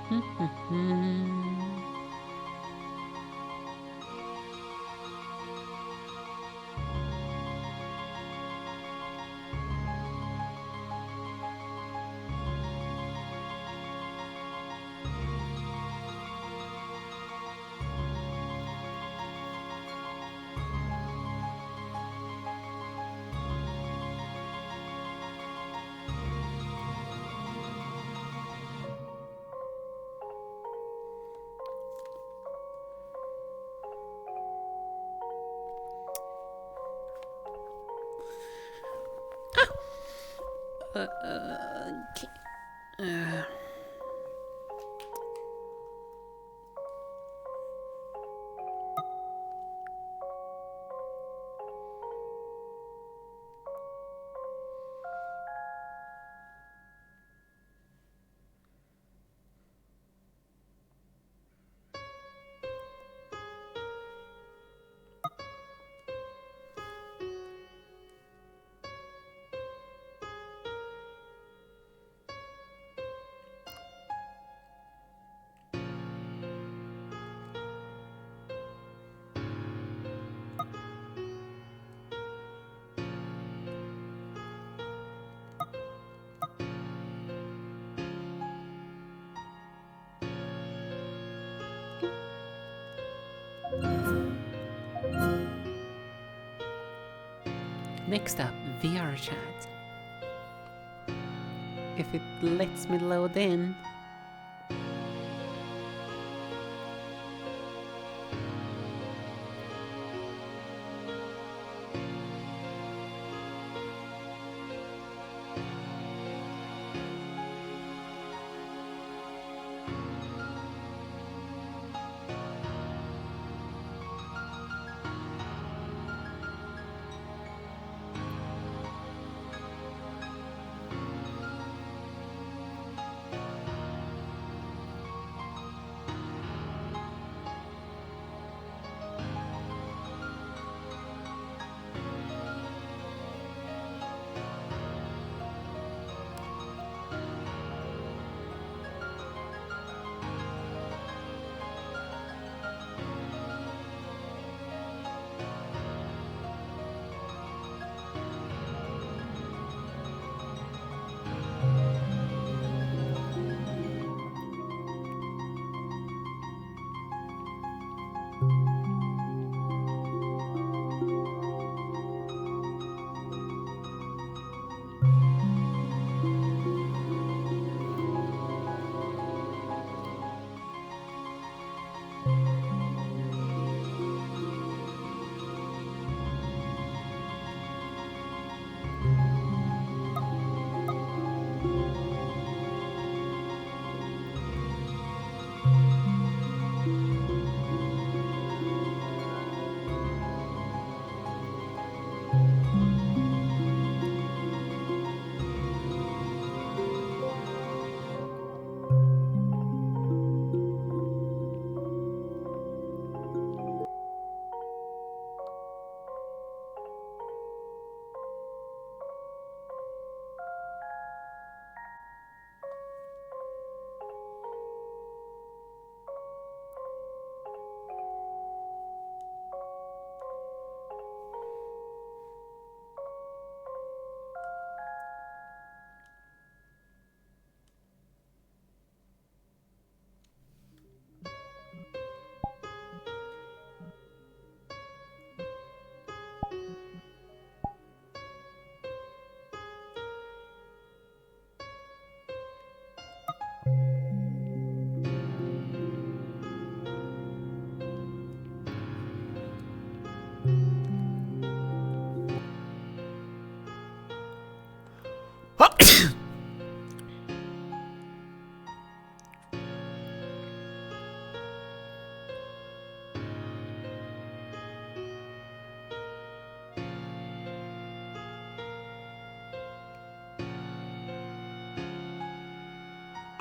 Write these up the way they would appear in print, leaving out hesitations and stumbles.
Okay. Next up, VR chat. If it lets me load in.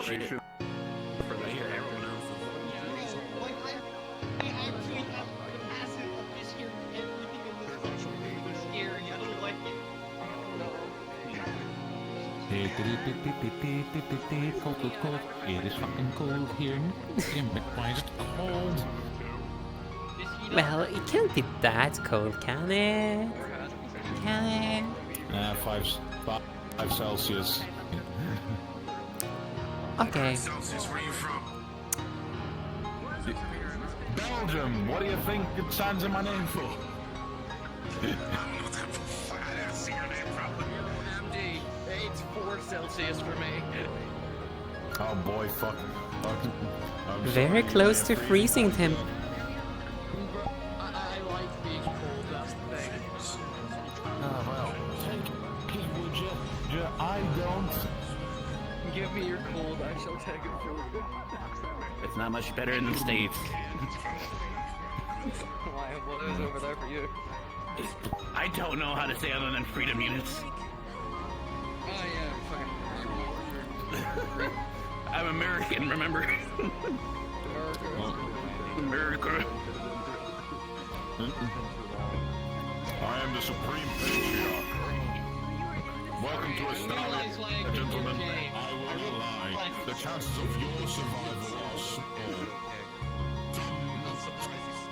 Should for the here everyone else is Like I actually have the passive of just hearing everything in this fucking movie was scary. I don't like it. Hey, Cold, cold, cold. It is fucking cold here. Damn it, why is it cold? Well, it can't be that cold, can it? Can it? 5 Celsius. Okay. Celsius, where you from? Belgium, what do you think it stands in my name for? I don't know that flat ass your name from. MD, it's 4 Celsius for me. Oh boy, fuck. I'm Very sorry, close to man. freezing temp. I like being cold, that's the thing. Oh, well, take it, would you? I don't. Give me your cold, I shall take it for you. It's not much better in the States. Why, what is over there for you? I don't know how to say other than freedom units. Oh yeah, fucking... I'm American, remember? America. I am the supreme patriarch. Welcome to realize, like, gentlemen. okay, I will lie. The chances of your survival are small.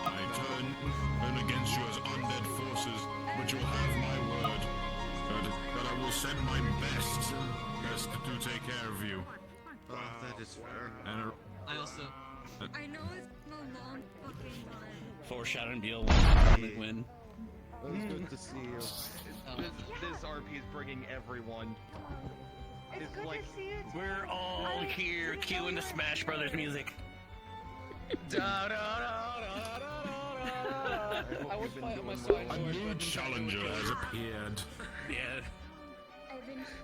I turn against you as undead forces, but you'll have my word that I will send my best to take care of you. That is fair. And I also... I know it's been a long fucking time. Foreshadowing deal win. It was good to see you. This RP is bringing everyone. It's good like- to see you. We're all here cueing the Smash Brothers music. Da, da, da, da, da, da. I would fight on my side. a new challenger has appeared. Yeah.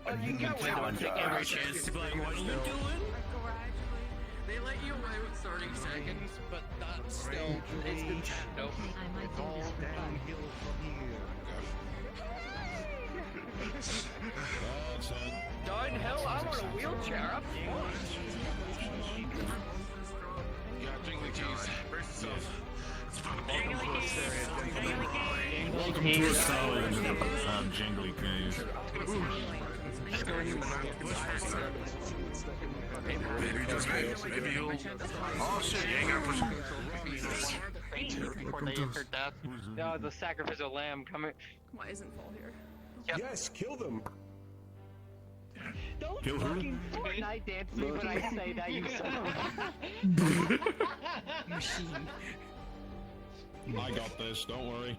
I've been You can take every chance to be like, what are you doing? gradually. They let you away with 30 seconds, but that's still... It's Nintendo. I might do this for fun. That's it. Darn hell, I'm on a wheelchair. I'm fine. Yeah, Jingly Keys. Brace yourself. Welcome to a salad, jingly keys. Maybe just maybe you'll. Oh shit, you ain't gotta push it. No, the sacrificial lamb coming. Why isn't Fall here? Yes, kill them. Don't Kill who? fucking Fortnite dance me when I say that, you son I got this, don't worry.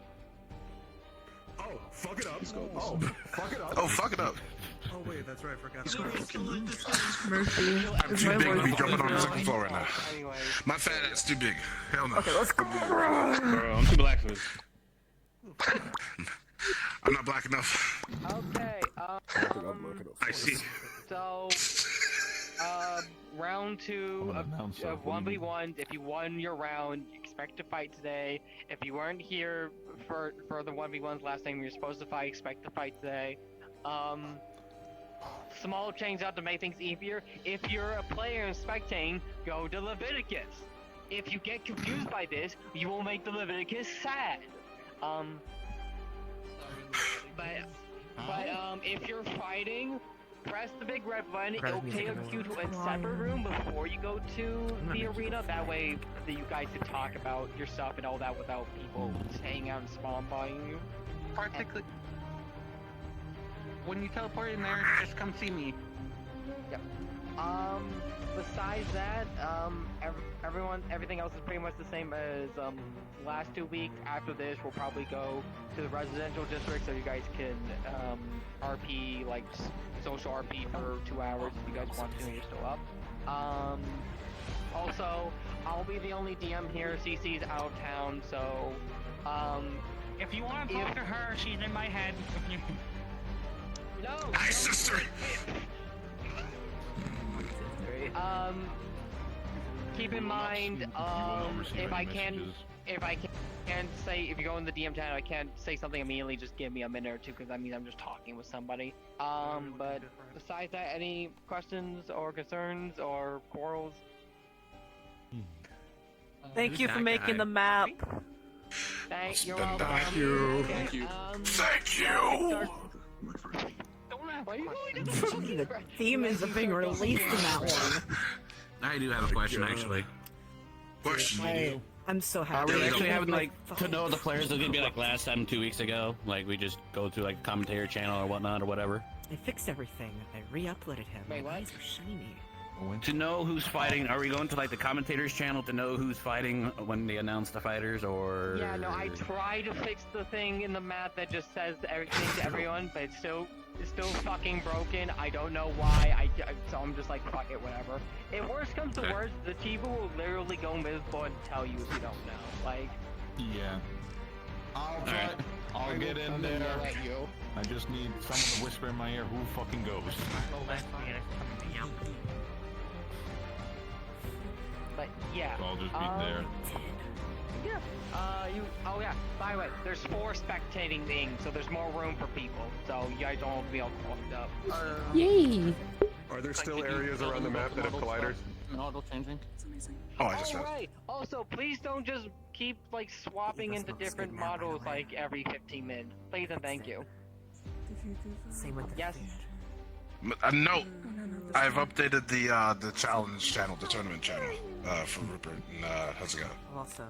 Oh, fuck it up. Oh, fuck it up. Oh, fuck it up. Oh, wait, that's right. I forgot. Mercy. I'm too big to be jumping on the second floor right now. My fat ass too big. Hell no. Okay, let's go. Bro, I'm too black for this. I'm not black enough. Okay, I see. so, round 2 of 1v1s. If you won your round, expect to fight today. If you weren't here for the 1v1s last time, you're supposed to fight, expect to fight today. Small change out to make things easier. If you're a player and spectating, go to Leviticus. If you get confused by this, you will make the Leviticus sad. But if you're fighting, press the big red button. It'll take you to a separate room before you go to the arena. That way, that you guys can talk about your stuff and all that without people hanging out and spawn buying you. Particularly, when you teleport in there, just come see me. Yep. Besides that, everything else is pretty much the same as last 2 weeks. After this, we'll probably go to the residential district so you guys can RP, like social RP for 2 hours if you guys want to and you're still up. Also, I'll be the only DM here. CC's out of town, so If you want to talk to her, she's in my head. no. Hi, sister. Keep in mind, if I can say, if you go in the DM chat, I can't say something immediately, just give me a minute or two, because that means I'm just talking with somebody. But besides that, any questions or concerns or quarrels? Thank you for making the map. You're welcome. Thank you. Okay, Thank you. Don't Why are you going to The demons are being released in that one. I do have a question, actually. Question. I'm so happy. They actually have like to know the players are gonna be like last time 2 weeks ago. Like we just go through like commentator channel or whatnot or whatever. I fixed everything. I re-uploaded him. Wait, My what? eyes are shiny. To know who's fighting, are we going to like the commentators channel to know who's fighting when they announce the fighters, or? Yeah, no, I tried to fix the thing in the map that just says everything to everyone, but it's still fucking broken. I don't know why. So I'm just like, fuck it, whatever. If worst comes to worst, the Chiba will literally go invisible and tell you if you don't know. Like. Yeah. I'll get in there. I just need someone to whisper in my ear who fucking goes. But yeah. So I'll just be there. Yeah. Oh yeah. By the way, there's 4 spectating things, so there's more room for people. So you guys don't have to be all clogged up. Yay! Are there still areas around the map that have colliders? Auto changing. Oh, I just read. Alright. Also, please don't just keep like swapping into different models like every 15 minutes. Please and thank you. Same with the Yes. No, I've updated the challenge channel, the tournament channel, for Rupert and Hezekiah. Also,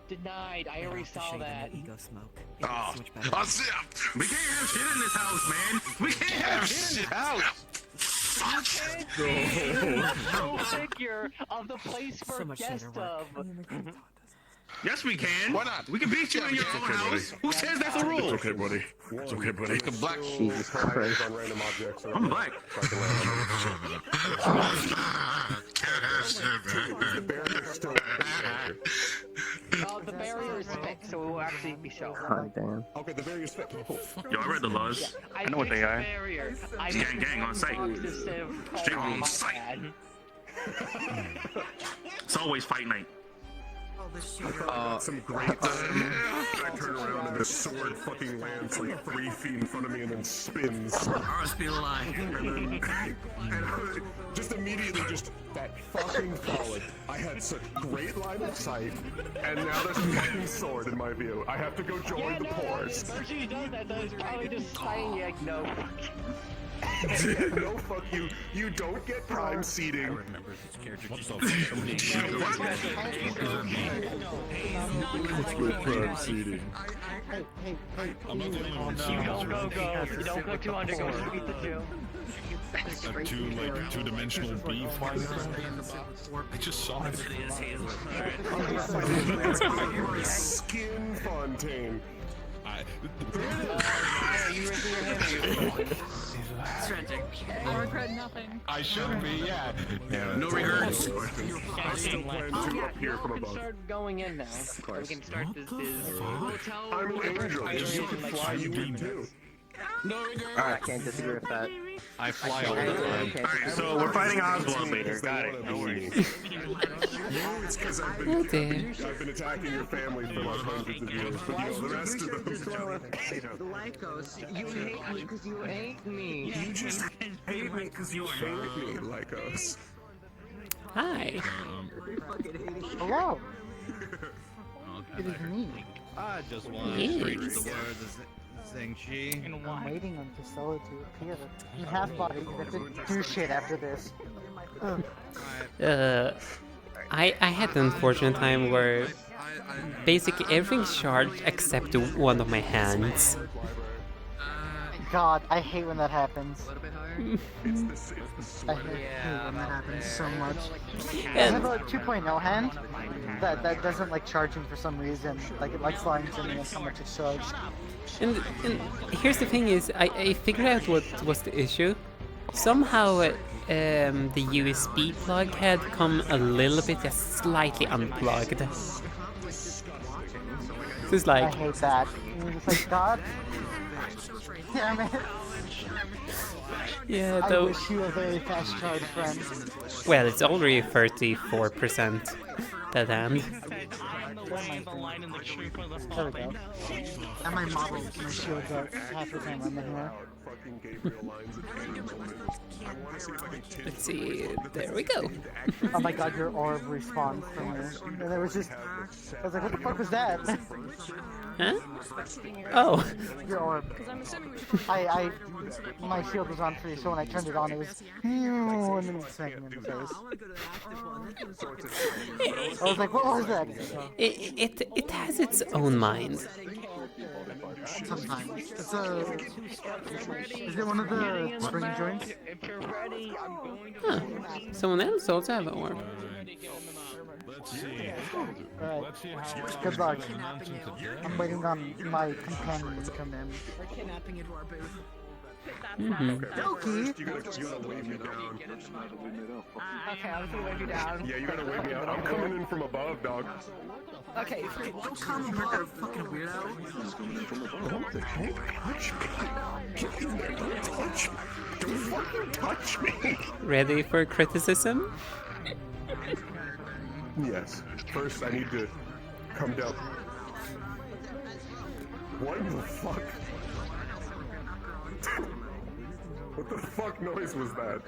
Denied. I already saw that. Ego smoke. Oh, So much better. oh, see, we can't have shit in this house, man. We can't have shit in this house. No figure of the place So for much guest better work. of. Yes, we can. Why not? We can beat you in your own house. Who says that's a rule? It's okay, buddy. It's okay, buddy. It's a black. Jesus Christ. On random objects. I'm black. The barrier's still The barrier is fixed, so it will actually be shown. God damn. Okay, the barrier's fixed. Cool. Yo, I read the laws. I know what they are. Barrier. I Gang, gang on site. Gang on site. It's always fight night. Some great I turn around and this sword fucking lands like 3 feet in front of me and then spins. RSP alive. And just immediately, just that fucking solid. I had such great line of sight, and now there's a fucking sword in my view. I have to go join the pores. The person who does that, though, is probably just saying, like, no. No, fuck you. You don't get prime seating. Remember this character just Prime seating. I'm not the only one. You don't go. You don't go 200, go beat the 2. A two-dimensional bee flying around. I just saw it. Skin Fontaine. I regret nothing. I should be, yeah. No regrets. I still plan to appear from We can above. start going in now. We can start this. We'll tell I'm an angel. If you could fly, you would too. No regrets. I can't disagree with that. I fly all the time. Alright, so we're fighting Oswald later. Got it. No worries. It's because I've Oh been dear. attacking your family for like hundreds of years, but you know, the rest of them. Lycos, you hate me because you hate me. You just hate me because you hate me, Lycos. Hi. Hello. It is me. I just want to Yes. preach the word of Zhengxi. I'm waiting on Casella to appear. You have body. You have to do shit after this. I had an unfortunate time where basically everything's charged except one of my hands. God, I hate when that happens. I hate when that happens so much. I have a 2.0 hand that doesn't like charging for some reason. Like it likes lying to me and how much it's charged. And here's the thing is, I figured out what was the issue. Somehow the USB plug had come a little bit just slightly unplugged. So it's like... I hate that. You're just like, God damn it. Yeah, I though... wish you a very fast charge, friend. Well, it's already 34% that hand. There we go. And my model, my shields up half the time I'm in here. fucking Gabriel lines at any moment. I want to see if I can pinpoint Let's see. myself. There we go. Oh my god, your orb respawned from here. And it was just... I was like, what the fuck was that? Huh? Oh. Your orb. My shield was on free, so when I turned it on, it was... And then it smacked me in the face. I was like, what was that? It has its own mind. Sometimes. It's is it one of the spring joints? Huh. Someone else also have an orb. Let's see. Alright. Let's see how Good luck. I'm waiting on my companion to come in. We're kidnapping into our booth. Doki! You gotta wave me down. Okay, I was gonna wave you down. Yeah, you gotta wave me out. I'm coming in from above, dog. Okay, Don't come here, you fucking weirdo. Don't touch me. Get in there, don't touch me. Don't fucking touch me. Ready for criticism? Yes. First, I need to come down. What the fuck? What the fuck noise was that?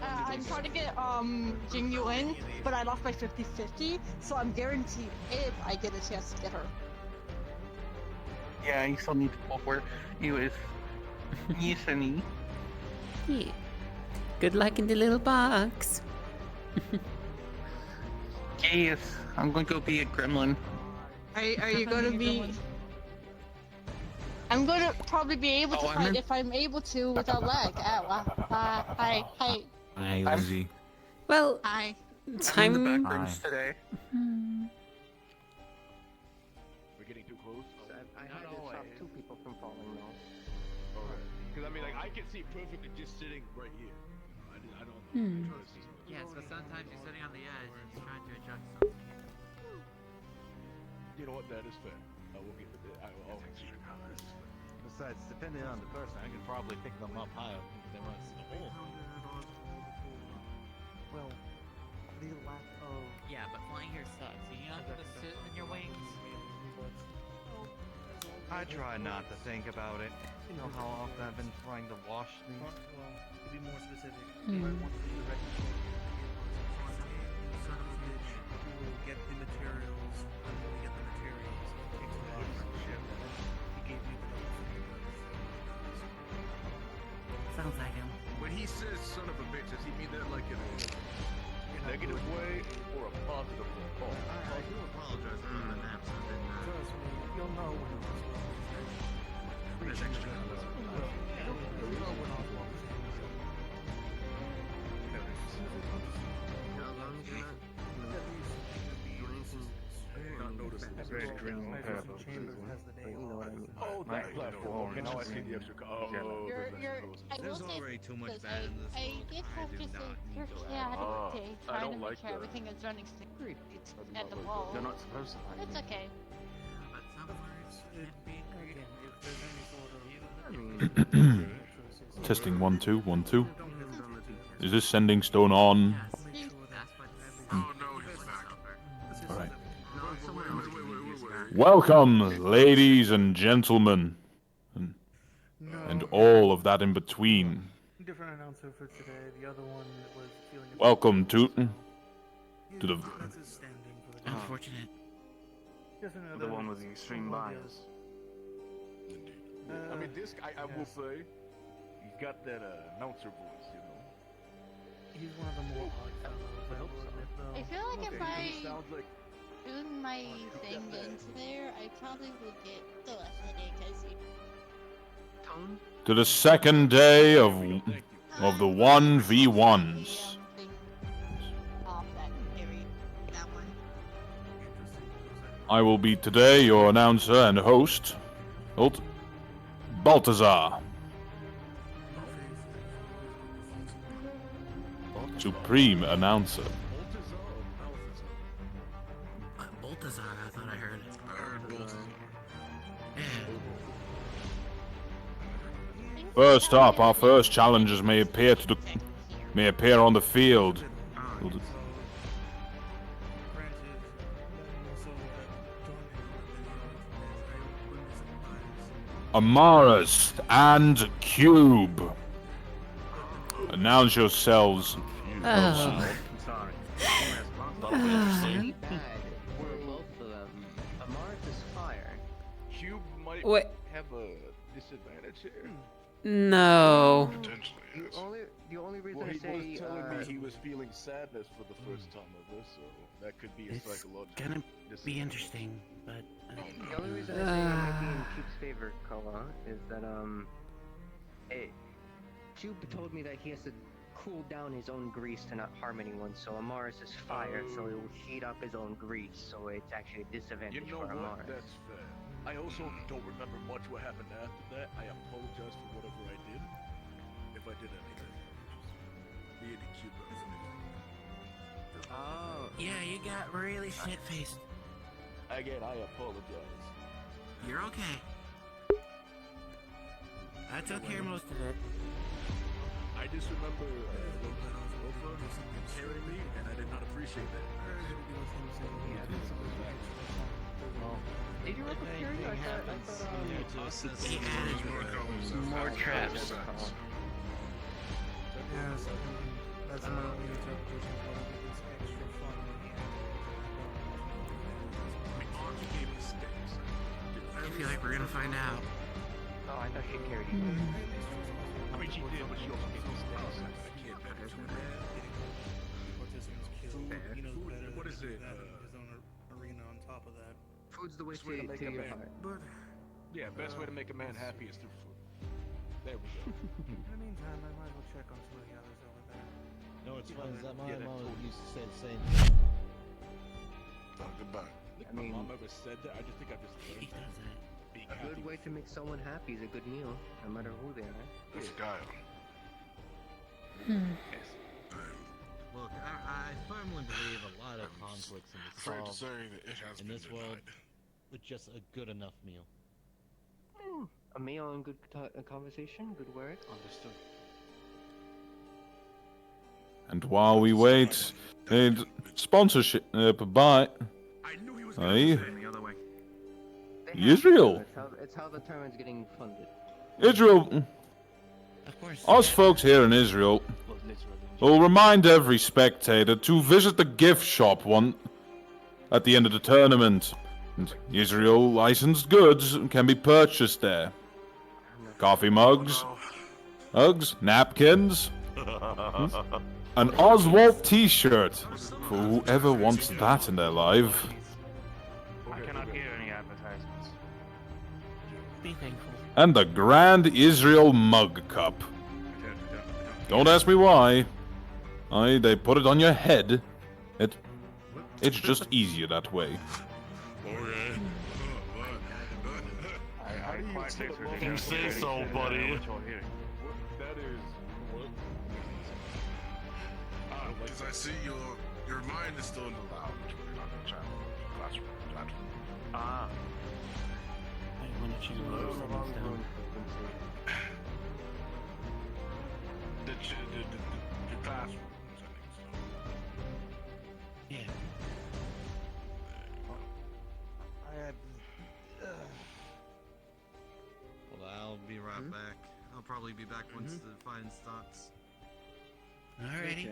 I'm trying to get Jingyu in, but I lost my 50-50, so I'm guaranteed if I get a chance to get her. Yeah, you still need to pull for you is Yisani. Yeah. Good luck in the little box. Yes, I'm going to go be a gremlin. Are you going to be... I'm going to probably be able to fight if I'm able to without lag. Hi. Hi, Lindsay. Well, Hi. time. Today. We're getting too close. I had to stop two people from falling though. Because I mean, like, I can see perfectly just sitting right here. I don't know. Yes, but sometimes you're sitting on the edge and you're trying to adjust something. You know what? That is fair. I will give it. I'll concede. Besides, depending on the person, I can probably pick them up high if they want to see the hole. Well, the lack of... Yeah, but flying here sucks. You don't have to sit in your wings. I try not to think about it. You know how often I've been trying to wash these. Well, to be more specific, Hmm. if I want to do the recognition, son of a bitch, who will get the materials, when we get the materials, takes the box from the ship, and then he gave me the notes. Sounds like him. When he says "son of a bitch," does he mean that like in a negative way or a positive way? Oh, I do apologize for not an absent. Trust me, you'll know when it was Oh, that platform. Okay, now I see the extra. There's already too much bad in this I world. did have to say, you're chaotic, I trying to don't make like sure that. everything is running smoothly at the wall. They're not supposed to find It's me. okay. But some words can be Again, if there's any sort of... I mean, Testing 1 2 1 2. Is this sending stone on? Oh no, he's back. All right. Welcome, ladies and gentlemen, and all of that in between. Different announcer for today. The other one was feeling... Welcome to the That's his standing for the... Unfortunate. Just another the one with the extreme bias. I mean, this guy, I will say, he's got that announcer voice, you know. He's one of the more odd fellows, I will admit, though. I feel like if I Sounds like do my thing into there, I probably would get the rest of the day because Tone? to the second day of the 1v1s. thing off that area, that one. I will be today your announcer and host, Baltazar. Supreme announcer. Baltazar, I thought I heard. I heard Bolton. First up, our first challengers may appear on the field. Amaris, and Cube. Announce yourselves. Oh. I'm sorry. Pretty bad for both of them. Amaris is fire. Cube might Wait. have a disadvantage here. No. The only reason Well, I he say was telling me he was feeling sadness for the first time of this, so that could be a It's psychological. gonna be disadvantage. interesting, but the only reason I say it might be in Cube's favor, Koa, is that Cube told me that he has to cool down his own grease to not harm anyone. So Amaris is fire, so it will heat up his own grease. So it's actually a disadvantage You know for what? Amaris. That's fair. I also don't remember much what happened after that. I apologize for whatever I did. If I did anything. Me and the Cube Oh. yeah, you got really shit-faced. Again, I apologize. You're okay. I took care of most of it. I just remember Oprah carrying me, and I did not appreciate that. Did you ever carry? I thought He added more traps. Yeah, so that's my only interpretation of what is extra fun when he I feel like we're gonna find out. Oh, I thought she carried you. I mean, she did, but she also gave me stats. I can't bet her too bad. participants killed, you know, Food, better what is than it? his own arena on top of that. Food's the way Best way to make to a your man. heart. Yeah, best way to make a man happy is through food. There we go. In the meantime, I might as well check on some of the others over there. No, it's Yeah, funny is that my yeah, that mom totally- used to say the same. Goodbye. Think I mean- my mom ever said that? I just think I just learned He does that. being A good happy. way to make someone happy is a good meal, no matter who they are. It's Guile. Look, I firmly believe a lot of conflicts can be Afraid to solved say that it has in been this world denied. with just a good enough meal. A meal and good conversation, good word. Understood. And while we wait, sponsorship. Bye. I knew he was Hey, the other way. Israel. It's how the tournament's getting funded. Israel. Of course. Us folks here in Israel will remind every spectator to visit the gift shop at the end of the tournament. And Israel licensed goods can be purchased there. Coffee mugs, napkins, an Oswald t-shirt for whoever wants that in their life. I cannot hear any advertisements. Be thankful. And the Grand Israel Mug Cup. Don't ask me why. They put it on your head. It's just easier that way. You say so, buddy. That is what? Because I see your mind is still in the lounge, but you're not in the channel. Classroom. Ah. I want to choose one of those things down. The classroom. Yeah. Well, I'll be right back. I'll probably be back once the fighting starts. Alrighty. Okay.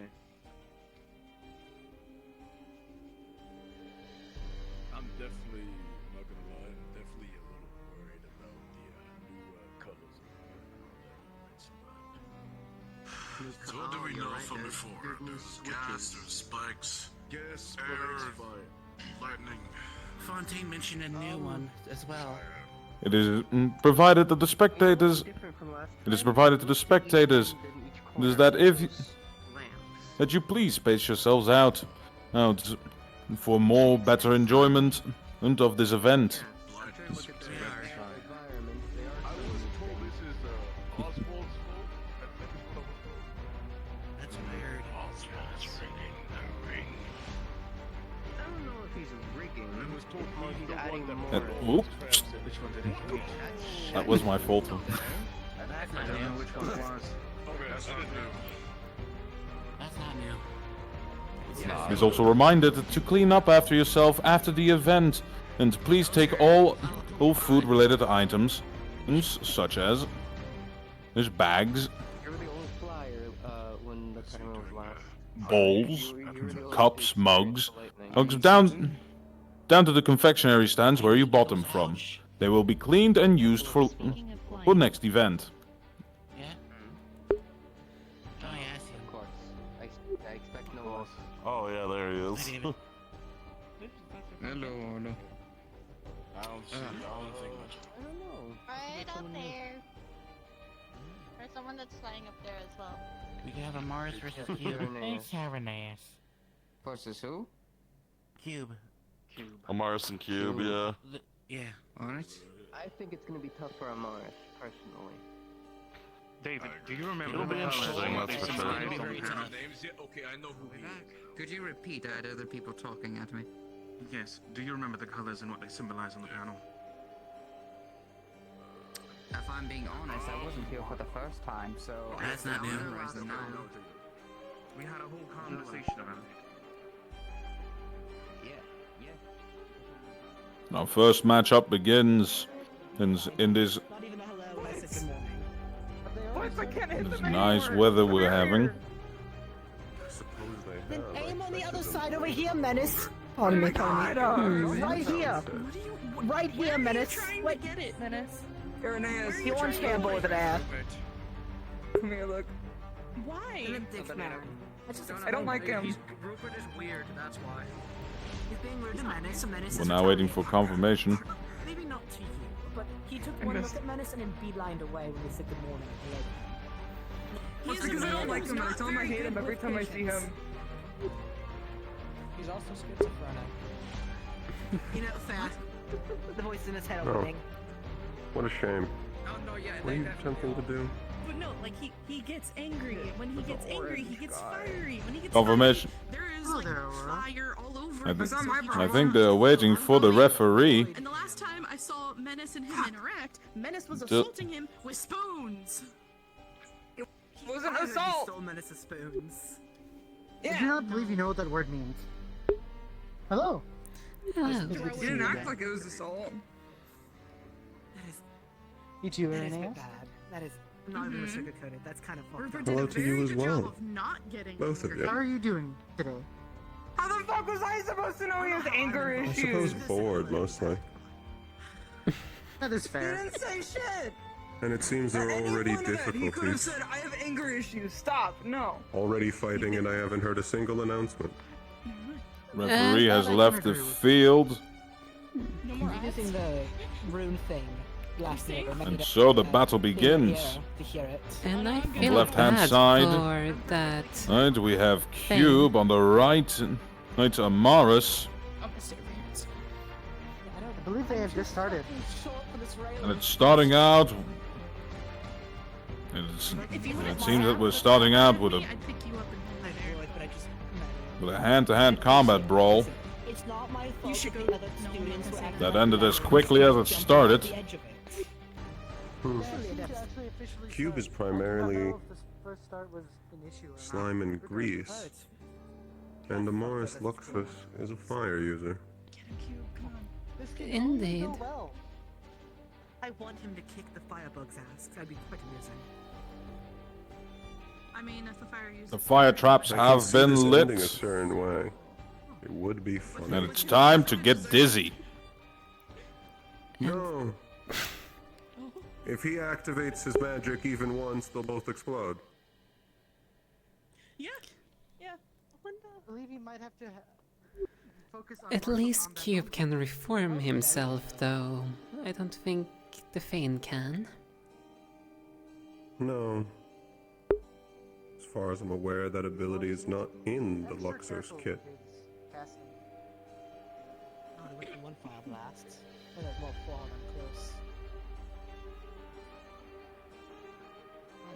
I'm definitely not gonna lie. I'm definitely a little worried about the new colors and all that. So what do we know from before? There's gas, there's spikes, Gas, air, spikes, fire. lightning. Fontaine mentioned a new one as well. It is provided that the spectators. Different from last It is time, provided to the spectators. in each It is corner that if lamps. that you please space yourselves out for more better enjoyment of this event. I'm trying to look at the environment. They are I was told this is Oswald's fault. I think is what I was told. That's weird. I don't know if he's rigging. I was told or he's he's the adding one more. that Oops. Which one did he? That was my fault. That's not new. which one was. Okay, that's not new. That's not new. It is also reminded to clean up after yourself after the event, and please take all food-related items such as there's bags, You were the only flyer when the tournament was last. bowls, You were the only cups, big mugs, lightning. down to the confectionery stands where you bought them from. They will be cleaned and used for next event. Oh, yes. Of course. I expect no less. Oh yeah, there he is. Hello, hello. I don't think much. I don't know. Right up there. There's someone that's flying up there as well. We have a Mars versus Cube. Thanks, Irenaeus. Versus who? Cube. Amaris and Cube, yeah. Yeah. Alright. I think it's gonna be tough for Amaris, personally. David, do you remember It'll be interesting, that's for sure. Okay, I know who he is. Could you repeat? I had other people talking at me. Yes. Do you remember the colors and what they symbolize on the panel? If I'm being honest, I wasn't here for the first time, so That's not I'll new. memorize them now. We had a whole conversation about it. Our first matchup begins in this Not even a hello when I said good morning. I can't hit this them nice anymore. weather we're having. Then aim on the other side over here, Menace. Pardon me, pardon me. Right here. Right here, Menace. Wait, Get it, Menace. Irenaeus. the orange hair boy over there. Come here, look. Why? I don't like him. Rupert is weird, that's why. He's being rude to Menace, and Menace We're is now waiting for confirmation. maybe not to you, but he took I one missed- look at Menace and then beelined away when we said good morning. That's because I don't like him. I tell him I hate him every time I see him. He's also schizophrenic. You know, fair. The voice in his head Oh. opening. What a shame. Oh, no, yeah, What are you attempting to do? But no, like he gets angry. When he gets angry, he gets fiery. When he gets Confirmation. fiery, there is like fire all over. I, him, so he I think they're waiting for the referee. And the last time I saw Menace and him interact, Menace was Ju- assaulting him with spoons. It wasn't He assault. stole Menace's spoons. I do not believe you know what that word means. Hello. Hello. He didn't act like it was assault. You too, That is Irenaeus? bad. That is not even sugarcoated. That's kind of fucked Rupert up. did Hello a to you very as good well. job of not getting Both of angry. you. How are you doing today? How the fuck was I supposed to know he has anger I issues? suppose bored, mostly. That is He fair. didn't say shit. And it seems there are At any already point of it, He could have difficulties. said, I have anger issues. Stop. No. Already fighting, and I haven't heard a single announcement. Referee has I can left the agree with field, Using the rune thing last year. and so the battle begins. To hear it. And I On the feel left-hand bad side, for that. right, we have Cube on the right, right, Amaris, I believe they have just started. and it's starting out. It seems that we're starting out with a I'd pick you up and pull you there. with a hand-to-hand combat brawl It's not my fault that the other students were acting that ended as quickly as it started. the edge of it. Cube is primarily First start was an issue. slime and grease, and Amaris Luxus is a fire user. Indeed. I want him to kick the firebug's ass. That'd be quite amusing. I mean, if the fire uses The fire traps I can have see been this lit, ending a certain way. It would be fun. and it's time to get dizzy. No. If he activates his magic even once, they'll both explode. Yeah. I believe he might have to focus on At least Cube can reform himself, though. I don't think the Fane can. No. As far as I'm aware, that ability is not in the Luxor's kit. Oh, they went from one fire blast. Oh, that's more far than close. I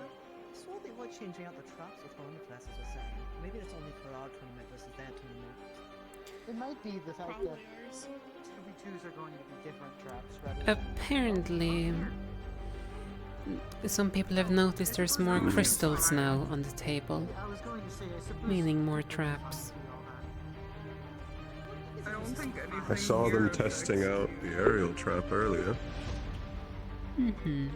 swear they were changing out the traps with one of the classes the same. Maybe that's only for our tournament versus their tournament. It might be the fact that 2v2s are going to be different traps rather than... Apparently, some people have noticed there's more crystals now on the table, I was going to say, I suppose... meaning more traps. I don't think anything I saw them here testing out the aerial trap earlier. Mm-hmm.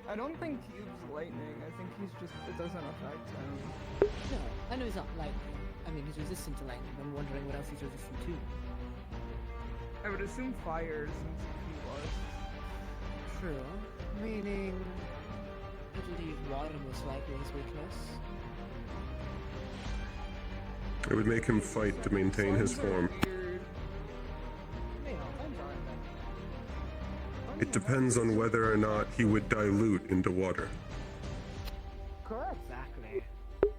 I don't think Cube's lightning. I think he's just it doesn't affect him. No, I know he's not lightning. I mean, he's resistant to lightning. I'm wondering what else he's resistant to. I would assume fire since he was. True. Meaning, I believe water most likely his weakness. It would make him fight to maintain his form. It depends on whether or not he would dilute into water. Correct. Exactly. Do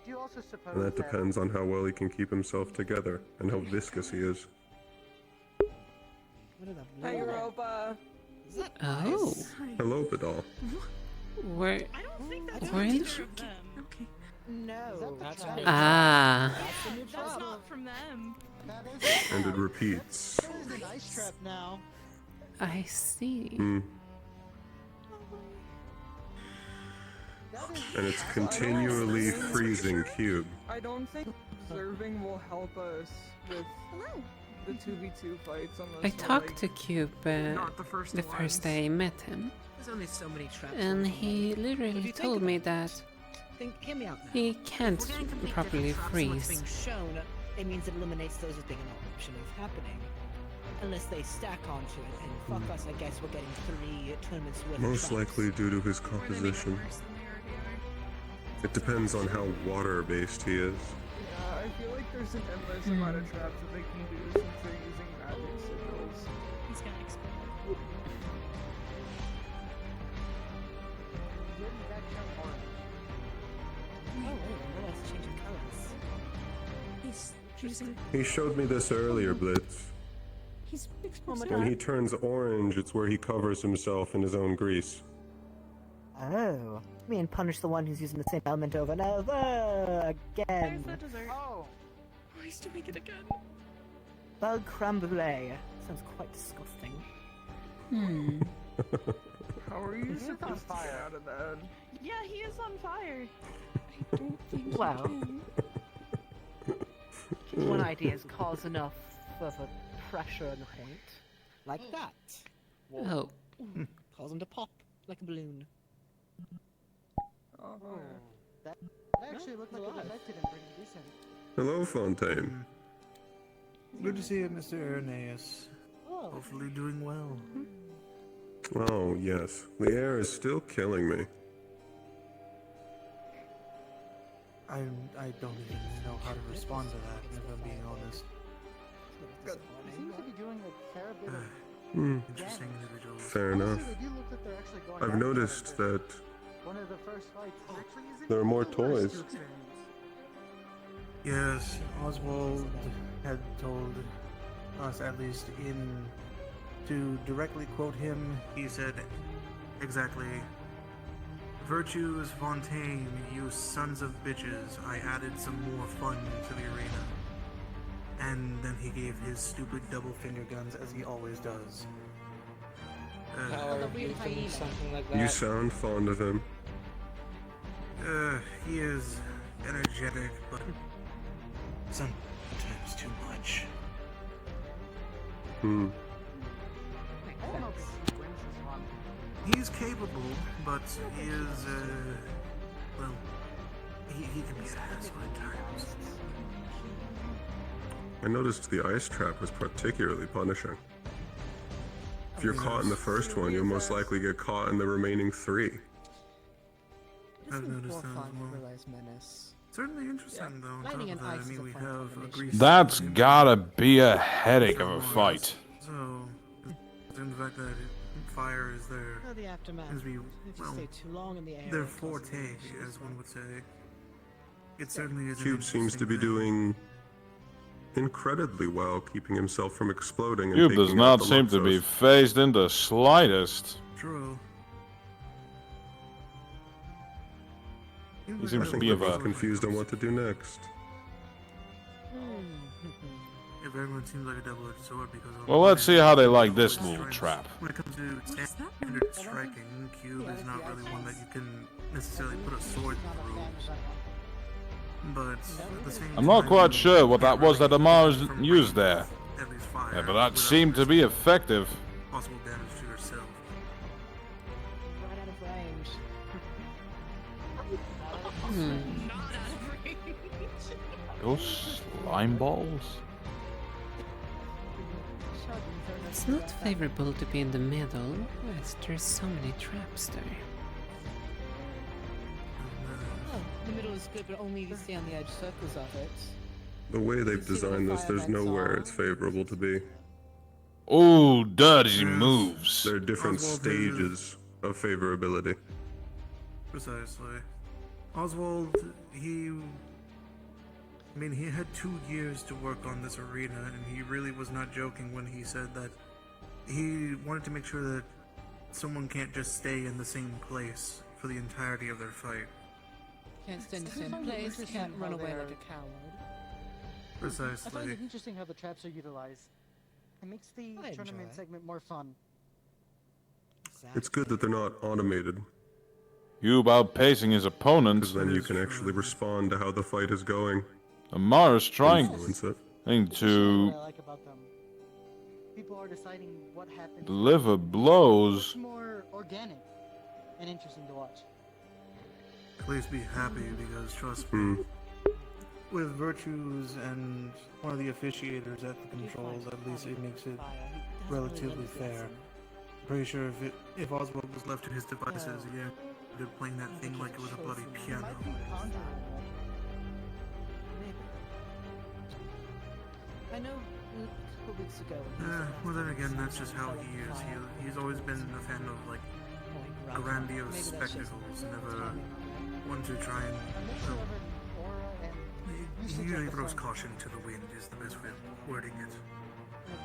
you also suppose And that depends on how well he can keep himself together and how viscous he is. Hi, Europa. Oh. Hello, Badal. We're I don't think that's we're in. from them. Okay. No, that's Ah. That's not from them. And it repeats. There's an ice trap now. I see. Hmm. And it's continually freezing Cube. I don't think observing will help us with the 2v2 fights unless I we're, talked like, to Cube not the first day I met him, There's only so many traps. and he literally told me that Hear me out now. he can't If we're getting complete properly different from what's freeze. being shown, it means it eliminates those as being an option of happening. Unless they stack onto it, and fuck us, I guess we're getting 3 tournaments worth of Most traps. likely due to his composition. It depends on how water-based he is. Yeah, I feel like there's an endless amount of traps that they can do since they're using magic sigils. He's gonna explode. Oh, wait, that's changing colors. He's choosing. He showed me this earlier, Blitz. He's When he turns orange, it's where he covers himself in his own grease. Oh. I mean, punish the one who's using the same element over and over again. Where's that dessert? Oh. He's doing it again. Bug creme brulee. Sounds quite disgusting. Hmm. How are you supposed to get out of that? Yeah, he is on fire. I don't think well, one idea is cause enough of a pressure and hate. Like that. Oh. Cause them to pop like a balloon. Oh. That actually looked like it affected him pretty decent. Hello, Fontaine. Good to see you, Mr. Irenaeus. Oh. Hopefully doing well. Oh, yes. The air is still killing me. I don't even know how to respond to that, if I'm being honest. He seems to be doing a fair bit of Hmm. Interesting individuals. Fair enough. Honestly, they do look like they're actually going I've at it noticed a bit. that One of the first fights is actually isn't there are more the worst toys. to experience. Yes, Oswald had told us, at least to directly quote him, he said exactly, "Virtues Fontaine, you sons of bitches, I added some more fun to the arena." And then he gave his stupid double finger guns, as he always does. Something like You sound fond of him. He is energetic, but sometimes too much. Hmm. He's capable, but he is, well, he can be satisfied at times. I noticed the ice trap was particularly punishing. If you're caught in the first one, you'll most likely get caught in the remaining 3. I've noticed that as well. Menace. Certainly interesting, though. On top Lightning of and that, I ice is mean, a we fun have a combination. grease. That's gotta be a headache of a fight. So, and the fact that fire is their, Oh, the aftermath. as we, If you well, stay too long in the air, their it causes forte, issues. as one would say. It certainly is. an Cube seems to be interesting doing incredibly well, keeping himself from exploding and Cube does taking out not the seem to be Luxos. phased in the slightest. True. He I seems to think be we're of both a... confused on what to do next. If everyone seems like a double-edged sword because of Well, let's see how they like this little trap. When it comes to standard striking, Cube is not really one that you can necessarily put a sword through. But at the same I'm not time, quite sure what that was that Amar used there. at least fire. Yeah, but that without seemed to be effective. possible damage to yourself. Right out of range. Not out of range. Those slime balls? It's not favorable to be in the middle, as there's so many traps there. Oh, the middle is good, but only if you stay on the edge circles of it. The way they've designed this, there's nowhere it's favorable to be. Oh, dirty moves. There are different Oswald stages of favorability. Precisely. Oswald, he had 2 years to work on this arena, and he really was not joking when he said that he wanted to make sure that someone can't just stay in the same place for the entirety of their fight. Can't stay in the same place, can't run away like a coward. I find Precisely. it interesting how the traps are utilized. It makes the I enjoy tournament it. segment more fun. It's good that they're not automated, Cube outpacing his opponent. because then you can actually respond to how the fight is going. Amara's trying Influence it. to What I like about them. People are deciding what happens. deliver blows. It's more organic and interesting to watch. Please be happy, because trust me, with Virtues and one of the officiators at the controls, at least it makes it relatively fair. Pretty sure if Oswald was left to his devices, yeah, they're playing that thing like it was a bloody piano. I know a couple weeks ago. Well then again, that's just how he is. He's always been a fan of like grandiose spectacles, never one to try and. He usually throws caution to the wind is the best way of wording it.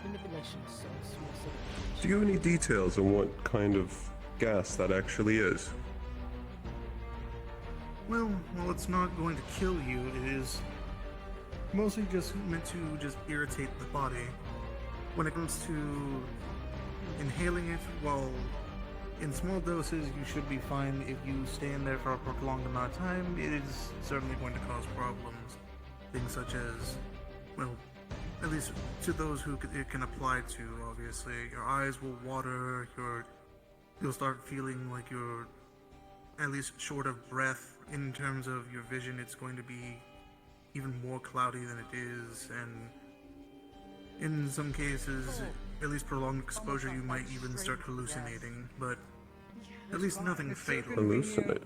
Manipulation is so small. Do you have any details on what kind of gas that actually is? Well, it's not going to kill you. It is mostly just meant to just irritate the body. When it comes to inhaling it, well, in small doses you should be fine. If you stay in there for a prolonged amount of time, it is certainly going to cause problems. Things such as, well, at least to those who it can apply to, obviously, your eyes will water, you'll start feeling like you're at least short of breath. In terms of your vision, it's going to be even more cloudy than it is, and in some cases, at least prolonged exposure, you might even start hallucinating, but at least nothing fatal. Hallucinating.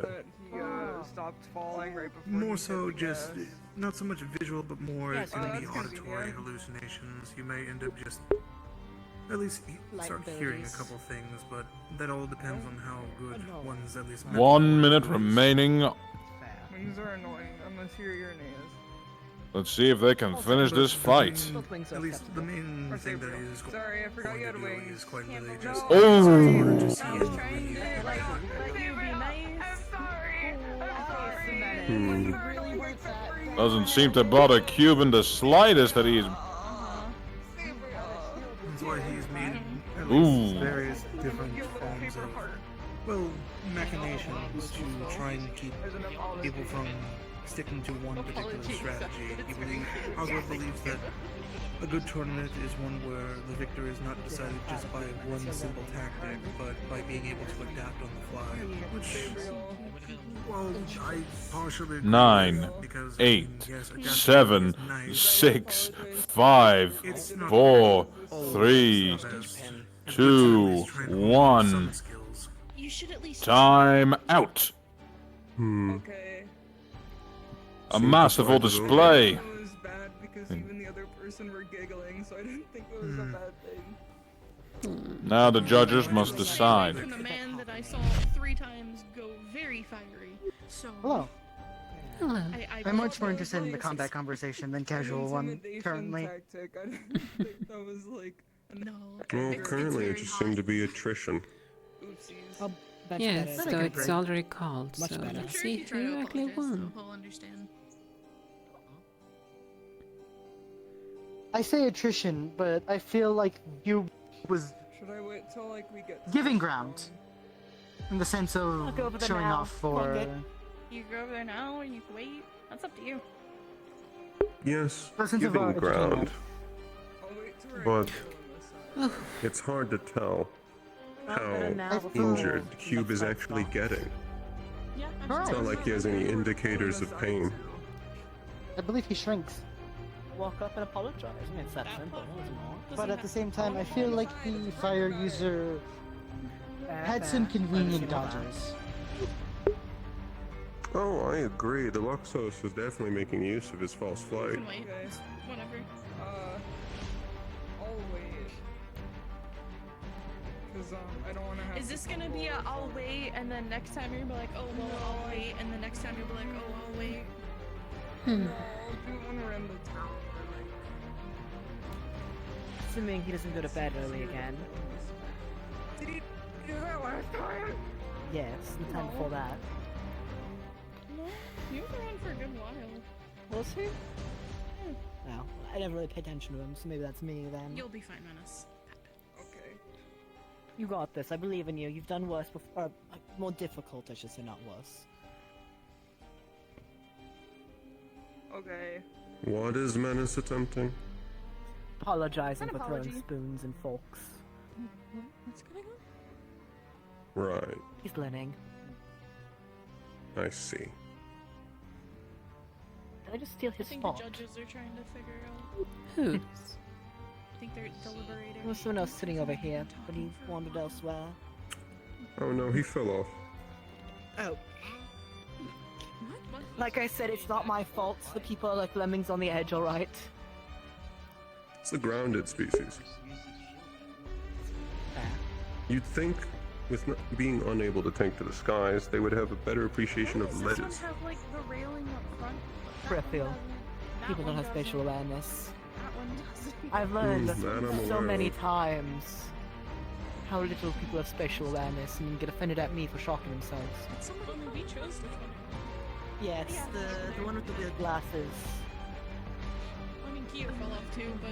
He stopped falling right before. More he so hit the just, gas. not so much visual, but more Yes, going to be that's auditory convenient. hallucinations. You may end up just, at least start hearing a couple things, but that all depends on how good one's at least. 1 minute remaining. Wings are annoying unless you're your nails. Let's see if they can finish this fight. At least the main thing that is Sorry, I forgot you had going to do wings. is quite really just. Oh! I was trying to let you be nice. Doesn't seem to bother Cube in the slightest that he's. That's why he's made at Ooh. least various different forms of, well, machinations to try and keep people from sticking to one particular strategy. Oswald believes that a good tournament is one where the victor is not decided just by one simple tactic, but by being able to adapt on the fly. Which, well, I partially agree 9, with, because, 8, yes, adaptability 7, is nice. 6, 5, It's not 4, always 3, the best. 2, 1. You should at least Time out. Okay. A masterful display. It was bad because even the other person were giggling, so I didn't think it was a bad thing. Now the judges must decide. from a man that I saw 3 times go very fiery. So Hello. Hello. I'm much more interested in the combat conversation than casual one Intimidation currently. Tactic. I didn't think that was like no. Well, currently it just seemed to be attrition. Oopsies. Yes, so it's already called, Much so better. let's see who actually won. He'll understand. I say attrition, but I feel like you was Should I wait till like we get giving ground. In the sense of I'll go over there showing now. off for... You go over there now or you can wait. That's up to you. Yes, Listen to giving the- ground. I'll wait But it's hard to tell how injured Cube is actually getting. It's not like he has any indicators of pain. I believe he shrinks. Walk up and apologize. I mean, it's that simple, isn't it? But at the same time, I feel like the fire user had some convenient dodges. Oh, I agree. The Luxos was definitely making use of his false flight. Okay, whatever. I'll wait. Cause I don't wanna have. Is this gonna be a I'll wait and then next time you're gonna be like, oh well, I'll wait, and the next time you'll be like, oh, I'll wait? No, I do wanna run the town for like. Assuming he doesn't go to bed early again. Did he do that last time? Yes, the time before that. No, he was around for a good while. Was he? No, I never really pay attention to him, so maybe that's me then. You'll be fine, Menace. Okay. You got this. I believe in you. You've done worse before. More difficult, I should say, not worse. Okay. What is Menace attempting? Apologizing An for throwing apology. spoons and forks. What's going on? Right, He's learning. I see. Did I just steal I his think spot? the judges are trying to figure out. Who? I think they're deliberating. There was someone else sitting over here, but he wandered elsewhere. Oh no, he fell off. Oh. Like I said, it's not my fault. The people are like lemmings on the edge, alright? It's the grounded species. You'd think, with being unable to take to the skies, they would have a better appreciation of This one ledges. have like the railing up front. Peripheral. People don't have spatial awareness. That one doesn't. I've learned that I'm so aware many of. times how little people have spatial awareness and get offended at me for shocking themselves. It's some of them we chose which one. Yes, the one with the weird glasses. I mean, Kier fell off too, but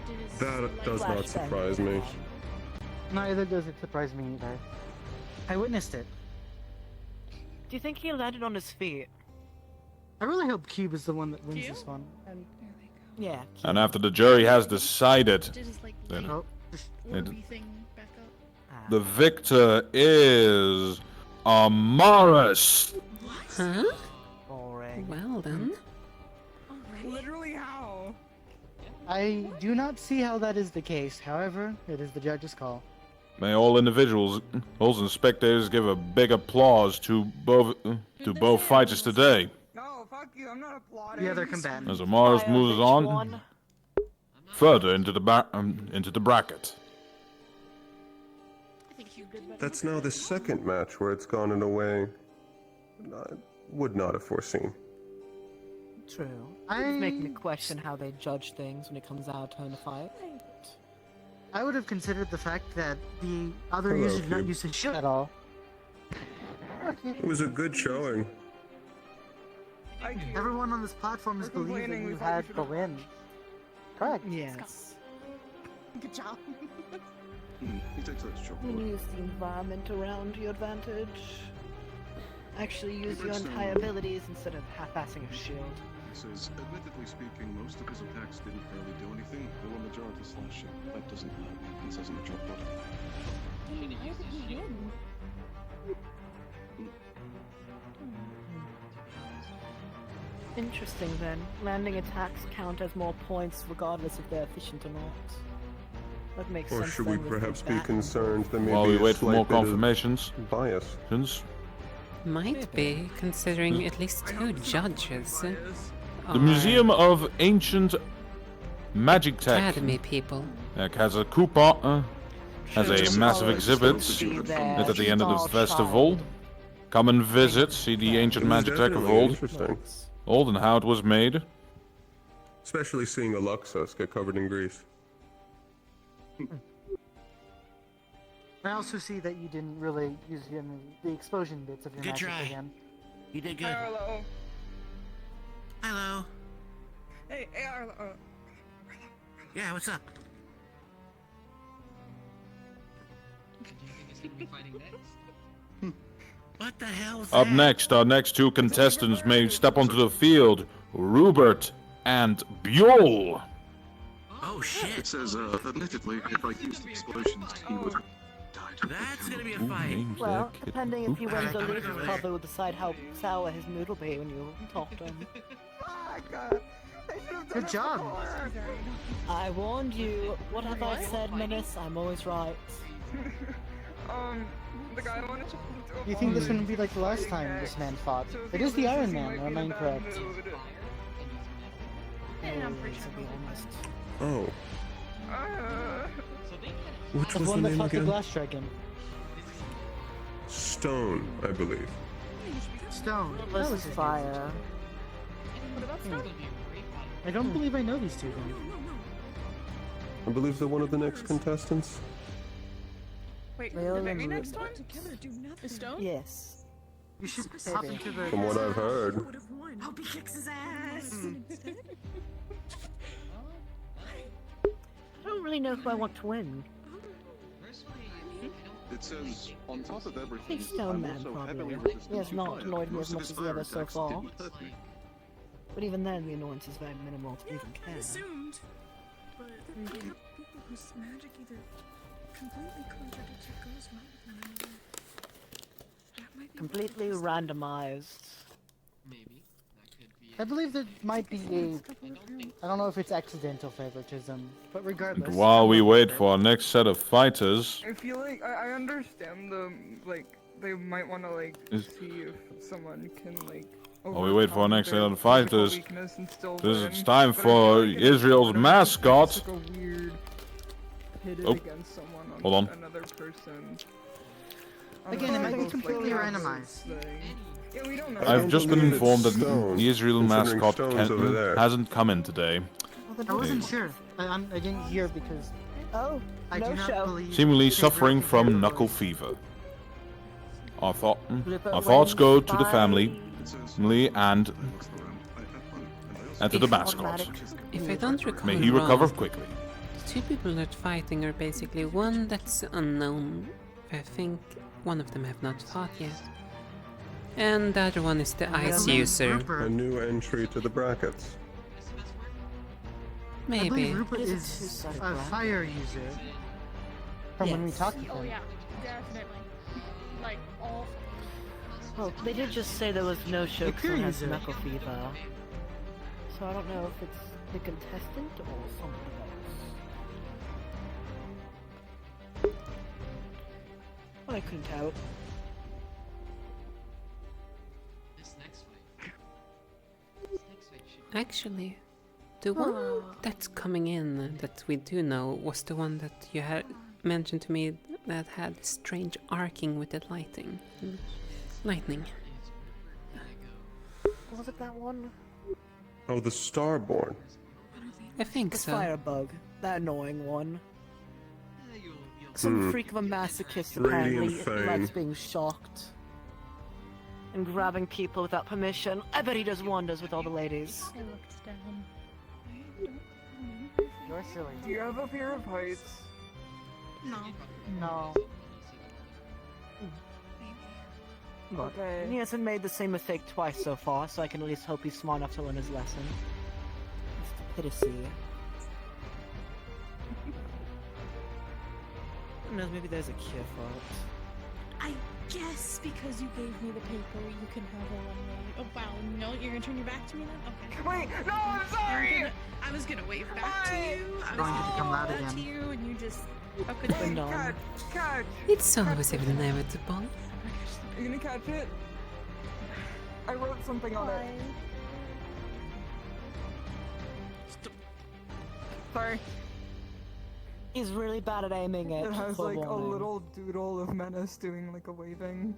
he did his. That does Flash not surprise me. Neither does it surprise me either. I witnessed it. Do you think he landed on his feet? I really hope Cube is the one that wins this one. Yeah. And after the jury has decided Did his like that Oh. orby thing back up. the victor is Amaris. Huh? Boring. Well then. Literally how? I do not see how that is the case. However, it is the judge's call. May all individuals and spectators give a big applause to both fighters today. No, fuck you. I'm not applauding. The other combatant. As Amaris moves on further into the bracket. That's now the second match where it's gone in a way I would not have foreseen. True. It's making me question how they judge things when it comes out turn to fight. I would have considered the fact that the other Hello, user did not Cube. use his shield at all. It was a good showing. Everyone on this platform is believing complaining, you we thought had you the should've- win. Correct. Yes. Good job. He takes that shot. Use the environment around your advantage. Actually use your entire abilities instead of half-assing a shield. He says, admittedly speaking, most of his attacks didn't really do anything. They were majority slashing. That doesn't matter. He says in the drop bot. Why did he win? Interesting then. Landing attacks count as more points regardless if they're efficient or not. That makes Or sense. should we then with the perhaps be bat- concerned that maybe While we a wait for more slight bit of confirmations. bias? Might be, considering at least two judges. The are Museum of Ancient Magic Tech Academy people. has a coupon, has a massive exhibit at the end of the festival. Come and visit, see the ancient It was magic tech of definitely old, interesting. and how it was made. Especially seeing a Luxos get covered in grease. I also see that you didn't really use the explosion bits of your Good magic try. again. You did good. Hey, Arlo. Hello. Hey, Arlo. Yeah, what's up? What the hell's Up that? next, our next two contestants may step onto the field, Rupert and Bjol. Oh Oh shit! It says, admittedly, if I used explosions, he would have died. That's gonna be a fight. Well, depending if he wins or loses, probably will decide how sour his mood will be when you talk to him. Oh my god. I should have done Good job. I warned you. What have I said, Menace? I'm always right. The guy wanted to Do you think this wouldn't be like the last time this man fought? It is the Iron Man, am I correct? I'm pretty sure. To be honest. Oh. Which The was one the that name fought the again? Glass Dragon. Stone, I believe. Stone. That That was was his fire. What about Stone? I don't believe I know these two then. I believe they're one of the next contestants. Wait, They the all very remember next that. one? Is Stone? Yes. You should hop into the... From what I've heard. Hope he kicks his ass. I don't really know who I want to win. It says, on top of everything, Big Stone I'm Man, also probably. heavily He resistant has to not fire. annoyed me Most as of much his as the others fire so attacks far. didn't hurt me. But even then, the annoyance is very minimal to even care. Assumed, but there are people whose magic either completely contradicts or goes wrong with one another. That might be Completely randomized. I believe there might be a... I don't know if it's accidental favoritism, but regardless... And while we wait for our next set of fighters, I feel like I understand the they might want to see if someone can while we wait for our next set overcome of fighters, their weakness and still this win. is time But I feel for like it's Israel's mascot. like a weird pitted Oh. against someone on Hold on. another person. Again, it might be completely randomized. Yeah, we don't know. I've just been informed that Stone, the Israel considering mascot Stone's over there. hasn't come in today. I wasn't sure. I didn't hear because... Oh, I no do not show. believe... Seemingly Pedro suffering from Figueroa knuckle was- fever. Our Blipper thoughts go wins to the by- family and to the If mascot. automatic. If I don't recall May he recover wrong, quickly. the two people that fighting are basically one that's unknown. I think one of them have not fought yet. And the other one is the ice user. A new entry to the brackets. I believe Maybe. Rupert It is a is two-sided a bracket. fire user. From when we Yes. talked to Oh him. yeah, definitely. Like all. Well, they did just say there was no show because someone has Curiosum. knuckle fever. So I don't know if it's the contestant or somebody else. I couldn't tell. Actually, the one that's coming in that we do know was the one that you had mentioned to me that had strange arcing with the lightning. Lightning. Was it that one? Oh, the Starborn. I think The so. firebug. That annoying one. Some Hmm. freak of a masochist Radiant apparently Fang. likes being shocked. And grabbing people without permission. I bet he does wonders with all the ladies. I looked down. You're silly. Do you have a fear of heights? No. No. Okay. He hasn't made the same mistake twice so far, so I can at least hope he's smart enough to learn his lesson. Stupidity. Who knows, maybe there's a cure for it. I guess because you gave me the paper, you can have a one-way. Oh wow, no, you're gonna turn your back to me then? Okay. Wait, no, I'm sorry! I was gonna wave back to you. I was Going to gonna become loud wave back again. to you, and you just. How could Hey, you know? catch! It's always inevitable. Are you gonna catch it? I wrote something on it. Sorry. He's really bad at aiming it. It has for like a warning. little doodle of Menace doing like a waving.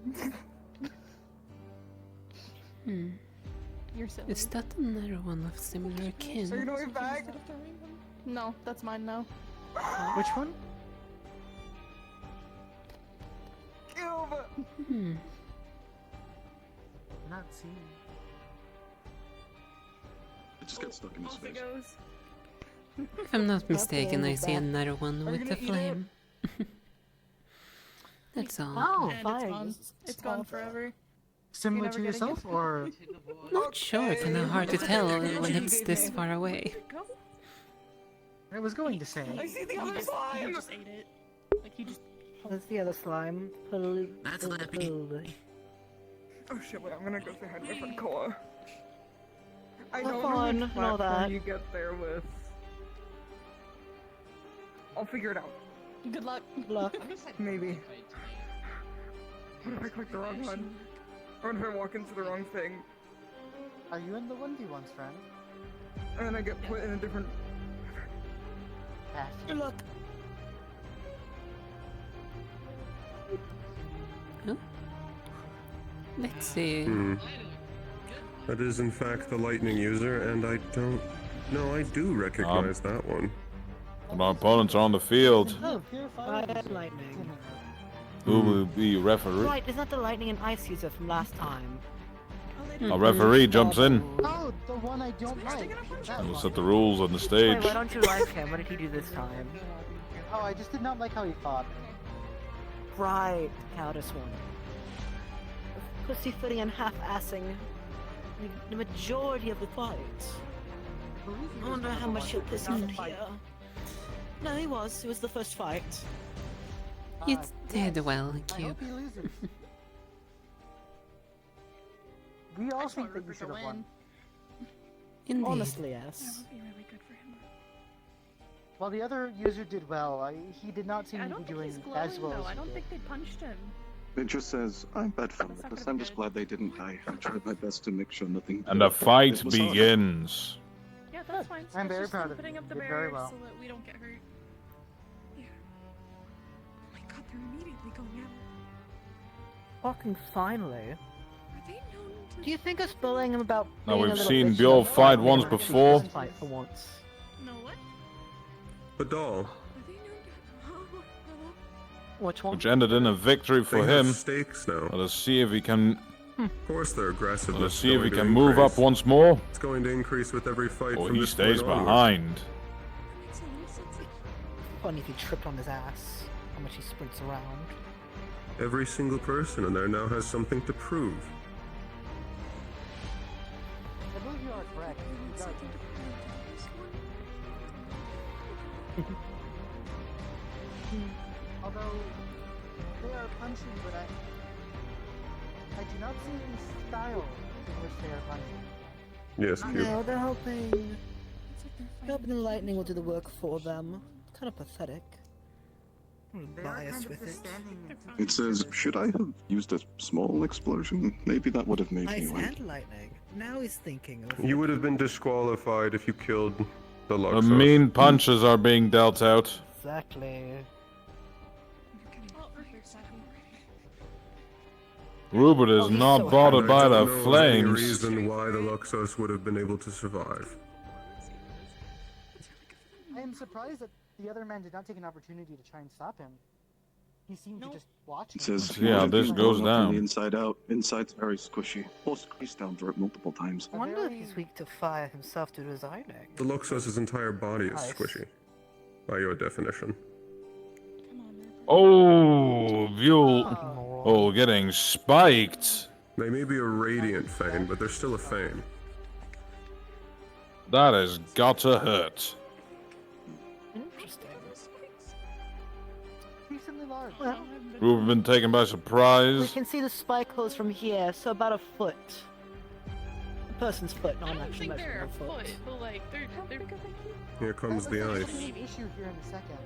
You're silly. Is that another one of similar Are you kin? gonna wave back? No, that's mine now. Which one? Cube! Not seeing. It just gets stuck in his Off it face. goes. If I'm not mistaken, I see another one Are you with a gonna eat it? flame. That's all. Oh, And it's fine. gone. It's gone forever. Similar You're to never yourself, getting or Not sure, kinda hard to tell when it's this far away. I was going to say. I see the other He slime! just ate it. Like he just. What's the other slime? That's Lappy. Oh shit, wait, I'm gonna go say hi to my friend Koa. I Have don't fun know which and all platform that. you get there with. I'll figure it out. Good luck. Good luck. Maybe. What if I click the wrong one? Or if I walk into the wrong thing? Are you in the 1v1s, friend? And then I get put in a different... Good luck. Huh? Let's see. That is in fact the lightning user, and I don't... No, I do recognize that one. My opponents are on the field. Oh, fire lightning. Who will be referee? Right, isn't that the lightning and ice user from last time? A referee jumps in. Oh, the one I don't like. That We'll one. set the rules on the stage. Wait, why don't you like him? What did he do this time? Oh, I just did not like how he fought. Right, cowardice one. Pussyfooting and half-assing the majority of the fight. I wonder how much he'll pussyfoot here. No, he was. It was the first fight. You did well, I Cube. hope he loses. We all think that you should have won. Indeed. Honestly, yes. Be really good for him. While the other user did well, he did not seem I to don't be think he's doing glowing as well though. as I he don't did. think they punched him. It just says, I'm bad for That's not this. gonna I'm be just good. glad they didn't die. I tried my best to make sure nothing... And the fight begins. Yeah, that's fine. I'm It's very just proud them of putting you. up the You did very barriers well. so that we don't get hurt. Yeah. Oh my god, they're immediately going at it. Fucking finally. Are they known to... Do you think us bullying him about Now, being a we've little seen bitch Bjorn about fight made once him actually before. fist fight for once? No what? The doll. Are they known to... Oh, hello? Which one? Which ended in a victory for They have him. stakes now. Let us see if he can. Of course their aggressiveness Let's is see if he going to can move up increase. once more. It's going to increase with every fight Or from he this stays point onward. behind. That makes a little sense. Funny if he tripped on his ass. How much he sprints around. Every single person in there now has something to prove. I believe you are correct. They He want does. something to put into this one. Although they are punching, but I do not see any style in which they are punching. Yes, Cube. No, they're hoping. It's like they're They're hoping the lightning will do the work for them. Kind of pathetic. I'm They are biased kind of with just it. standing. It says, should I have used a small explosion? Maybe that would have made Ice me win. and lightning. Now he's thinking of You would have been disqualified if you killed the The Luxos. mean punches are being dealt out. Exactly. Rupert is he's not so bothered And by I the don't know of any flames. reason why the Luxos would have been able to survive. I am surprised that the other man did not take an opportunity to try and stop him. He seemed to just watch It him. says, Yeah, "Might have this been goes blown up from down. the inside out. Inside's very squishy. Pull squeeze down through it multiple times. I wonder if he's weak to fire himself due to his lightning. The Luxos' entire body is Nice. squishy. By your definition. Oh, Buell. Oh, getting spiked. They may be a radiant Fane, but they're still a Fane. That has got to hurt. Interesting. Decently large. Well, Rupert been taken by we surprise. can see the spike holes from here, so about a foot. A person's foot, not I an don't actual think they're measurement a of foot. foot, but like they're Here comes the That's ice. actually an issue here in a second.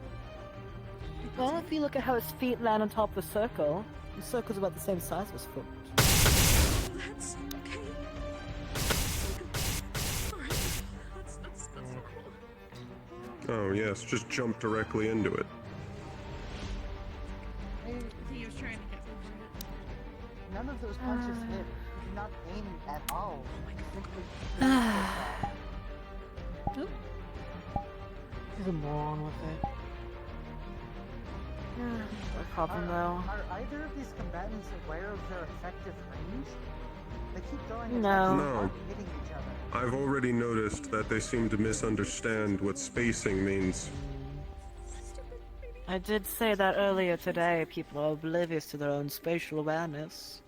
Well, if you look at how his feet land on top of the circle's about the same size as his foot. That's okay. Alright. That's cool. Oh yes, just jump directly into it. he was trying to get over it. None of those punches hit. He did not aim at all. Simply He's a moron with it. No problem though. Are either of these combatants aware of their effective range? They keep throwing No. attacks No. and hitting each other. I've already noticed that they seem to misunderstand what spacing means. I did say that earlier today. People are oblivious to their own spatial awareness.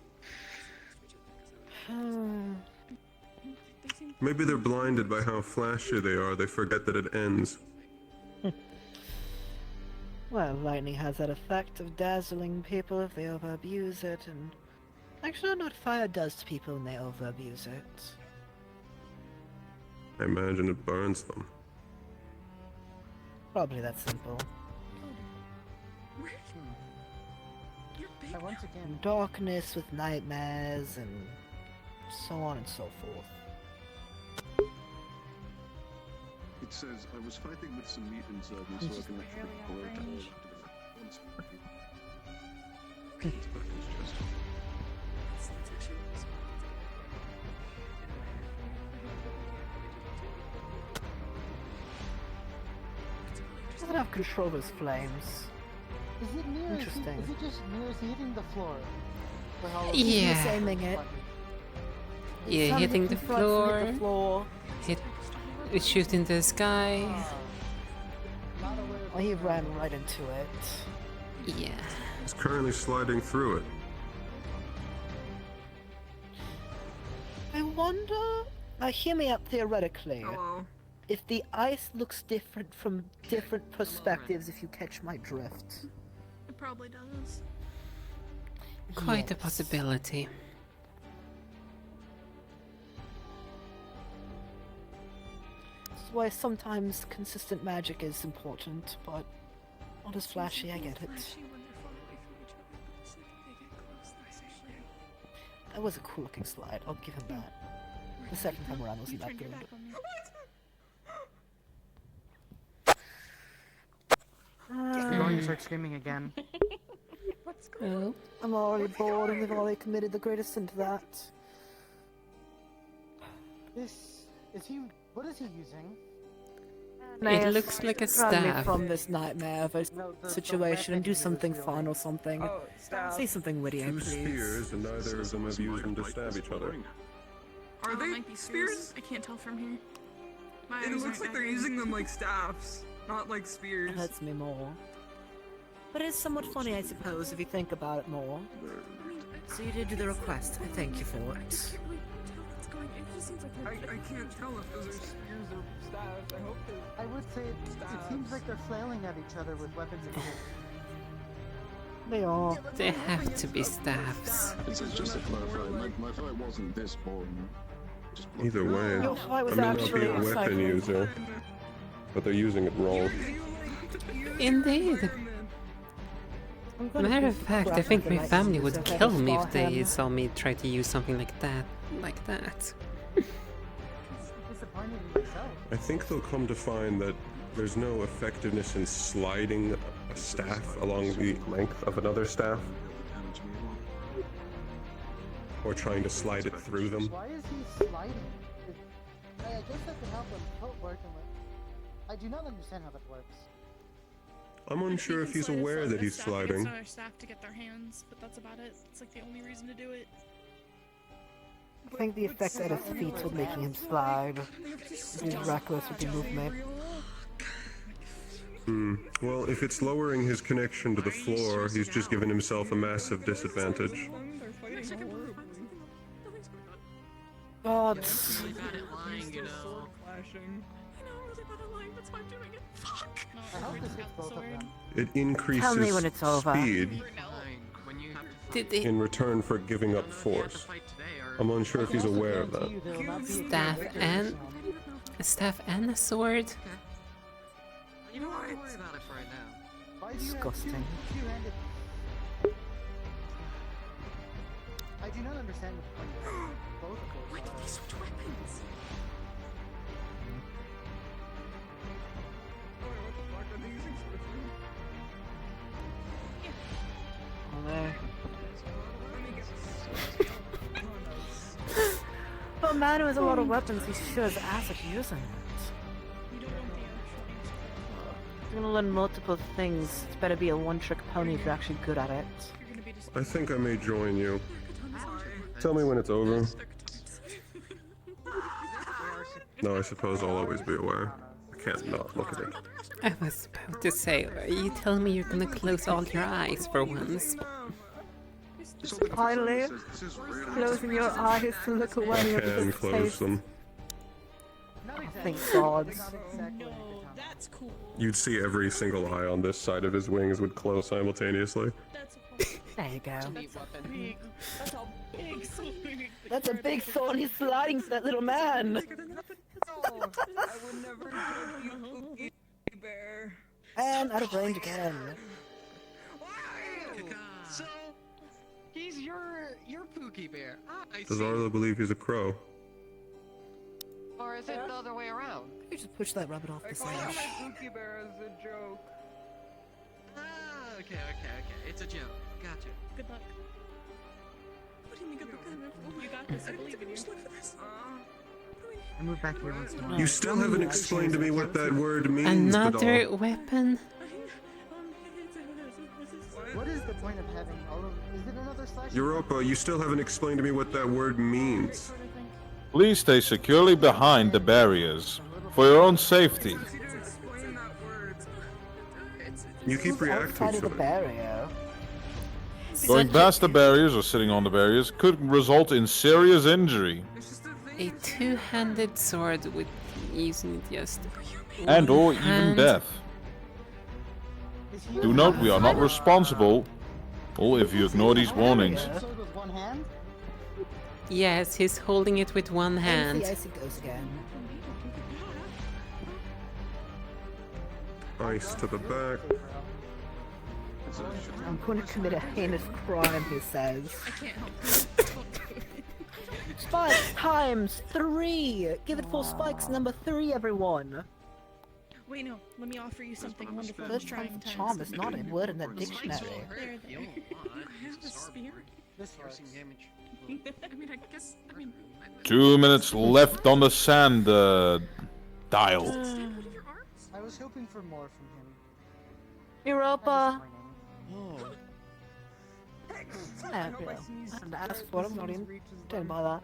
Maybe they're blinded by how flashy they are, they forget that it ends. Well, lightning has that effect of dazzling people if they overabuse it, and actually I don't know what fire does to people when they overabuse it. I imagine it burns them. Probably that simple. And once again, And darkness with nightmares and so on and so forth. It says, I was fighting with some meat inside me so I can actually pour it all into the once. It's back in his chest. Doesn't have control of his flames. is it near? Interesting. Is it just near? Is he hitting the floor? For how long? Yeah. He's aiming it. Yeah, Some hitting the different fronts hit the floor. floor. It shoots into the sky. Oh, he ran right into it. Yeah. He's currently sliding through it. I wonder. Now, hear me out theoretically. Hello. If the ice looks different from different perspectives, if you catch my drift. It probably does. Quite a possibility. That's why sometimes consistent magic is important, but not as flashy, I get it. That was a cool looking slide, I'll give him that. The second time around wasn't that good. You're going to start screaming again. Oh. I'm already bored and they've already committed the greatest sin to that. This is he. What is he using? It looks like a Run me staff. from this nightmare of a situation and do something fun or something. Oh, staff. Say something witty, Two please. spears, and neither of them have used them to stab each other. Are they might be spears? I can't tell from here. My It eyes looks aren't like they're that using good. them like staffs, not like spears. That hurts me more. But it's somewhat funny, I suppose, if you think about it more. So you did do the request. I thank you for it. I can't tell if those are spears or staffs. I hope they're. I would say it seems like they're flailing at each other with weapons in hand. They are. They have to be staffs. It says, just to clarify, my fight wasn't this boring. Just Either way, Your fight I was may not be actually a weapon exciting. user, but they're using it wrong. Indeed. Matter of fact, I think my family would kill me if they saw me try to use something like that. Disappointed in myself. I think they'll come to find that there's no effectiveness in sliding a staff along the length of another staff, or trying to slide it through them. Why is he sliding? I guess that could help him footwork and I do not understand how that works. I'm unsure if he's aware that he's sliding. Our staff to get their hands, but that's about it. It's like the only reason to do it. I think the effect at his feet was making him slide. He's reckless with the movement. Well, if it's lowering his connection to the floor, he's just given himself a massive disadvantage. God. Really bad at lying, you know. Clashing. I know, I'm really bad at lying, that's why I'm doing it. Fuck! I hope this hits both of them. It increases Tell me when it's over. speed Did they in return for giving up force. I'm unsure if he's aware of that. staff and a sword? You know what? Don't worry about it for right now. Why do you have Disgusting. two-handed? I do not understand the point of both of those. Why did they switch weapons? Oh, what the fuck are they using swords for? Oh, there. Let me guess. But man with a lot of weapons, he sure as ass at using it. You don't want the actual You're gonna learn multiple things. It's better be a one-trick pony if you're actually good at it. You're gonna be I think I may join you. Tell me when it's over. No, I suppose I'll always be aware. I can't not look at it. I was about to say, are you telling me you're gonna close all your eyes for once? Finally, closing your eyes to look away I at can his close face. them. Thank God. Not exactly what That's cool. You'd see every single eye on this side of his wings would close simultaneously. There you go. That's a big swing. That's a big thorny sliding for that little man. I would never judge you, Pookie Bear. And out of range again. So, he's your Pookie Bear. Ah, I Does see. Arlo believe he's a crow? Or is it the other way around? You just push that rabbit off the call side. my Pookie Bear as a joke. Ah, okay. It's a joke. Gotcha. Good luck. What do you mean good luck? You got this. I believe in you. I moved back here once more. You still haven't explained to me what that word means, Another Badal. weapon? What is the point of having all of... Is it another slash? Europa, you still haven't explained to me what that word means. Please stay securely behind the barriers for your own safety. You keep reacting to the it. barrier. Going past the barriers or sitting on the barriers could result in serious injury. A two-handed sword with using it just And or one even hand. death. Do note we are not responsible if you ignore these warnings. Sword with one hand? Yes, he's holding it with one hand. The icy goes again. Ice to the back. I'm going to commit a heinous crime, he says. I can't help Spikes times 3! Give it 4 spikes, number 3, everyone! Wait, no. Let me offer you something wonderful. Third trying charm is not a word in the dictionary. There. I have a spear. I mean, I guess. 2 minutes left on the sand dial. I was hoping for more from him. Europa! And ask for him, not him. Don't bother.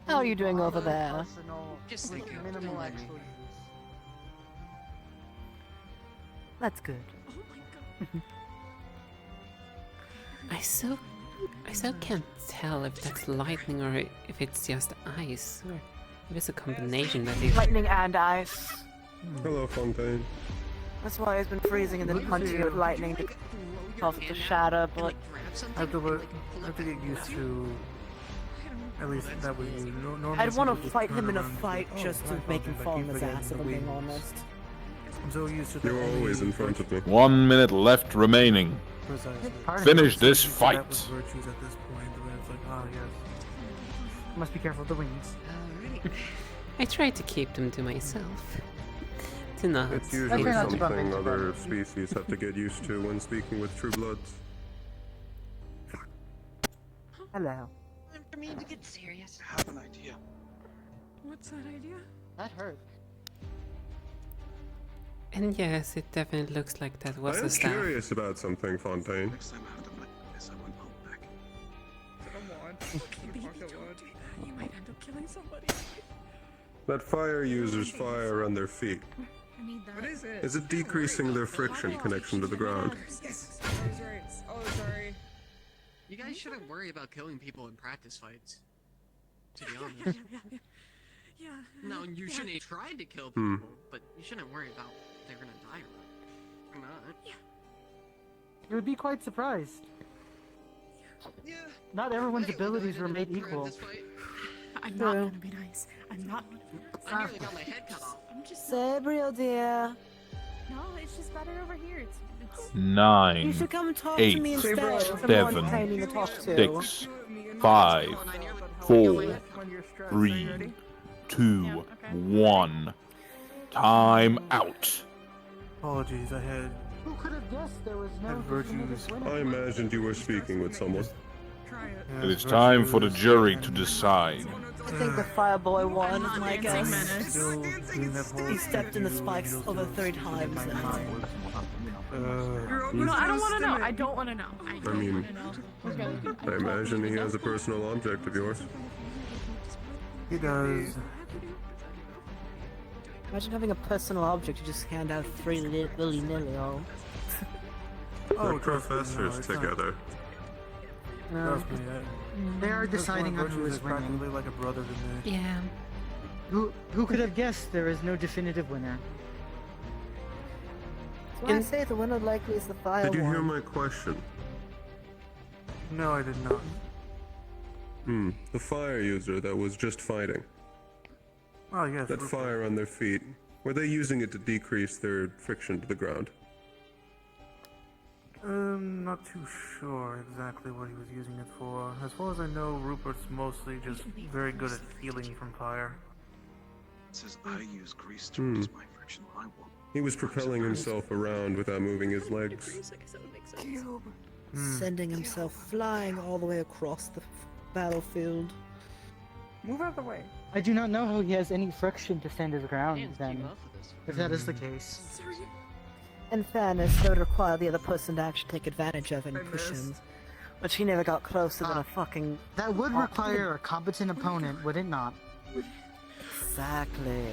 How are you doing over there? Just think of Minimal it. exposures. That's good. I so can't tell if that's lightning or if it's just ice, or if it's a combination that is. Lightning and ice. Hello, Fontaine. That's why it's been freezing and then punching it with lightning to cause it to shatter, but... I have to get used to... At least that was you. Normally I'd want people to just fight turn him in a around and fight say, just "Oh, to right, make him but I fall on keep his forgetting ass, if the I'm being wings. honest. I'm so used to You're always in front of me. 1 minute left remaining. Finish this fight. Virtues at this point, where it's like, oh yes. Must be careful of the wings. I try to keep them to myself. To not. It's usually something other species have to get used to when speaking with true bloods. Hello. I mean to get serious. I have an idea. What's that idea? That hurt. And yes, it definitely looks like that was I a am staff. curious about something, Fontaine. Next time I have to fight this, I won't hold back. Come on. Baby, don't do that. You might end up killing somebody. That fire users fire on their feet. I need that. What is it? Is it decreasing their friction connection to the ground? Yes. I was right. Oh, sorry. You guys shouldn't worry about killing people in practice fights. To be honest. Yeah. No, you shouldn't have tried to kill Hmm. people, but you shouldn't worry about they're gonna die or not. You would be quite surprised. Yeah. Not everyone's abilities were made equal. I'm not gonna be nice. I'm not. I nearly got my head cut off. I'm just. Sabriel, dear. No, it's just better over here. It's. 9, You should come and talk 8, to me instead. I'm more 7, entertaining to talk to. 6, 5, 4, 3, 2, 1. Time out. Apologies, I had Who could have guessed there was no virtues. definitive I winner? imagined you were speaking with someone. It is time for the jury to decide. I think the Fireboy won, is my guess. Still doing that whole He stepped in the spikes over 3 times now. No, I don't want to know. I don't want to know. I mean, I imagine he has a personal object of yours. He does. Imagine having a personal object you just hand out 3 willy-nilly, oh. They're professors together. Trust me, They are that's why deciding on who Virtues is winning. practically like a brother to me. Yeah. Who could have guessed there is no definitive winner? I say the winner likely is the fire Did you hear one. my question? No, I did not. The fire user that was just fighting. Oh, yes. That fire on their feet. Were they using it to decrease their friction to the ground? Not too sure exactly what he was using it for. As far as I know, Rupert's mostly just very good at healing from fire. It says I use grease to reduce my friction. I won't. He was propelling himself around without moving his legs. Sending himself flying all the way across the battlefield. Move out of the way. I do not know how he has any friction to stand his ground then, if that is the case. In fairness, that would require the other person to actually take advantage of and push him. But he never got closer than a fucking... That would require a competent opponent, would it not? Exactly.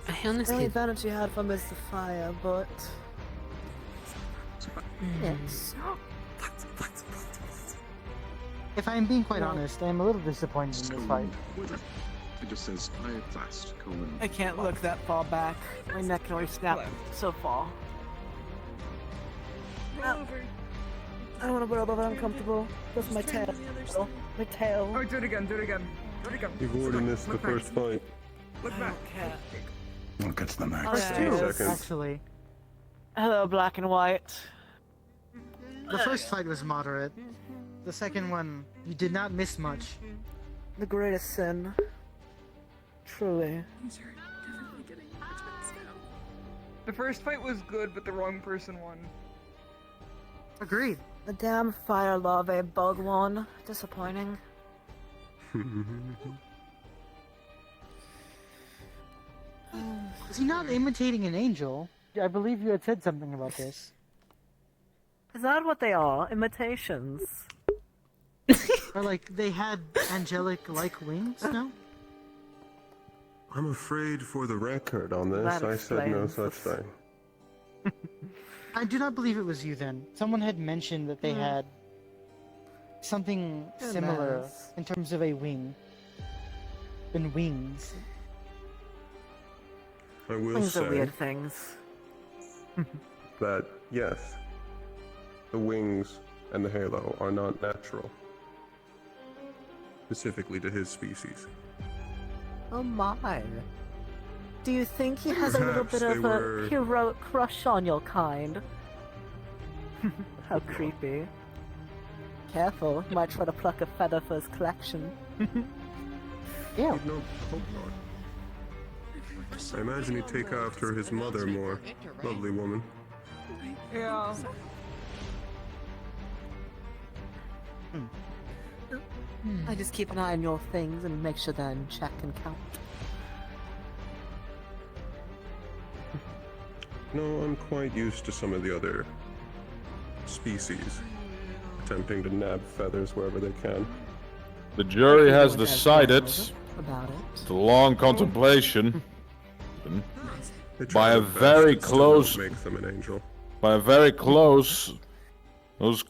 I The only honestly... advantage he had from is the fire, but... Yes. If I am being quite honest, I am a little disappointed in this fight. It just says I fast, colon. I can't look that far back. My neck can only snap so far. Roll over. I don't want to roll over, I'm comfortable. Just my tail. My tail. Oh, do it again, do it again. Do it again. You've already missed the first fight. Look back. Look, it's the max. First Okay. two, Seconds. actually. Hello, black and white. The first fight was moderate. The second one, you did not miss much. The greatest sin. Truly. The first fight was good, but the wrong person won. Agreed. The damn fire larvae bug one. Disappointing. Is he not imitating an angel? I believe you had said something about this. Is that what they are? Imitations? Or like, they had angelic-like wings, no? I'm afraid for the record on this, That I said no explains such thing. I do not believe it was you then. Someone had mentioned that they had something Who similar knows? in terms of a wing. And wings. I will Wings are say weird things. that, yes, the wings and the halo are not natural. Specifically to his species. Oh my. Do you think he has a little Perhaps bit of they a were- heroic crush on your kind? How creepy. Careful, he might try to pluck a feather for his collection. Yeah. No, hope not. I imagine he'd take after his mother more. Lovely woman. Yeah. I just keep an eye on your things and make sure they're in check and count. No, I'm quite used to some of the other species attempting to nab feathers wherever they can. The jury has Everyone decided, about it. after long contemplation, They try by a their best, very it still close, won't make them an angel. by a very close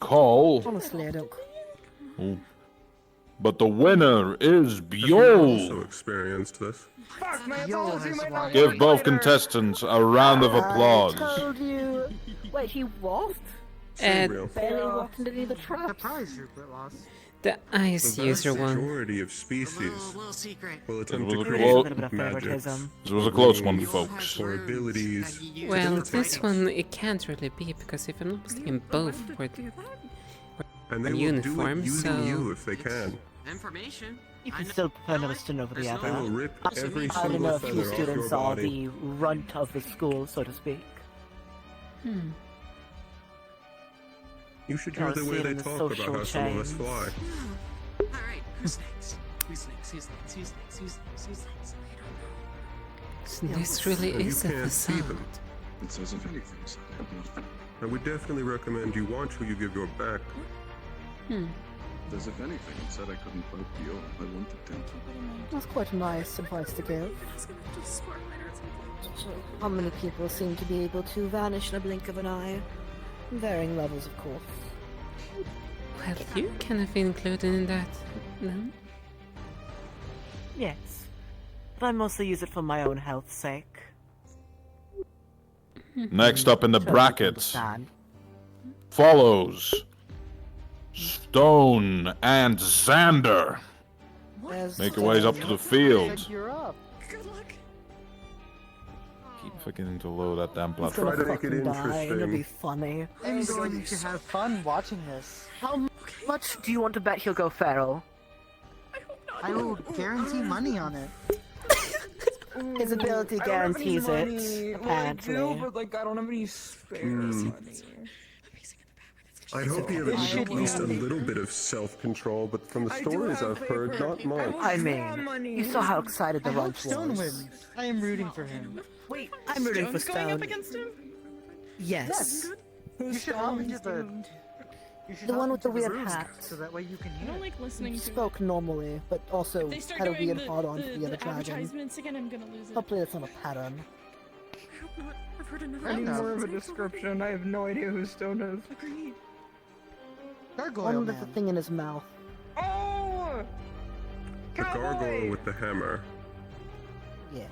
call. Honestly, I don't. But the winner is Have you also Bjorn. experienced this? Fuck, my apology might not Give work both later. contestants a round of I applause. told you. Wait, he walked? Real. Barely walked into the trap. Surprise, Rupert lost. The ice The user vast one. majority of species will attempt It to was a create close- Bit of magics, favoritism. This was a close one, wings, folks. or abilities. Well, to this imitate. one, it can't really be, because if I'm not mistaken, both were And they on will uniform, do it using so... you if they can. Information. You can still prefer another student over the They will other. rip every I don't single know if you feather off your students are body. the runt of the school, so to speak. You should I hear the was way seeing they the talk social about how some of us chains. fly. Alright, who's next? Who's next? Who's next? Who's next? Who's next? Who's next? So this really And you is a can't see facade. them. It says if anything, so I have nothing. I would definitely recommend you watch who you give your back. As if anything, it said I couldn't vote Bjorn. I wanted to. That's quite a nice advice to give. How many people seem to be able to vanish in a blink of an eye? Varying levels, of course. Well, you kind of included in that, no? Yes. But I mostly use it for my own health's sake. Next up in the Sure, you can bracket understand. follows Stone and Xander. Make your ways up to the field. You're up. Good luck. Keep forgetting to load that damn He's platform. gonna fucking die, and it'll be funny. I'm going to have fun watching this. How much do you want to bet he'll go feral? I will guarantee money on it. His ability guarantees I don't have it, any money. apparently. Well, I do, but like I don't have any spare money. I hope you have at least a little bit of self-control, but from the stories I've heard, not much. I mean, you saw how excited the I hope lunch Stone was. wins. I am rooting for him. Wait, I'm rooting for Stone's going up Stone. against him? Yes. You should hop into the. You should The hop one with the into weird rooms, hat. so that way you can I hear. don't it. like listening to Spoke normally, but also If they start had a doing weird the, hard-on for the other the dragon. advertisements again, I'm gonna lose it. Hopefully that's not a pattern. I hope not. I've heard enough. I need know. more of a description. I have no idea who Stone is. Agreed. Gargoyle One with the man. thing in his mouth. Oh! The gargoyle with the hammer. Yes.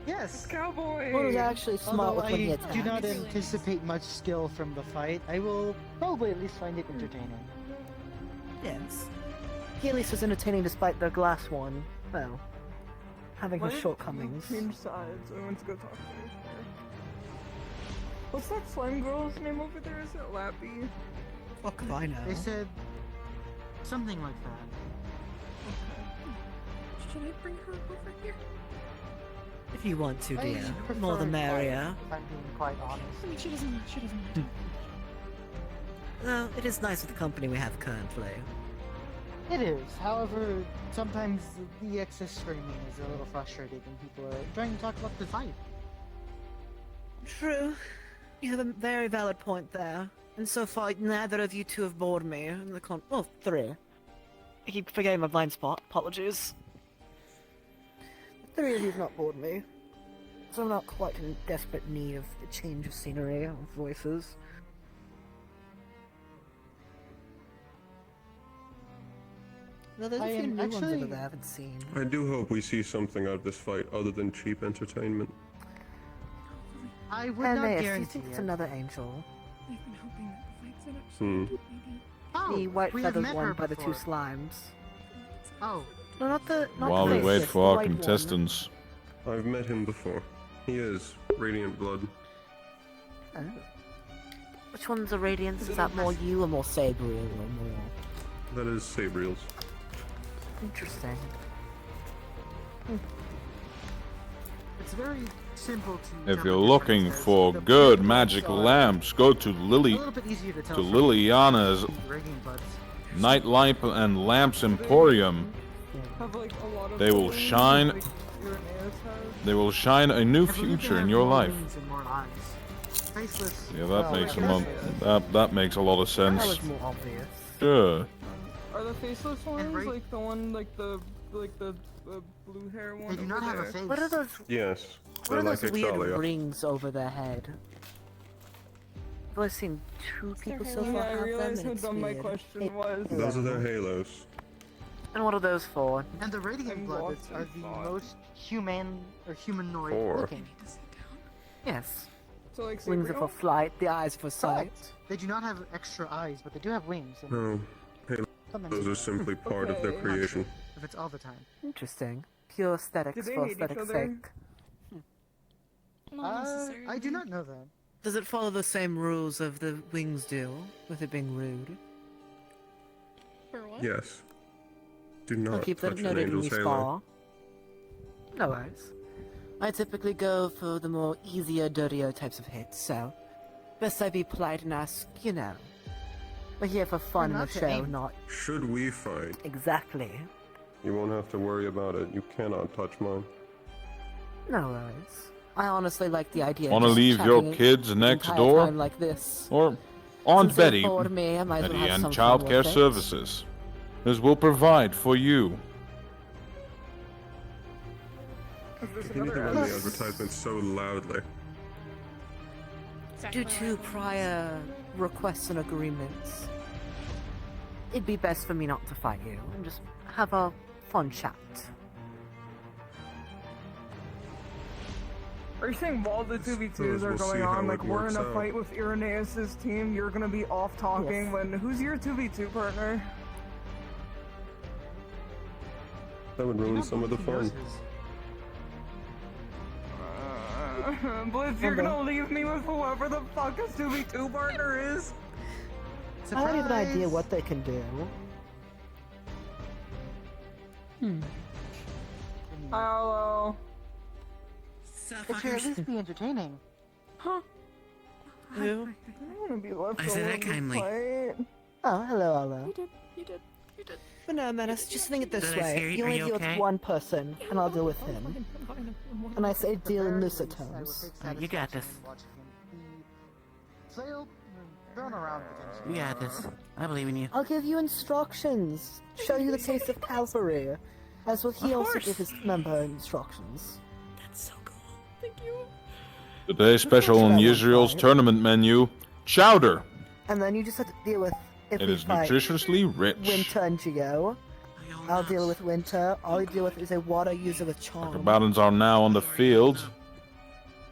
Yes. Cowboy! One was actually smart Although with when he I attacks. do not anticipate much skill from the fight, I will probably at least find it entertaining. Yes. He at least was entertaining despite the glass one. Well, having his What? shortcomings. Change sides. I went to go talk to her. What's that slime girl's name over there? Is it Lappy? Fuck if I know. They said something like that. Should I bring her over here? If you want to, I dear. prefer More the quiet, merrier. if I'm being quite honest. I mean, she doesn't mind. No, it is nice with the company we have currently. It is. However, sometimes the excess screaming is a little frustrating when people are trying to talk about the fight. True. You have a very valid point there. And so far, neither of you two have bored me. In the three. I keep forgetting my blind spot. Apologies. The three of you have not bored me. So I'm not quite in desperate need of a change of scenery or voices. No, there's a I few am new ones over actually- there I haven't seen. I do hope we see something out of this fight other than cheap entertainment. I would And not yes, you guarantee think it's it. another angel. I've been hoping that the fight's an Hmm. maybe. Oh, The white we have feathered met one her by the two before. slimes. Oh, No, not the. Not While the we wait faceless, for the our white one. contestants. I've met him before. He is Radiant Blood. Oh. Which one's a radiance? Is that more you or more Sabriel or more? That is Sabriel's. Interesting. it's very simple to. If jump you're into looking different for styles. good The magic are lamps, go to a little bit easier to tell from Liliana's Radiant Buds. Night Lamp and Lamps Emporium. Have like a lot of They will things, shine. like Irenaeus has. They will shine a new I believe they future have in your more life. wings and more eyes. Faceless. Yeah, that well, makes I a lot. guess. That makes a lot of That sense. was more obvious. Sure. Are the faceless ones right- like the one like the blue hair one? They do over not have a there? face. What are those? Yes. What They're are like those weird Exalia. rings over their head? I've only seen two people so far Yeah, I have them, realized and how it's dumb my weird. question was. Those are their halos. And what are those for? And the Radiant I'm Blood lost are in the thought. most human or humanoid Four. looking. Yes. So like Wings are for Sabriel? flight, the eyes for sight. Correct. They do not have extra eyes, but they do have wings. And No. something Halos are simply part of their Okay. creation. if it's all the time. Interesting. Pure aesthetics Do they for hate each aesthetics' other? sake. Not necessarily. I do not know that. Does it follow the same rules of the wings do, with it being rude? For what? Yes. Do I'll not keep that touch an noted when we angel's halo. spar. No worries. I typically go for the more easier, dirtier types of hits, so best I be polite and ask, you know. We're here for fun in not the to show, aim. not Should we fight, exactly. you won't have to worry about it. You cannot touch mine. No worries. I honestly like the idea. of Want to just leave your chatting kids the next entire door? time like this. Or Aunt Since they're Betty, bored of me, I might as well Betty have and some Child fun Care with it. Services. This will provide for you. You need to run the advertisement so loudly. Due to prior requests and agreements, it'd be best for me not to fight you and just have a fun chat. Are you saying while the 2v2s are We'll see going how on, it like we're in works a out. fight with Irenaeus' team, you're gonna be off talking Yes. when who's your 2v2 partner? That would ruin some of the fun. Blitz, you're gonna leave me with whoever the fuck his 2v2 partner is? I don't have an idea what they can do. Hello. It should at least be entertaining. Huh? Who? I don't want to be left I said alone that to kindly. fight. Oh, hello, hello. You did. But no, Menace, just think it this Did I scare way. you? You Are only you deal okay? with one person, and I'll deal with him. And I say deal in looser terms. You got this. Flail, thrown around potentially. You got this. I believe in you. I'll give you instructions. Show you the taste of cavalry. As will he also give his member instructions. That's so cool. Thank you. Today's special on Israel's tournament menu, chowder. And then you just have to deal with if It we is fight nutritiously rich. Winter and Geo. I'll deal with Winter. All you deal with is a water user with charm. The battles are now on the field.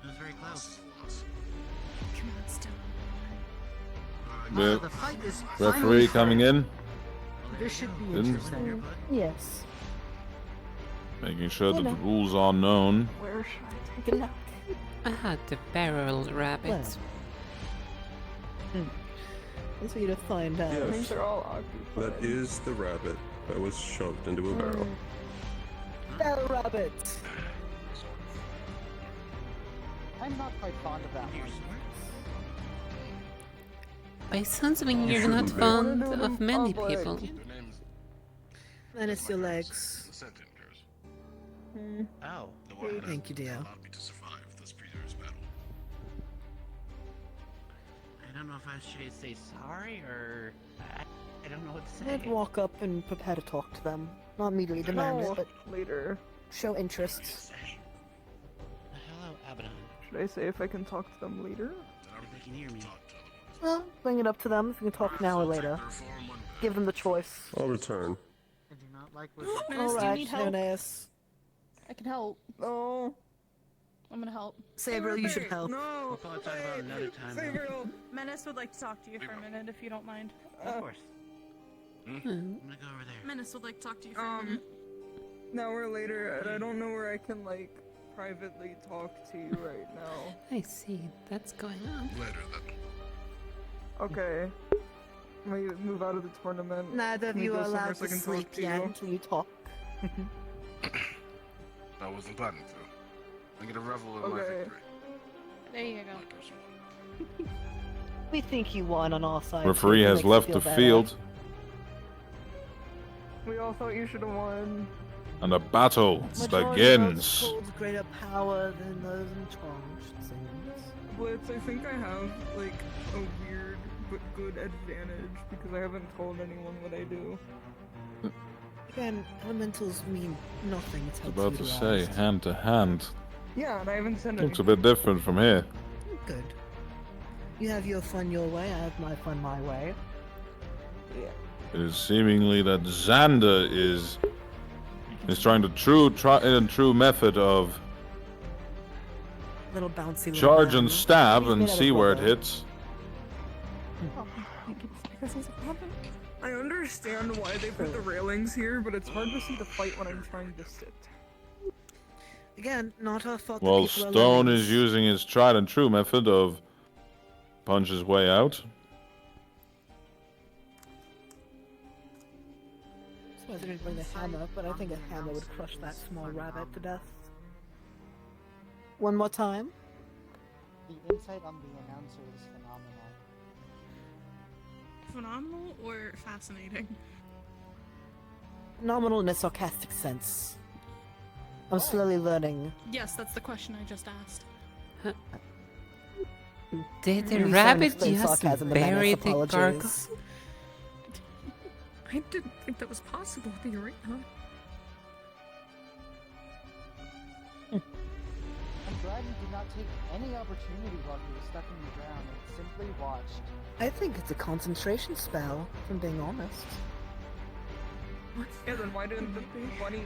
It was very close. Come on, still. With The fight is referee finally coming started. in, This should be Didn't- interesting. Yes. making sure that the rules are known. Where should I take Good luck. Ah, the barrel rabbit. That's for you to find out. I think Yes, they're all occupied. that is the rabbit that was shoved into a barrel. Bell rabbit. I'm not quite fond of that one. By sounds of it, you're shouldn't not be. fond of many Public. people. Menace your legs. Ow. Thank you, dear. I don't know if I should say sorry or I don't know what to I'd say. walk up and prepare to talk to them. Not immediately demand it, No, but later. show interest. Hello, Abaddon. Should I say if I can talk to them later? If they can hear me. Well, bring it up to them if you can talk now or later. Give them the choice. I'll return. I do not like what Menace, do you Alright, need help? Menace. I can help. No. I'm gonna help. Sabriel, you should help. No. We'll probably talk about it another time. though. Sabriel. Menace would like to talk to you for a minute if you don't mind. Of course. I'm gonna go over there. Menace would like to talk to you for a minute. Now we're later, and I don't know where I can like privately talk to you right now. I see. That's going on. Okay. Let me move out of the tournament. Neither of Let me you go are somewhere allowed so I to can talk sleep to yet you. until you talk. I wasn't planning to. I'm gonna revel in my Okay. victory. There you go. We think you won on our side. Referee so it has makes you left feel the better. field, We all thought you should have won. and the battle Majority of us begins. holds greater power than those in charge, it seems. Blitz, I think I have like a weird but good advantage because I haven't told anyone what I do. Again, elementals mean nothing. It's I was how about it's to say, utilized. hand to hand. Yeah, and I haven't said Looks a anything. bit different from here. Good. You have your fun your way, I have my fun my way. Yeah. It is seemingly that Xander is trying to try in a true method of Little bouncy little charge man. and stab He's and made out see of where it rubber. hits. Because he's a puppet. I understand why they put the railings here, but it's hard to see the fight when I'm trying to sit. Again, not our fault that While people are Stone lemmings. is using his tried and true method of punch his way out. Suppose I didn't bring the hammer, but I think a hammer would crush that small rabbit to death. One more time. The insight on the announcer is phenomenal. Phenomenal or fascinating? Nominal in a sarcastic sense. I'm slowly learning. Yes, that's the question I just asked. Did the You sound rabbit explain just sarcasm to bury Menace, the gargoyle? apologies. I didn't think that was possible in the arena. I'm glad you did not take any opportunity while you were stuck in the ground and simply watched. I think it's a concentration spell, if I'm being honest. Yeah, then why didn't the bunny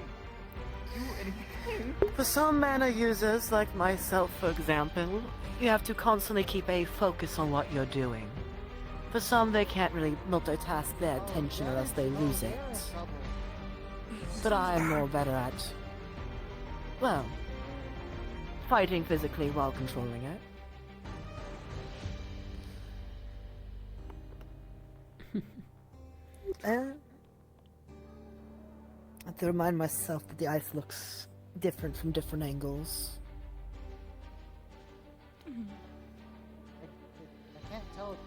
do anything. For some mana users, like myself for example, you have to constantly keep a focus on what you're doing. For some, they can't really multitask their attention or else they lose it. But I'm more better at, well, fighting physically while controlling it. I have to remind myself that the ice looks different from different angles. I can't tell if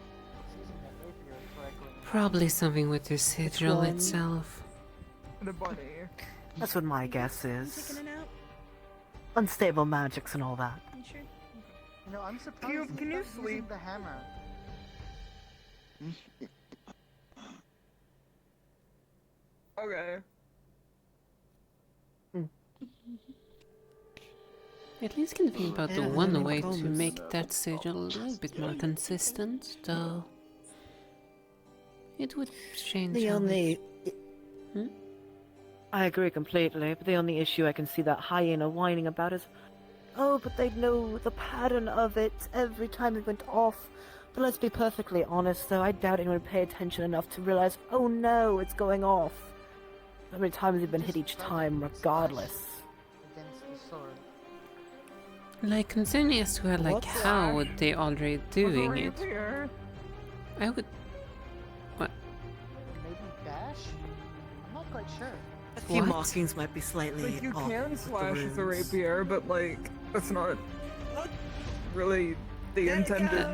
it's using that rapier correctly. Probably something with the sigil one? itself. The bunny. That's what my guess is. Taking it out? Unstable magics and all that. You sure? You know, I'm surprised Can you he's not using sleep? the hammer. Okay. At least can think about the Yeah, one no way to comments. make that sigil a little bit more consistent, though. It would change. The how only... Hmm? I agree completely, but the only issue I can see that hyena whining about is, oh, but they know the pattern of it every time it went off. But let's be perfectly honest, though, I doubt anyone would pay attention enough to realize, oh no, it's going off. How many times you've been hit each time, regardless. Against the sword. Like, concerning as to like What's how that? they already doing it, Rapier. I would. What? Maybe bash? I'm not quite sure. A few What? markings might be slightly Like, you off can with the slash with a runes. rapier, but, like, that's not really the intended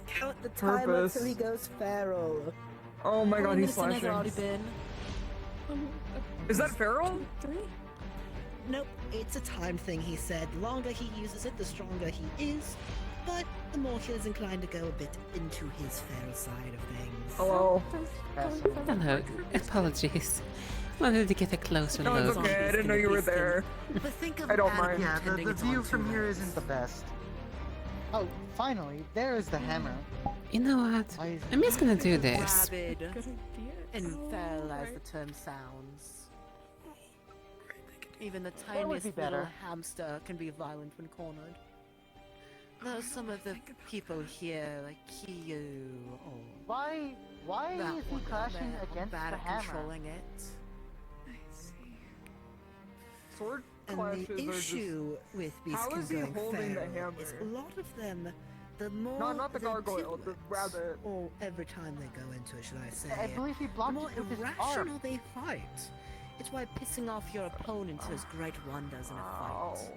Count the timer till he goes feral. Oh my god, he's Has already slashing. been. Is that feral? 3? Nope, it's a time thing, he said. The longer he uses it, the stronger he is. But the more he is inclined to go a bit into his feral side of things. Hello. Hello. Apologies. Wanted to get a closer No, it's look. okay. I didn't know you were there. But think of I don't Adam mind. Yeah, pretending the it's view on from two here legs. isn't the best. Oh, finally, there is the hammer. You know what? Why is I'm just gonna do this. Rabid Good idea. and Oh, feral as right. the term sounds. Even the That would tiniest be little better. hamster can be violent when cornered. Though some of the people here, like Kiyu or Why that is he one down clashing there, are against bad the at hammer? controlling it. I see. Sword And clashes the are just... issue with How Beastkin is he going holding the feral is a hammer? lot of them, the more No, not the they gargoyle, do the it, rabbit. or every time they go into it, should I say, I believe he the blocked more it with his irrational arm. they fight. It's why pissing off your opponent does great wonders in a Ow. fight.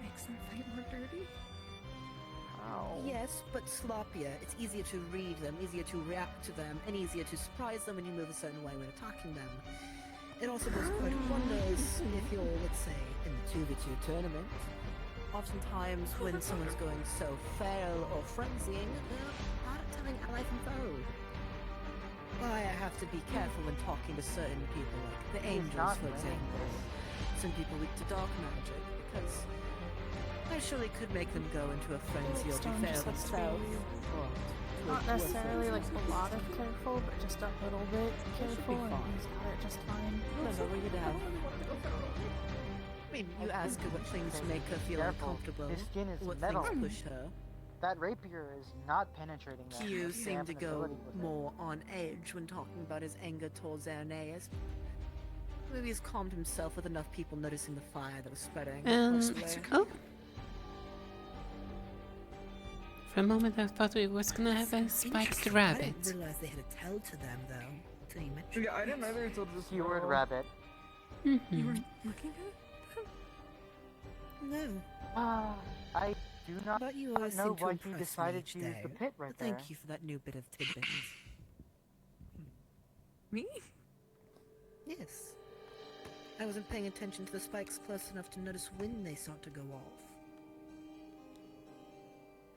Makes them fight more dirty. Ow. Yes, but sloppier. It's easier to read them, easier to react to them, and easier to surprise them when you move a certain way when attacking them. It also does quite wonders if you're, let's say, in the 2v2 tournament. Oftentimes, when someone's going so feral or frenzying, they're bad at telling ally from foe. Why I have to be careful when talking to certain people, like the He's angels, not for doing example. Some people weak to dark magic, because I surely could make them go into a frenzy or be Stone just feral has to themselves. be or Not to a necessarily like frenzy. a lot of careful, but just a little bit careful, and fine. he's got it just fine. No, we're gonna have. I mean, you ask her what things make her feel Careful. uncomfortable, His skin is what metal. things push her. That rapier is not penetrating that. Q much seemed to go dampenability with it. more on edge when talking about his anger towards Aeneas. Maybe he's calmed himself with enough people noticing the fire that was spreading. across the way. Oh. For a moment I thought we was gonna have a spiked I rabbit. didn't realize they had a tell to them, though. Till you mentioned Yeah, I didn't either until just Keyword now. rabbit. You Mhm. were looking at them? No. I do not But you always know seem to why he impress me decided each to use the day. pit right But there. thank you for that new bit of tidbit. Me? Yes. I wasn't paying attention to the spikes close enough to notice when they start to go off.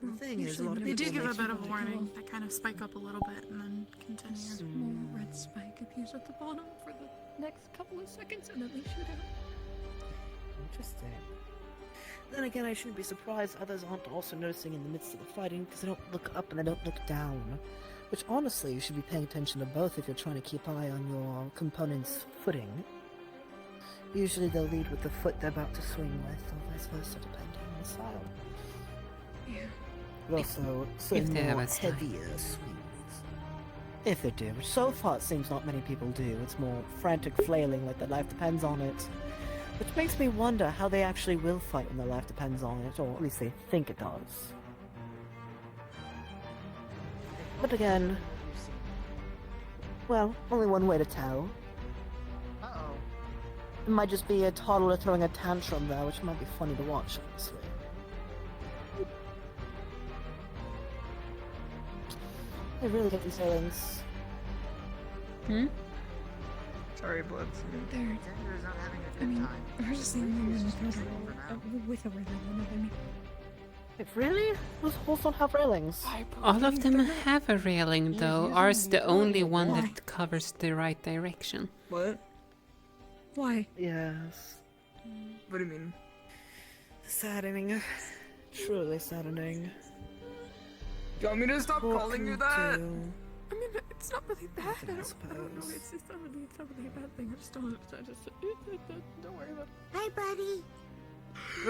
The thing is, a lot of They people do give a make bit of fun warning. They kind of spike up a little bit and then continue. More red spike appears at the bottom for the next couple of seconds and then they shoot out. Interesting. Then again, I shouldn't be surprised others aren't also noticing in the midst of the fighting because they don't look up and they don't look down. Which honestly, you should be paying attention to both if you're trying to keep eye on your component's footing. Usually they'll lead with the foot they're about to swing with, or vice versa, depending on the style. Yeah. But also, If they have more a style. heavier swings. If they do, which so far it seems not many people do. It's more frantic flailing like their life depends on it. Which makes me wonder how they actually will fight when their life depends on it, or at least they think it does. But again, well, only one way to tell. Uh-oh. It might just be a toddler throwing a tantrum there, which might be funny to watch, honestly. I really get these feelings. Hmm? Sorry, Bloods. There. Xander's not having a I mean, good time. we're just seeing them in the photo with a railing on it. I mean, Really? Those holes don't have railings. All of them have a railing, though. Ours the only one that covers the right direction. What? why? Yes. What do you mean? Saddening. Truly saddening. Do you want me to stop calling you that? I mean, it's not really bad. I don't know. It's not really a bad thing. I just don't worry about it. Hi, buddy.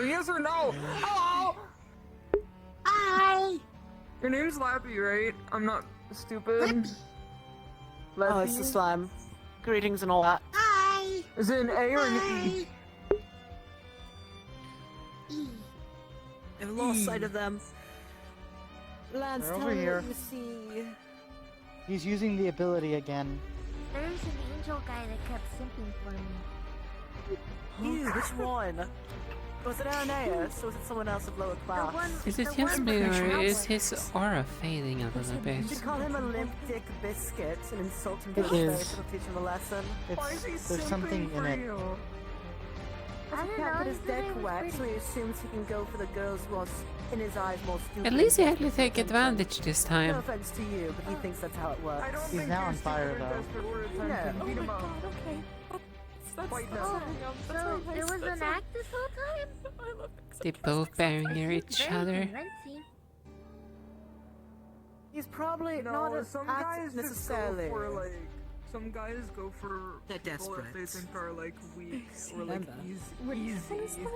Yes or no? Hello. Hi. Your name's Lappy, right? I'm not stupid. Oh, it's the slime. Greetings and all that. Hi. Is it an A or an E? I've lost sight of them. Lance, They're tell over me here. what you see. He's using the ability again. There's an angel guy that kept simping for me. Ew, which one? Was it Irenaeus, or was it someone else of lower class? Is it just me, or is his aura fading a little bit? You should call him a limp dick biscuit and insult him to It his is. face. It'll teach him a lesson. There's something in it. I don't Can't know, put his he said dick it was wet, pretty. so he assumes he can go for the girls whilst in his eyes more stupid. At least he actually take advantage this No time. offense to you, but he thinks that's how it works. He's now on fire though. No. Beat him up. Okay. That's Fight that's now. So, there was an act this whole time? I love They both bearing near each Very other. convincing. He's probably No, not as some act guys necessarily. just go for like. Some guys go for They're people that they desperate. think are like weak or like Remember. easy.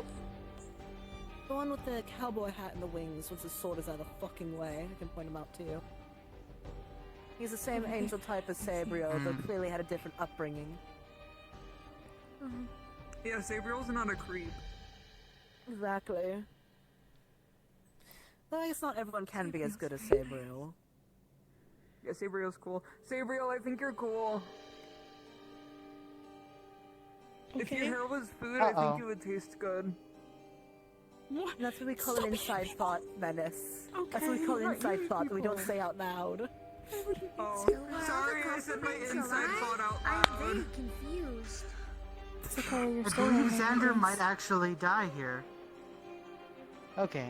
The one with the cowboy hat and the wings with his sword is out of the fucking way. I can point him out to you. He's the same angel type as Sabrio, but clearly had a different upbringing. Yeah, Sabriel's not a creep. Exactly. Though I guess not everyone can be as good as Sabrio. Yeah, Sabriel's cool. Sabriel, I think you're cool. If your hair was food, I think it would taste good. What? That's what we call an inside thought, Menace. That's what we call an Not inside you thought that we don't people. say out loud. Oh, So, sorry, I said my compliments, inside alright? thought out I'm loud. very confused. I believe Xander might actually die here. Okay.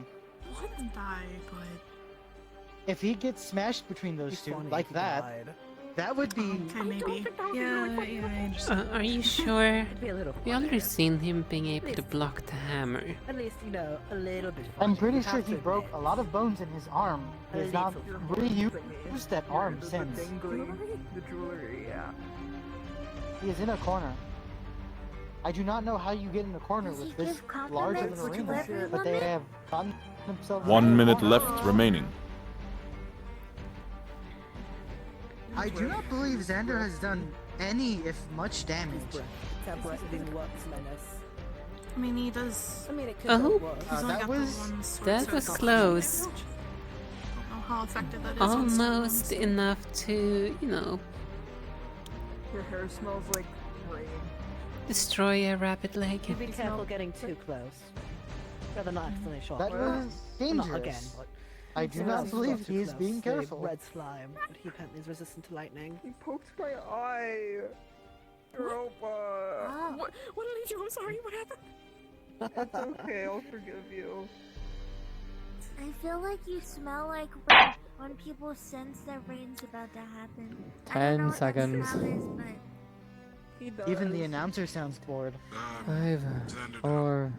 Wouldn't die, but If he gets smashed between those He's two, funny like if he that, died. that would be... okay, maybe. Yeah, I understand. Are you sure? It'd be a little We funnier. already seen him being able to block the hammer. At least, you know, a little bit I'm funnier. pretty You sure have he to broke admit. a lot of bones in his arm. He has not reused that arm The since. dangly, the jewelry, yeah. He is in a corner. I do not know how you get in a corner Does he with this give large of an compliments to arena, every but they woman? have gotten themselves... 1 minute left remaining. I do not believe Xander has done any, if much, damage. That breathing works, Menace. I mean, he does. I mean, it could Oh. go worse. He's only that got was- the one sword, That so was it's close. I don't know how effective that is. Almost enough to, you know, Your hair smells like rain. destroy a rabbit leg. You be careful getting too close. Rather not accidentally shot. That was Well, dangerous. not again, but I do someone not else believe got too he is close. being The careful. Red slime, but he apparently is resistant to lightning. He poked my eye. Europa. What did I do? I'm sorry. What happened? It's okay, I'll forgive you. I feel like you smell like when people sense that rain's about to happen. I don't 10 know what that seconds. smell is, but He does. Even the announcer sounds bored. 5, 4,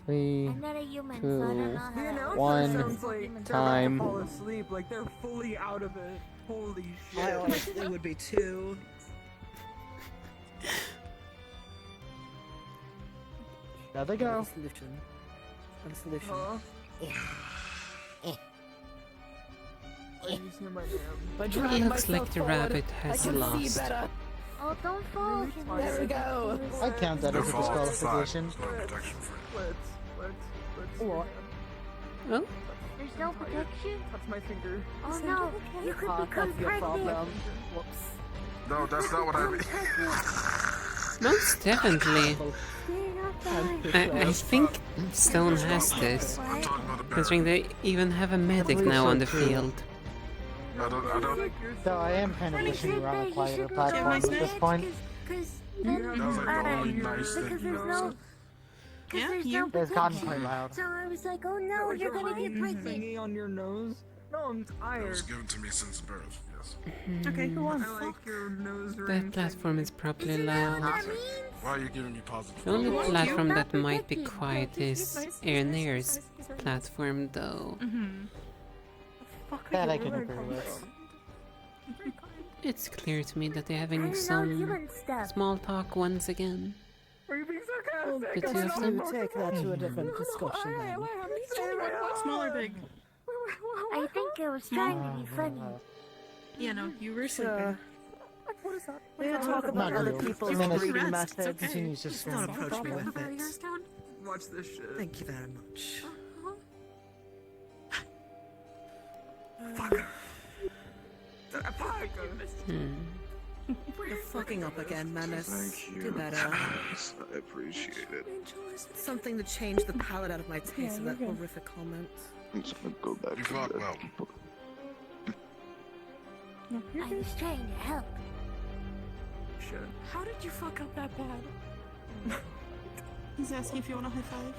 3, I'm not a human, so I don't know how The that announcer works. One sounds like they're time. about to fall asleep, like they're fully out of it. Holy shit. I honestly would be too. There they go. Solution. A solution. It looks like the rabbit has lost. Oh, don't fall. There we go. I count that as a disqualification. What? Oh? There's no protection? Touch my finger. Oh no, you could become That's your pregnant. problem. Whoops. No, that's not what I mean. Most definitely. I think Stone has this, considering they even have a medic now on the field. I don't. Though I am kind of wishing we were on a quieter platform at this point. Because then, That was like the only nice thing because you there's ever no, said. because there's no It's gotten protection. quite loud. So I was like, oh no, you're gonna get pregnant. Thingy on your nose. No, I'm That tired. was given to me since birth. Yes. Okay, who wants? I like your nose ring. That platform is probably loud. Why are you giving me positive? The only platform that might be quiet is Airnair's platform, though. That I can agree with. It's clear to me that they're having some small talk once again. Are you being sarcastic? The two of them. Take that to a different discussion then. Small or big? I think it was trying to be funny. Yeah, no, you were sleeping. What is that? We don't talk about Not other really. people's Minutes. breeding Rest, methods. it's okay. Continues to Just don't approach me with it. Watch this shit. Thank you very much. You're fucking up again, Menace. Thank you. Do better. Yes, I appreciate it. Something to change the palate out of my taste of that horrific comment. I'm just gonna go back You to fought that well. people. I was trying to help. How did you fuck up that bad? He's asking if you want a high five.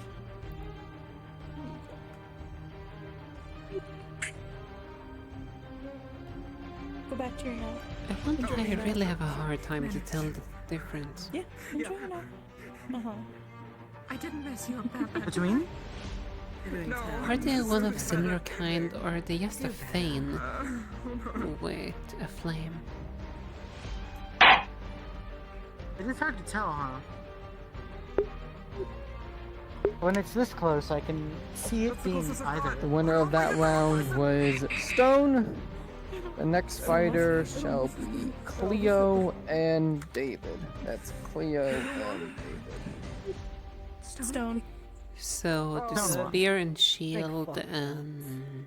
Go back to your nap. I wonder I really have a hard time to tell the difference. Yeah, enjoy your nap. Uh-huh. I didn't mess you up that bad. What do you mean? Are they one of similar kind, or are they just a Thane with a flame? It is hard to tell, huh? When it's this close, I can see it being either. The winner of that round was Stone. The next fighter shall be Cleo and David. That's Cleo and David. Stone. So the spear and shield and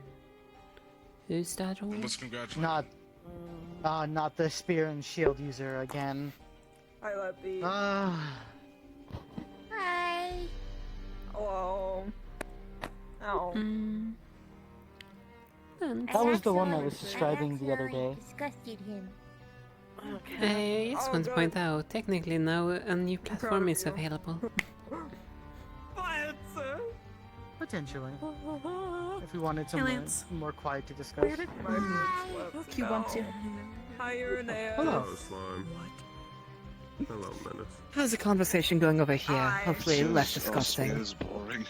who's that one? Let's congratulate. Not the spear and shield user again. Hi, Leppy. Hi. Hello. Ow. That was the one I was describing the other day. Disgusted him. I just want to point out, technically now a new platform is available. Potentially. If we wanted Hey, somewhere Lance. more quiet to discuss. If you want to. Hi, Irenaeus. Hello. Slime. Hello, Menace. How's the conversation going over here? Hopefully less disgusting. It's boring.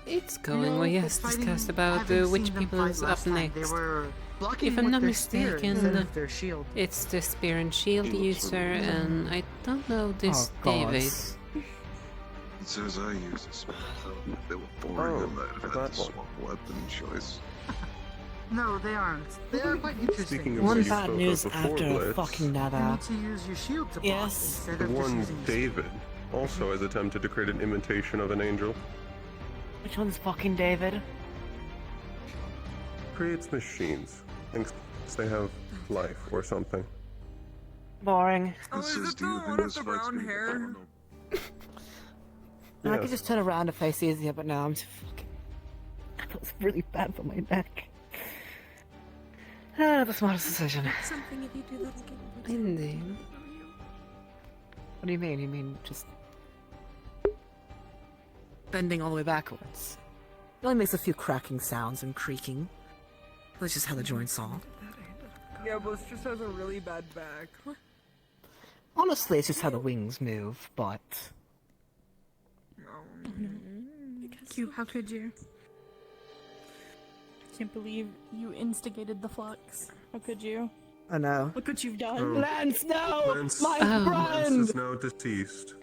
It's going. We just discussed about which people is up next. If I'm not mistaken, it's the spear and shield user, and I don't know this David. It says I use a spell. If they were boring, I might have had to swap weapon choice. No, they aren't. They are quite interesting. Speaking of One what you bad spoke news of before, after Blitz, fucking You never. need to use your shield to block Yes. instead the of just one using your David also has attempted to create an imitation of an angel. Which one's fucking David? Creates machines. Thinks they have life or something. Boring. Oh, is it the one with the brown hair? I could just turn around to face easier, but no, I'm too fucking... That was really bad for my neck. The smartest decision. Something if you do that again. Indeed. What do you mean? You mean just... bending all the way backwards? It only makes a few cracking sounds and creaking. That's just how the joints are. Yeah, Bliss just has a really bad back. Honestly, it's just how the wings move, but... Q, how could you? Can't believe you instigated the flux. How could you? I know. Look what you've done. Oh. Lance, no! Lance, My Lance friend! is now deceased.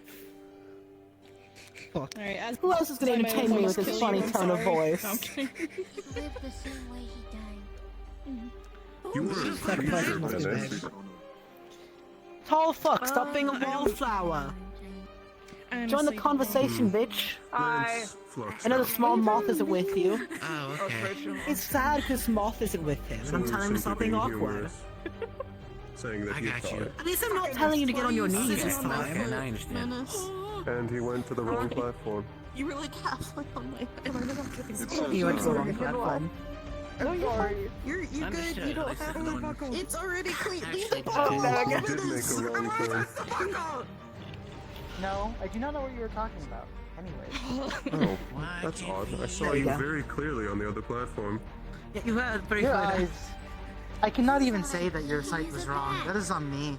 Fuck. Alright, as Who else is gonna Simon entertain me almost with his kill you, funny I'm tone of sorry. voice? No, I'm kidding. He lived the same way he died. You were a creature, Dennis. Tall fuck, stop being a wallflower. Join the Honestly, conversation, bitch. Hi. I know the small moth isn't with you. Oh, okay. It's sad because moth isn't with him, and I'm telling him to stop being awkward. Saying that I he got thought you. it. At least I'm not telling you to get on your knees this Okay, time. now I understand. And he went to the wrong platform. You were like halfway on my head. You went to the wrong platform. I'm sorry. You're good. Understood. You don't This have is to. going- It's already clean. Leave Actually, the ball You back. did make a wrong turn. No, I do not know what you were talking about. Anyway. Oh, that's odd. I saw you very clearly on the other platform. Yeah, you were very Your good. eyes. I cannot even say that your sight was wrong. That is on me.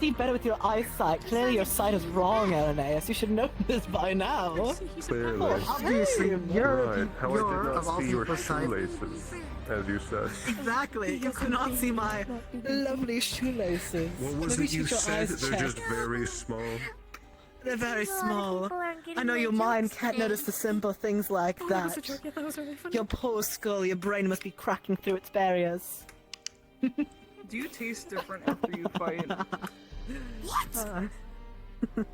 See better with your eyesight. Clearly your sight is wrong, Irenaeus. You should know this by now. Clearly. Obviously, you're Right. How I you're did of all not see your people's sight. shoelaces, as you said. Exactly. You could not see my lovely shoelaces. What was Maybe it you keep your said? eyes They're checked. just very small. They're very small. People aren't getting I know my your mind jokes can't today. notice the simple things like Oh, that was a that. joke. Yeah, that was really funny. Your poor skull, your brain must be cracking through its barriers. Do you taste different after you fight? What?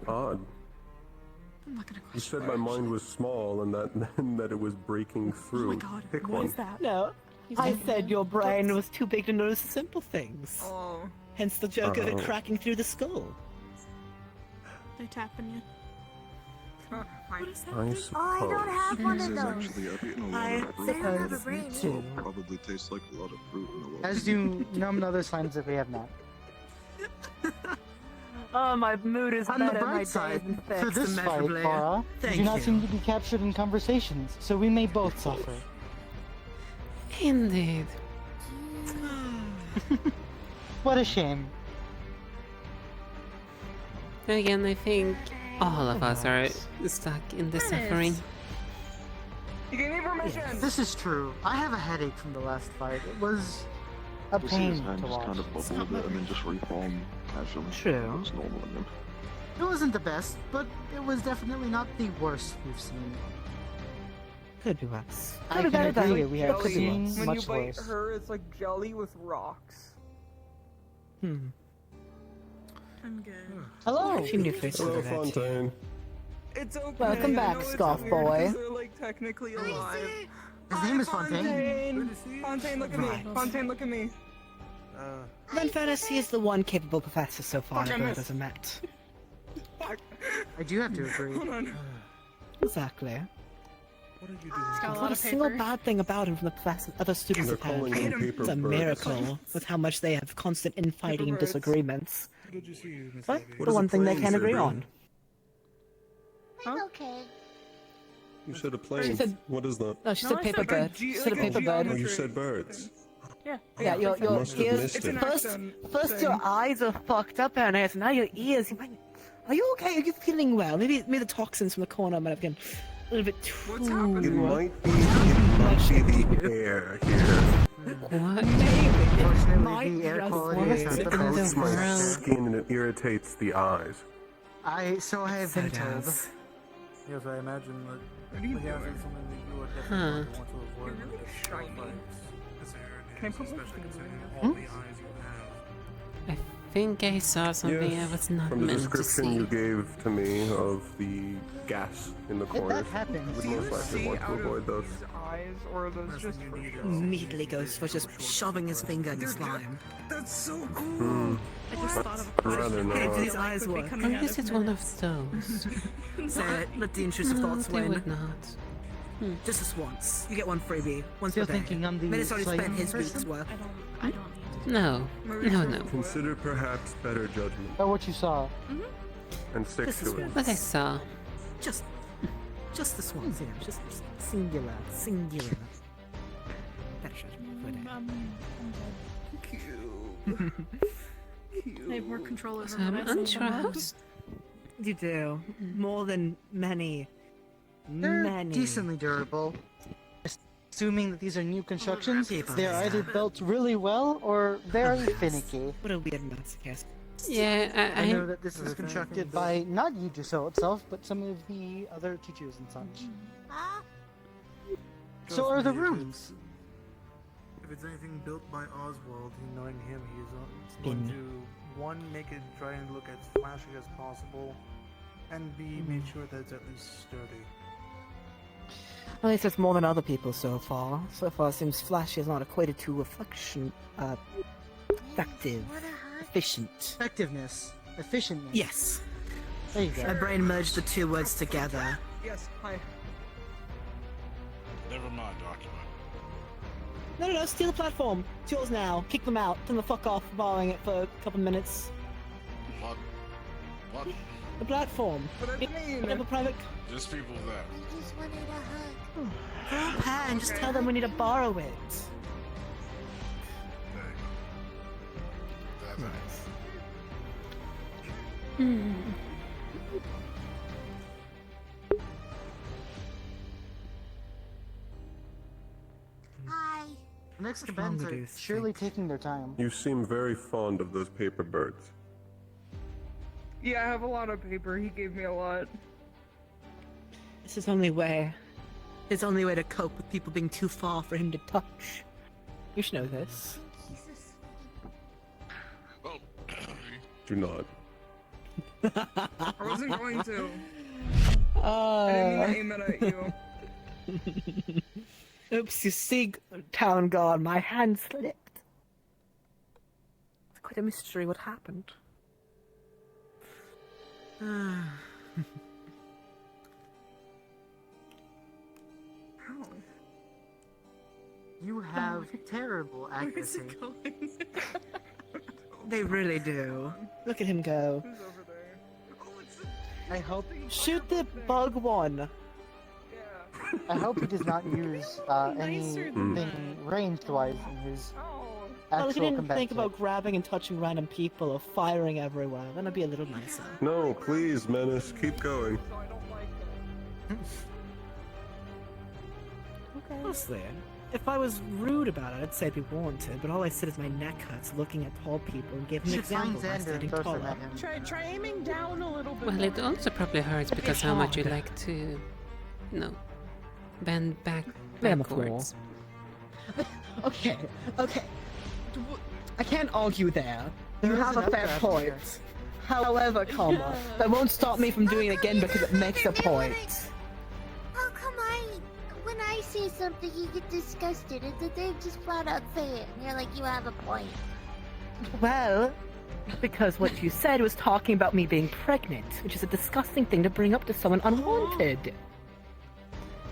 Odd. I'm not gonna You said my mind was small and that it was breaking through. Pick What one. is that? No, I said your brain was too big to notice the simple things. Oh. Hence the joke of it Oh. cracking through the skull. They tapping you. What is that? I Oh, suppose. I don't have one of Says those. actually I've eaten a lot I of fruit. I don't have a suppose brain. too. Probably tastes like a lot of fruit and a lot As do none other signs that we have not. Oh, my mood is On the better. My bright day side, is for fixed this fight, immeasurably. Clara, you Thank do not you. seem to be captured in conversations, so we may both suffer. Indeed. What a shame. Again, I think all of us are stuck in the suffering. You gave me permission. This is true. I have a headache from the last fight. It was a We'll see his pain hand to just watch. kind of bubble a bit and then just reform casually. True. It's normal in him. It wasn't the best, but it was definitely not the worst we've seen. Could be worse. I Could be can better agree. though. We have Could be seen worse. When much you bite worse. her, it's like jelly with rocks. Hmm. I'm good. Hello. A few new faces Hello, over there too. Fontaine. It's okay. Welcome back, I know it's Scoff weird boy. 'cause they're like technically alive. His name is Fontaine. Fontaine. Fontaine, look at me. Right. Fontaine, look at me. In fairness, he is the one capable professor so far Fuck, I the world missed. has met. I do have to agree. Hold on. Exactly. What did you do? He's got a Not lot a of single paper. bad thing about him from the professor other students They're have calling had. them paper It's a birds. miracle with how much they have constant infighting and birds. disagreements. Good to see you, Miss But Levy. What the is one a thing they plane, can agree Saber? on. I'm okay. You said a She plane. said- What is that? No, she No, said I paper said like bird. a She ge- said a like a paper bird. Oh, geometry you said birds. Yeah. Yeah, your Must have ears. missed It's it. an First, accent first thing. your eyes are fucked up, Ernest. Now your ears. You might. Are you okay? Are you feeling well? Maybe the toxins from the corner might have been a little bit too. What's happening? It might be the air here. What? Unfortunately, the air just quality work. is not It the coats best. my skin and it irritates the eyes. So I have been told. Yes, I imagine that. What are you yeah, doing? that's something that you would Huh. definitely want to avoid. You're really with this shiny. fight. Can I put my Especially finger considering in all Hmm? the eyes you have. I think I saw something I was not From the meant to description see. you gave to me of the gas in the corners, happens. would Do you most likely see want to out avoid of those. these eyes, or are those just for show? Immediately goes for just shoving his finger in the slime. That's so cool. Hmm. I just thought of a Rather question. How do not. these eyes Would be work? coming I out guess of it's one of Menace. those. So let the intrusive No, thoughts they win. would not. Just this once. You get one freebie. Once Still per day. thinking I'm the Menace already spent slightly his person? week's worth. I don't need No. No, no. Consider perhaps better judgment Oh, what you saw. and stick This is to it. What I saw. Just this once, you know, just singular. Better judgment for a day. I have more control over So I'm Menace than unsure the how. mob. You do. More than many. They're Many. decently durable. Assuming that these are new constructions, Keep on they're that. either built really well or very finicky. What a weird masochist. Yeah, I know that this is constructed by not Yujuso itself, but some of the other teachers and such. So Trust are the me, rooms. If it's anything built by Oswald, knowing him, he's going to, one, make it try and look as flashy as possible, and B, make sure that it's at least sturdy. At least it's more than other people so far. So far, it seems flashy is not equated to reflection. Effective. Efficient. Effectiveness. Efficientness. Yes. There you go. My brain merged the two words together. Yes, hi. Never mind, document. No, steal the platform. It's yours now. Kick them out. Tell them to fuck off for borrowing it for a couple minutes. What? What? The platform. What does it mean? We have a private... Just people there. I just wanted a hug. Go ahead and just tell them we need to borrow it. Hi. Next cabins are surely taking their time. You seem very fond of those paper birds. Yeah, I have a lot of paper. He gave me a lot. It's his only way. His only way to cope with people being too far for him to touch. You should know this. Do not. I wasn't going to. I didn't mean to aim it at you. Oops, you see, Town Guard, my hand slipped. It's quite a mystery what happened. You have terrible accuracy. They really do. Look at him go. Who's over there? Oh, it's I hope. Shoot the bug one. I hope he does not use anything ranged-wise in his Well, if he actual didn't combat think kit. about grabbing and touching random people or firing everywhere, then it'd be a little nicer. No, please, Menace, keep going. Honestly, if I was rude about it, I'd say it'd be warranted, but all I said is my neck hurts looking at tall people and gave him an You should find example by Xander and standing throw some taller. at him. Try aiming down a little bit. Well, it also probably hurts It'd be because how much you hard. like to, bend Lay on the backwards. Okay. I can't argue there. You There is have an a fair updraft point. here. However, that won't stop me from doing it again because it makes a point. How come when I say something, you get disgusted, and then they just flat out say it, and you're like, you have a point. Well, because what you said was talking about me being pregnant, which is a disgusting thing to bring up to someone unwanted.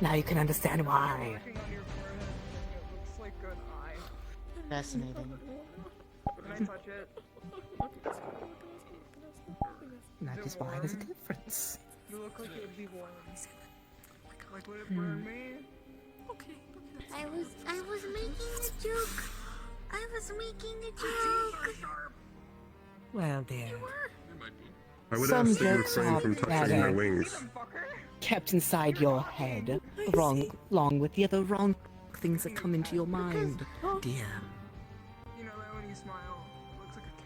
Now you can understand why. Working on your forehead, it looks like an eye. Fascinating. Can I touch it? That is why there's a difference. You look like it would be warm. Like would it burn me? I was making a joke. I was making a joke. Well, dear. I would Some ask that you jokes refrain are from touching my better wings. kept inside your head, along with the other wrong things that come into your mind, dear. You know that when you smile, it looks like a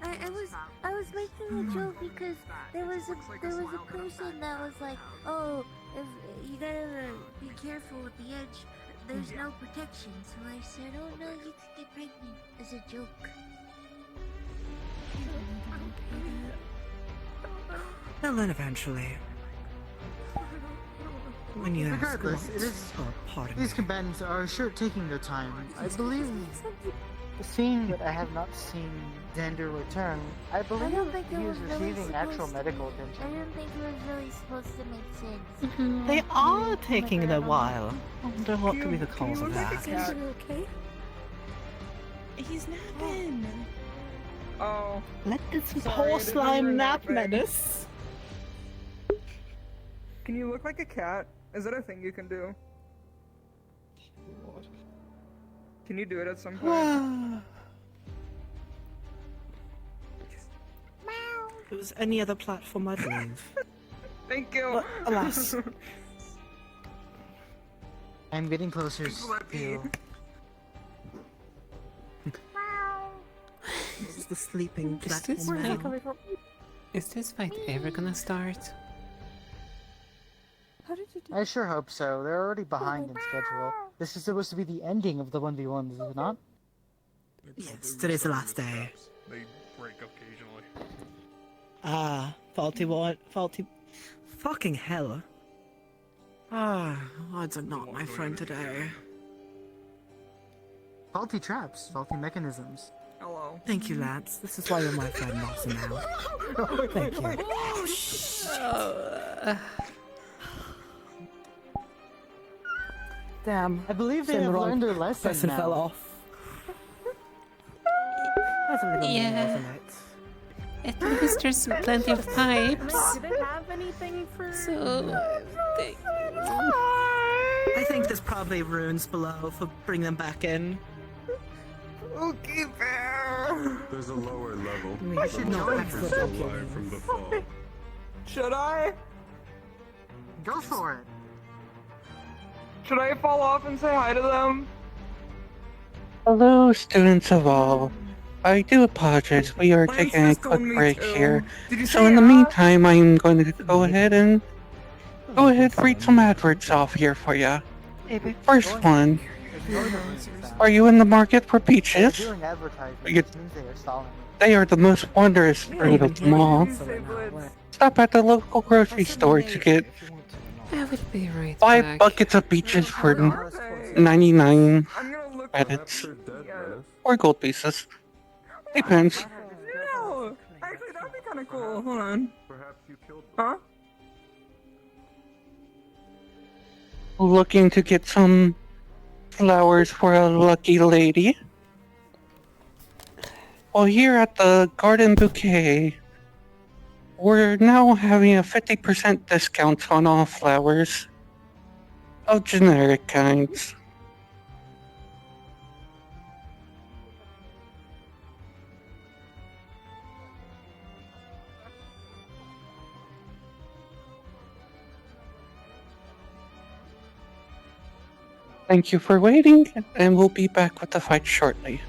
cat. I was making a joke because there was a person that was like, oh, if you gotta be careful with the edge. There's no protection, so I said, oh no, you could get pregnant as a joke. Well, then eventually. When you ask Regardless, what, it is. or pardon These me. combatants are sure taking their time. I believe, seeing that I have not seen Xander return, I believe don't think it he was is really receiving actual supposed to medical I attention. didn't think it was really supposed to make sense. They are taking their while. I wonder what could be the cause of that. okay? He's napping. Oh. Let this Sorry, I poor didn't know you were slime nap, napping. Menace. Can you look like a cat? Is that a thing you can do? Can you do it at some point? If it was any other platform, I'd leave. Thank you. But, alas. I'm getting closer to you. the sleeping Is platform now. Is this fight ever gonna start? How did you do I sure hope so. They're already behind in schedule. This is supposed to be the ending of the 1v1s, is it not? Yes, today's the last day. They break occasionally. Ah, faulty what? Faulty. Fucking hell. Ah, odds are not my friend today. Faulty traps, faulty mechanisms. Hello. Thank you, lads. This is why you're my friend, Moss and now. Thank you. Oh, shit. Damn. I believe they Said have wrong. learned their lesson Person now. fell off. That's a little mean, Yeah. wasn't it? At least there's plenty of pipes. Do they have anything for? So, I think there's probably runes below for bring them back in. Okay, fair. There's a lower level. I should know The that's monsters the alive from the fall. Should I? Go for it. Should I fall off and say hi to them? Hello, students of all. I do apologize. We are taking a Cisco quick and me break too. here. Did you So say in the hi? meantime, I'm going to go ahead and read some adverts off here for you. First one. Are you in the market for peaches? They're doing advertising, You- which means they are stalling. They are the most wondrous fruit of them all. Stop at the local grocery store to get I will be right 5 back. buckets of peaches for 99 credits. Or gold pieces. Depends. No! Actually, that'd be kind of cool. Hold on. Huh? Looking to get some flowers for a lucky lady? Well, here at the Garden Bouquet, we're now having a 50% discount on all flowers of generic kinds. Thank you for waiting, and we'll be back with the fight shortly.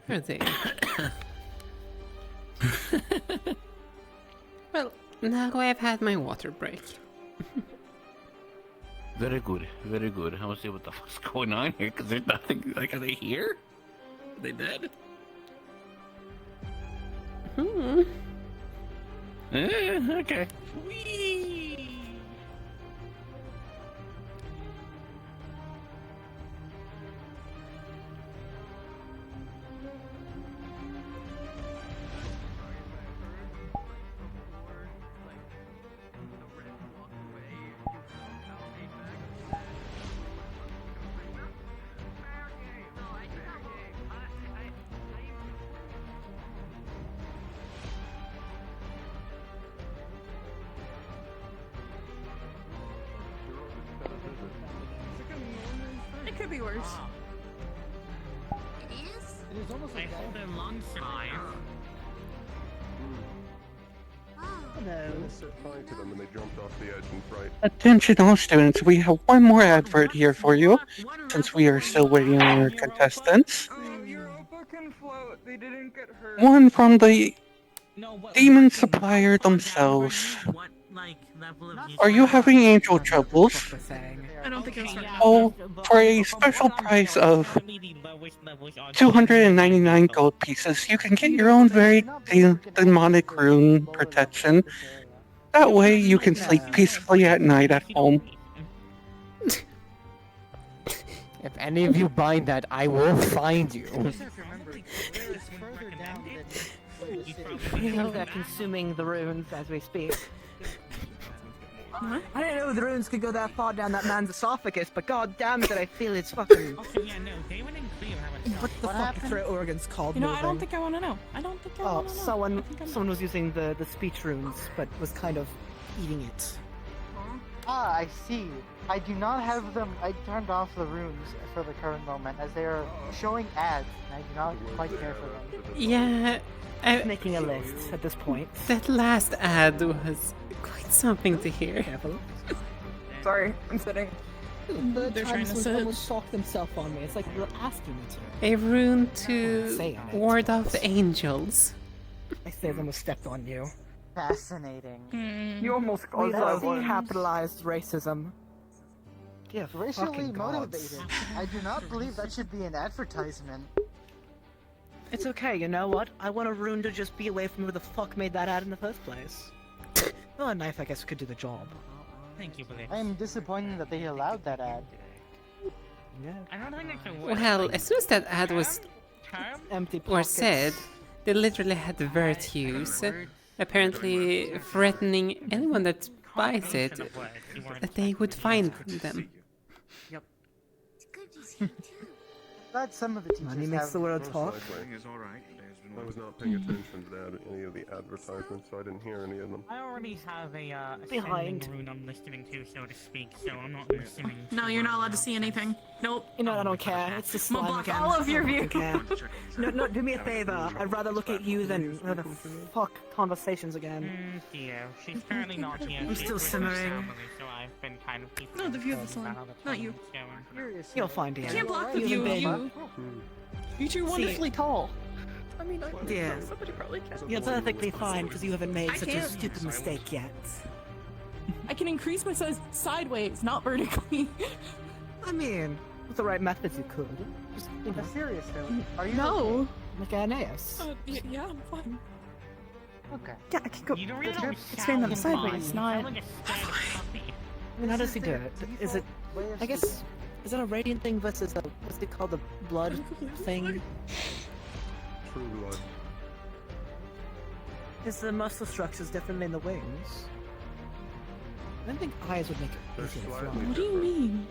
Are they? Well, now I've had my water break. Very good, very good. I want to see what the fuck's going on here, because there's nothing. Like, are they here? Are they dead? Okay. It could be worse. It is? It is almost I like hold their lungs alive. I said hi to them and they jumped off the edge in fright. Attention all students, we have one more advert here for you, since we are still waiting on our contestants. Europa can float. They didn't get hurt. One from the demon supplier themselves. Are you having angel troubles? I don't think I was right. Oh, for a special price of 299 gold pieces, you can get your own very demonic rune protection. That way you can sleep peacefully at night at home. If any of you buy that, I will find you. They're consuming the runes as we speak. What? I didn't know the runes could go that far down that man's esophagus, but god damn it, I feel it's fucking... Also, yeah, no, David and Cleo have a What the fuck are throat organs called? You know, I don't moving? think I want to know. I don't think I Oh, want to know. someone was using the speech runes, but was kind of eating it. Ah, I see. I do not have them. I turned off the runes for the current moment, as they are showing ads, and I do not quite care for them. Yeah, making a list at this point. That last ad was quite something to hear. Sorry, I'm sitting. They're trying to sit. almost shock themselves on me. It's like you're asking me to. A rune Say to on it. ward off the angels. I say they almost stepped on you. Fascinating. You almost We called love that one. capitalized racism. Yeah, Racially fucking gods. motivated. I do not believe that should be an advertisement. It's okay, you know what? I want a rune to just be away from who the fuck made that ad in the first place. Well, a knife, I guess, could do the job. Thank you, Blitz. I am disappointed that they allowed that ad. Yeah. I don't think that's a word. Well, as soon as that ad was Empty or pockets. said, they literally had virtues. Apparently threatening anyone that buys it, that they would find them. Glad some of the teachers Money makes have the world talk. I was not paying attention to any of the advertisements, so I didn't hear any of them. I already have a Behind. ascending rune I'm listening to, so to speak, so I'm not listening. No, you're not allowed to see anything. Nope. You know, I don't care. It's just I'm slime gonna block again. all of your I view. don't care. No, do me a favor. I'd rather look at you than the fuck conversations again. Theo, she's currently not here. I'm She's still with her simmering. family, so I've been kind of keeping No, the view of the informed sun, about how the not you. tournament's going. You'll find it. Can't block the You view of haven't you. You two wonderfully tall. I mean, I Yeah. somebody probably can. You're perfectly fine because you haven't made I such a can't. stupid mistake yet. I can increase my size sideways, not vertically. I mean, with the right methods, you could. Just, you know, serious though. Are you? No. Like Aeneas. Yeah, I'm fine. Okay. Yeah, I can go. You don't really Expand them sound sideways, fine. not. You sound like a scared puppy. I mean, how does he do it? Is it? I guess. Is it a radiant thing versus a what's it called, the blood thing? True blood. Is the muscle structures different than the wings? I don't think eyes would make it They're easier to fly. slightly What do you mean?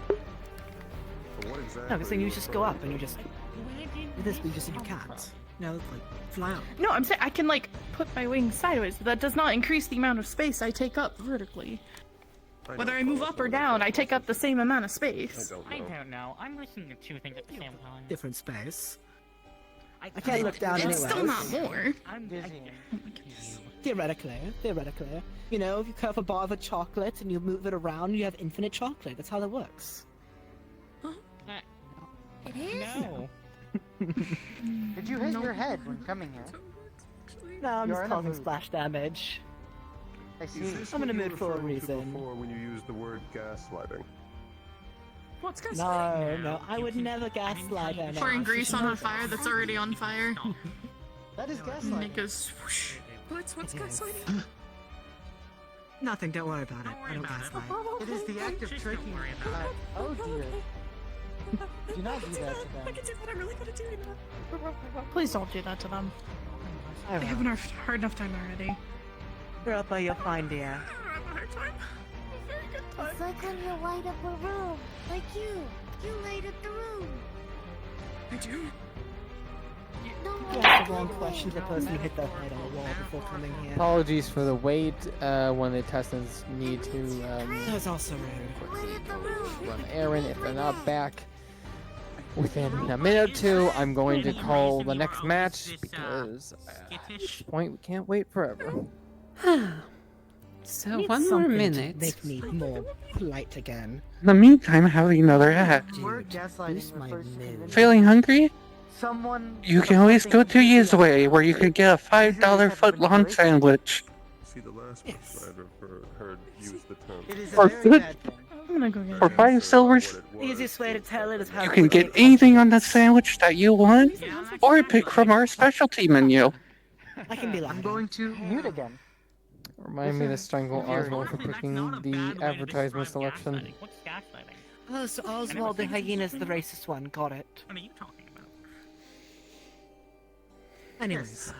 But what exactly? No, because then are you just go referring up and you just. With this, you just you can't. No, like fly up. No, I'm saying I can like put my wings sideways, but that does not increase the amount of space I take up vertically. Whether I move up or down, I take up the same amount of space. I don't know. I'm listening to two things at the same time. Different space. I can't look down It's anyway. still not more. I'm dizzying. Theoretically, you know, if you cut off a bar of a chocolate and you move it around, you have infinite chocolate. That's how that works. It is? No. Did you hit your head when coming here? No, I'm You're just in a causing mood. splash damage. I see. Is this I'm in what a you mood for a referred to reason. Before when you used the word gaslighting. What's guys? No, I would never gaslight her. Pouring grease on a fire that's already on fire. That is gaslighting. Niggas. Whoosh. What's gaslighting? Nothing, don't worry about it. I don't gaslight. It is the act of tricking. Oh dear. Do not do that to them. I can do that. I really gotta do that. Please don't do that to them. I They have a hard enough time already. Europa, you're fine, dear. I have a hard time. A very good time. It's like when you light up a room. Like you. You light up the room. I do. No, You asked the wrong question to the person who hit their head on the wall before coming here. Apologies for the wait when the contestants need to That was also rude. light up the room. run an errand. If they're not back within a minute or two, I'm going to call the next match because at this point we can't wait forever. So Need one more something to minute. make me more polite again. In the meantime, having another ad. Word gaslighting my refers to convincing Feeling hungry? someone You of can always something go to completely Yizway, unknown. where you can get a $5 foot-long sandwich. See, the last person I've heard use the term. It is a For very good. bad thing. I'm gonna go get For it. 5 silvers, The easiest way to tell it is how you can quickly get it anything on the contradicts. sandwich that you want, or pick from our specialty menu. I can be louder. I'm going to mute again. Remind me to strangle Oswald for picking the advertisement selection. What's gaslighting? Oh, so Oswald the hyena's the racist one. Got it. What are you talking about? Anyways,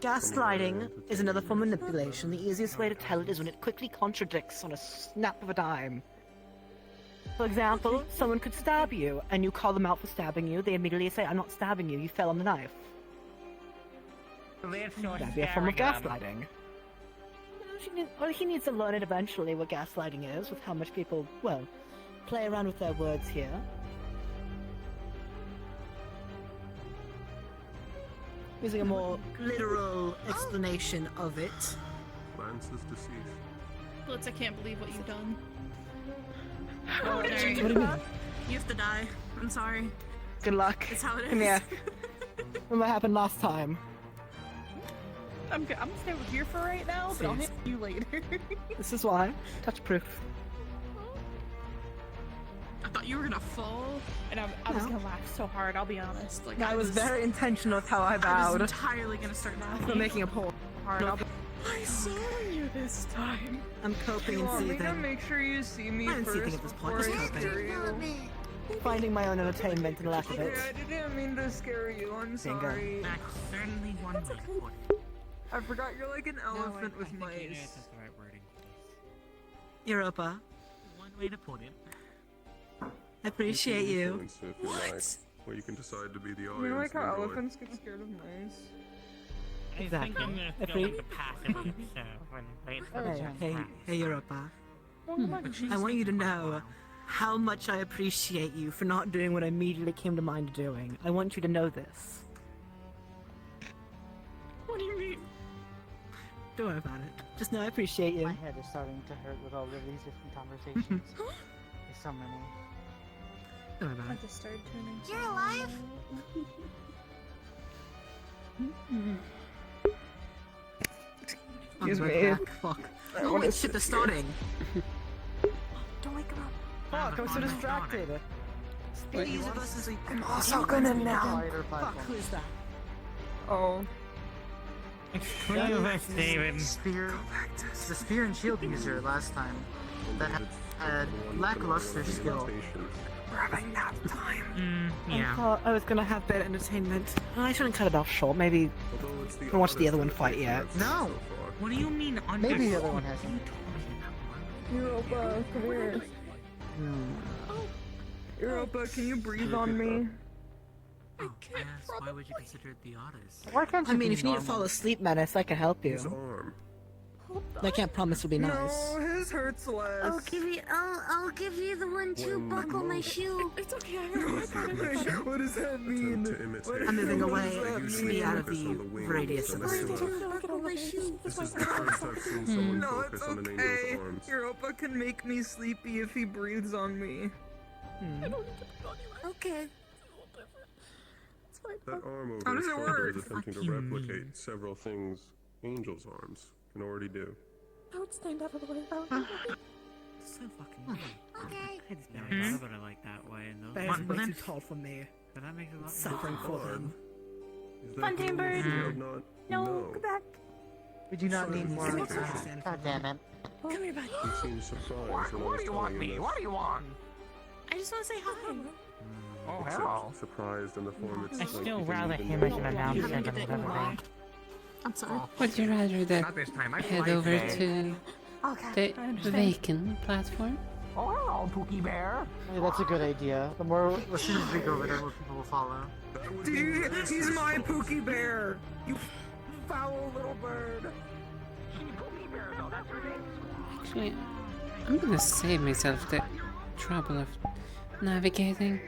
gaslighting is another form of manipulation. The easiest way to tell it is when it quickly contradicts on a snap of a dime. For example, someone could stab you, and you call them out for stabbing you. They immediately say, "I'm not stabbing you. You fell on the knife." That'd be a form of gaslighting. Well, he needs to learn it eventually, what gaslighting is, with how much people, well, play around with their words here. Using a more literal explanation of it. Lance is deceased. Blitz, I can't believe what you've done. What do There you mean? You have to die. I'm sorry. Good luck. It's how it is. Come here. Remember what happened last time? I'm gonna stay over here for right now, but I'll hit you later. This is why. Touch proof. I thought you were gonna fall, and I was gonna laugh so hard. I'll be honest. Like I was very intentional with how I I was bowed. entirely gonna start laughing. For making a poll. hard. I saw you this time. I'm coping You and want me to seething. make sure you see me I'm first seething at this point. before Just I scare you? coping. Finding my own entertainment in the lack of it. Okay, I didn't mean to scare you. I'm Bingo. sorry. That's certainly one way to put it. I forgot you're like an elephant with I think you know mice. that's the right wording. Europa, One way to put it. I appreciate you. Influence, if you like, where you can decide to be the audience. You know like how and enjoy. elephants get scared of mice? Exactly. I think I'm gonna If go we- into passively observe and wait for the Hey, Europa. She's I want you to thinking know how much I appreciate you for not doing what I immediately came to mind doing. I want you to know this. What do you mean? Don't worry about it. Just know I appreciate you. My head is starting to hurt with all of these different conversations. There's so many. Don't worry about I it. just started turning. You're alive? Excuse I'm me. back. Fuck. I Oh, wanna wait, shit, they're sit starting. Don't wake him up. Fuck, I'm so distracted. Speedies of us is I'm also gonna now. Lighter Fuck, platform. who is that? Oh. It's Curious, David. Spear. The spear and shield user last time that had lackluster skill. We're having nap time. I Yeah. thought I was gonna have better entertainment. I shouldn't cut it off short. Maybe Although it's the I can watch the oddest other one that fight they've yet. had so No. far. What do you mean on Maybe the other one has. Europa, come here. Europa, can you breathe on me? Oh, yes, why would you consider it the oddest? Why can't I you mean, be if you need to normal? fall asleep, Menace, I can help His you. arm. I can't promise it'll be nice. No, his hurts less. I'll give you the one too. When Buckle my moving. shoe. It's okay. I got What does that mean? To imitate What I'm moving does away that Usually to be mean? out of focus on the wings radius of and the the sleep. sword. Buckle my shoe. This is the first I've seen someone No, focus it's on an okay. angel's arms. Europa can make me sleepy if he breathes on me. Okay. That arm over How his does it shoulder work? is attempting to replicate several things angels' arms can already do. I would stand out of the way. So fucking weird. Okay. It's Never nice. thought about it like that way. And That those is way too tall for me. but that makes a lot Suffering for them. Is that Fountain who bird. you have not No, know? go back. We do not need more Sorry. examples. God damn it. Come here, buddy. He seemed surprised when I was telling him this. What do you want? I just want to say hi. Oh, Except surprised in the form it's I'd like still you didn't rather even him know as an what announcer he than did. delivery. I'm sorry. Would you rather that Not this time. I head fly over today. to Okay. the vacant platform? Oh, hello, Pookie Bear. Hey, that's a good idea. The more, as soon as we go over there, more people will follow. Dude, he's my Pookie Bear. You foul little bird. Actually, I'm gonna save myself the trouble of navigating.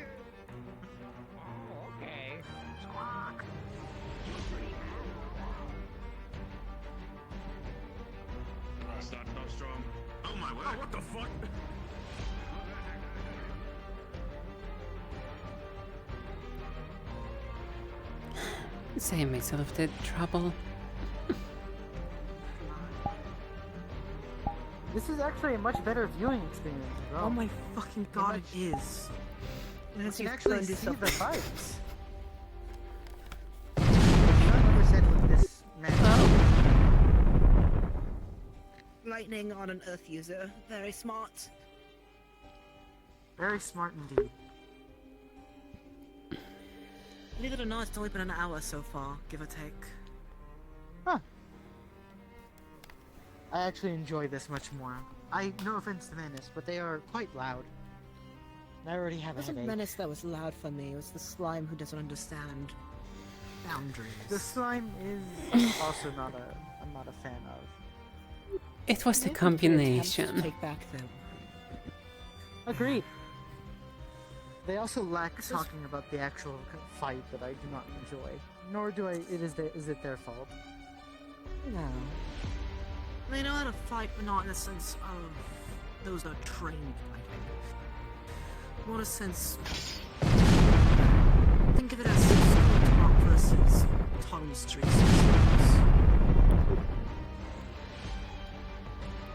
Okay. my way. Oh, what the fuck? Save myself the trouble. This is actually a much better viewing experience as well. Oh my fucking god, it is. You Let's can use actually turn see this the up. fights. I've never said what this meant. Lightning on an Earth user. Very smart. Very smart indeed. Believe it or not, it's only been an hour so far, give or take. Huh. I actually enjoy this much more. No offense to Menace, but they are quite loud. I already have It a wasn't headache. Menace that was loud for me, it was the slime who doesn't understand boundaries. The slime is also I'm not a fan of. It was the Maybe your attempts to combination. Take back them. Agreed. They also lack talking about the actual fight that I do not enjoy. Nor do I. Is it their fault? No. They know how to fight, but not in a sense of those that are trained fighting. More in a sense. Think of it as school talk versus Tom Street.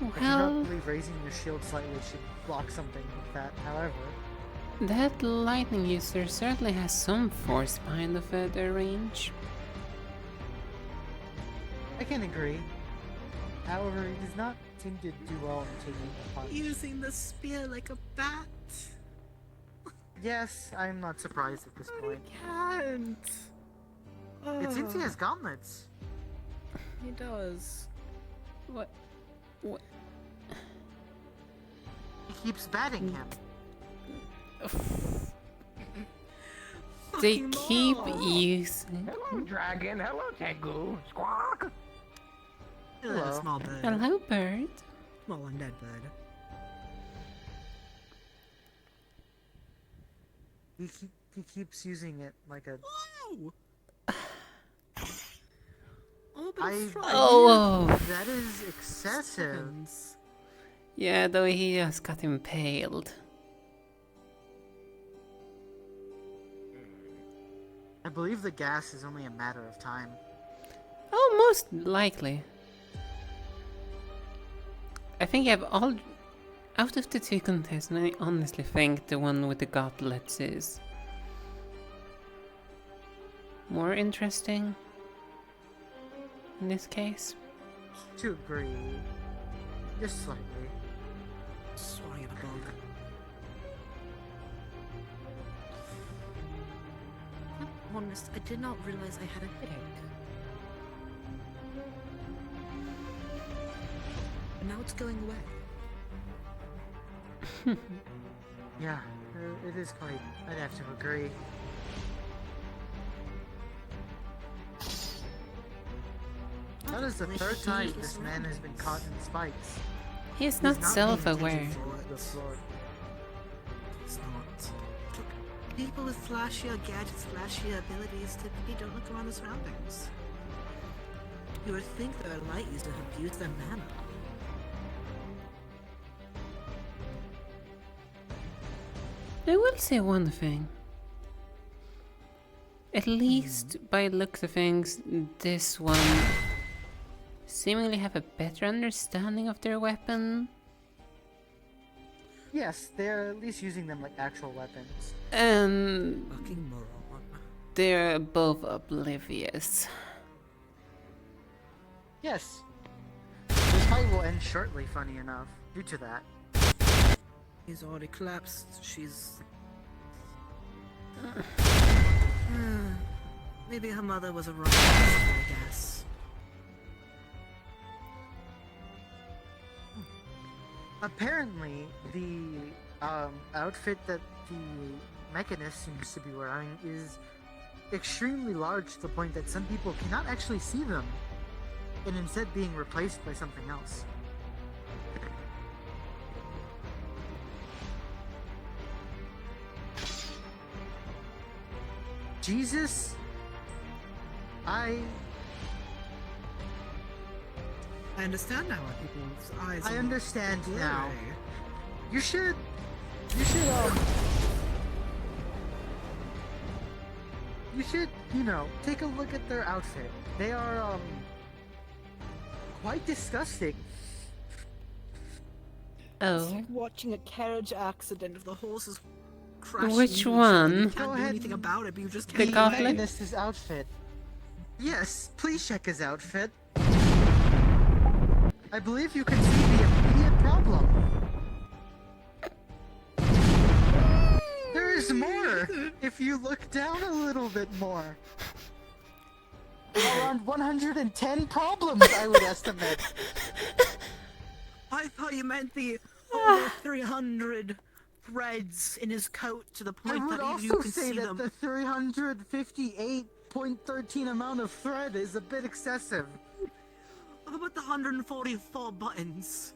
I do not believe raising your shield slightly should block something like that. However, That lightning user certainly has some force behind the further range. I can agree. However, he does not seem to do well in taking a punch. Using the spear like a bat. Yes, I'm not surprised at this point. Can't. It seems he has gauntlets. He does. What? He keeps batting him. They keep using. Hello, dragon. Hello, Tengu. Squawk. Hello, small bird. Hello, bird. Small undead bird. He keeps using it like a. Oh. That is excessive. Yeah, though he just got impaled. I believe the gas is only a matter of time. Oh, most likely. I think I've all... Out of the two contestants, I honestly think the one with the gauntlets is more interesting in this case. To agree. Just slightly. Sorry about that. I'm honest, I did not realize I had a headache. And now it's going away. Yeah, it is quite. I'd have to agree. That is the third time this man has been caught in spikes. He's not self-aware. It's not. Look, people with flashier gadgets, flashier abilities typically don't look around the surroundings. You would think that a light user have used their mana. I will say one thing. At least by looks of things, this one seemingly have a better understanding of their weapon. Yes, they're at least using them like actual weapons. And Fucking moron. they're both oblivious. Yes. This fight will end shortly, funny enough, due to that. He's already collapsed. She's... Maybe her mother was a wrong person, I guess. Apparently, the outfit that the Mechanist seems to be wearing is extremely large to the point that some people cannot actually see them, and instead being replaced by something else. I Jesus, I understand now why people's eyes. I are understand now. blurry. You should, you know, take a look at their outfit. They are, quite disgusting. It's Oh. like watching a carriage accident if the horse is crashing. Which into each other. one? You can't do anything about it, but you just The can't. The goblet? Machinist's outfit. Yes, please check his outfit. I believe you can see the immediate problem. There is more if you look down a little bit more. Around 110 problems, I would estimate. I thought you meant the over 300 threads in his coat to the I point would that even you also can say see that them. the 358.13 amount of thread is a bit excessive. What about the 144 buttons?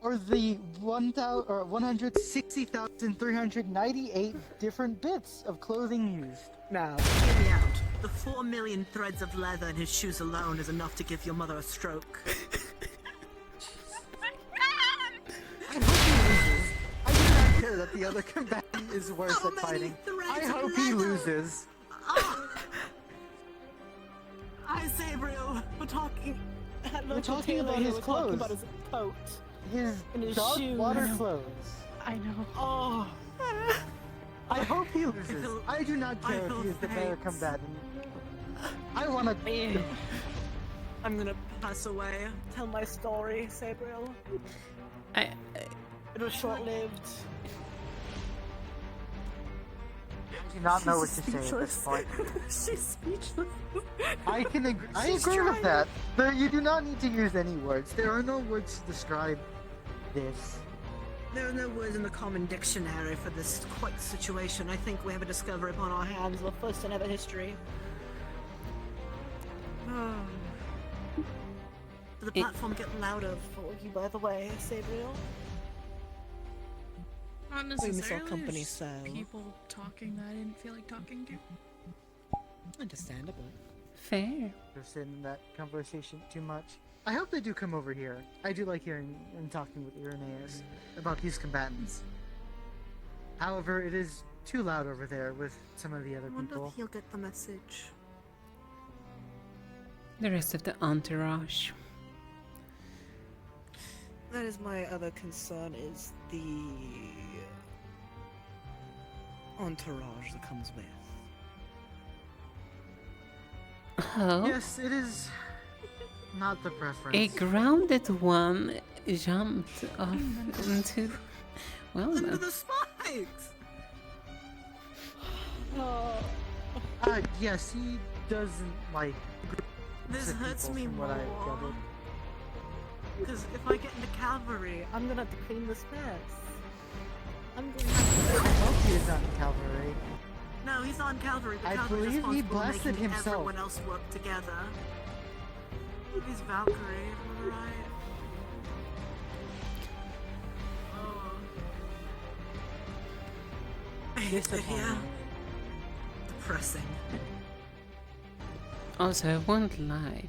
Or the 160,398 different bits of clothing used. Now, hear me out. The 4 million threads of leather in his shoes alone is enough to give your mother a stroke. I hope he loses. I do not care that the other combatant is worse at fighting. I hope he loses. I say, Brio, we're talking. We're talking about his clothes. About his coat. His and his dark shoes. water clothes. I know. Oh. I hope he loses. I do not care if he is the better combatant. I want to. I'm gonna pass away. Tell my story, Sabriel. It was short-lived. I do not know what to say at this point. She's speechless. I agree with that. You do not need to use any words. There are no words to describe this. There are no words in the common dictionary for this quite situation. I think we have a discovery upon our hands, the first in ever history. Did the platform get louder for you, by the way, Sabriel? Not We miss our necessarily. company, There's so. people talking that I didn't feel like talking to. Understandable. Fair. Just in that conversation too much. I hope they do come over here. I do like hearing and talking with Irenaeus about these combatants. However, it is too loud over there with some of the other I wonder people. if he'll get the message. The rest of the entourage. That is my other concern, is the entourage that comes with. Oh. Yes, it is not the preference. A grounded one jumped off into. Well, Under the spikes! Yes, he doesn't like. This sick hurts people me from what I more. gathered. Because if I get into cavalry, I'm gonna have to clean this mess. I'm going to I hope he is not in cavalry. No, he's on cavalry. The I cavalry's believe he responsible for blasted making himself. everyone else work together. He's Valkyrie, am I right? I hate it here. Depressing. Also, I won't lie.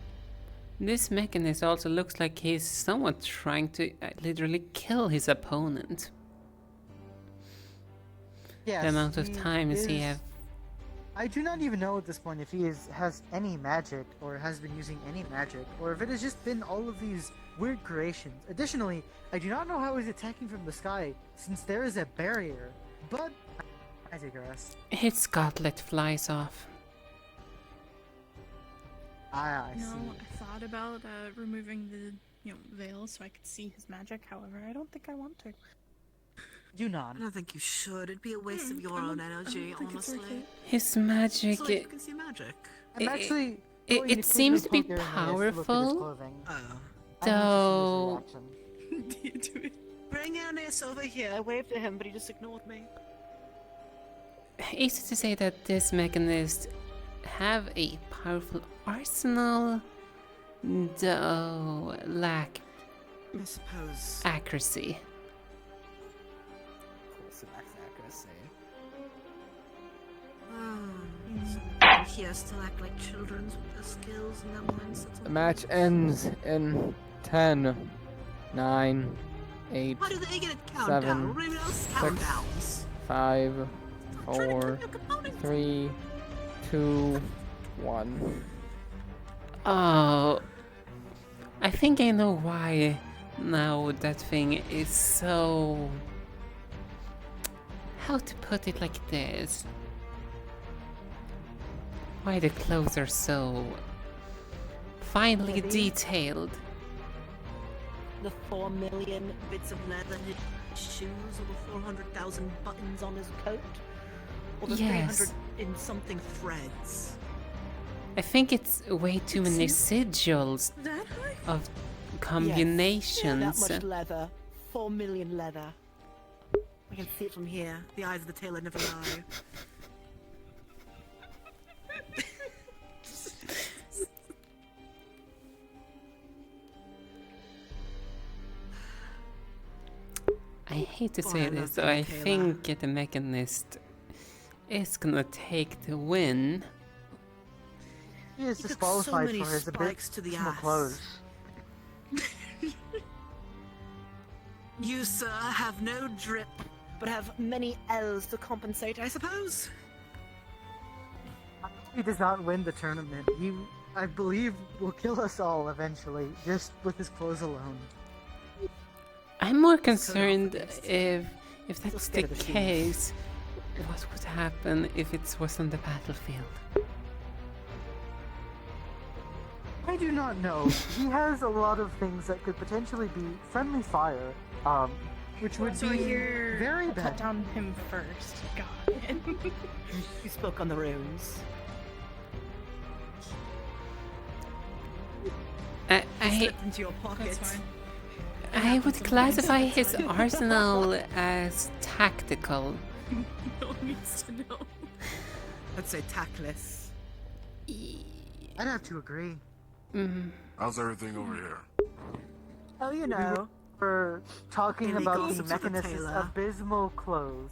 This mechanist also looks like he's somewhat trying to literally kill his opponent. Yes, The amount of he times he is- have. I do not even know at this point if he has any magic or has been using any magic, or if it has just been all of these weird creations. Additionally, I do not know how he's attacking from the sky, since there is a barrier. But I digress. His gauntlet flies off. I No, see. I thought about removing the veil so I could see his magic. However, I don't think I want to. Do not. I don't think you should. It'd be a waste of your own energy, honestly. His magic. So like you can see magic. I'm actually. It, going it seems to be poke Irenaeus to look at his powerful, clothing. though. Bring Irenaeus over here. I waved at him, but he just ignored me. Easy to say that this mechanist have a powerful arsenal, though lack I suppose. accuracy. He has to act like children with their skills and their mindsets. The match ends in 10, 9, 8, Why do they get a countdown? 7, What even else 6, countdowns? 5, 4, 3, 2, 1. Oh, I think I know why now that thing is so... How to put it like this? Why the clothes are so finely Heavy. detailed. The 4 million bits of leather in his shoes, or the 400,000 buttons on his coat, or the Yes. 300 in something threads. I think it's way too many sigils That high? of combinations. That much leather. 4 million leather. I can see it from here. The eyes of the tailor never lie. I hate to Boy, say I love this, so being I Taylor. think the Mechanist is gonna take the win. He is He took disqualified so many for his a bit spikes to the small ass. clothes. You, sir, have no drip, but have many L's to compensate, I suppose. He does not win the tournament. He, I believe, will kill us all eventually, just with his clothes alone. I'm more concerned if that's the scared of the shoes. case, what would happen if it was on the battlefield? I do not know. He has a lot of things that could potentially be friendly fire, which would So be here, very I'll bad. cut down him first. God. You spoke on the runes. I Slipped into your pocket. That's fine. I would classify his arsenal as tactical. No one needs to know. I'd say tactless. I'd have to agree. How's everything over here? Oh, you know. We're talking Illegal about the gossips of the Mechanist's tailor. abysmal clothes.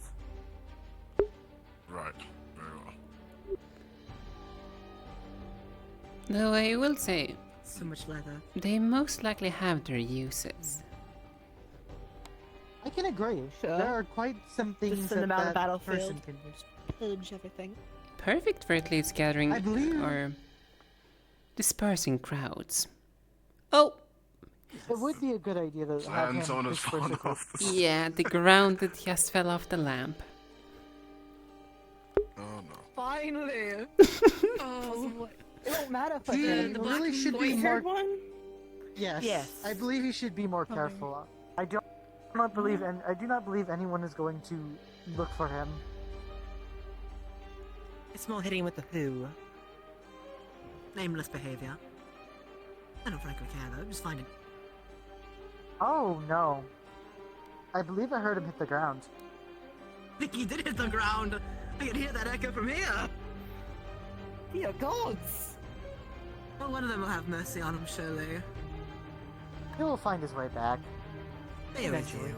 Right. Very well. Though I will say, So much leather. they most likely have their uses. I can agree. Sure. There are quite some things Just send that them out of the that battlefield. person can do. Purge everything. Perfect for at least gathering I believe- or dispersing crowds. Oh, It would be a good idea to have Glad him someone has disperse fallen the off the yeah, the ground that just fell off the lamp. Oh no. Finally! Oh. It won't matter for Yeah, him. the He black really and should be white more. Haired one? Yes. Yes. I believe he should be more careful. I do not believe, and I do not believe anyone is going to look for him. It's more hitting with the who. Nameless behavior. I don't frankly care though, just find it. Oh no. I believe I heard him hit the ground. I think he did hit the ground! I can hear that echo from here! Dear gods! Well, one of them will have mercy on him, surely. He will find his way back. They always Eventually. do.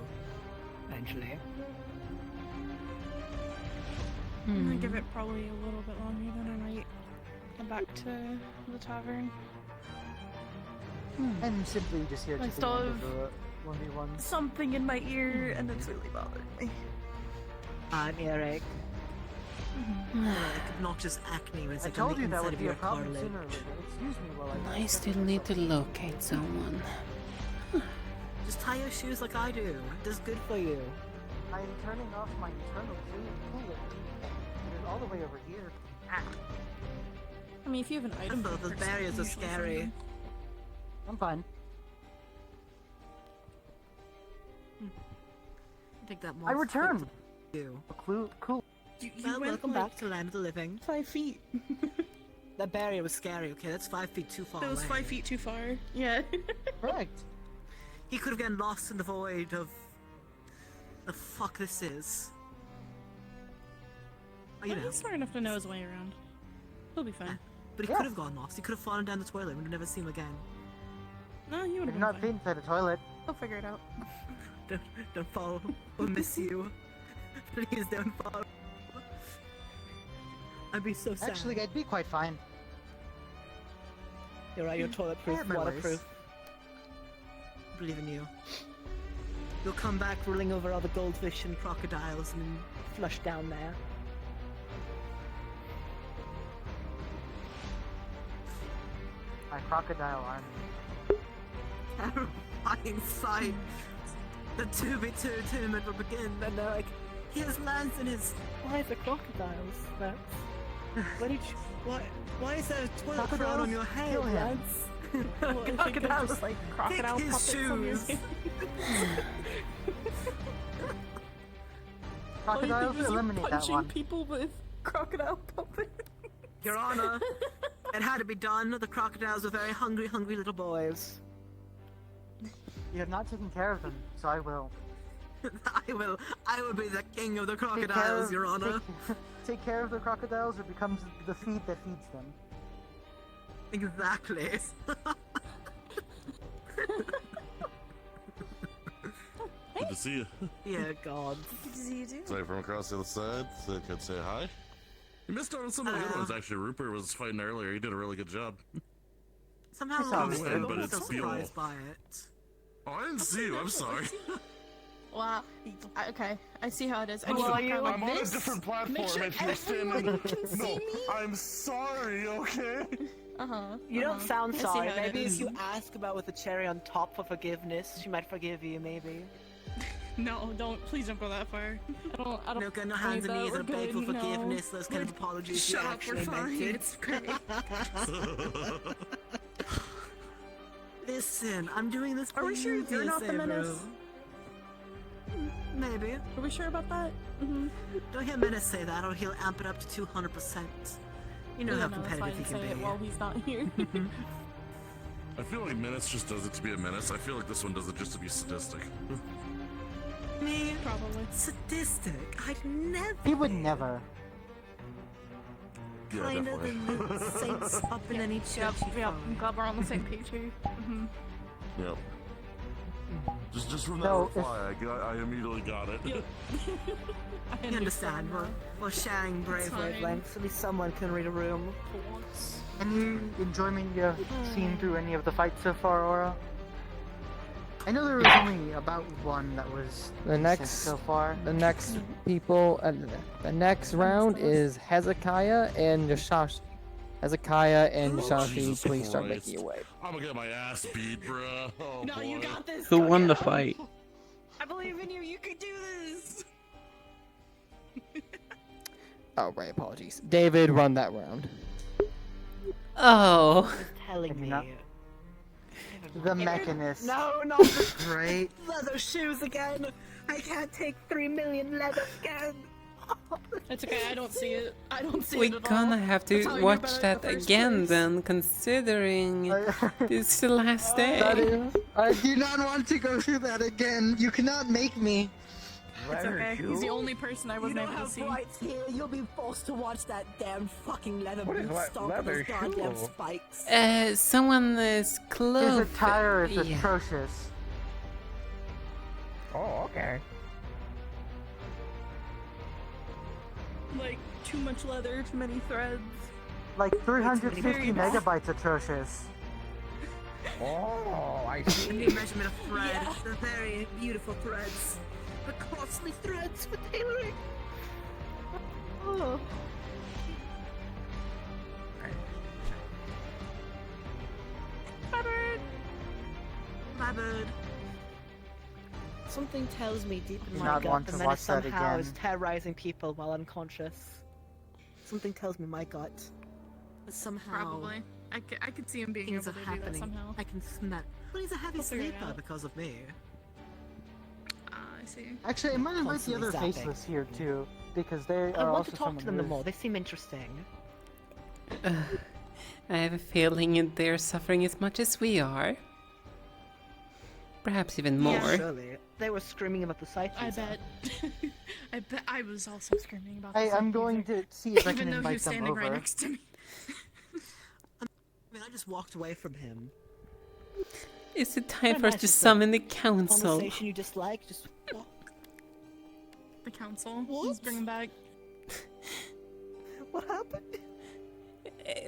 Eventually. I'm gonna give it probably a little bit longer, then I might head back to the tavern. I'm simply just here I to the still end of have the 1v1. something in my ear, and it's really bothering me. I'm Eric. Like obnoxious acne when I told you that would be a problem sooner or later. Excuse me while I... I still need to locate someone. Just tie your shoes like I do. It does good for you. I am turning off my internal cooler. It is all the way over here. Ah, I mean, if you have an item, those book or barriers are something, usually scary. something. I'm fine. I think that I returned. You. Cool. You Well, went welcome like back to Land of the Living. 5 feet. That barrier was scary, okay? That's 5 feet too far That was away. 5 feet too far. Yeah. Correct. He could have gotten lost in the void of... the fuck this is. Oh, you Well, know. he's smart enough to know his way around. He'll be fine. But he Yeah. could have gone lost. He could have fallen down the toilet and we'd never seen him again. No, you I would did have not been fit fine. inside a toilet. He'll figure it out. Don't fall. We'll miss you. Please don't fall. I'd be so sad. Actually, I'd be quite fine. You're right, you're toilet proof, I have my ways. waterproof. believe in you. You'll come back rolling over all the goldfish and crocodiles and then flush down there. My crocodile army. Terrifying sight. The 2v2 tournament will begin, and they're like, here's Lance and his... Why the crocodiles, Lance? Why is there a toilet crown on your head, Kill him. Lance? Well, I think they're just like crocodile Take his puppets on your shoes. head. Crocodiles, eliminate that punching one. people with crocodile puppets. Your Honor, it had to be done. The crocodiles are very hungry, hungry little boys. You have not taken care of them, so I will. I will be the king of the Take care crocodiles, of- Your Honor. Take care of the crocodiles, or it becomes the feed that feeds them. Exactly. Good to see you. Yeah, God. Good to see you too. Sorry, from across the other side, so I could say hi. You missed out on some of the good ones, actually. Rupert was fighting earlier. He did a really good job. Somehow It's I'm not a win, but still it's Beal. surprised by it. Oh, I didn't see you. I'm sorry. Wow. Okay, I see how it is. I Who need to are you? kinda like I'm on a this. different Make platform sure if you're everyone standing. can see No, me. I'm sorry, okay? You don't sound I see sorry. how it Maybe is. if you ask about with a cherry on top for forgiveness, she might forgive you, maybe. No, please don't go that far. I don't. No, got no need hands and that. knees We're and beg for good, no. forgiveness. Those kind of apologies Shut you up, actually we're fine. meant it. It's great. Listen, I'm doing this for Are we sure you, you're not the Sabro. menace? Maybe. Are we sure about that? Don't hear Menace say that, or he'll amp it up to 200%. You know how No, that's competitive fine. he can Say be. it while he's not here. I feel like Menace just does it to be a menace. I feel like this one does it just to be sadistic. Me? Probably. Sadistic? I'd never. He would never. Yeah, Kinder definitely. than the saints up in any church. Yep, I'm glad we're on the same page here. Yep. Just from that No, reply, I immediately got it. You understand, we're sharing brave fine. wavelengths. At least someone can read a room. For once. Any enjoyment you have seen through any of the fights so far, Aura? I know there was only about one that was The decent next so far. The next people, the next round is Hezekiah and Yashashi. Hezekiah and Yashashi, Jesus please start Christ. making your way. I'm gonna get my ass beat, bruh. Oh, No, boy. you got this. Who Go won get the him. fight? I believe in you. You can do this. Oh, right, apologies. David, run that round. Oh. Telling me. The Mechanist. No, not the Great. leather shoes again. I can't take 3 million leather again. It's okay. I don't see it. I don't see We're it at gonna all. have That's how to I knew watch about it in that the first again place. then, considering this is the last day. That is. I do not want to go through that again. You cannot make me. It's okay. He's the only person I wasn't able to see. Here, you'll be forced to watch that damn fucking leather What is boot stomp with leather those goddamn shoe? spikes. Someone is close. His attire is Yeah. atrocious. Oh, okay. Like too much leather, too many threads. Like 350 Very bad. megabytes atrocious. Oh, I The see. new measurement of thread. The very beautiful threads. The costly threads for tailoring. Oh. Bye, bird. Bye, bird. Something tells me deep in Do my not gut want the to menace watch that somehow again. is terrorizing people while unconscious. Something tells me my gut. That somehow Probably. I could see him being things able are to do that happening. somehow. I can smell. But he's a heavy We'll figure it sleeper out. because of me. I see. Actually, I might invite the Constantly other zapping. faceless here too, because they I are want also to talk to them someone more. who They seem interesting. I have a feeling they're suffering as much as we are. Perhaps even more. Yeah, surely. They were screaming about the site. I bet. I bet I was also screaming about Hey, this. I'm going to see if I Even can though he invite was them standing over. right next to me. I mean, I just walked away from him. Is it time What for us a to nice summon the council? Conversation you dislike, just walk. The council. He's bringing back. What happened?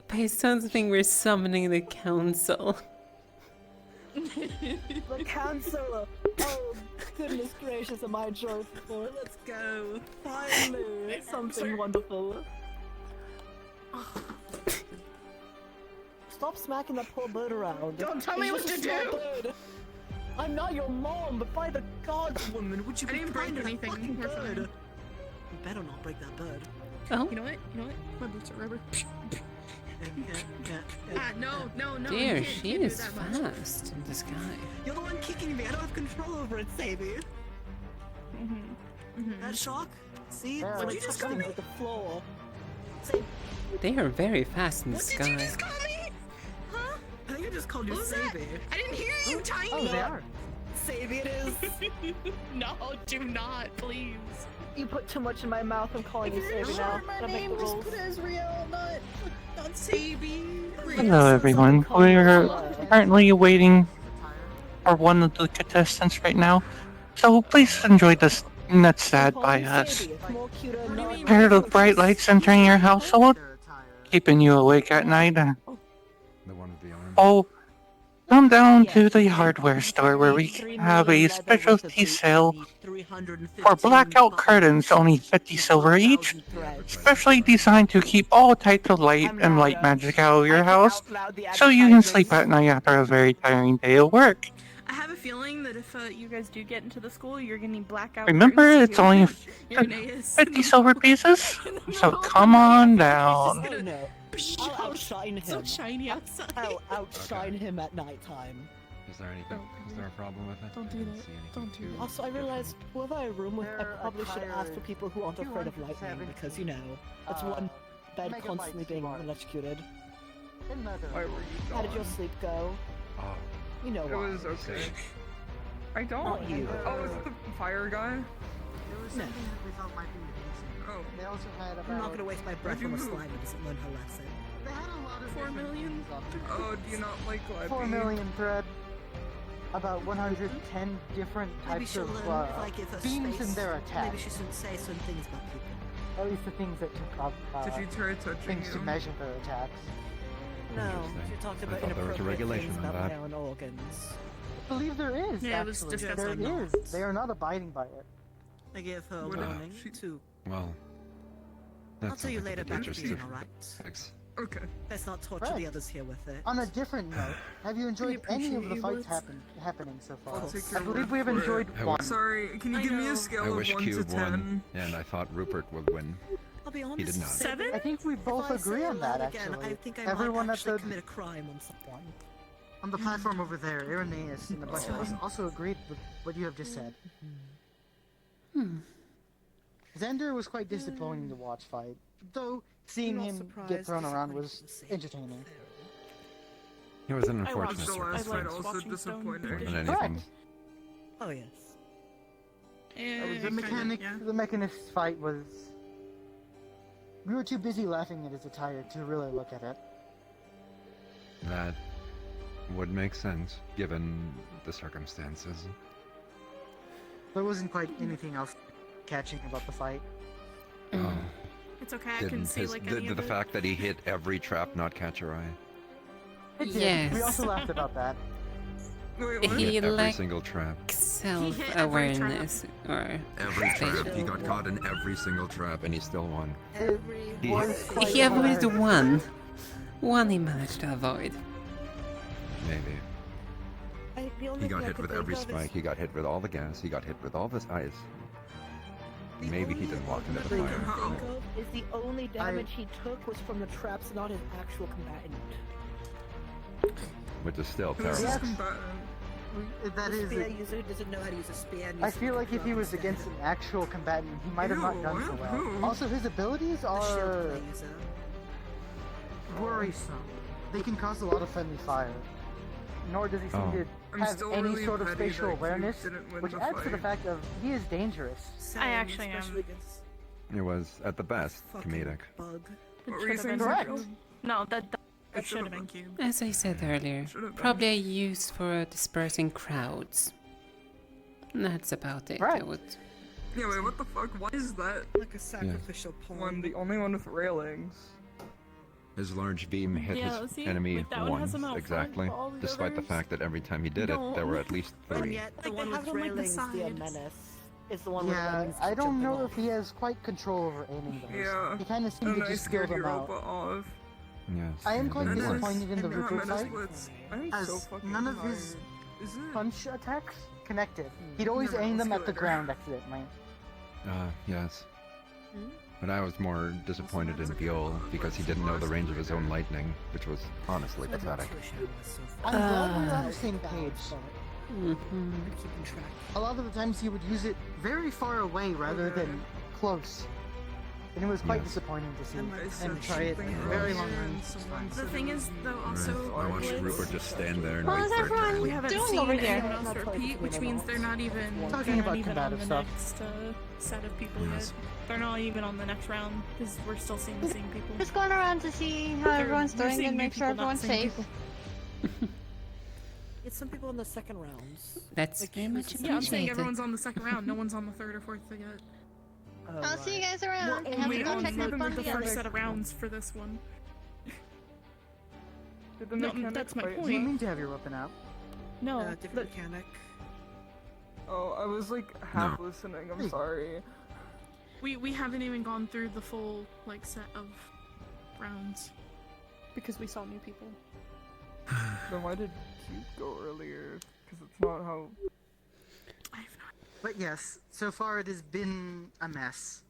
By something we're summoning the council. The council. Oh, goodness gracious, am I joyful? Let's go. Finally, something wonderful. Stop smacking that poor bird around. Don't tell me It's what just to a do. small bird. I'm not your mom, but by the gods, woman, would you I be didn't kind break to that anything. fucking We're bird? fine. You better not break that bird. Oh. You know what? You know what? My boots are rubber. Yeah. No. Dear, you she can't do is that much. fast in the sky. You're the one kicking me. I don't have control over it, Sadie. That shock? See? There. When Did I you touch just things with the floor. Say, They are very fast in the What sky. did you just call me? Huh? I think I just called you What was that? Sadie. I didn't hear you, Tiny. Oh, they are. Sadie it is. No, do not, please. You put too much in my mouth. I'm calling you Sadie now. My Gotta make name the just rules. put Israel, not Sabi. Hello, everyone. We're currently waiting for one of the contestants right now, so please enjoy this next ad by us. A pair of bright lights entering your household, keeping you awake at night. The one with the arm. Oh, come down to the hardware store where we have a specialty sale for blackout curtains, only 50 silver each, specially designed to keep all types of light and light magic out of your house, so you can sleep at night after a very tiring day of work. I have a feeling that if you guys do get into the school, you're gonna need blackout. Remember, curtains it's to only your Aeneas. 50 silver pieces, so come on down. Oh no. I'll outshine him. So shiny outside. I'll outshine him at nighttime. Is there anything? Is there a problem with it? Don't do that. Don't do that. Also, I realized whoever I room with, I probably should ask for people who aren't afraid of lightning because, you know, that's one bed constantly being electrocuted. Why were you How did your gone? sleep go? Oh. You know It why. was okay. I don't. Not you. Oh, is it the fire guy? There was something that we thought might be amazing. Oh. They also had about. I'm not gonna waste my breath Where'd on a you slime move? that doesn't learn her lesson. They had a lot of 4 different million? things on there. Oh, do you not like Leppy? 4 million thread. About 110 different Maybe types she'll of learn if I give her beams space. in their attack. Maybe she shouldn't say certain things about people. At least the things that took up Did you try touching things to him? measure their attacks. No, Interesting. she talked I about thought there was a inappropriate regulation things on about that. my own organs. I believe there is. Yeah, it was actually. discussed. There is. They are not abiding by it. I gave her a What warning she- to. Well, I'll that's tell you something later the about teachers being to alright. fix. Okay. Let's not torture Right. the others here with it. On a different note, have you enjoyed any of appreciate the you, fights Woods. happening so far? I'll take I your believe word we have for it. enjoyed I one. would- Sorry, can you I give me know. a scale I of wish 1 to Cube 10? won, and I thought Rupert would win. I'll be honest. He did not. 7? I think we both If I agree say on that, aloud again, actually. I think I Everyone might at actually the commit a crime on someone. on the platform over there, Irenaeus and a bunch of us also agreed with what you have just said. Xander was quite disappointing to watch fight, though seeing I'm not him surprised get thrown around disappointed was to see. entertaining. It was an I watched unfortunate The last fight circumstance also watching Stone more disappointing. than Correct. anything. Oh yes. The mechanic, the mechanist fight was. We were too busy laughing at his attire to really look at it. That would make sense, given the circumstances. There wasn't quite anything else catching about the fight. Oh. It's okay, I can Didn't see his, like the, any the of it. fact that he hit every trap not catch your eye? It did. Yes. We also laughed about that. Wait, He what? hit every like single trap. self-awareness, or Every trap. He spatial. got caught in every single trap, and he still won. He- He avoided one. One he managed to avoid. Maybe. The only He got thing I hit could with think every of is- spike. He got hit with all the gas. He got hit with all the ice. Maybe he didn't walk into the thing I fire. can think of is the only damage he took was from the traps, not his actual combatant. Which is still Who's terrible. this combatant? That the is. spear user who doesn't know how to use a spear. And I uses feel the like if he was instead. against an actual combatant, he might have not done so well. Who? Also, his abilities The are shield play user. worrisome. They can cause a lot of friendly fire. Nor does he seem Oh. to I'm have still any really sort of petty spatial that Cube awareness, didn't win which the adds to the fight. fact of he is dangerous. Same, actually am. especially against It was, at the best, fucking comedic. bug. What were you saying, Correct. Rachel? No, that It should have should've been Cube. As I said earlier, Should've been. probably used for dispersing crowds. That's about it. Right. I would. Yeah, wait, what the fuck? Why is that Like a sacrificial pawn. one the only one with railings? His large beam hit Yeah, his see? enemy Like, that one has once them out front, exactly, but all the despite the others fact that every time he did it, there were at least And 3. yet, the Like, one they have with them, like, the railings, the sides. menace, is the one with Yeah, railings I don't jumping know off. if he has quite control over aiming those. Yeah. He kind of seems And to I just throw scared them Europa out. off. Yes. I am yeah, quite they were. disappointed in the That Rupert menace fight, blitz. I'm so as fucking none of his tired. Is it? punch attacks connected. He'd always Never aim mind, them let's at go the later. ground accidentally. Yes. But I was more disappointed in Biol because he didn't know the range of his own lightning, which was honestly pathetic. I'm glad we're on the same page. Mm-hmm. Keeping track. A lot of the times he would use it very far away rather than close. And it was quite Yes. disappointing to see I him said try it something very long earlier and range. someone The said thing it is, was- though, also I watched Blitz- Rupert just stand there and What wait was for it to everyone end. We haven't doing seen over anyone here? else repeat, which means they're not even Talking they're not about even on combative the stuff. next set of people Yes. yet. They're not even on the next round because we're still seeing the same people. Just going around to see how everyone's You're doing seeing and new make sure people, not everyone's same safe. people. It's some people in the second rounds. That's Like, very much Yeah, I'm saying appreciated. everyone's on the second round. No one's on the third or fourth yet. I'll see you guys around. We're I have only to go on check that the fun first together. set of rounds for this one. Did the No, mechanic that's my fight point. Do you him? mean to have your weapon out? No, Different but mechanic. Oh, I was like half listening. I'm sorry. we haven't even gone through the full like set of rounds because we saw new people. Then why did Cube go earlier? Because it's not how. But yes, so far it has been a mess.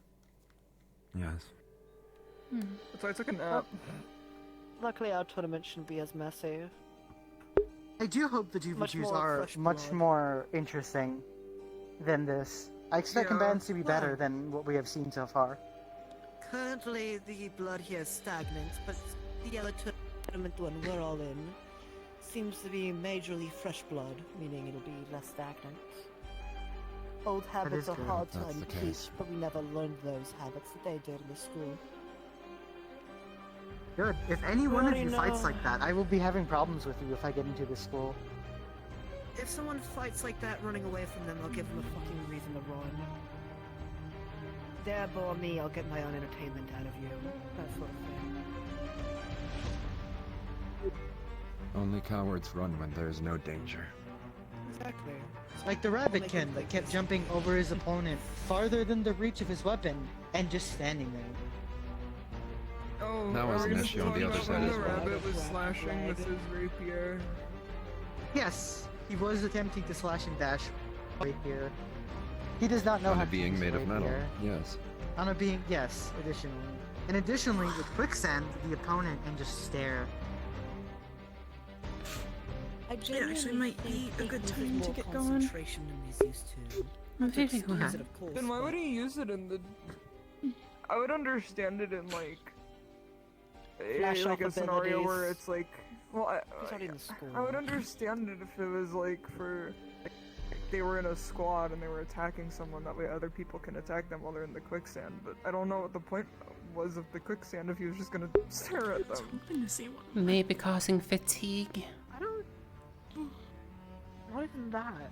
Yes. So I took a nap. Luckily, our tournament shouldn't be as messy. I do hope the Much GVGs more are fresh much blood. more interesting than this. I expect Yeah. combatants to be better Well- than what we have seen so far. Currently, the blood here is stagnant, but the other tournament one we're all in seems to be majorly fresh blood, meaning it'll be less stagnant. Old habits is are good. hard to That's the unteach, case. but we never learned those habits that they did in the school. Good. If any one of already you fights know- like that, I will be having problems with you if I get into this school. If someone fights like that running away from them, I'll give them a fucking reason to run. Dare bore me, I'll get my own entertainment out of you. That sort of thing. Only cowards run when there is no danger. Exactly. Like the rabbitkin that kept jumping over his opponent farther than the reach of his weapon and just standing there. Oh, That was are an we issue on the talking other about side when as the well. rabbit was slashing with his rapier. Yes, he was attempting to slash and dash right here. He does not know On how a to being use made of metal. rapier. Yes. On a being, yes, additionally. And additionally, with quicksand, the opponent can just stare. I It actually might be a good time to get going. concentration than he's used to. I'm very Excuse glad. it, of course, Then why but- would he use it in the? I would understand it in like Flash like a scenario where abilities. it's like, well, He's already in the school. I would understand it if it was like for like, they were in a squad and they were attacking someone. That way, other people can attack them while they're in the quicksand. But I don't know what the point was of the quicksand if he was just gonna stare at them. Hoping to see one. Maybe causing fatigue. I don't. Not even that.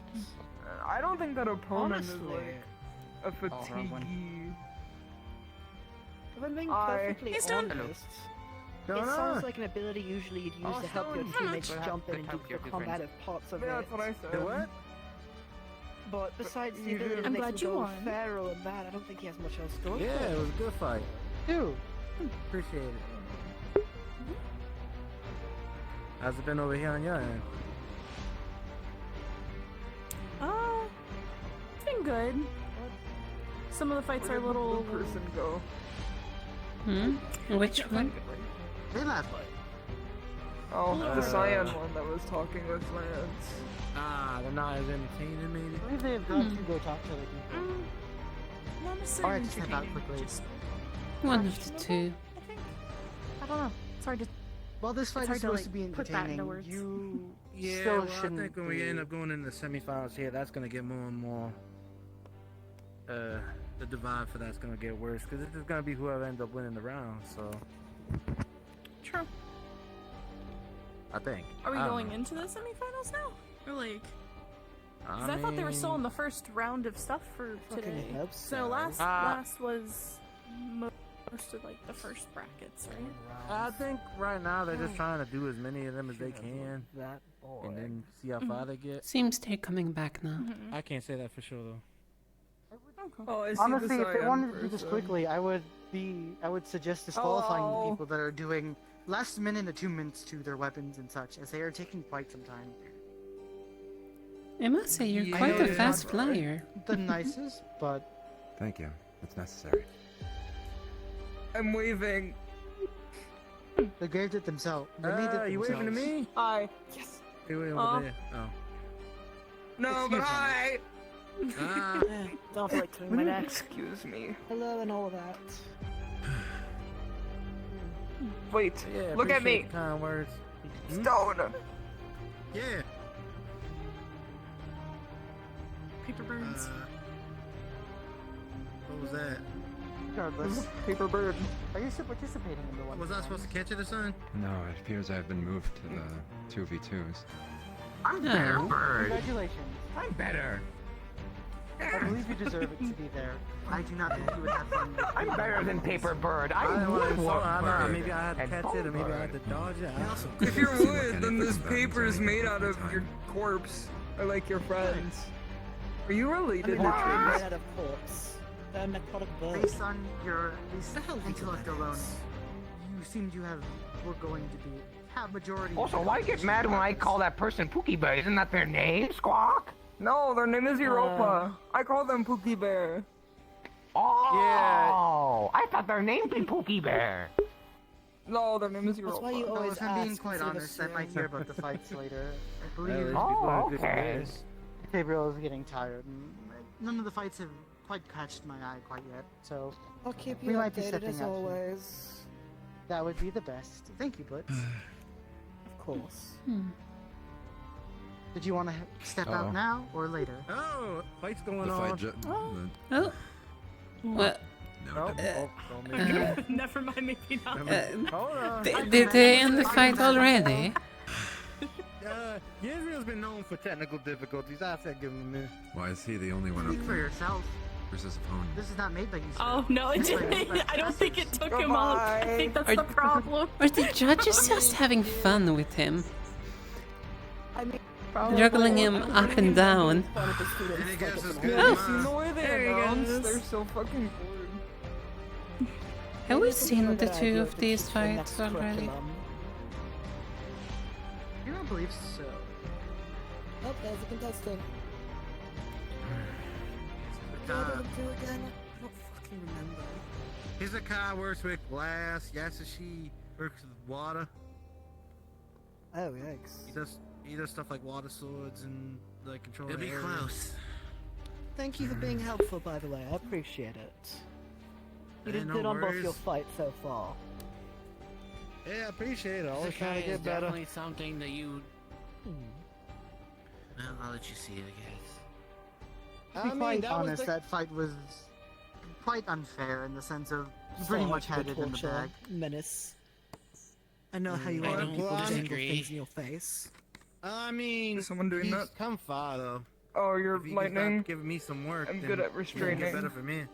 I don't think that opponent is Honestly. like a fatigue. If I'm being I- perfectly Hey, Stone. honest, Hello. it sounds like an ability usually you'd use Oh, to help your Stone. teammates Good jump in and do talk, the good combative parts of Yeah, it. that's what I said. what? But besides the you ability did. that I'm makes glad him you go won. feral and bad, I don't think he has much else going Yeah, for it him. was a good fight. Dude, Appreciate it. How's it been over here on your end? It's been good. Some of the fights are a Where did little. the person go? Which one? they left. Oh, the cyan one that was talking with Lance. Ah, they're not as entertaining, maybe. I believe they have gone to go talk to other people. Not necessarily Alright, step out entertaining, quickly. just One of the two. I think. I don't know. It's hard to. Well, this fight hard is to, supposed like, to be put that into entertaining. words. You Yeah, still well, I shouldn't think when we be- end up going in the semifinals here, that's gonna get more and more. The divide for that's gonna get worse because it's gonna be whoever ends up winning the round. So True. I think. Are we I don't going know. into the semifinals now? Or like. Because I thought they were still in the first round of stuff for Fucking today. hope So so. last was Posted like the first brackets, right? I think right now they're just trying to do as many of them as they can, and then see how far they get. Seems they're coming back now. I can't say that for sure though. Oh, I see Honestly, the if they cyan wanted to do this person. quickly, I would suggest disqualifying the people that are doing last minute attunements to their weapons and such, as they are taking quite some time. I must say, you're I quite know a it's fast not flyer. The nicest, but Thank you. It's necessary. I'm waving. they gave it themselves. They made it You waving to themselves. me? Hi. Yes. Hey, wait over there. Oh. No, but hi. Don't feel like turning my neck. Excuse me. Hello and all of that. Wait. Yeah, Look at appreciate me. the kind words. Stone. Yeah. Paper birds. What was that? Regardless. Paper bird. Are you still participating in the one? Was I supposed to catch it or something? No, it appears I've been moved to the 2v2s. I'm No. better, bird. Congratulations. I'm better. I believe you deserve it to be there. I do not think you would have fun. I'm better than Paper Bird. I I would work don't know. Bird. Maybe I had to and catch it, or maybe I had to Bird. dodge it. I also If you're Seem like wood, then anything this about paper is enjoying made out of time. your corpse, or like your friends. Are you I related mean, to that's trees? made out of corpse. They're necrotic birds. Based on your intellect alone, you seem to were going to have majority. Also, why get mad when I call that person Pookie Bear? Isn't that their name, Squawk? No, their name is Europa. I call them Pookie Bear. Oh, I thought their name be Pookie Bear. No, their name is Europa. That's why you always if I'm being ask quite instead of honest, I might saying- hear about the fights later. I At believe least Oh, before I okay. disappears. Gabriel is getting tired, and none of the fights have quite catched my eye quite yet. So I'll keep we you might be updated stepping as up. always. That would be the best. Thank you, Blitz. Of course. Did you want to step Uh-oh. out now or later? Oh, fight's going The on. fight Oh. What? No, don't make it. Never mind, maybe not. Hold on. Did they end the fight already? Gabriel's been known for technical difficulties. I have to give him a minute. Why is he the only one Speak up for yourself. versus opponent? This is not made by you. sir. Oh no, it It's made by didn't. I don't think it professors. took him off. I think that's the problem. Or the judges just having fun with him? I mean, Juggling him up and down. Yeah, you see Oh. the way they There he announce? goes. They're so fucking bored. Have we seen the two of these fights already? You don't believe so. Oh, there's a contestant. Uh, What did I do again? I don't fucking remember. Hizakai works with glass. Yasushi works with water. Oh, yikes. He does stuff like water swords and like control. It'll be area. close. Thank you for being helpful, by the way. I appreciate it. You Hey, did no good on both worries. your fights so far. Yeah, I appreciate it. Always trying to Hizakai is get better. definitely something that you. Well, I'll let you see it, I guess. To be quite that was honest, the- that fight was quite unfair in the sense of you pretty Sorry much for had it in the torture, bag. Menace. I know how you I are when don't people dangle disagree. things in your face. I mean, Is someone doing he's that? come far though. Oh, you're If he can lightning. stop giving me some work, I'm then good at it'll get restraining. better for me.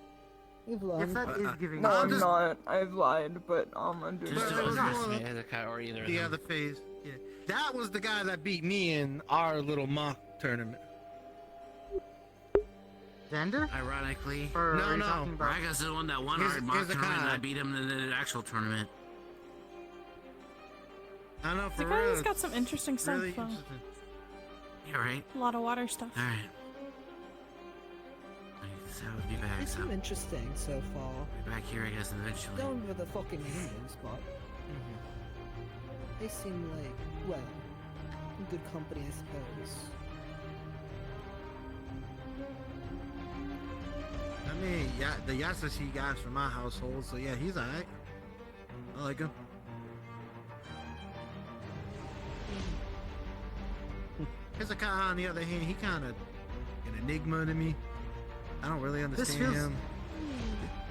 You've If learned. that is giving No, you I'm some- not. I've lied, but I'm doing Just But don't it was underestimate more Hizakai or either of The them. other phase. Yeah. That was the guy that beat me in our little mock tournament. Vander? Ironically, Or No, are you no. talking about... Ragas is the one that won Here's- our mock here's the tournament, and card. I beat him in the actual tournament. I know for The real. guy's got some interesting stuff, really though. interesting. Yeah, right? A lot of water stuff. Alright. That would be back, They so seem interesting so far. be back here, I guess, eventually. Don't with the fucking Indians, but they seem like, well, good company, I suppose. I mean, yeah, the Yasushi guy's from my household, so yeah, he's alright. I like him. Hizakai, on the other hand, he kind of an enigma to me. I don't really understand feels- him.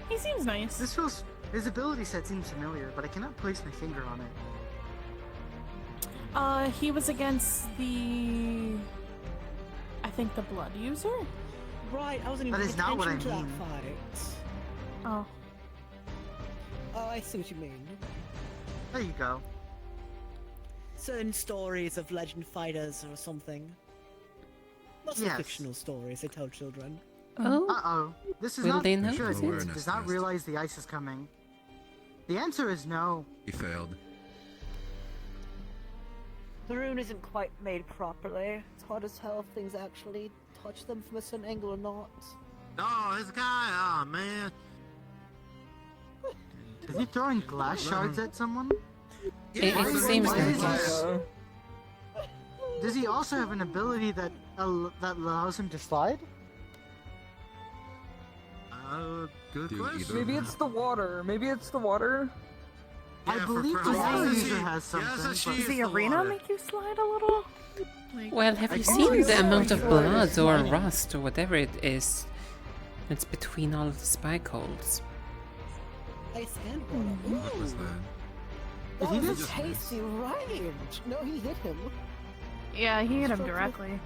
He seems nice. This feels... His ability set seems familiar, but I cannot place my finger on it. He was against the... I think the Blood User? Right, I wasn't even That paying is not what I attention to mean. that fight. Oh. I see what you mean. There you go. Certain stories of legend fighters or something. Mostly Yes. fictional stories they tell children. Oh. Uh-oh. This is Will not they good. notice it? It does not realize the ice is coming. The answer is no. He failed. The rune isn't quite made properly. It's hard to tell if things actually touch them from a certain angle or not. Oh, this guy. Oh, man. Is he throwing glass shards at someone? It seems Why is like this- Does he also have an ability that that allows him to slide? Good Do question. either Maybe it's the water. Maybe it's the water. I believe the water user has something. Does but- the arena make you slide a little? Well, have you seen the amount of blood or rust or whatever it is that's between all of the spike holes? Ice and water. What was that? That Did he was a just- tasty range. No, he hit him. Yeah, he hit him directly.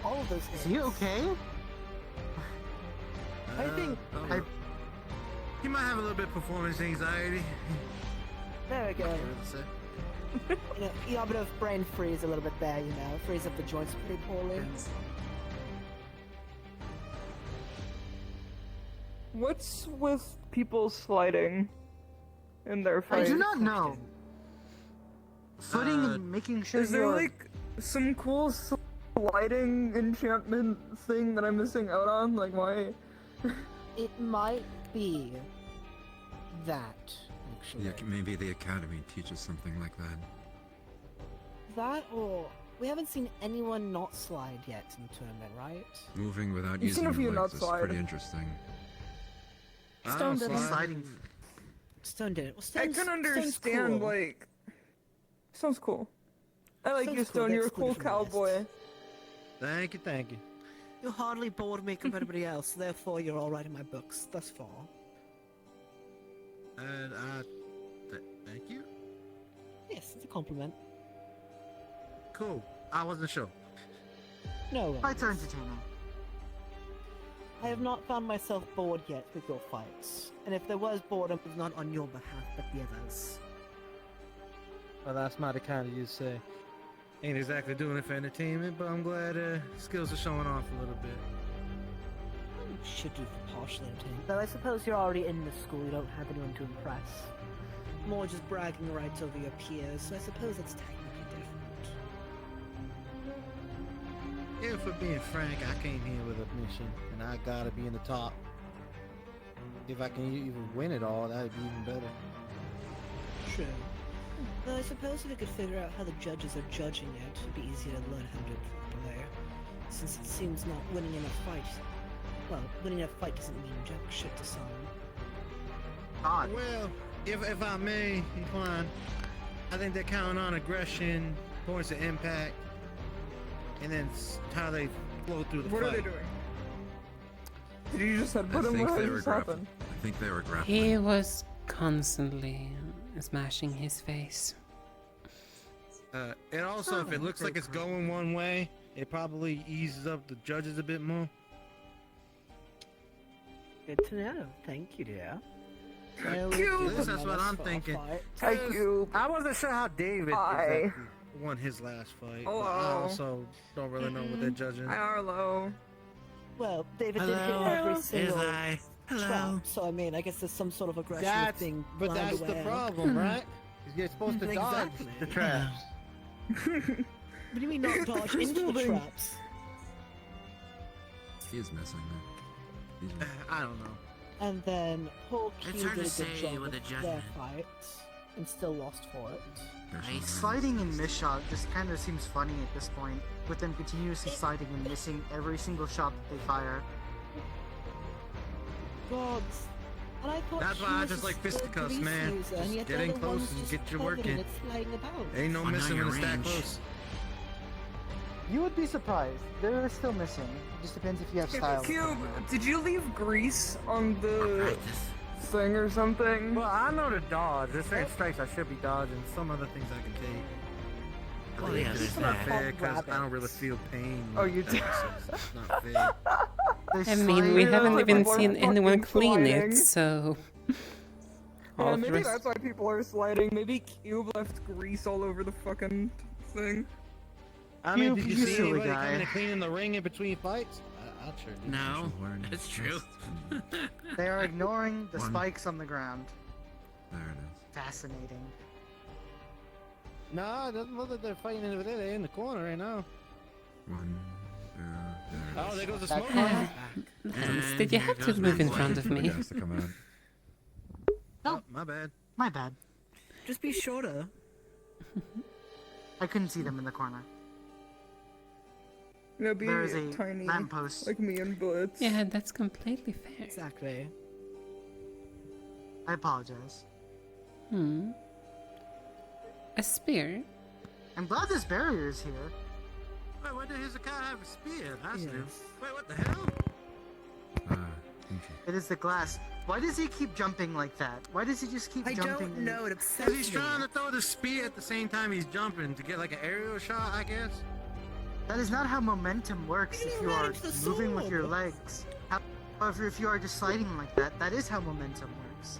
All of those Is hits. he okay? I think. He might have a little bit of performance anxiety. There we go. What to say. You know, a bit of brain freeze a little bit there, you know. Freeze up the joints pretty poorly. What's with people sliding in their I fights? do not know. Footing and making sure Is there you're like some cool sliding enchantment thing that I'm missing out on? Like why? It might be that, actually. Yeah, maybe the academy teaches something like that. That or we haven't seen anyone not slide yet in the tournament, right? Moving without You've seen using a few your not legs is slide. pretty interesting. Stone doesn't. sliding. Stone did it. Well, I Stone's, can Stone's understand cool. like. Sounds cool. I like Sounds you, cool, Stone. You're a that's cool excluded from the cowboy. Thank you, thank you. You hardly bored me compared to anybody else, therefore you're all right in my books thus far. And thank you. Yes, it's a compliment. Cool. I wasn't sure. No worries. Fights are entertaining. I have not found myself bored yet with your fights, and if there was boredom, it was not on your behalf, but the others. Well, that's mighty kind of you to say. Ain't exactly doing it for entertainment, but I'm glad skills are showing off a little bit. Should do for partial entertainment. Though I suppose you're already in the school, you don't have anyone to impress. More just bragging rights over your peers, so I suppose that's technically different. Yeah, for being frank, I came here with a mission, and I gotta be in the top. If I can even win it all, that'd be even better. True. Though I suppose if we could figure out how the judges are judging it, it'd be easier to learn how to do it properly. Since it seems not winning in a fight. Well, winning a fight doesn't mean jack shit to some. Odd. Well, if I may incline, I think they're counting on aggression, points of impact, and then how they flow through the What fight. are they doing? Did you just headbutt I him? think What they were just grappling. happened? I think they were grappling. He was constantly smashing his face. And also, if it looks like it's going one way, it probably eases up the judges a bit more. Good to know. Thank you, dear. At least that's what I'm thinking. Thank you. I wasn't sure how David Hi. exactly won his last fight. But I Hello. also don't really know what they're judging. Hi, Arlo. Well, David did Hello. hit every Yes, single I. Hello. trap, so I mean, I guess there's some sort of aggression That's, being but blind that's the aware. problem, right? 'Cause you're supposed to dodge Exactly. the traps. What do you mean not dodge into the traps? He is missing it. I don't know. And then Paul Q It's did a hard to good say job with with the their judgment. fight, and still lost for it. Sliding and miss shot just kind of seems funny at this point, with them continuously sliding and missing every single shot that they fire. Gods. And I thought That's he why I was just a like skilled fisticuffs, police man. user, and Just yet get they're in the close ones and just get your covered work in in. it, flying about. Ain't no missing when it's that close. You would be surprised. They're still missing. It just depends if you have style. Cube, did you leave grease on the thing or something? Well, I know to dodge. There's certain strikes I should be dodging. Some other things I can take. Well, I yeah, think there's it's not that. fair because I don't really feel pain. Oh, you do? It's not fair. I mean, we haven't even like seen anyone fucking clean sliding. it, so... Yeah, of maybe rest. that's why people are sliding. Maybe Cube left grease all over the fucking thing. I mean, did you you see silly anybody guy. coming and cleaning the ring in between fights? I sure did. No, that's true. They are ignoring the spikes on the ground. There it is. Fascinating. Nah, it doesn't look like they're fighting over there. They're in the corner right now. 1, 2, there it Oh, is. there goes the smoke. Lance, did you have to move in front of me? Has to come out. Oh, my bad. My bad. Just be shorter. I couldn't see them in the corner. No, be There is a tiny, lamppost. like me and Blitz. Yeah, that's completely fair. Exactly. I apologize. Hmm. A spear? I'm glad this barrier is here. Wait, why did Hezekiah have a spear? That's new. Yes. Wait, what the hell? It is the glass. Why does he keep jumping like that? Why does he just keep I jumping? don't know. It upsets Because he's me. trying to throw the spear at the same time he's jumping to get like an aerial shot, I guess. That is not how momentum works if you are manage the moving with your sword. legs. However, if you are just sliding like that, that is how momentum works.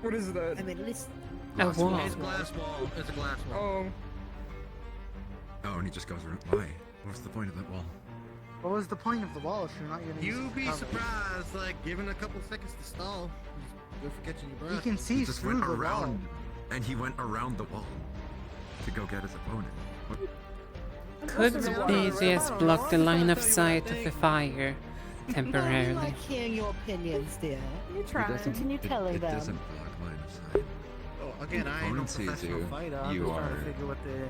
What is that? I mean, listen. A wall. It's a glass wall. It's a glass wall. Oh. Oh, and he just goes around. Why? What's the point of that wall? What was the point of the wall if you're not going to use You'd it be to cover? surprised, like, given a couple seconds to stall. Just good for catching your breath. You can see He just through went the around, wall. and he went around the wall to go get his opponent. What? Could BGS block the line of sight of the fire I temporarily? like hearing your opinions, dear. You It try. doesn't- Continue telling it them. doesn't block line of sight. Oh, again, I ain't no Opponent sees professional you. fighter. I'm You just trying to are. figure what the...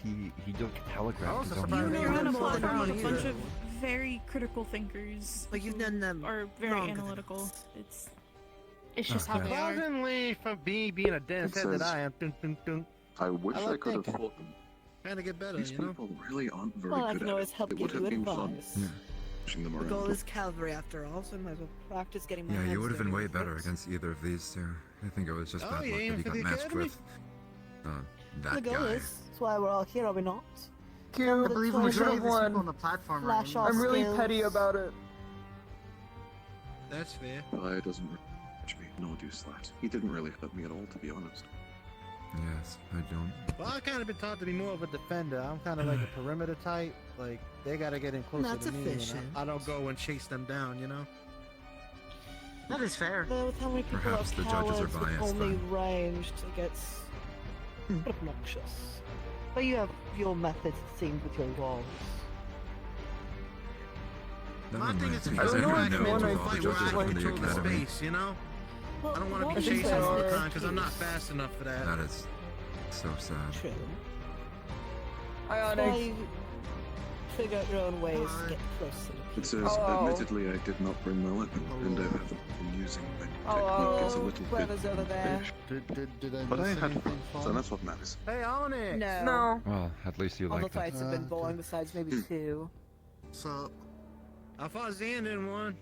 He just telegraphed I was his own surprised You're you line. on a didn't fall platform down with a bunch either. of very critical thinkers. But you've done them are very longer than analytical. us. It's just how Okay. they are. Surprisingly, from me being a dense It head that says- I am, dun, dun, dun, I wish I like could have thinking. fought them. trying to get better, These you know? people really aren't very Well, I good can at always it. help It would give have you been fun advice. Yeah. pushing them The around. goal is cavalry after all, so I might as well practice getting my Yeah, hands you would have been dirty way with better it. against either of these two. I think it was just Oh, bad you luck that aiming he for got the matched academy? with The that goal guy. is, that's why we're all here, are we not? I Cube, believe I majority should've of these people won. on the platform are Flash in- off I'm really skills. petty about it. That's fair. Eli doesn't touch me, nor do Slat. He didn't really hurt me at all, to be honest. Yes, I don't. Well, I've kind of been taught to be more of a defender. I'm kind of like a perimeter type. Like, they gotta get in closer That's to me. and efficient. I don't go and chase them down, you know? That is fair. Though with how many people Perhaps are the judges are cowards with biased, only but- ranged, it gets a bit obnoxious. But you have your methods, it seems, with your walls. That My thing reminds is, me, if as I I try know to get into a all the fight where judges I from can the control the academy. space, you know? Well, I don't want to what be is chasing your all the time because I'm not expertise? fast enough for that. That is so sad. True. Ionic. That's why you figure out your own ways to get closer to It people. says, Oh. admittedly, I did not bring my weapon, and I haven't been using my technique. It's a Oh, little whoever's bit over there. finished. Did I But I miss had anything fun, so fun? that's what matters. Hey, Onyx! No. No. Well, at least you All the liked it. fights have been boring besides maybe two. So, I fought Xander in one.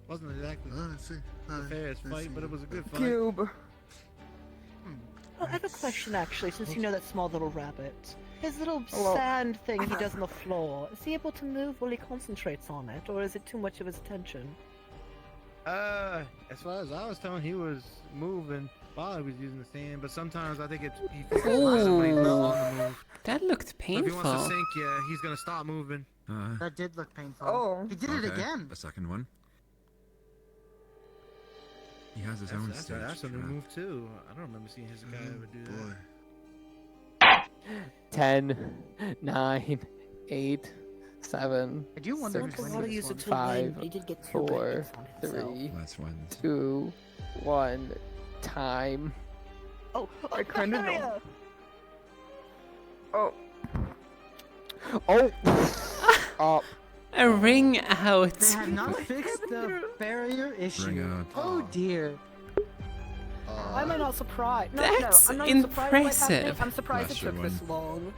Wasn't exactly I see. the fairest fight, but it was a good fight. Cube. Well, I have a question actually, since you know that small little rabbit. His little Hello. sand thing he does on the floor, is he able to move while he concentrates on it, or is it too much of his attention? As far as I was telling, he was moving while he was using the sand, but sometimes I think he focuses when he's not on the move. That looked So if he wants to painful. sink you, he's gonna stop moving. That did look painful. Oh. He did it Okay, again. a second one. He has his own That's stage a new trap. move too. I don't remember seeing his guy ever do that. 10, 9, 8, 7, I do wonder Not who's a lot winning of this use one. it to win, 5, but he did get 2 4, hits on himself. 3, Let's win. 2, 1, time. Oh, I kind of know. Oh. Oh! Oh. A ring out. They have not fixed the barrier issue. Ring out. Oh dear. Why am I not surprised? No, That's no, I'm not even surprised by what's happening. impressive. I'm surprised Bless it your took this long.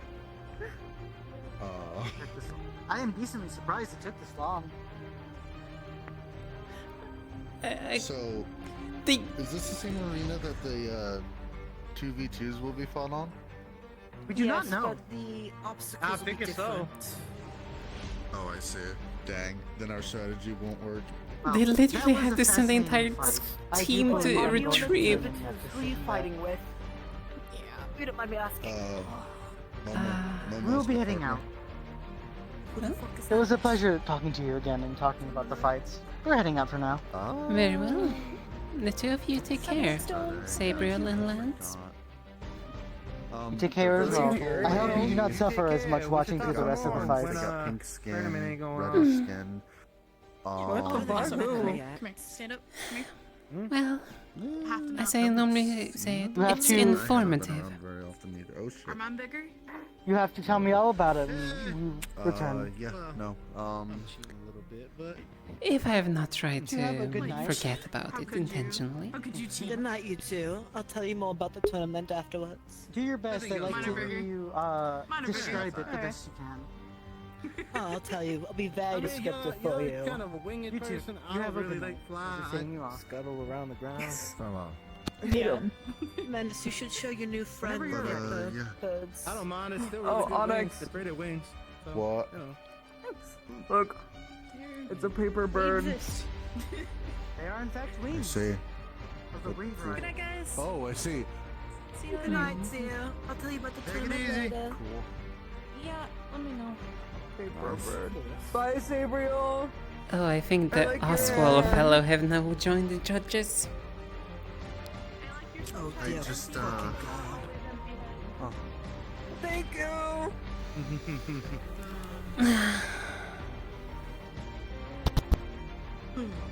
I am decently surprised it took this long. So, the... is this the same arena that the 2v2s will be fought on? We do Yes, not know. but the obstacles will be figure so. different. Oh, I see. Dang, then our strategy won't work. They that literally was had a to send the fascinating entire fight. team to retrieve. Who are you fighting with? Yeah, if you don't mind me asking. We'll be heading out. It was a pleasure talking to you again and talking about the fights. We're heading out for now. Very well. The two of you take care. Sabriel and Lance. Take care as well. I hope you do not suffer as much watching through the rest of the fights. They got pink skin, reddish on. skin. Come here. Stand up. Come here. Well, as I normally say, You have it's to- informative. Very often either. Oh shit. Are mine bigger? You have to tell me all about it when you return. Yeah. No. A little bit, but. If I have not tried You have a good to night. forget about it intentionally. How could you cheat? Good night, you two. I'll tell you more about the tournament afterwards. Do your best. I'd like to hear you describe it the Alright. best you can. Oh, I'll tell you. I'll be very descriptive for you. Kind of a winged You too. person. You I have don't a really good like night. fly. Just saying you off. Scuttle around the ground. Yeah. Mandus, you should show your new friend the birds. I don't mind. It's still Oh, really good Onyx. wings. They're pretty wings. So, What? You know. Look, it's a paper bird. They are in fact I wings. see. Of the wing Good variety. night, guys. Oh, I see. See you later. Good night, see you. I'll tell you about the Take it tournament easy. later. Cool. Yeah, let me know. Paper bird. Bye, Sabriel. Oh, I think I the like your Oswald hair. fellow have now joined the judges. Oh, I dear just fucking God. Thank you.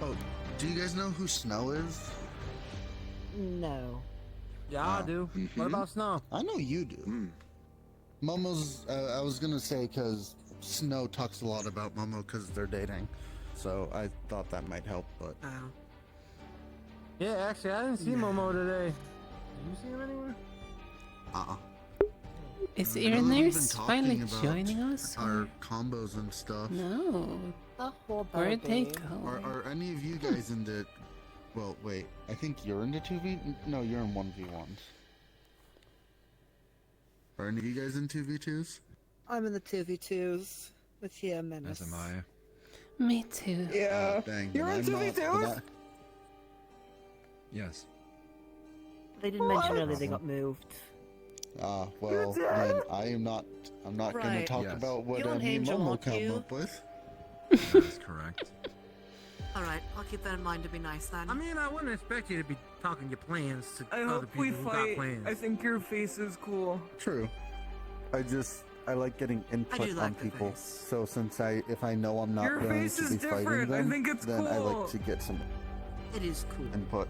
Oh, do you guys know who Snow is? No. Yeah, I do. What about Snow? I know you do. Momo's. I was gonna say because Snow talks a lot about Momo because they're dating, so I thought that might help. But Oh. Yeah, actually, I didn't see Momo today. Did you see him anywhere? Is I know that we've been Irenaeus talking finally about joining us? our combos and stuff. No. The whole Where'd they baby. go? Are any of you guys into? Well, wait. I think you're into 2v. No, you're in 1v1s. Are any of you guys in 2v2s? I'm in the 2v2s with you, Menace. As am I. Me too. Yeah. Dang, You're then in I'm not- 2v2s? then I- Yes. They didn't mention earlier they got moved. Well, then I am not. I'm not gonna Right. talk Yes. about what You and me and Angel, Momo aren't come you? up with. That is correct. Alright, I'll keep that in mind to be nice then. I mean, I wouldn't expect you to be talking your plans to I other hope people we who got fight. plans. I think your face is cool. True. I like getting input do on like the people. face. So if I know I'm not Your going face to is be fighting different. I them, think it's then I cool. like to get some It is cool. input.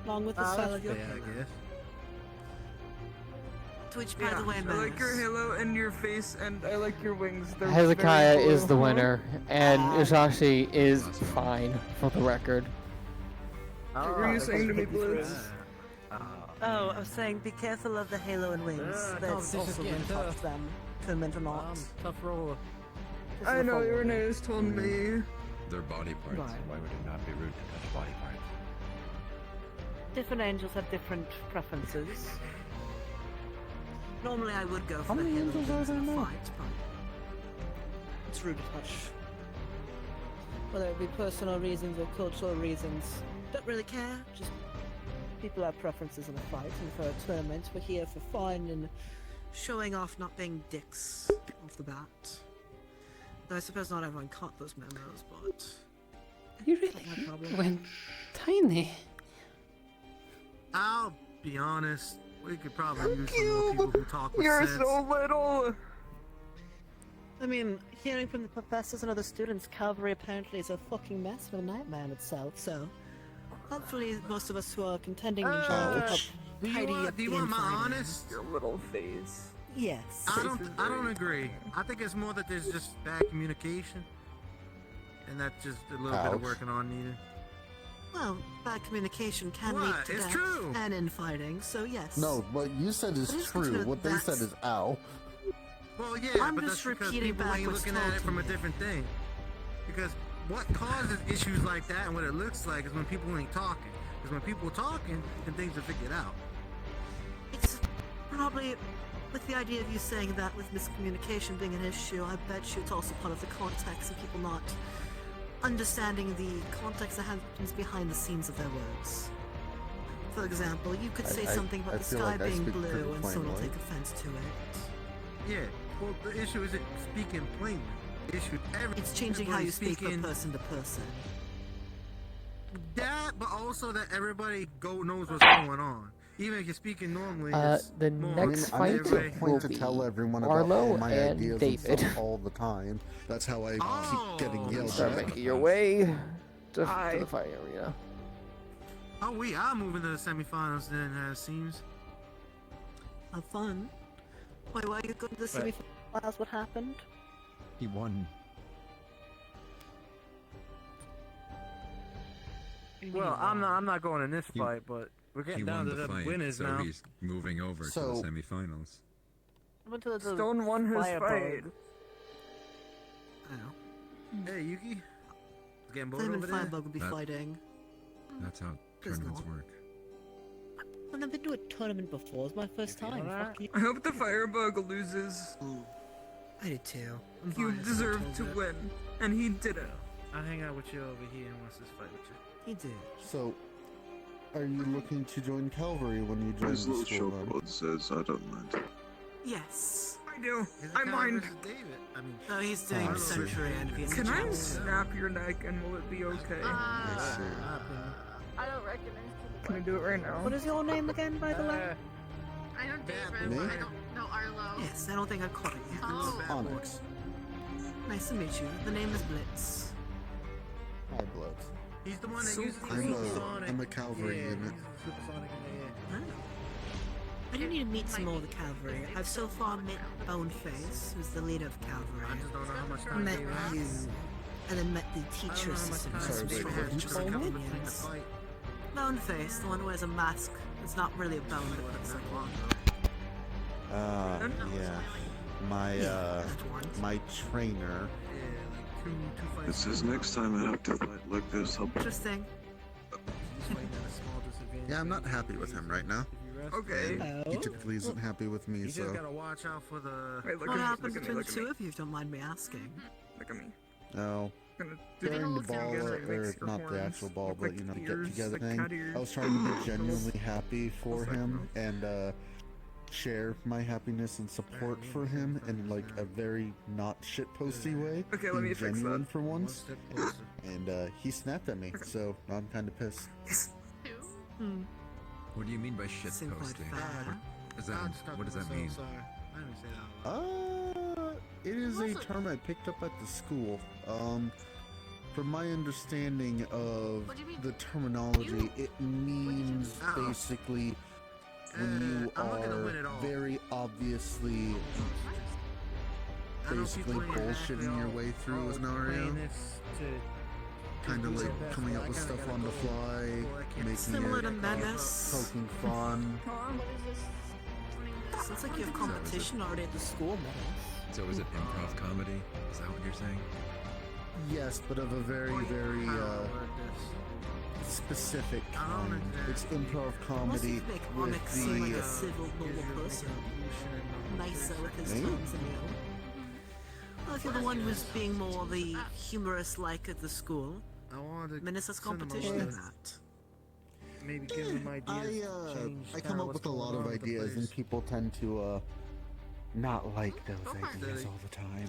Along with the style of your fair, I guess. Twitch, by Yeah, the way, I like your Menace. halo and your face, and I like your wings. They're Hezekiah very is the blue. winner, and Yoshashi is fine, for the record. What were you saying to me, Blitz? Oh, I was saying be careful of the halo and wings. That's competition's also getting when talk tough. to them. Tournament or not. Tough roller. Just I a know, forewarning. Irenaeus told me. They're body parts. Right. Why would it not be rude to touch body parts? Different angels have different preferences. Normally I would go for the many halo angels wings are in there a now? fight, but it's rude to touch. Whether it be personal reasons or cultural reasons, don't really care. Just people have preferences in a fight, and for a tournament, we're here for fun and showing off, not being dicks off the bat. Though I suppose not everyone caught those memos, but You not my really problem. went tiny. I'll be honest. We could probably use some more people who talk with You're sense. so little. I mean, hearing from the professors and other students, Calvary apparently is a fucking mess of a nightmare in itself, so hopefully most of us who are contending in general help Do you tidy want, up do you the want my infighting. honest? Your little face. Yes. I don't agree. I think it's more that there's just bad communication, and that's just a little bit of Ouch. working on needed. Well, bad communication can lead What? to It's death true. and infighting, so yes. No, what you said is But it's good to true. know What they that's- said is ow. Well, yeah, I'm but just that's because repeating people back ain't what's looking at told it to from a me. different thing. Because what causes issues like that and what it looks like is when people ain't talking. Because when people are talking, then things are figured out. It's probably with the idea of you saying that with miscommunication being an issue, I bet you it's also part of the context and people not understanding the context that happens behind the scenes of their words. For example, you could say something about the sky being blue and someone will take offense to it. Yeah, well, the issue isn't speaking plainly. The issue It's changing how you speak from person to person. That, but also that everybody knows what's going on. Even if you're speaking normally, The next fight will be Arlo and David. all the time. That's how I keep getting yelled Start at. making your way to the fighting arena. Oh, we are moving to the semifinals then, it seems. Have fun. Wait, why are you going to the semifinals? What happened? He won. Well, I'm not going in this fight, but we're He getting down won to the the fight, winners so now. he's moving over to the semifinals. Stone won his fight. Hey, Yuki. Getting bored Flame over and there? Firebug will be fighting. That's how There's tournaments not. work. I've never been to a tournament before. It's my first time. Fuck you. I hope the Firebug loses. I did too. You deserve to win, and he didn't. I'll hang out with you over here and watch this fight with you. He did. So, are you looking to join Calvary when you join His the little school? then? showboat says I don't mind. Yes. I do. I mind. No, he's doing I see. Century and if he's Can I snap your neck and will it be okay? I see. I don't recognize Can I do it right now? What is your name again, by the way? I know David, Me? but I don't know Arlo. Yes, I don't think I caught it yet. Oh. Onyx. Nice to meet you. The name is Blitz. Hi, Blood. He's the one that So uses the I'm supersonic. a Calvary unit. Supersonic in the air. I do need to meet some more of the cavalry. I've so far met Boneface, who's the leader of cavalry. I just don't know how much time Met they have. you, and then met the teacher assistant. Sorry, wait, what did you call me? Boneface, the one who wears a mask. It's not really a bone, but it looks like one. Yeah. My trainer. It says next time I have to fight like this, I'll Interesting. Yeah, I'm not happy with him right now. Okay. He typically isn't happy with me, You just so. gotta watch out for the. Wait, look What at me, happened look at me, between the look at two me. of you, if you don't mind me asking? Look at me. No. Gonna do During the this ball, together, it or makes your not the horns actual ball, look but like you know, get ears, together like thing. cat ears. I was trying to be genuinely happy for him and share my happiness and support for him in like a very not shitposty way. Okay, let being me fix genuine that. for once. And he snapped at me, so now I'm kind of pissed. What do you mean by shit Seemed quite posting? fair. Is that, what does that mean? Sorry, I didn't say that out loud. It is a term I picked up at the school. From my understanding of the terminology, it means basically when you I'm not gonna win at are all. very obviously basically bullshitting your way through a scenario. Kind of like coming up with stuff on the fly, making Similar to it Menace. poking fun. Sounds like you have competition already at the school, Menace. So is it improv comedy? Is that what you're saying? Yes, but of a very, very specific kind. It's improv comedy Must make with Onyx seem like a the. civil, normal person. Nicer with his Me? tones than you. Well, if you're the one who's being more the humorous like at the school, Menace has competition in that. Maybe give him ideas. I come up with a lot of ideas, and people tend to not like those ideas all the time.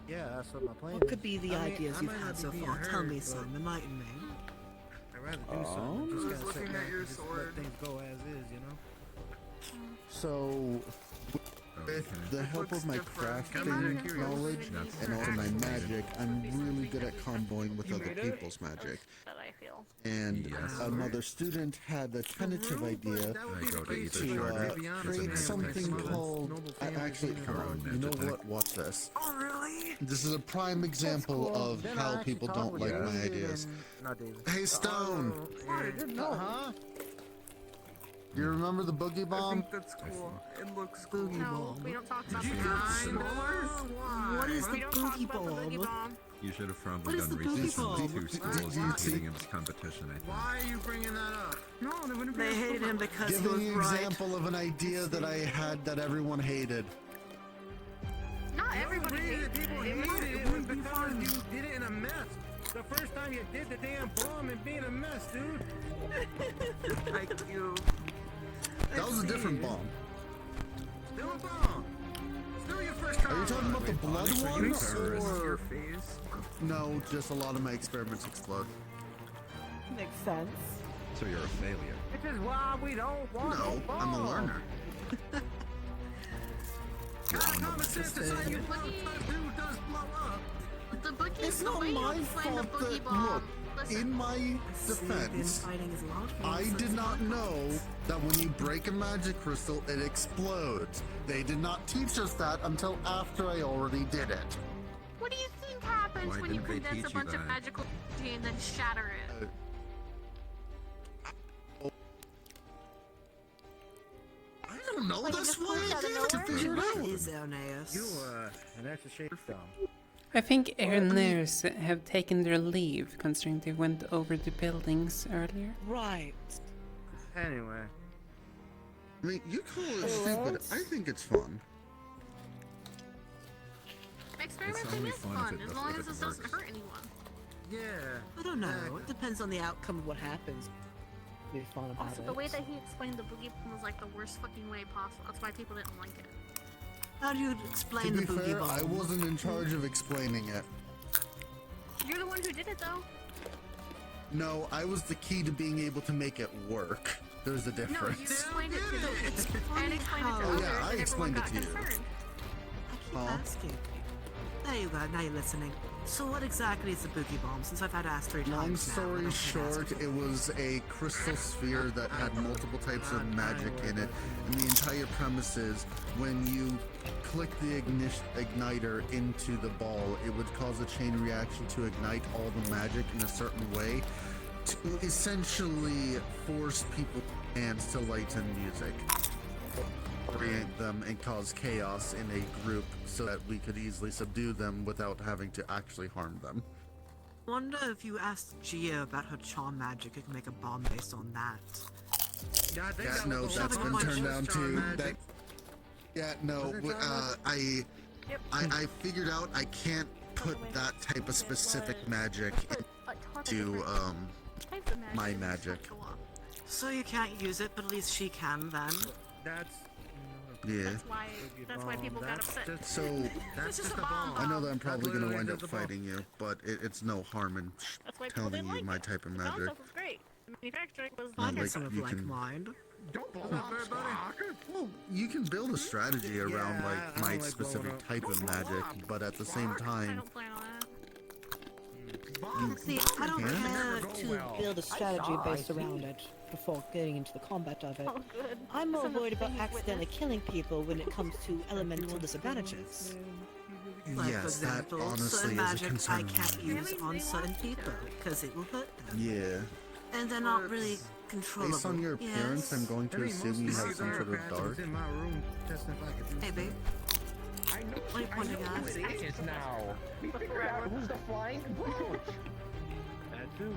Yeah, that's what my plan What is. could be the I mean, ideas I you've might had not so be being far? Tell heard, me but some, enlighten me. I'd rather do something. Just gotta sit Looking back at your and just let sword. things go as is, you know? So, with the help of my crafting knowledge and also my magic, I'm really good at comboing with other people's magic. That I feel. And another student had the tentative idea to create something called. Actually, come on, you know what? Watch this. Oh, really? This is a prime example of how people don't like my ideas. Not David. Hey, Stone! I didn't know, huh? You remember the boogie I bomb? think that's cool. It looks cool. No, we don't talk about What is the boogie bomb? You should have probably What is done the boogie research on bomb? two schools competing in this competition, I think. Why are you bringing that up? No, they wouldn't be They hated him because he Giving was an bright. example of an idea that I had that everyone hated. Not everybody hated People it. hated it because you did it in a mess. The first time you did the damn bomb and being a mess, dude. Thank you. That was a different bomb. Still a bomb. Still your first try. Are you talking about the blood ones, or Your face. no? Just a lot of my experiments explode. Makes sense. So you're a failure. This is why we don't want No, I'm a learner. Common sense is how you blow up. Dude does blow up. The boogie, It's the not way you my explain the fault boogie that, bomb. look, Listen, in my defense, I did not know that when you break a magic crystal, it explodes. They did not teach us that until after I already did it. what do you think happens Why when you didn't they condense a teach you bunch of that? magical energy and then shatter it? I don't know. Like, it That's just why comes I out of gave it to nowhere? Visual. Is Aeneas? You, and that's a shapestone. I think Aaroners have taken their leave, considering they went over the buildings earlier. Right. Anyway. I mean, you call it stupid. I think it's fun. Experimenting only is fun fun, if it as long if as it it doesn't works. hurt anyone. Yeah. I don't know. It depends on the outcome of what happens. Be fun about Also, it. the way that he explained the boogie bomb was like the worst fucking way possible. That's why people didn't like it. How do you To explain be the boogie fair, bomb? I wasn't in charge of explaining it. You're the one who did it, though. No, I was the key to being able to make it work. There's a No, you difference. explained it to them. It's And funny explained it how... to Oh, others, yeah, I and everyone explained it got to you. concerned. I keep Huh? asking. There you go, now you're listening. So what exactly is the boogie bomb, since I've had to ask 3 times Long now, story I don't short, think it was a crystal sphere that had multiple types of magic in it, and the entire premise is when you click the igniter into the ball, it would cause a chain reaction to ignite all the magic in a certain way to essentially force people's hands to lighten music, orient them, and cause chaos in a group so that we could easily subdue them without having to actually harm them. wonder if you asked Gia about her charm magic, you can make a bomb based on that. Yeah, I think Yeah, that no, was that's the been whole turned down charm too. magic. That, yeah, no, Was it charm magic? I figured out I can't put that type of specific magic into my magic. So you can't use it, but at least she can then. That's... Yeah. That's why people got upset. So That's just just a a bomb. I know that I'm probably That's gonna literally wind up just a bomb. fighting you, but it's no harm in That's why people telling didn't you like my it. type of The magic. concept was great. The manufacturing was Not not like Some of you like can. mind. Don't blow up, everybody. Well, you can build a strategy around Yeah, like I my don't like specific blowing up. type of magic, but at the same I time, don't plan on that. See, I don't Yeah. care Go to well. build a strategy saw, based I see. around it before getting into the combat of it. Oh, good. I'm more Some of worried the about things accidentally killing people when it comes to elemental disadvantages. Like, Yes, for that example, honestly certain is a magic concern I of can't mine. use on certain people because it will hurt them. yeah. And they're not really controllable. Based on your appearance, yes. I'm going to assume you have some sort of dark. in my room testing if I could do Hey, babe. What are you pointing at? Who it is now. We figured out who's the flying brooch. that too.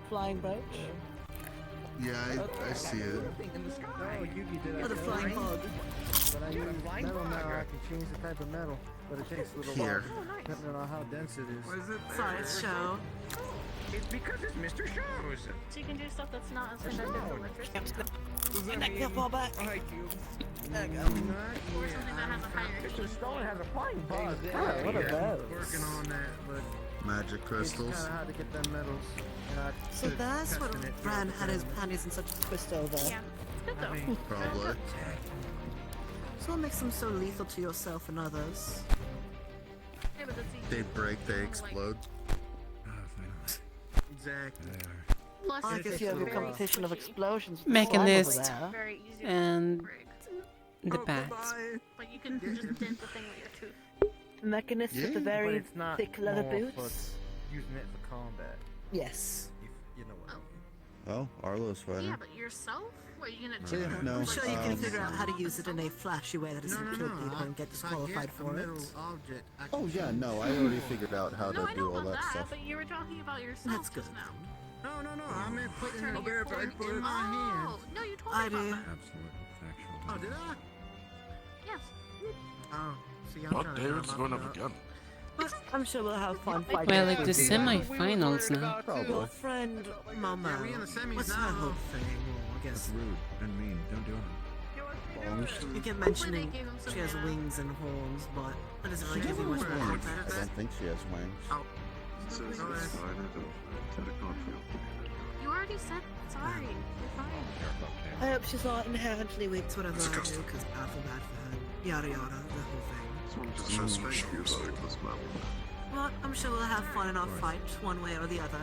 Flying brooch? Yeah, I see it. In the sky. Oh, Yugi did Or the flying bug? But I You're a use flying metal now. bug. I can change the type of metal, but it takes a little Here. while, depending on how dense it is. Sideshow. It's because it's Mr. Shows. So you can do stuff that's not as conductive to electricity. And that can fall back. I do. There you go. Or something that has a higher Mr. heat. Stone has a flying bug. Yeah, what yeah, working on that, but Magic it's crystals. kind of hard to get them metals. And I So took that's what testing it Bran throughout had the his family. panties in such a twist over. Yeah, it's good though. I mean, Probably. So what makes them so lethal to yourself and others? Yeah, but that's They easy. break, they explode. exactly. Plus, I it's guess you have a very competition of squishy. explosions. with Mechanist. the slime over there. Very easy to And break. the bats. But you can just dent the thing with your tooth. Mechanist with the But very it's not thick leather more boots. for using it for combat. Yes. If you know what I mean. Oh, Arlo's fighting. Yeah, but yourself? What, are you gonna Yeah, check no, I'm sure you can um, figure out how to use it in a flashy way that doesn't kill people and get If I disqualified get a for it. metal object, I can Oh yeah, change no, it. I already figured out how No, to I do know all about that that, stuff. but you were talking about yourself That's good. just now. No, I meant putting Turning it your if I fork put it in- in my hand. Oh, no, you told me I about do. that. Absolute factual. Oh, did I? Yes. Oh, see, I'm What? trying to David's time going out. up again. I'm sure we'll have fun fighting. Well, it's the semi-finals now. Your friend, Mama. What's her whole thing? I guess. Rude and mean. Don't do it. You kept mentioning she has wings and horns, but that doesn't really give you much more I context. don't think she has wings. You already said sorry. You're fine. I hope she's not inherently weak to whatever I do, because I feel bad for her. Yada yada, the whole thing. But I'm sure we'll have fun in our fight, one way or the other.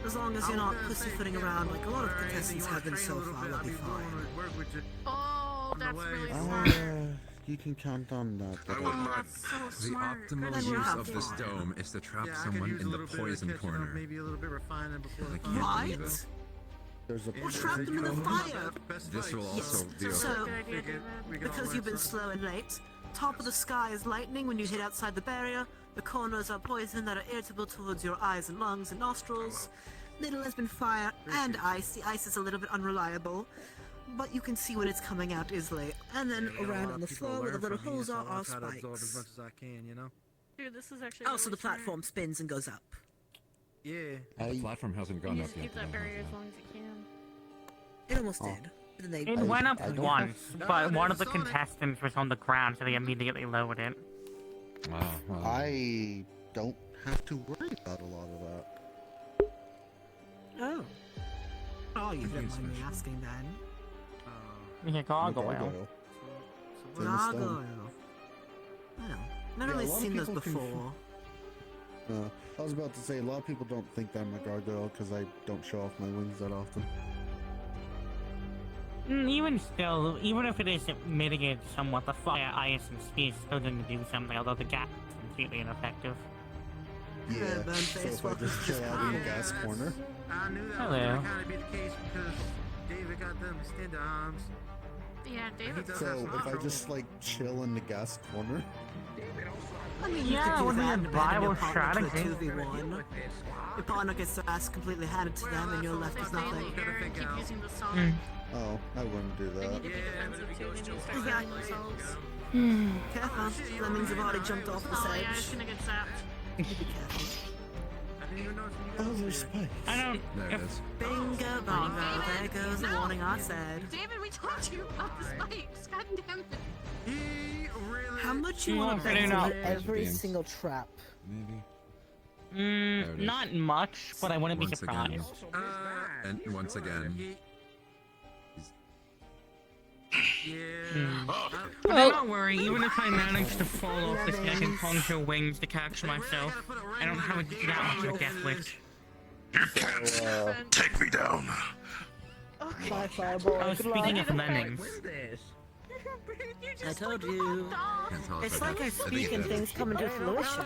As long as you're not pussyfooting around like a lot of contestants have been so far, we'll be fine. Oh, that's really smart. You can count on that. Oh, that's so The smart. optimal Then use we'll of this have dome is to trap Yeah, I could someone use a in the little bit of poison catching up, corner. maybe a little bit refining before the can't fight. believe it. There's a Or trap them in the fire! This will also be So, We can because you've been slow and late, top of the sky is lightning when you hit outside the barrier, the corners are poison that are irritable towards your eyes and lungs and nostrils. Middle has been fire and ice. The ice is a little bit unreliable, but you can see when it's coming out easily. And then around on the floor where the little holes are try to absorb as spikes. much as I can, you know? Dude, this is actually. Also, really the platform spins and goes up. Yeah. The platform hasn't smart. gone You up just yet. keep that barrier as long as you can. It almost did. But then they It went up once, but one of the contestants was on the ground, so they immediately lowered it. I don't have to worry about a lot of that. Oh. Oh, you didn't mind me asking then. Yeah, gargoyle. Gargoyle. Gargoyle. I know. Never Yeah, really a lot of seen those people before. I was about to say, a lot of people don't think that I'm a gargoyle because I don't show off my wings that often. Even still, even if it is mitigated somewhat, the fire, ice, and speed is still going to do something, although the gas is completely ineffective. Yeah, so if I just chill out in the gas corner. I knew that Hello. was gonna kind of be the case because David got them extended arms. Yeah, David. So if I just like chill in the gas corner. I mean, Yeah, you could would do be that a and abandon viable your partner to a strategy. 2v1. Your partner gets their ass completely handed to them and you're left with nothing. Keep using the sonic. Oh, I wouldn't do They need that. to be defensive too. They need to start Yeah. killing themselves. Careful, lemmings have already jumped off the Oh sedge. yeah, it's gonna get zapped. Be careful. Oh, there's spikes. I don't. There it is. Bingo bongo, there goes the warning I said. David, we talked to you about the spikes. God damn it. How much you No, want to pretty bet not. on every single trap? Maybe. There it is. Not much, but I wouldn't be Once again. surprised. And once again. But do not worry, even if I manage to fall off this deck and conjure wings to catch myself, I don't have that much of a death wish. Take me down. Bye, Fireball. Oh, speaking of lemmings. I told you. Can't tell if It's I like did. I speak and things come into fruition.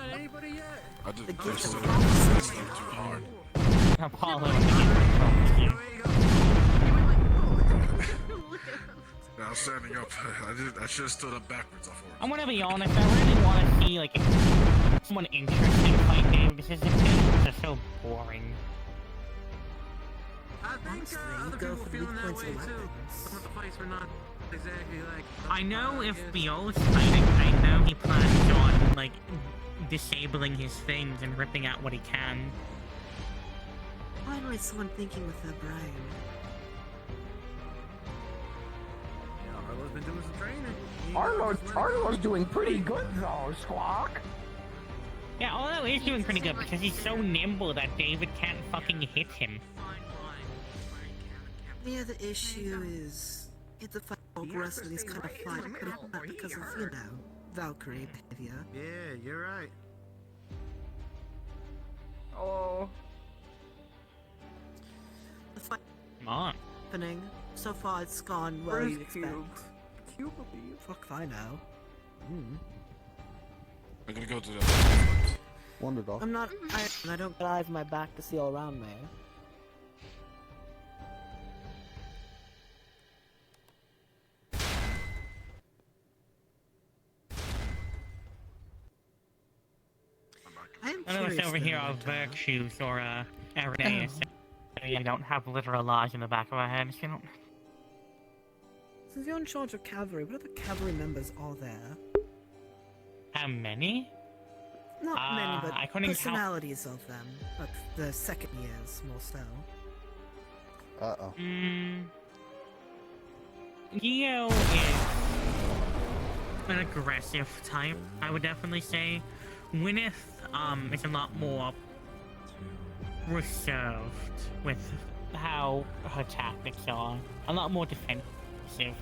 I did The gift this of too hard. Apollo. Now standing up, I should have stood up backwards. I thought. I'm gonna be honest, I really want to see, like, someone interesting fight game, because his intentions are so boring. I think Honestly, other go people for the feeling weak that points way of the too. weapons. Some of the fights were not exactly like. I know if Biol's fighting, I know he plans on, like, disabling his things and ripping out what he can. Finally, someone thinking with their brain. Arlo's been doing some training. Arlo's doing pretty good though, Squawk. Yeah, although he's doing pretty good because he's so nimble that David can't fucking hit him. The other issue is, it's a fight wrestling is kind of fun, but it's not because of, you know, Valkyrie behavior. Yeah, you're right. Oh. The fight Come on. happening. So far, it's gone well. Where's You'd expect. Cube? Cube. Fuck if I know. I'm gonna go to the. Wonder Dog. I'm not. I don't. But I have my back to see all around me. I am I noticed curious over here though, are virtues or Irenaeus. I don't have literal eyes in the back of my head, so you don't. Since you're in charge of cavalry, what other cavalry members are there? many? Not many, but I couldn't count. personalities of them. But the second years, more so. Uh-oh. Geo is an aggressive type, I would definitely say. Gwyneth, is a lot more reserved with how her tactics are. A lot more defensive. I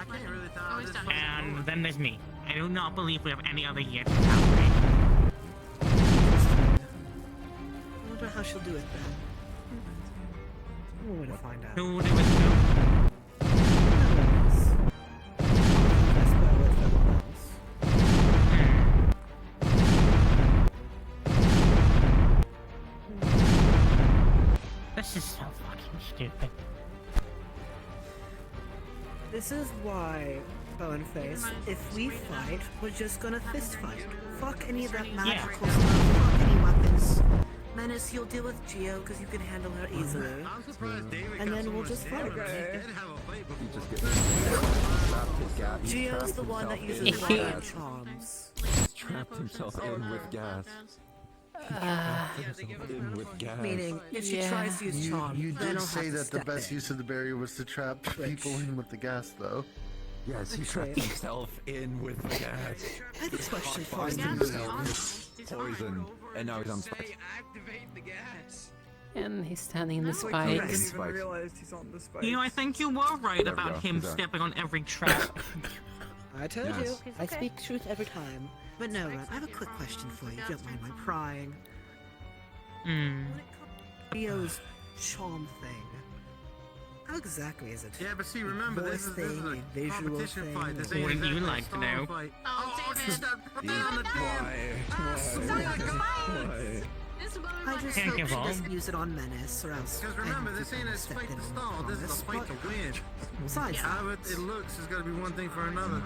can't really tell. And then there's me. I do not believe we have any other year to calculate. I wonder how she'll do it then. We're gonna find out. Who would it with who? This is so fucking stupid. This is why, Boneface, if we fight, we're just gonna fist fight. Fuck any of that magical stuff, fuck any weapons. Menace, you'll deal with Geo because you can handle her easily. I'm surprised David And got then we'll someone just to fight. save him. He did have a fight before. He just gets trapped his gas. He Geo's trapped the one that himself uses in wild gas. charms. He's trapped himself in with gas. In with gas. Meaning, if she tries to use charm, you then did I'll say have to that the step best in. use of the barrier was to trap people in with the gas, though. Yes, he trapped Okay. himself in with the gas. I have a question for Find you. himself with poison, and now he's on spikes. Activate the gas. And he's standing in the It's like he didn't spikes. even realize he's on the spikes. You know, I think you were right There we about go. him He's on. stepping on every trap. I told Yes. you, I speak truth every time. But no, I have a quick question for you, if you don't mind my prying. Geo's charm thing. How exactly is it? Yeah, but see, remember, this is a a visual competition thing. fight. This or- ain't Wouldn't you exactly a like to stall know? fight. Oh, just put that on the I just Can't hope give she up. doesn't use it on Menace, or else. Because remember, this ain't a fight to stall. This is a fight to win. Besides How it looks has got to be one thing for another.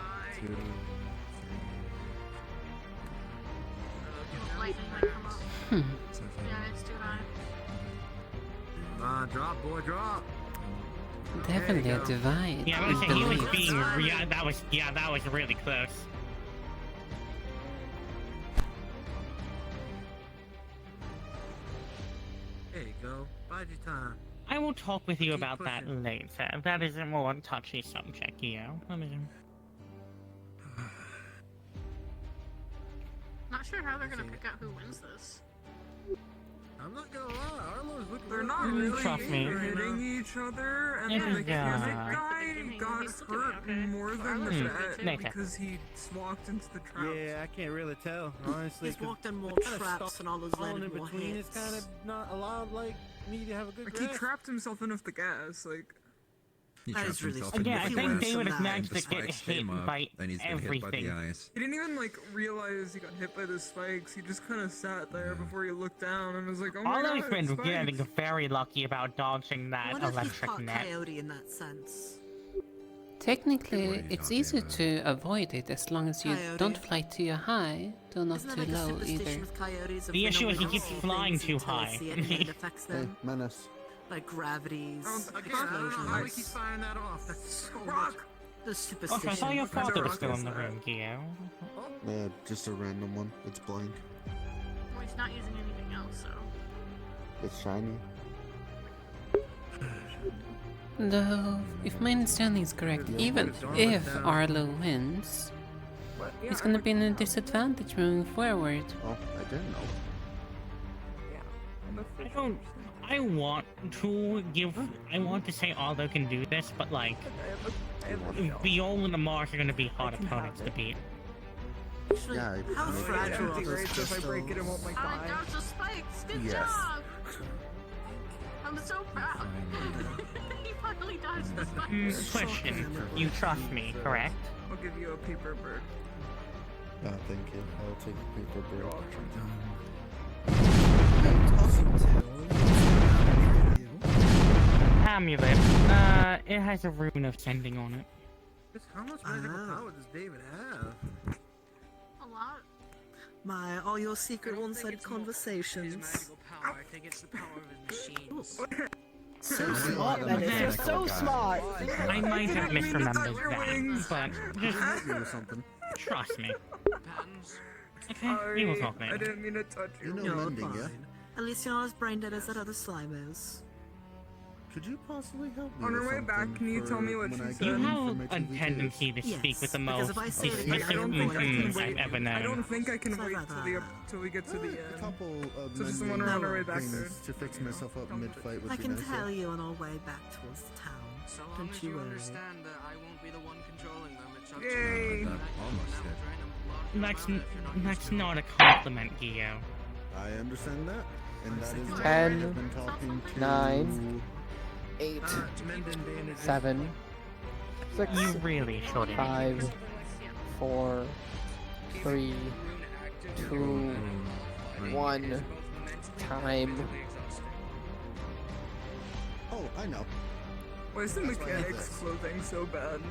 Drop, boy, drop. Definitely a divide. Yeah, I was in saying he was beliefs. being. That was really close. There you go. Bide your time. I will talk with you about that later. That is a more touchy subject, Geo. Not sure how they're gonna pick out who wins this. I'm not gonna lie, Arlo's looking. They're not really Trust me. hitting each other, and It then the is, mechanic guy got He's looking okay. hurt more than the Hmm. vet Later. because he walked into the trap. Yeah, I can't really tell, honestly. He's 'cause walked in more the kinda traps stuff and all those thrown landed in more between is hits. kind of not allowed, like, me to have a good Like he grasp. trapped himself in with the gas. Like He That trapped is really himself stupid. in Yeah, I with think the David gas, has managed and the to get spikes hit came up, by then he's been hit by the everything. ice. he didn't even like realize he got hit by the spikes. He just kind of sat there before he looked down and was like, "Oh my god, Arlo's been spikes." getting very lucky about dodging that What if he's electric caught net. Coyote in that sense? Technically, it's easier to avoid it as long as you Coyote. don't fly too high, though not Isn't that too like a low superstition either. with coyotes? The issue is he keeps see flying things too until they high. see it and it affects Hey, them? Menace. Like gravities, Again, I don't know how he keeps explosions. firing that off. That's so Rock. The Oh, superstition. I saw your What kind of father was rock still is in the that? room, Geo. Just a random one. It's blank. Well, he's not using anything else, so. It's shiny. Though, if my understanding is correct, even if Arlo wins, he's gonna be in a disadvantage moving forward. Oh, I didn't know. I want to say Arlo can do this, but like, Viol and the Mars are gonna be hard opponents to beat. Actually, how fragile are those Right, so if I break it, it won't like I die. dodged the spikes. Good Yes. job. I'm so proud. He finally dodged the spikes. Question: you trust me, correct? I'll give you a paper bird. Thank you. I'll take the paper bird. Amulet. It has a rune of sending on it. How much magical power does David have? A lot. My, all your secret one-sided conversations. Power. I think it's the power of his machines. So smart, Menace. You're so smart. I might have misremembered that, but Or just something. trust me. Patents. We will talk I later. didn't mean to touch you. You know You're mending, yeah? fine. At least you're not as brain dead as that other slime is. Could you possibly help me On with our way back, something can you tell for me what when she I said? go You in for have my a 2v2s? tendency to speak with the because most if I say it again, dismissive I don't think I can I've wait. ever I known. don't think I can wait till we get to the A end. couple of So just mending want to run our way back there. things to fix myself up mid-fight would I be can nice. tell you on our way back towards the town. So long Don't as you you worry. understand that I won't be the one controlling them, it's up to Yay! you. That's not a compliment, Gio. I understand that, and that is why 10, I've been talking to 9, 8, 7, 6, You really shouldn't. 5, 4, 3, 2, 1, time. Oh, I know. Why is the mechanics clothing so bad?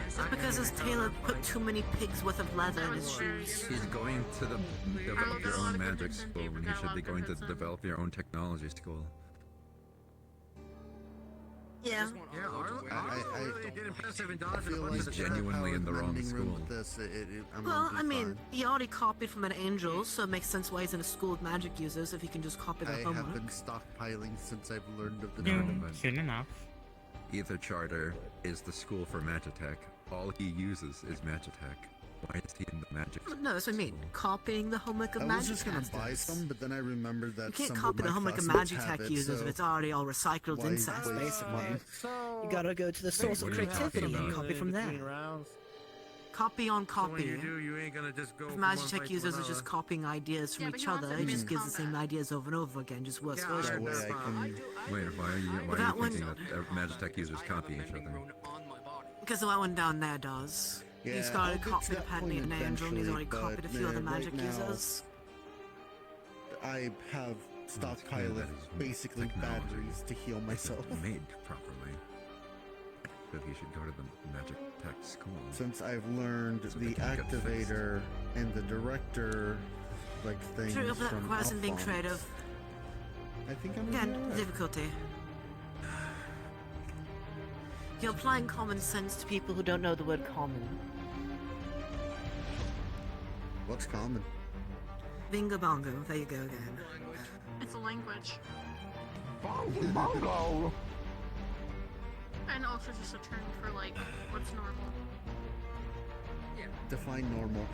It's because his tailor put too many pigs worth of leather in his shoes. He's going to the develop your own magic school when you should be going to develop your own technology school. Yeah. He's genuinely in the wrong school. Well, I mean, he already copied from an angel, so it makes sense why he's in a school of magic users if he can just copy their I homework. have been stockpiling since I've learned of the Yeah, tournament. soon enough. Either charter is the school for Magitech. All he uses is Magitech. Why is he in the magic school? No, that's what I mean. Copying the homework of I magic was just gonna masters. buy some, but then I remembered that You can't some copy of the my homework of classmates magic have tech it, users so if it's already all recycled why incest, waste basically. money? You gotta go to the source of What are you talking creativity and about? copy from there. Copy on copy. you ain't gonna just go If from magic one tech fight to users are another. just copying ideas from each other, it just gives the same ideas over and over again, just worse That versions. way I can... Wait, why are you that one- thinking that Magitech users copy each other? Because the one down there does. Yeah, He's I'll got a get to copy that apparently point an angel, and he's already eventually, copied a but, few other right magic now, users. I have stockpiled basically batteries to heal myself. Made properly. So he should go to the Magic Tech school. Since I've learned So they the can get fixed. activator and the director, like, things True, but that from requires him being Alphonse. creative. I think I'm Again, gonna do it. difficulty. You're applying common sense to people who don't know the word common. What's common? Bingo bongo, there you go again. It's a language. Bongo! And also just a term for, like, what's normal. Define normal.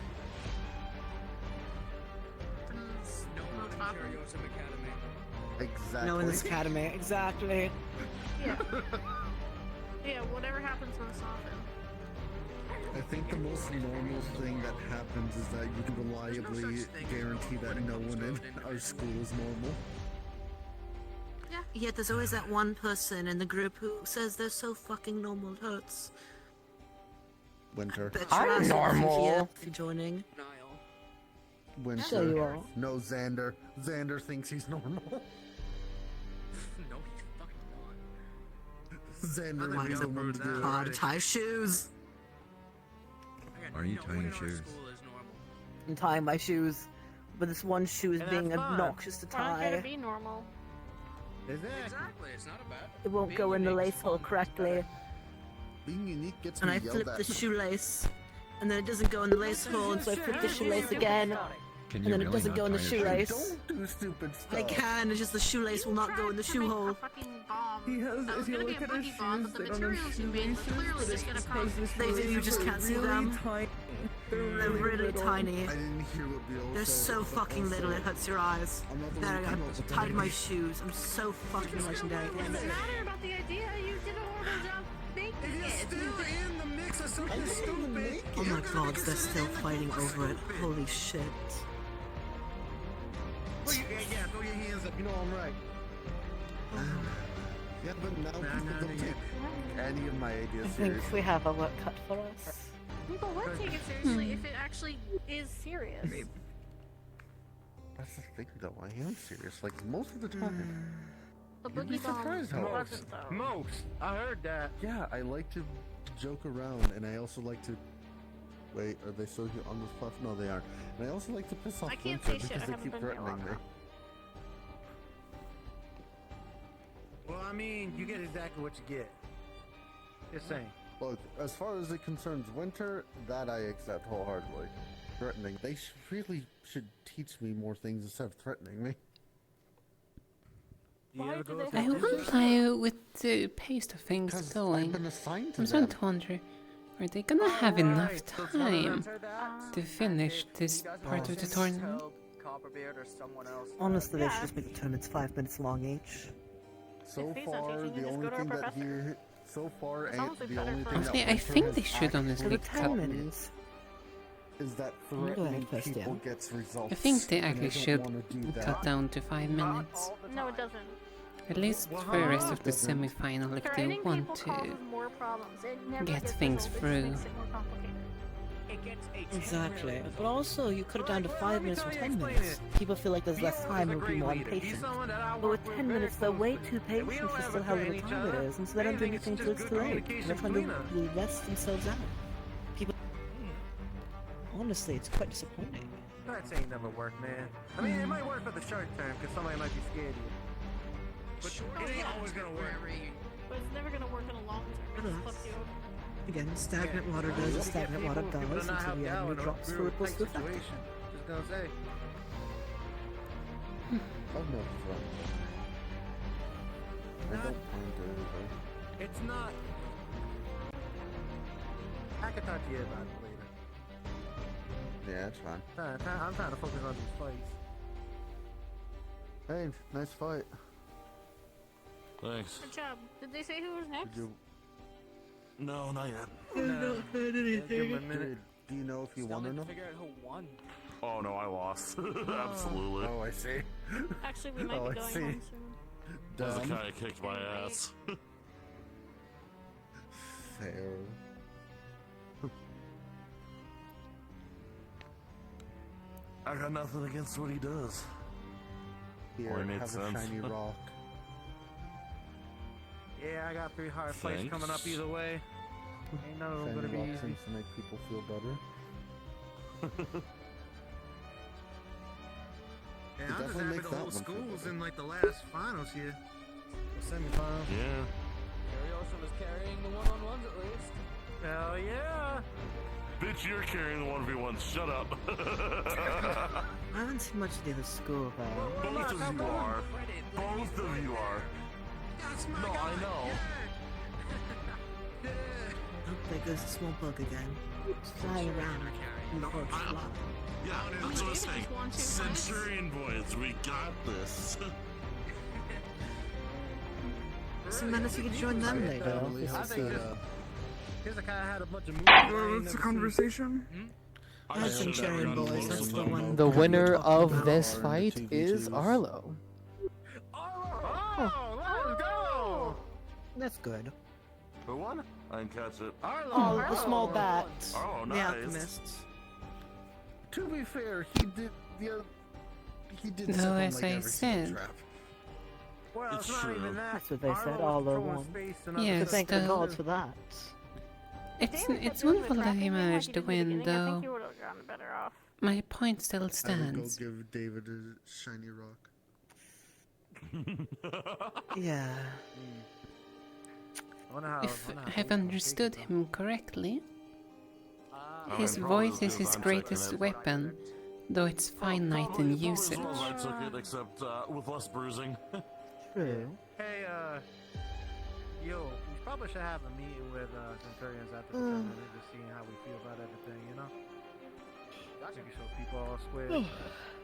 Exactly. No, in this academy, exactly. Yeah. Yeah, whatever happens most often. I think the most normal thing that happens is that you can reliably guarantee that no one in our school is normal. Yeah. Yet there's always that one person in the group who says they're so fucking normal, it hurts. Winter. Bet your ass off here if you're joining. Winter. Sure you are. No, Xander. Xander thinks he's normal. No, he's fucking not. Xander Why is is the it one to do it. hard to tie shoes? Are you tying shoes? I'm tying my shoes, but this one shoe is And being that's fun. obnoxious to Why can't tie. it be normal? Exactly, it's not a bad. It won't go in the lace hole correctly. Being unique gets And me I yelled flip at. the shoelace, and then it doesn't go in the lace hole, and so I flip the shoelace again, Can and you then it really doesn't not go in the tie your shoes? shoelace. Don't do stupid stuff. I can, it's just the shoelace will not go in the shoe hole. He has, That was if you gonna be look a at his boogie bomb, shoes, but the they don't have materials you made were shoelaces, clearly but just it's gonna because cause the They do, you shoelaces just are can't see really them. tiny. They're really little. tiny. I didn't hear what Bill They're said, so but fucking also, little, it hurts your eyes. I'm not the There one I who go. came up with Tied that my idea. shoes. I'm so fucking legendary. It doesn't matter about the idea. You did a horrible job making it. in the mix of something stupid. Oh my god, they're still fighting over it. Holy shit. Throw your hands up. You know I'm right. Yeah, but now people don't take any of my I ideas think seriously. we have our work cut for us. People would take it seriously if it actually is serious. That's the thing, though. I am serious, like most of the time. The You'd be boogie bomb surprised how wasn't though. Most. I heard that. Yeah, I like to joke around, and I also like to. Wait, are they still here on this platform? No, they aren't. And I also like to piss off I can't Winter say shit, I because they haven't keep been here threatening long me. enough. Well, I mean, you get exactly what you get. Just saying. Look, as far as it concerns Winter, that I accept wholeheartedly. threatening. They really should teach me more things instead of threatening me. I wonder with the pace of things going, I'm starting to wonder, are they gonna have enough time to finish this part of the tournament? Honestly, they should just make the tournaments 5 minutes long each. So far, the only thing that here, so far, and the only thing Honestly, that I think they should honestly cut. is that threatening people gets results. I think they and actually don't should wanna do that. cut down to 5 minutes. No, it doesn't. At least for the rest of the semi-final, if they Training want people to causes more problems. It never get gets things resolved. It through. makes it more complicated. Exactly. But also, you cut it down to 5 minutes or 10 minutes. People feel like there's less time and will be more impatient. But with 10 minutes, they're way too patient for still how little time it is, and so they don't do anything till it's too late. And they're trying to rest themselves out. People... Honestly, it's quite disappointing. That ain't never work, man. I mean, it might work for the short term, because somebody might be scared of you. But it ain't always gonna work. But it's never gonna work in the long term. It just fucks you over. Again, stagnant water does what stagnant water does until the avenue drops for ripples to affect it. Just gonna say. I've never threatened them. I don't plan to either. It's not. I can talk to you about it later. Yeah, it's fine. I'm trying to focus on these fights. Hey, nice fight. Thanks. Good job. Did they say who was next? No, not yet. No. Give him a minute. Do you know if you won or not? Figure out who won. Oh no, I lost. Absolutely. Oh, I see. Actually, we might Oh, be I going see. home soon. Hezekiah kicked my ass. Fair. I got nothing against what he does. Here, Well, it made have sense. a shiny rock. Yeah, I got 3 hard fights Thanks. coming up either way. Ain't none of them Shiny gonna be rock easy. seems to make people feel better. Yeah, It I'm just definitely happy makes the that whole one feel school's better. in like the last finals here. Semi-final. Yeah. Curiosum is carrying the one-on-ones at least. Hell yeah! Bitch, you're carrying the 1v1. Shut up. I haven't seen much of the other school, though. Both of you are. Both of you are. No, I know. Oh, there goes the small bug again. It's flying around in the whole lot. Yeah, that's what I'm saying. Centurion boys, we got this. So, Menace, you could join them later. I think Hezekiah had a bunch of moves. Well, it's a conversation. That's Centurion boys, that's the one. The winner of this fight is Arlo. Oh, let's go! That's good. Who won? I didn't catch it. Oh, the small bat. Oh, The nice. alchemists. To be fair, he did No, step on, as like, I every single said. trap. Well, It's not true. even that. That's what they said, Arlo all was the throwing one. space and other Yes, So thank the the- gods for that. It's wonderful that he managed to win, I think though. you would have gotten better off. My point still I would go stands. give David a shiny rock. Yeah. If I've understood him correctly, I his mean, probably voice is because his I'm greatest checking it. weapon, though it's finite in usage. As well as I took it, except with less bruising. True. Hey, yo, we probably should have a meeting with Centurions after the tournament, just seeing how we feel about everything, you know? Making sure people are square.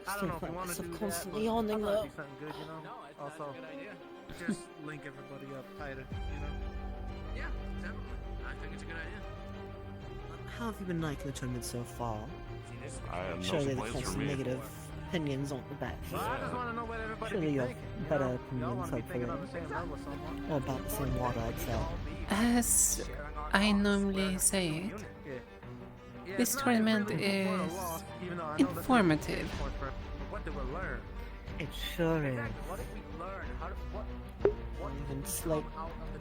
I don't know if we want to do that, but constantly I yawning, thought it'd though. be something good, you know? No, I think Also, that's a good idea. just link everybody up tighter, you know? Yeah, definitely. I think it's a good idea. How have you been liking the tournament so far? I have no Surely the complaints for constant me. negative opinions aren't the best. Well, I just want to know what everybody Surely be you have thinking, you better know? Y'all opinions, want to be thinking on the hopefully. same level somewhat. Or about the same water, I'd say. As I normally say it, Yeah, this it's not tournament really is won or lost, even though I know that's informative. what but what did we learn? It sure is. What did we learn? How did what Even slight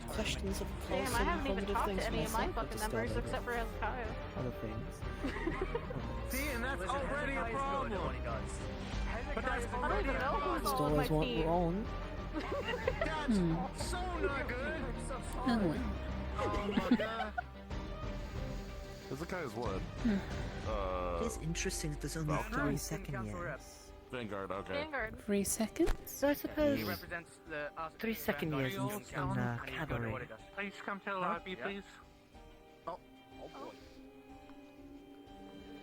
questions of Damn, course I and haven't even positive talked things to any of my myself at fucking the start members of it. except for Hezekiah. Other things. See, and that's already a problem. But that's I don't even know who's Just all on my always want team. your own. That's so not good. Oh well. Oh my god. Hezekiah's what? It's interesting that there's only Valkyrie? 3 second years. Vanguard, okay. Vanguard. 3 seconds? So I suppose He represents the 3 second years in cavalry. Please come to the lobby, please.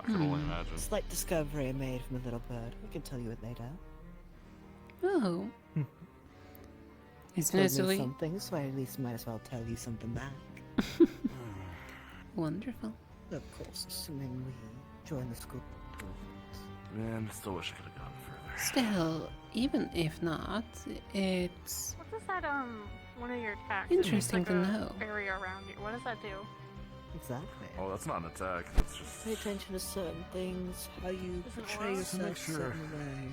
I can only imagine. Slight discovery I made from a little bird. We can tell you it later. Oh. It's Told me naturally something, so I at least might as well tell you something back. wonderful. Of course, assuming we join the school. Man, still wish I could have gone further. Still, even if not, it's What does that one of your attacks? Interesting It's to like a know. Area around you. What does that do? Exactly. Oh, that's not an attack. That's just. Pay attention to certain things, how you portray Make yourself sure. a certain way.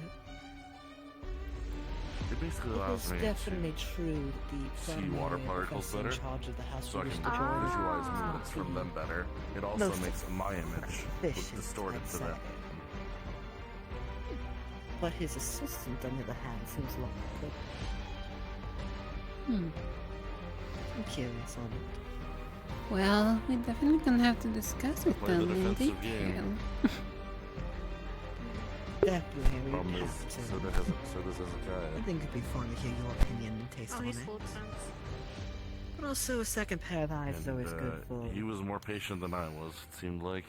It basically It allows is me definitely true that the see primary water particles professor in better, charge of the house so I will can wish to join. visualize movements from them better. It also Most makes my image look efficient, distorted I'd to them. say. But his assistant, on the other hand, seems a lot more good. I'm curious on it. well, we're definitely gonna have to discuss it Play the then in defensive detail. game. Definitely, we Problem is, have to. so does Hezekiah. I think it'd be fun to hear your opinion and taste Oh, on he's it. full of sense. But also, a second pair of eyes is And, always good for. he was more patient than I was, it seemed like.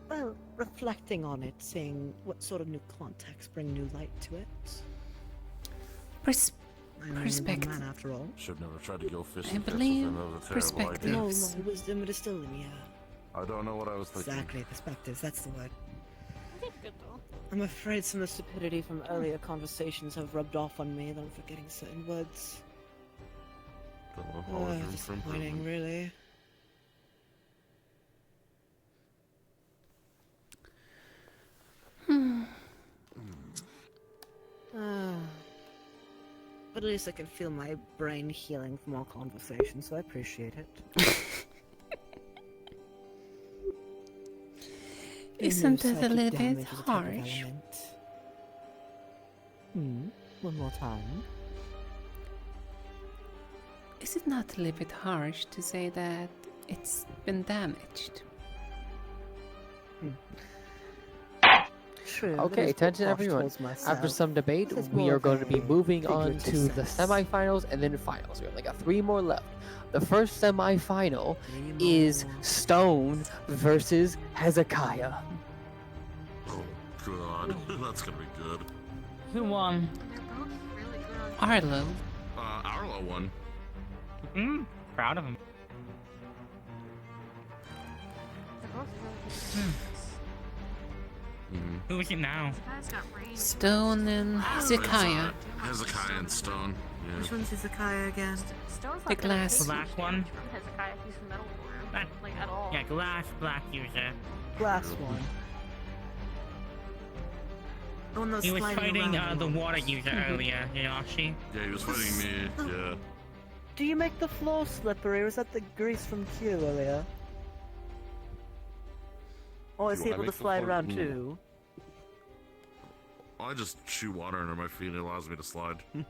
Well, reflecting on it, seeing what sort of new context bring new light to it. I'm only one perspective. man after all. Should never try to go fishing. I catch believe with him. That was a terrible idea. No, my wisdom is still in here. I don't know what I was thinking. Exactly, perspectives, that's the word. I did good though. I'm afraid some of the stupidity from earlier conversations have rubbed off on me, that I'm forgetting certain words. Don't know if always room for Disappointing, improvement. really. But at least I can feel my brain healing from our conversation, so I appreciate it. Isn't it a little bit damage is a type of harsh? element. One more time. Is it not a little bit harsh to say that it's been damaged? True. Okay, attention everyone. After some debate, we are going to be moving on to the semifinals and then finals. We only got 3 more left. The first semifinal is Stone versus Hezekiah. Oh god, that's gonna be good. Who won? Arlo. Arlo won. Proud of him. Who is it now? Stone and Hezekiah. Hezekiah and Stone. Yeah. Which one's Hezekiah again? Stone's The not gonna glass. take Black much one? damage from Hezekiah if he's a metal warrior. Like at all. Yeah, glass black user. Glass one. The one that was He was sliding fighting around the once. water user earlier, Yoshi. Yeah, he was fighting me. Yeah. Do you make the floor slippery, or is that the grease from Q earlier? Or is Do he I able to make the slide floor- around too? I just shoot water under my feet and it allows me to slide. I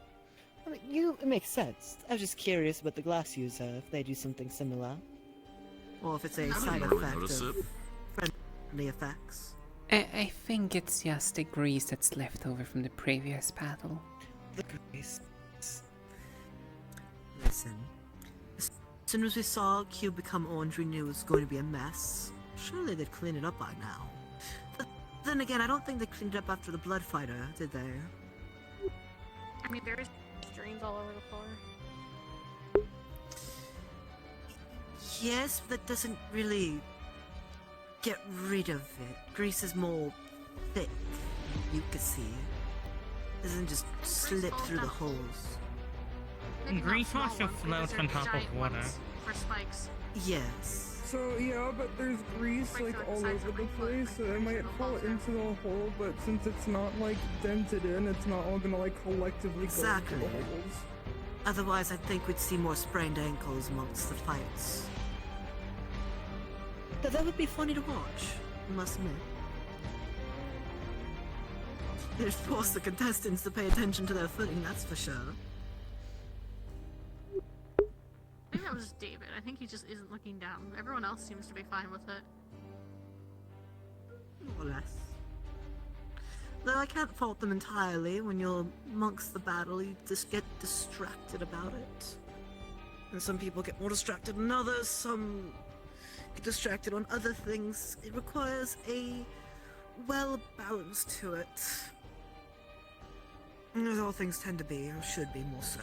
mean, it makes sense. I was just curious about the glass user, if they do something similar. Or if it's a I side didn't really effect notice of it. friendly effects. I think it's just the grease that's left over from the previous battle. The grease. Listen. As soon as we saw Q become orange, we knew it was going to be a mess. Surely they'd clean it up by now. But then again, I don't think they cleaned it up after the blood fighter, did they? I mean, there's drains all over the floor. Yes, but that doesn't really get rid of it. Grease is more thick, mucousy. It doesn't just slip through the holes. Grease also floats on top of water. For spikes. Yes. So yeah, but there's grease like all over the place, so it might fall into the hole, but since it's not like dented in, it's not all gonna like collectively Exactly. go into the holes. Otherwise, I think we'd see more sprained ankles amongst the fights. But that would be funny to watch, I must admit. It'd force the contestants to pay attention to their footing, that's for sure. I think that it was David. I think he just isn't looking down. Everyone else seems to be fine with it. More or less. Though I can't fault them entirely. When you're amongst the battle, you just get distracted about it. And some people get more distracted than others, some get distracted on other things. It requires a well-balance to it. As all things tend to be, or should be more so.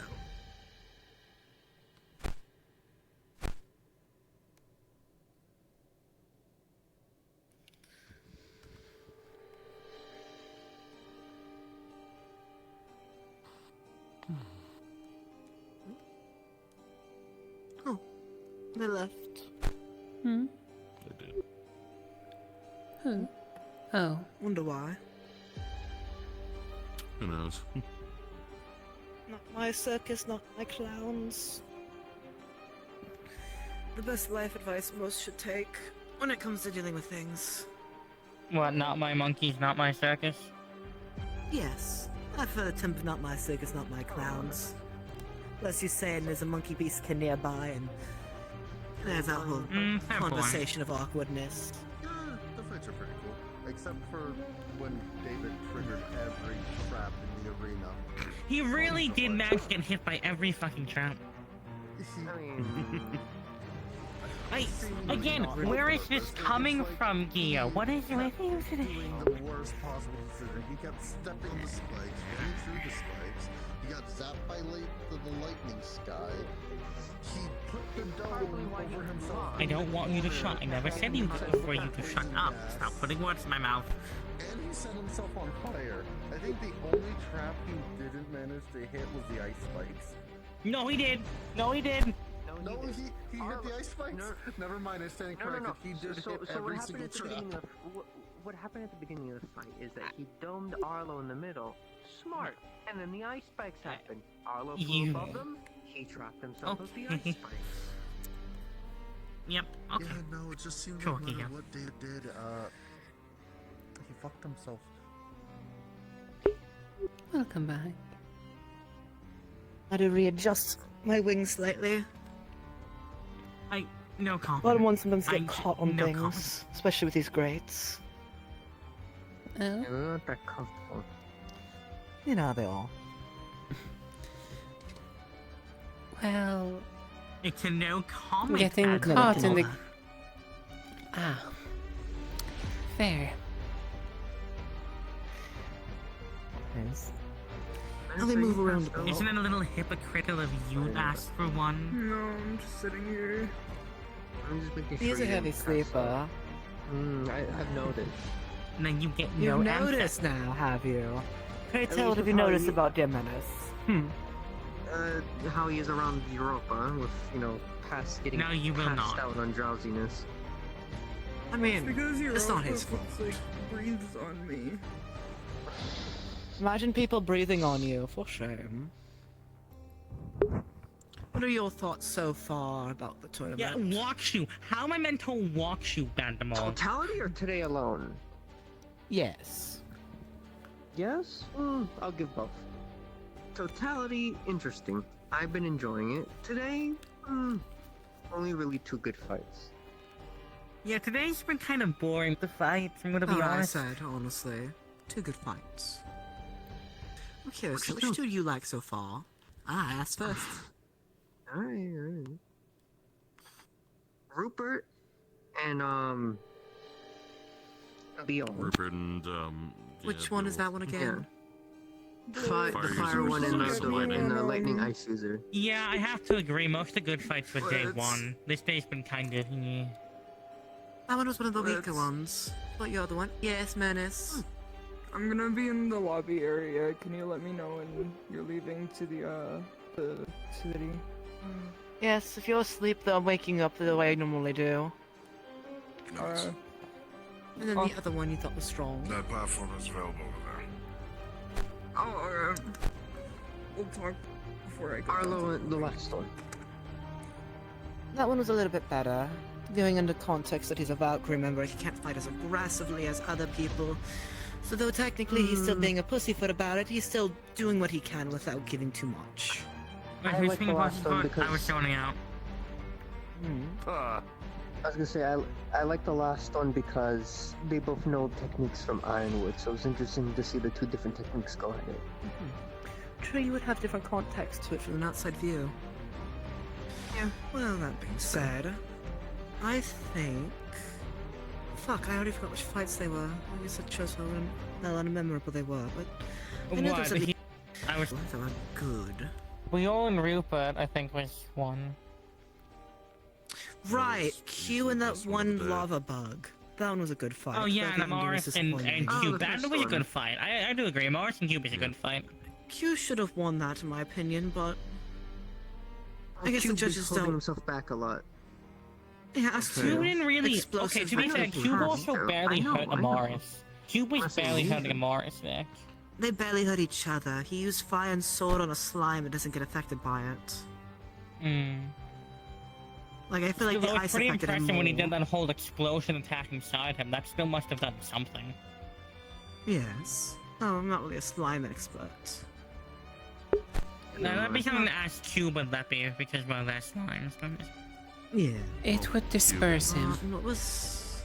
Oh, they left. Hmm? They did. Who? Oh. Wonder why. Who knows? Not my circus, not my clowns. The best life advice most should take when it comes to dealing with things. What, not my monkeys, not my circus? Yes, I've heard a temper, not my circus, not my clowns. Unless you're saying there's a monkey beastkin nearby and there's that whole fair conversation of awkwardness. The fights are pretty cool, except for when David triggered every trap in the arena. He really did manage to get hit by every fucking trap. Again, where is this coming from, Gia? What is with you today? Doing the worst possible decision. He kept stepping on the spikes, running through the spikes. He got zapped by the lightning sky. He put the dome over himself. I don't want you to shut. I never said you for you to shut up. Stop putting words in my mouth. And he set himself on fire. I think the only trap he didn't manage to hit was the ice spikes. No, he did. No, he did. No, he hit the ice spikes? No. Never mind, I stand corrected. He did hit every single trap. What happened at the beginning of the fight is that he domed Arlo in the middle. Smart. And then the ice spikes happened. Arlo flew above them. He trapped himself with the ice spikes. Yep. Okay. Yeah, no, it just seems Sure, like no matter yeah. what Dave did, he fucked himself. Welcome back. I had to readjust my wings slightly. No A comment. lot of ones sometimes get caught on no things, comment. especially with these grates. Oh? Yeah, they're not that comfortable. You know how they are. Well, It's a no comment. getting Admiral. caught in the... Ah. Fair. Yes. How they move around a bit. Isn't it a little hypocritical of you to ask for one? No, I'm just sitting here. I'm just making He's sure a you heavy didn't pass sleeper. I've noticed. And then you get You've no answer. noticed now, have you? Pray tell, least what have you how noticed you- about dear Menace? How he is around Europa with, getting No, you will passed not. out on drowsiness. I mean, Because it's not his Europa fault. like breathes on me. Imagine people breathing on you, for shame. What are your thoughts so far about the tournament? Yeah, walk shoe. How am I meant to walk shoe, Bandamol? Totality or today alone? Yes. Yes? I'll give both. Totality, interesting. I've been enjoying it. Today, only really 2 good fights. Yeah, today's been kind of boring. The fights, I'm gonna be I honest. said, honestly. 2 good fights. I'm curious, which 2 do you like so far? I asked first. Alright. Rupert and, Beal. Rupert and, Which one is that one again? The fire one and the lightning ice user. Yeah, I have to agree. Most of the good fights were day 1. This day's been kind of. That one was one of the weaker ones. What your other one? Yes, Menace. I'm gonna be in the lobby area. Can you let me know when you're leaving to the city? Yes, if you're asleep, though, I'm waking up the way I normally do. And then the other one you thought was strong. That platform is available over there. Oh, we'll talk before I go. Arlo, the last one. That one was a little bit better. Going under context that he's a Valkyrie member, he can't fight as aggressively as other people. So though technically he's still being a pussyfoot about it, he's still doing what he can without giving too much. Wait, who's being a pussyfoot? I was zoning out. I was gonna say, I like the last one because they both know techniques from Ironwood, so it's interesting to see the two different techniques go at it. True, you would have different context to it from an outside view. Yeah, well, that being said, I think... Fuck, I already forgot which fights they were. I guess I chose how unmemorable they were, but... I know there's at least... I was... They were good. Leo and Rupert, I think, was one. Right, Q and that one lava bug. That one was a good fight. Oh yeah, and That ending was Morris and disappointing. Cube. That was a good fight. I do agree. Morris and Cube is a good fight. Q should have won that, in my opinion, but... I guess Cube the judges is holding don't... himself back a lot. Yeah, that's Cube true. didn't really... Okay, Explosive to be fair, action. Cube also barely hurt Morris. Cube was barely hurting Morris there. They barely hurt each other. He used fire and sword on a slime and doesn't get affected by it. Like, I feel like the Although ice it's pretty affected him impressive when he more. did that whole explosion attack inside him. That still must have done something. Yes. Oh, I'm not really a slime expert. Now, that'd be something to ask Cube would that be, because, well, they're slimes. Yeah. It would disperse him. What was...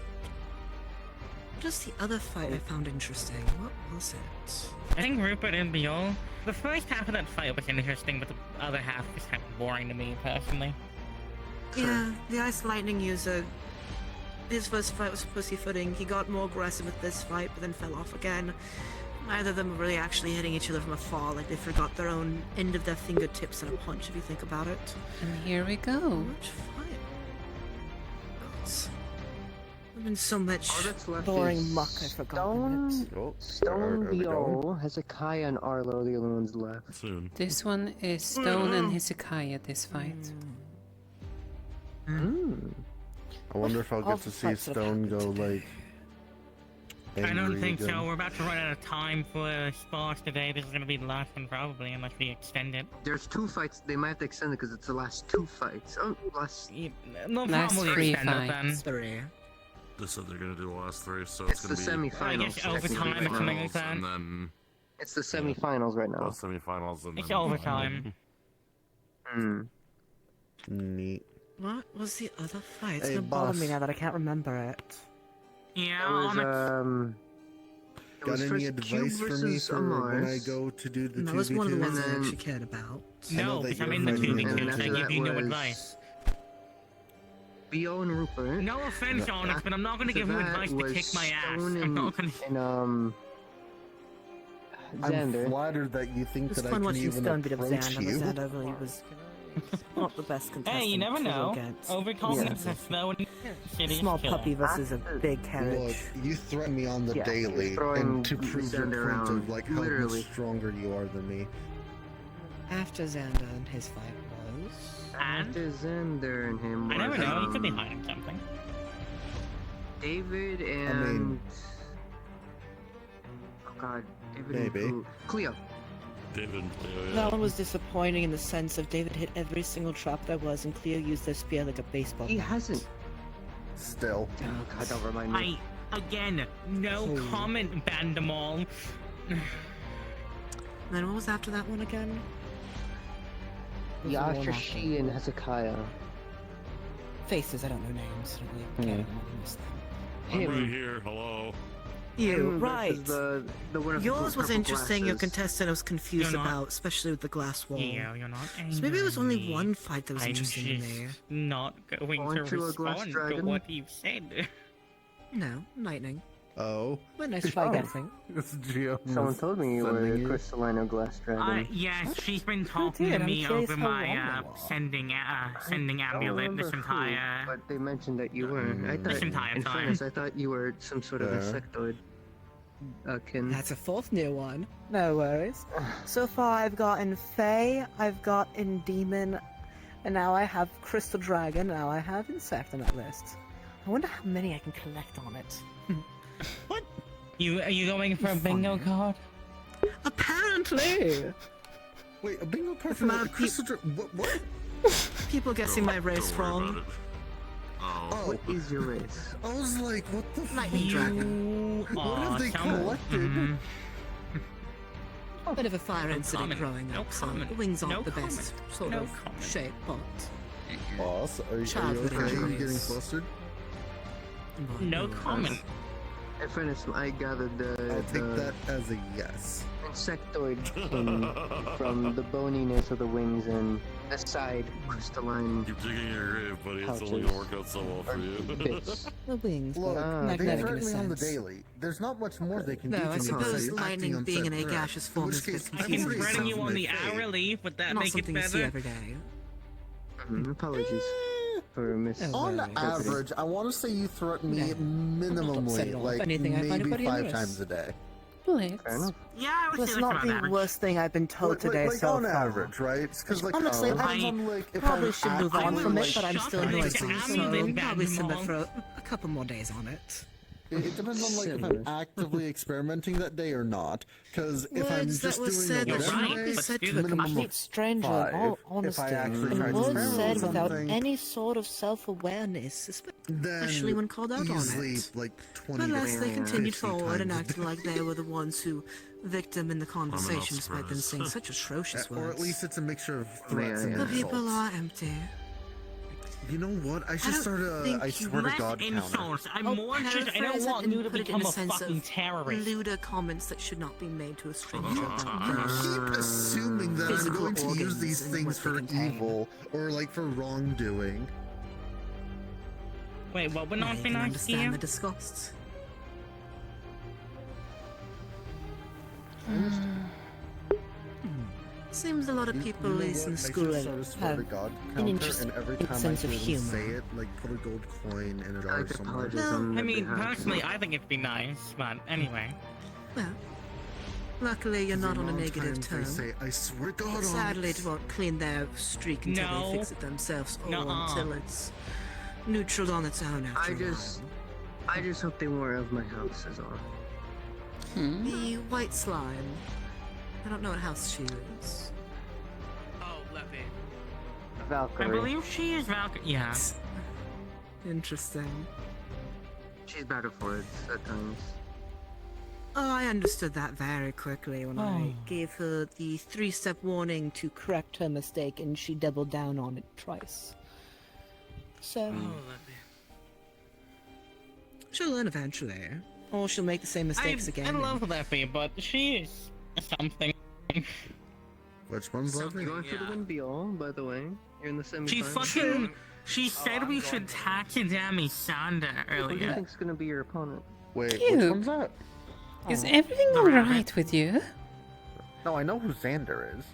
What is the other fight I found interesting? What was it? I think Rupert and Biol. The first half of that fight was interesting, but the other half was kind of boring to me, personally. Yeah, the Ice Lightning user... His first fight was pussyfooting. He got more aggressive with this fight, but then fell off again. Neither of them were really actually hitting each other from afar, like they forgot their own end of their fingertips in a punch, if you think about it. And here we go. Which fight? Gods. There's been so much left boring is muck, I've forgotten it. Stone, Biol, Hezekiah, and Arlo are the only ones left. Soon. This one is Stone and Hezekiah, this fight. I wonder if I'll get to see Stone go, like... I don't angry think again. so. We're about to run out of time for sports today. This is going to be the last one, probably, unless we extend it. There's 2 fights. They might have to extend it because it's the last 2 fights. Oh, last... No Last problem. 3 extend it fights. then. They said they're gonna do the last 3, so It's it's gonna the be semi-finals. I guess overtime or something like that. and then It's the semi-finals right now. both semi-finals and It's then overtime. Neat. What was the other fight? It's Hey, gonna bother me boss. now that I can't remember it. Yeah, It was, it Got was any first advice Cube for me versus for when I Amars. go to do the 2v2s? That was one of the ones I then- actually cared about. I know No, that because I'm you're in the fighting 2v2, me. so I after give that you no was- advice. Bio and Rupert. No offense, Onyx, but I'm not going to give you That advice to was kick my ass. Stone I'm not going and Xander. I'm flattered that you think It was that I fun can watching even Stone beat up approach Xander, you. but Xander really was not the best contestant. Hey, you never to go know. against. Overconfidence Yeah. is slow and serious Small killer. puppy versus a big Look, carriage. you threaten me on the Yeah, daily, he's throwing and to prove your Xander point of around, like how literally. much stronger you are than me. After Xander and his fight was... After Xander and him. I never was, know, he could be hiding something. David and. mean- Oh god, David Maybe. and who? Cleo. David. That one was disappointing in the sense of David hit every single trap there was and Cleo used their spear like a baseball He bat. hasn't. Still. Oh god, don't remind me. Again, no comment, banned them all. And then what was after that one again? Those were the one Yasha, after. and Hezekiah. Faces, I don't know names. I don't really care. I miss them. I'm right Him. here. Hello. You, Him right. versus The winner of the Yours was purple interesting, your glasses. contestant I was confused You're not- about, especially with the glass wall. Yeah, you're not So maybe it was only angry. one fight that was I'm interesting to me. just not going Aren't to you a glass respond to dragon? what you said. No, lightning. Oh. But nice try guessing. It's Geo. Someone told me you were sending a you. crystalline glass dragon. Yes, she's been talking did? to I'm me curious over how my long they were. sending I amulet don't this remember who, entire. but they mentioned that you weren't. I thought, This entire in time. fairness, I thought you were some sort of Yeah. insectoid. Kin. That's a fourth new one. No worries. So far I've gotten Fae, I've gotten Demon, and now I have Crystal Dragon, now I have Insect on that list. I wonder how many I can collect on it. What? Are you going for a bingo card? Apparently! Wait, a bingo card If for my a crystal what? People guessing my race Don't worry wrong. about it. Oh. Oh, What is your race? I was like, what the Lightning fuck? Dragon. What have they collected? A bit of a fire No incident comment. growing No up, so comment. the wings aren't No the best comment. sort No of comment. shape, but Boss, are you okay? Are you getting flustered? No comment. In fairness, I gathered I'll take that as a yes. insectoid skin from the boniness of the wings and the side crystalline. Keep digging your grave, buddy. It's only gonna work out so well for you. The wings, Look, but they magnetic in a threaten me on the sense. daily. There's not much more they can do No, to I me suppose besides lightning acting being in a unsaid threat. gaseous form In which is a bit case, I've been please threatening you have on my the fate. hourly, would that Not make it something you see better? every day. Apologies for miss. On average, I want to say you threaten me minimally, If like anything, I find it maybe quite 5 humorous. times a day. Yeah, I would That's say not that's the about average. worst thing I've been told today like so on far. average, right? Because like Honestly, depends I on, like, if probably I'm should move on actively, from it, like, but I'm still annoyed, so Probably bad simmer mom. for a couple more days on it. It depends on like if I'm actively experimenting that day or not. Because if I'm Words just that was doing said a that should whatever not be day, said to a minimum complete of stranger, 5. in all If honesty. I actually And try to words experiment said with without something, any sort of self-awareness, then especially when called out on easily it. like 20 Unless to they continued 50 forward and times a acted day. like they were the ones who victim in the conversation despite them saying such atrocious words. Or at least it's a mixture of threats and The people insults. are empty. You know what? I should don't start a think I you swear to Less God counter. insults. I'm more interested. I don't paraphrase it want and you to put it in become a a sense fucking of terrorist. lewder comments that should not be made to a stranger You about keep assuming that I'm physical going to use organs these and things what they for contain. evil or like for wrongdoing. Wait, what would Now not you be can nice to understand you? the disgust. Seems a lot of people You know losing what? I should schooling start a swear have to God an counter, interesting and every time I sense hear of them humor. say it, like put a gold coin in a jar somewhere. I mean, personally, I think it'd be nice, but anyway. Well, luckily you're not on a amount of negative times term. they say, I swear to God on Sadly, it. it won't clean their streak until No. they fix it themselves, or Nuh-uh. until it's neutral on its own after a while. I just hope they weren't of my house is all. The white slime. I don't know what house she is. Oh, Leppy. Valkyrie. I believe she is Valkyrie. Yeah. Interesting. She's better for it at times. Oh, I understood that very quickly when I Oh. gave her the 3-step warning to correct her mistake, and she doubled down on it twice. So, she'll learn eventually, or she'll make the same mistakes again. I love Leppy, but she is something. Which one's You're lovely? going for the win be all, by the way. You're in the semifinals. She fucking. She said we should taxidermy Sander Who do you earlier. think's gonna be your opponent? Wait, Cube. which one's that? Is everything alright with you? No, I know who Xander is.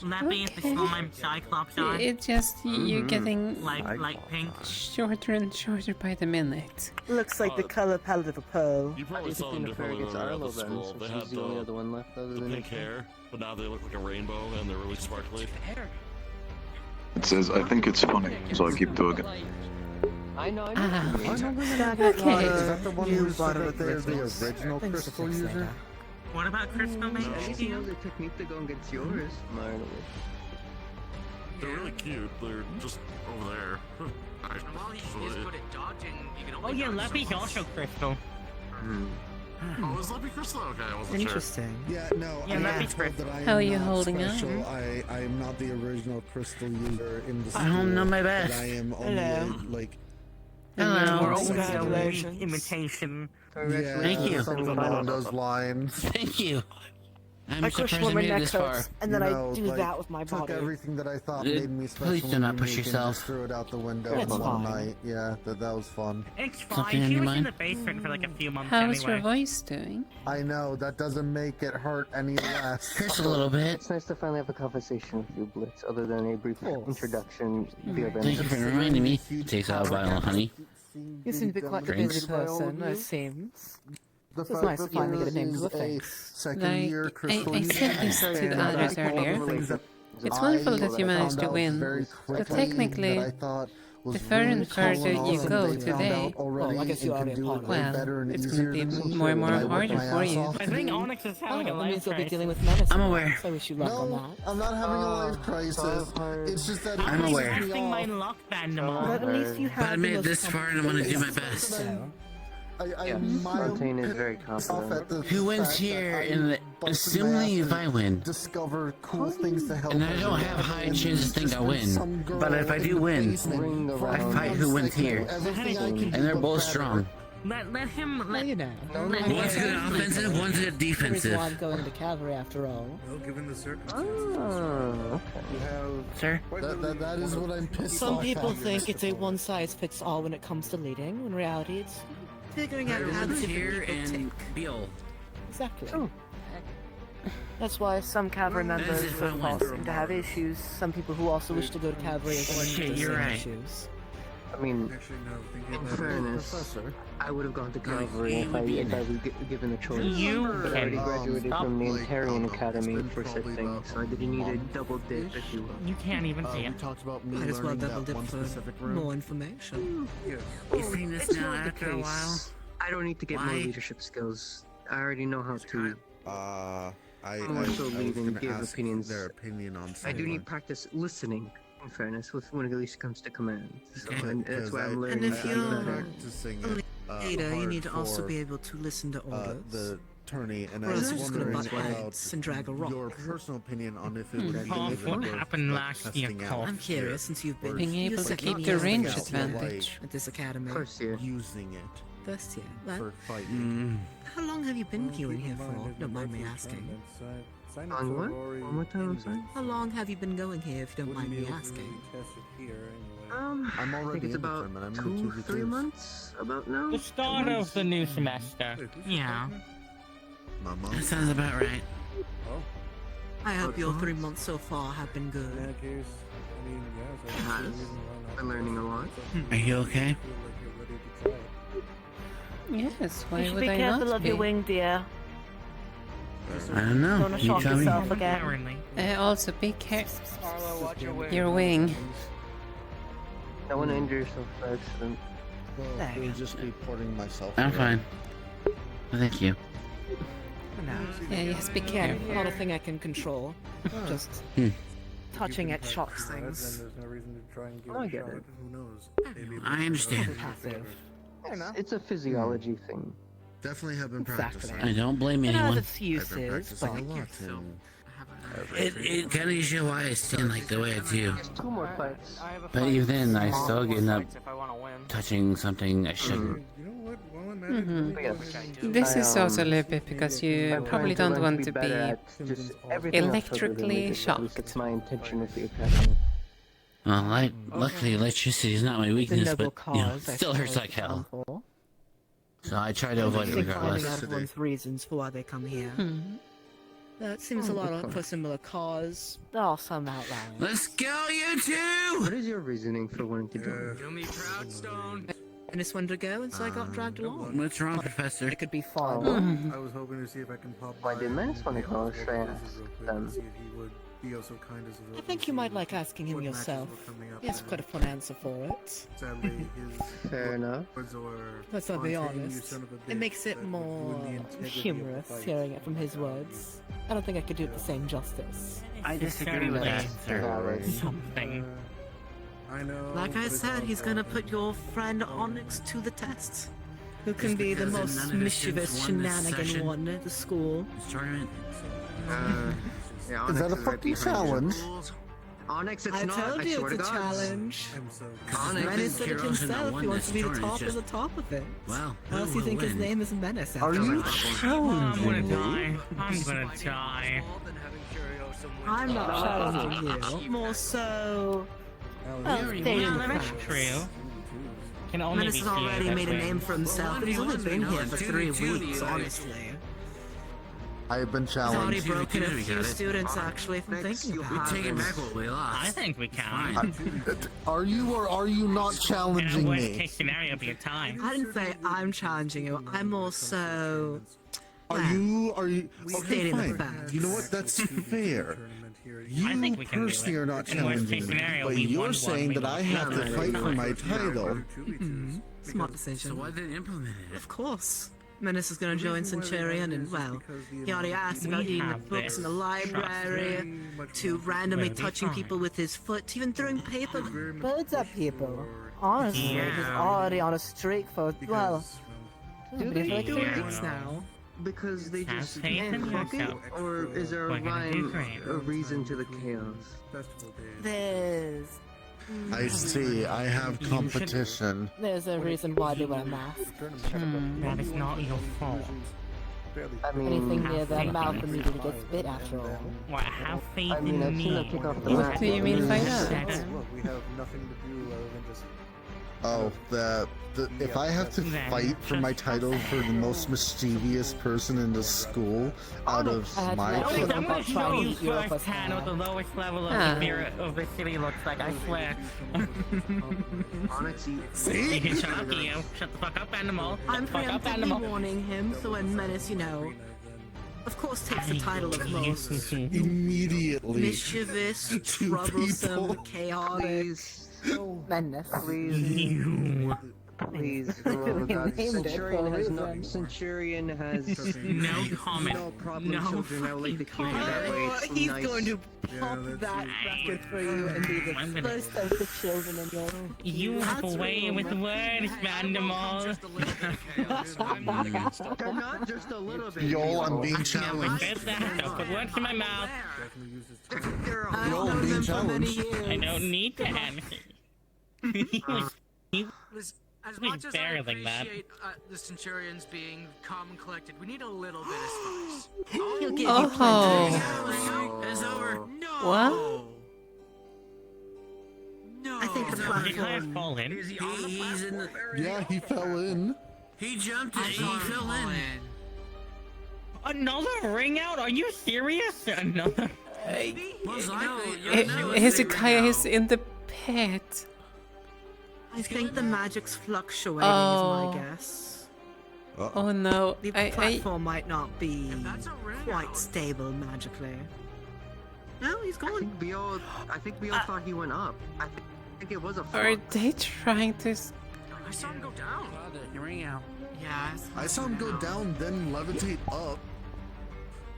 Leppy is the Okay. slime Cyclops eye. It's just you're getting Like pink. shorter and shorter by the minute. Looks like the color palette of a pearl. You probably saw them differently when they were at the school. They had she's the only other one left other the than pink hair, but now they look like a rainbow and they're really sparkly. It says, I think it's funny, so I keep doing it. I know. Ah, Okay. Is okay. that the one who said that they're the original crystal user? What about Crystal At least he Maze? knows the technique to go and get yours. They're really cute. They're just over there. While he is good at dodging, you can Oh only yeah, dodge Leppy's so much. also Crystal. Oh, is Leppy Crystal? Okay, I wasn't Interesting. Yeah, no, Yeah, I that'd am be told that I am How are you not holding up? special. I am not the original crystal user in the school. I don't know my best. But I am only Hello. like Hello. We're all Second got a Congratulations. imitation. yeah, Thank you. something along those lines. Thank you. I'm I crush surprised I when my made it neck this far. hurts, and then I No, do like, that with my took body. everything that I thought Uh, made me special. please do not and push unique and yourself. just threw it out the window That's in one fine. night. Yeah, that was fun. It's Something fine. on She your was in mind? the basement for like a few months How's your anyway. voice doing? I know that doesn't make it hurt any less. Just a little bit. It's nice to finally have a conversation with you, Blitz, other than a brief course. introduction the other Thank you for reminding me. Takes out a while, honey. You seem to be quite a Drinks? busy person, it seems. The It's fact nice that to finally there get a name to is the face. second year Like, crystal I said this to the and others all the earlier. things that It's I wonderful that you managed to found out win, very but quickly technically, that I thought was the further and really cool further and you awesome go they found today, out already Well, I guess you and already can do it way well, better and it's easier going to than be me more and more than I worked harder my for ass you. off I to think do. Onyx is having a That life means you'll be crisis. dealing with medicine. I'm aware. So I wish you luck on No, that. I'm not having a life crisis. It's just that it I'm pisses aware. me Casting my off. luck band But tomorrow. at least you But have I the made it most this far and I'm gonna do my best. So, I Yeah, am Fontaine is mildly very pissed off confident. at the Who wins fact here that in the Assuming if I win, discover cool things to help. and I don't have high chances to think I win, but if I do win, I fight who wins here, and they're both strong. Let him. Well, you know. One's good offensive, one's good Reason why defensive. I'm going into cavalry after all. Well, given the circumstances. Oh, You have. Sir? That is what I'm pissed Some off people at. think it's a one-size-fits-all when it comes to leading. In reality, it's figuring out how different Here people and tick. Beal. Exactly. That's why some cavalry members of course seem to have issues. Some people who also wish to go to cavalry as well Shit, have the you're same right. issues. I mean, Actually, no. Thinking in about fairness, Professor. I would have gone to No, cavalry he if would be I in was given the choice. You But I already can graduated stop. from the Like, Ontarian it's Academy been for said probably thing, about so I didn't need a double dip, if you will. You can't even see We it. talked about me Might as well learning double that dip one for specific room. more information. yes. You seen this It's now not the after a case. while? I don't need to get more Why? leadership skills. I already know how to. I'm I also was lead and gonna give ask opinions. their opinion on I do something. need practice listening, in fairness, when it at least comes to command. So, Okay. and that's why I'm And learning if to be you're better. practicing a it, leader, you hard need to also for, be able to listen to orders. the attorney, and Or I else was you're just gonna wondering butt about heads and drag a rock. your personal opinion on if it would be Paul, even what worth, happened like, last year, testing Paul? out I'm curious, since you've been Being your able to second keep year the range out advantage. at this academy. First year. using it First year. Well, for fighting. how long have you been queuing here for? Don't mind me asking. On what? One more time, I'm sorry? How long have you been going here, if you don't mind me asking? I'm I already think it's in the about tournament. I'm in the 2-3 2v2s. months, about now. The start of the new semester. Yeah. My mom. That sounds about right. I hope your 3 months so far have been good. It has. Been learning a lot. Are you okay? Yes, why You should would be I careful not of be? your wing, dear. I don't know. Don't You shock tell me. yourself again. Apparently. Also, be careful. Arlo, watch your wing. Your wing. I want to injure yourself by accident. Well, it would just be porting myself. I'm away. fine. Well, thank you. Yeah, yes, be Again, careful. not a thing I can control. Just Hmm. touching it shocks things. There's no reason to try and give I it a get shot. it. Who knows? Maybe I understand. Passive. It's a physiology thing. Definitely have been Exactly. practicing. I don't blame It has anyone. its I've been uses, practicing a but lot. And It kind of gives you why I stand like the way I do. 2 more fights. I have a But fight. even then, I still More end up fights if I want to win. touching something I shouldn't. You know what? While I'm at it, let me go Yes. ahead and This I, is also a little bit because you I'm probably trying don't learn want to better be at just everything else other than electrically leadership. At least shocked. It's my intention with the academy. Well, luckily electricity is not my it's a weakness, noble but you know, cause. I still hurts suppose, like hell. example. So I try to avoid it Finding regardless. out everyone's reasons for why they come here. That seems a lot for similar cause. There are some outliers. Let's go, you two! What is your reasoning for wanting to join? Do me proud, Stone. And just wanted to go, and so I got dragged along. What's wrong, Professor? It could be fun. I was hoping to see if I can pop Why by didn't I and just want to get go all straight the ask places real quick them? and see if he would be also kind as I think you might like asking him yourself. He has quite a fun answer for it. Sadly, his Fair enough. words are Let's not be "Fontaine, you honest. son of a It bitch," makes it that would more ruin the integrity of the humorous fight. hearing it from his words. I don't think I could do it the same justice. I disagree with that, sir. Something. I know. Like but I it's said, all he's part gonna of put it. your friend Onyx to the test. Who can Just be the because none most of his mischievous students won this shenanigan session? one at the school. This tournament? Yeah, Is that Onyx a right fucking behind you. challenge? Onyx, it's I not. told I you swear it's a to God. challenge. I'm so Onyx Menace is said it Curiosum that himself. won He wants this to be the tournament, top just- of the top of it. Well, What else do you who think will his win? name is Menace? Are after you all? I'm gonna challenging me? die. I'm gonna die. I'm not challenging you. More so. Well, Yeah, stating the that's facts. true. Can only Menace be has feared already that made a way. name for himself, but he's only been here for 3 weeks, like- honestly. I have been He's already challenged. broken a we few got it. students, actually, from Onyx, thinking you about We're it. taking back what we lost. I think we can. Fine. Are you or are you not challenging Worst me? case scenario be a tie. I didn't say I'm challenging you. I'm also. Are you? Okay, Stating the fine. facts. You know what? That's fair. I think You we can do personally it. are not In worst challenging case me, scenario, but we won you're one, saying we that I lost have to another. fight for my title. Smart So decision. why didn't implement it? Of course. Menace is going to join Centurion, and well, he already asked about We eating the have books this. in the library, to randomly We'll be touching fine. people with his foot, even throwing paper birds at people. Honestly, Yeah. he's already on a streak for, well, Do for like 2 Yeah. weeks now. Because they Have just faith in can't fuck it? yourself. Or is there a We're gonna do rhyme, great. a reason to the chaos? There's I see. I have competition. there's a reason why they wear masks. That is not your fault. I mean, Anything near have their faith mouth in immediately yourself. gets bit after all. What, have faith I mean, in I've seen her me? take off the What mask. do you mean by that? Look, we have nothing to do other than just. Oh, if I have to fight for my title for the most mischievous person in the school out of my I'm club, gonna show you firsthand what the lowest level of the spirit of the city looks like, I swear. See? You can shut up, you. Shut the fuck up, animal. I'm Fuck up, preemptively animal. warning him, so when Menace, of course takes the title of most immediately mischievous, Two troublesome, people. chaotic. Menace. Please, for the love of God. Named it for a reason. Centurion has No comment. no problem No with children. I like to keep it that way. It's He's nice. going to pop that bracket for you and be the first of the children in your You have a way with words, Vandermal. They're not just a little bit. Yo, I'm being I challenged. said that. Don't put words in my mouth. Yo, I'm being challenged. I don't need to answer. he was As much as I barreling that. appreciate the Centurions being calm and collected, we need a little bit of spice. He'll give you Oh. It's over. No. What? No. I think the Did I platform. fall in? Is he on the He's in the. Yeah, he fell in. He jumped in. He fell in. Another ring out? Are you serious? Another? Hezekiah is in the pit. I think the magic's fluctuating Oh. is my guess. Oh no. The platform might not be quite stable magically. No, he's I gone. think Biel thought he went up. I think it was a Are flux. they trying to... I saw him go down. Ring out. Yeah. I saw him go down, then levitate up,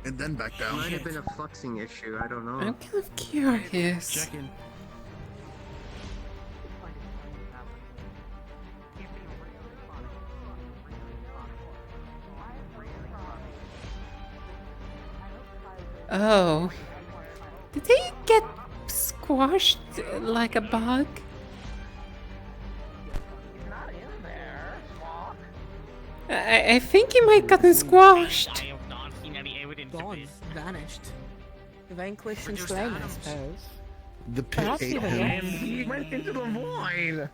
and then back It down. might have been a fluxing issue. I don't know. I'm kind of curious. Check in. Oh. Did he get squashed like a bug? I think he might gotten squashed. I have not seen any evidence of Gone. this. Vanished. Vanquished and slain, I suppose. The pit Perhaps ate even him. He went into the void.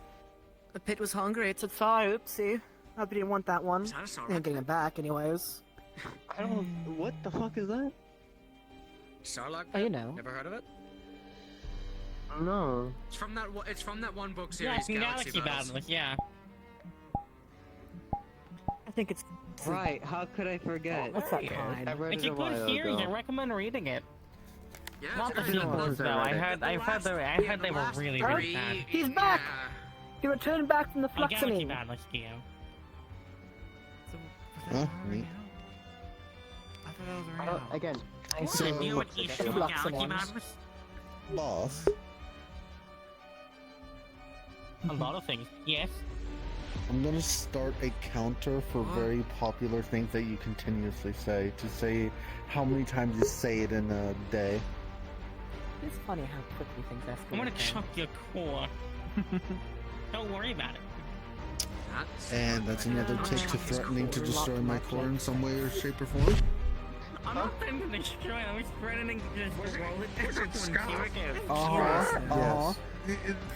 The pit was hungry. It's a sorry. Oopsie. Hope you didn't want that one. Ain't getting it back, anyways. I don't. What the fuck is that? Sarlacc. Oh, you know. Never heard of it? No. It's from that. It's from that one book Yeah, series, from Galaxy Galaxy Battles. Battles, yeah. I think it's Right? How could I forget? What's that kind? I read It's it a a good while series. I ago. recommend reading it. Yeah, Not the it's a good one. sequels, though. I heard they were really, really bad. He's back! He returned back from the Oh, Galaxy fluxing. Battles, Geo. Huh? Neat. Again. So, You would issue Two of blocks Galaxy and ones. Battles? boss, A lot of things. Yes. I'm gonna start a counter for very popular things that you continuously say, to say how many times you say it in a day. It's funny how quickly things escalate. I'm gonna chuck your core. Don't worry about it. And that's another take to threatening to destroy my core in some way or shape or form. I'm not threatening to destroy it, I was threatening to just roll it down and see where it goes.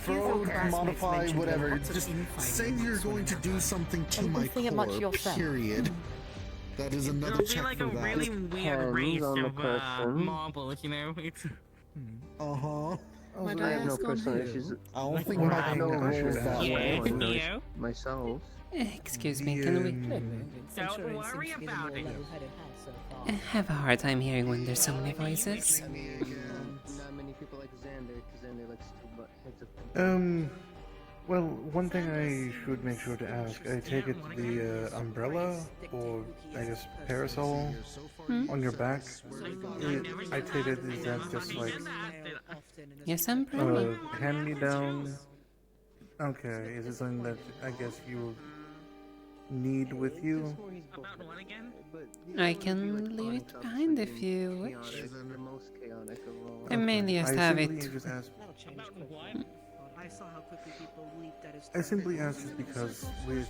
Throw, modify, whatever. Just say you're going to do something to my Think it much core, yourself. period. That is another It'll be check like for a that. really weird race of marbles, you know? It's... Uh-huh. I have no personal issues. I don't think my core rolls that way. Yeah. Myself. Excuse me, can we... Don't worry about it. I have a hard time hearing when there's so many voices. Not many people like Xander, because Xander likes to Well, one thing I should make sure to ask, I take it the umbrella, or I guess parasol, on your back, I take it, is that just like... Yes, umbrella. Hand-me-down? Okay, is it something that I guess you need with you? About what again? I can leave it behind if you wish. The most chaotic of all. I mainly just have it. Just asked, About what? I saw how quickly people leaped at his I simply asked just because with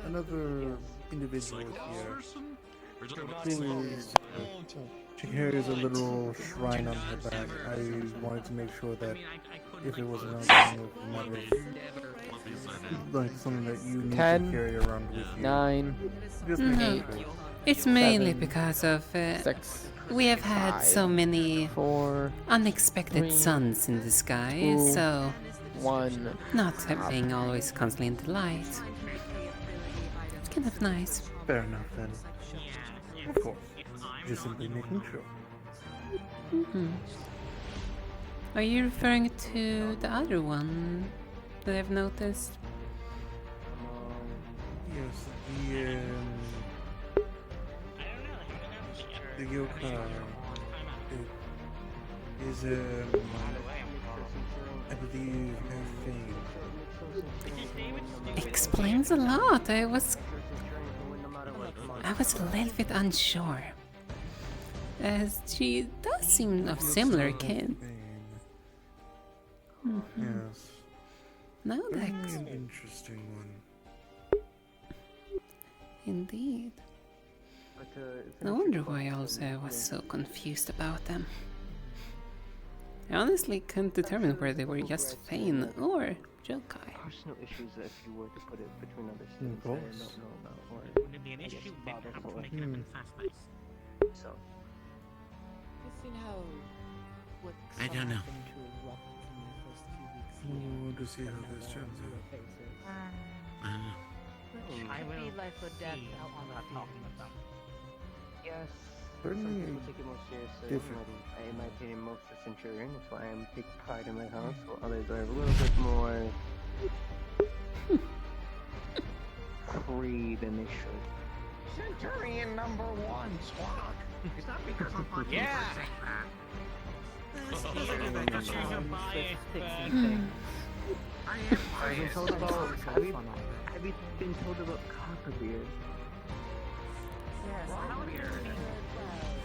another individual here who is, she carries a literal shrine on her back. I wanted to make sure that if it was an ongoing matter of like something that you need 10, to carry around with you. 9, Just No, making sure. it's mainly 7, because of 6, we have had 5, so many 4, unexpected 3, suns in the sky, 2, so 1. not being always constantly in the light. It's kind of nice. Fair enough then. Of course. Just simply making sure. Hmm. Are you referring to the other one that I've noticed? Yes, the yokai is I believe a thing. Explains a lot. I was a little bit unsure. As she does seem of similar kin. Yes. No, Very that's an interesting one. indeed. No wonder why also I was so confused about them. I honestly couldn't determine whether they were just Fane or Jokai. Personal issues that if you were to put it between other students course. that I don't know about, or Would it be an I guess issue? Then bother perhaps for. make it up in fast pace. So. You've seen how what I don't know. happened to erupt in the first few weeks here. We'll just see how this turns out. I don't know. Which I could be will life or death see. out on the I'm not talking field. about. Yes. Certainly Some people take it more seriously. different. In my opinion, most are Centurion. That's why I take pride in my house. While others are a little bit more free than they should. Centurion number 1, Squawk. It's not because I'm fucking Yeah. Have you been told about? Have you been told about Copperbeard?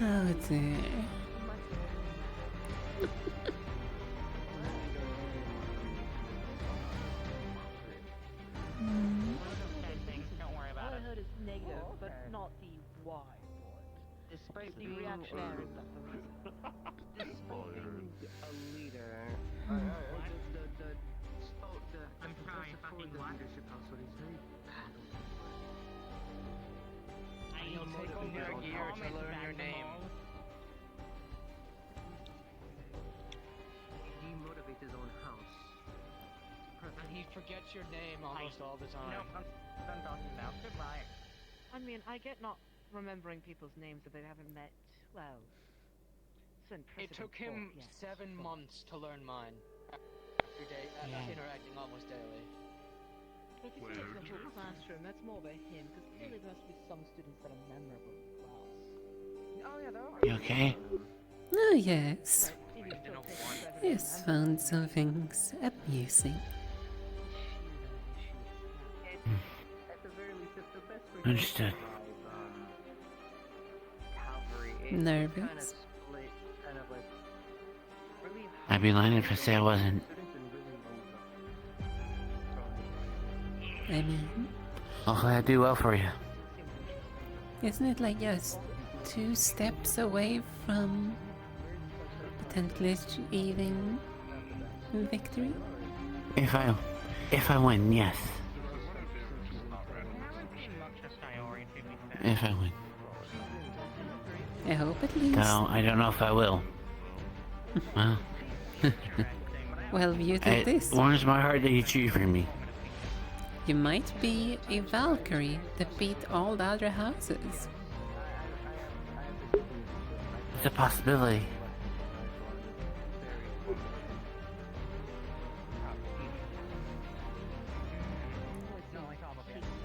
Oh dear. Don't worry about it. I heard it's negative, but not the Y Despite the being reactionary stuff. despite being a leader, I'm trying fucking what? leadership house, what he's very bad. I'll take over a gear to learn your name. He demotivates his own house. And he forgets your name almost all the time. No, I'm done talking now. Goodbye. I mean, I get not remembering people's names that they haven't met. Well, It took him 7 months to learn mine. Every day, interacting almost daily. If you take the whole classroom, that's more about him, because clearly there must be some students that are memorable in class. Oh yeah, there are. You okay? Oh yes. Yes, found some things amusing. At the very least, it's the best way Understood. Calvary. Nervous? Kind of like really I'd be lying if I say I wasn't. I mean, Hopefully I do well for you. isn't it like just 2 steps away from potentially achieving victory? If I win, yes. If I win. I hope at least. No, I don't know if I will. Well. Well, viewed like this. It warms my heart that you cheer for me. You might be a Valkyrie that beat all the other houses. It's a possibility.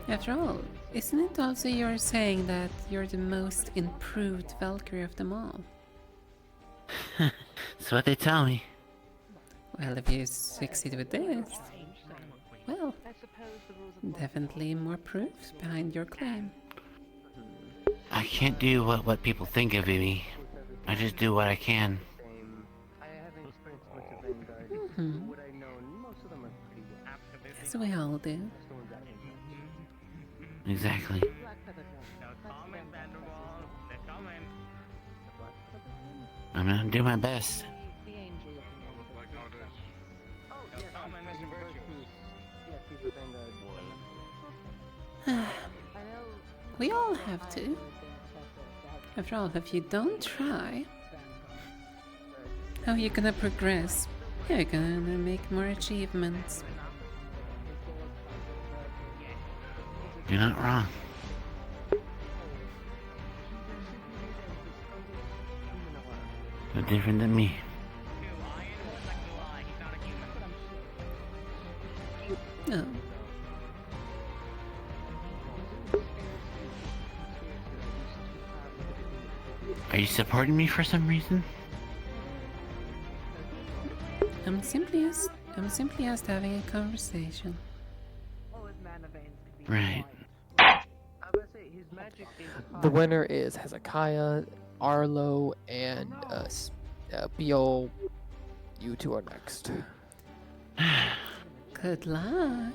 After all, isn't it also you're saying that you're the most improved Valkyrie of them all? That's what they tell me. Well, if you succeed with this... Well, definitely more proofs behind your claim. I can't do what people think of me. I just do what I can. As we all do. Exactly. I'm gonna do my best. We all have to. After all, if you don't try, how are you gonna progress? How are you gonna make more achievements? You're not wrong. No different than me. No. Are you supporting me for some reason? I'm simply just having a conversation. Right. The winner is Hezekiah, Arlo, and Beal. You two are next. Good luck.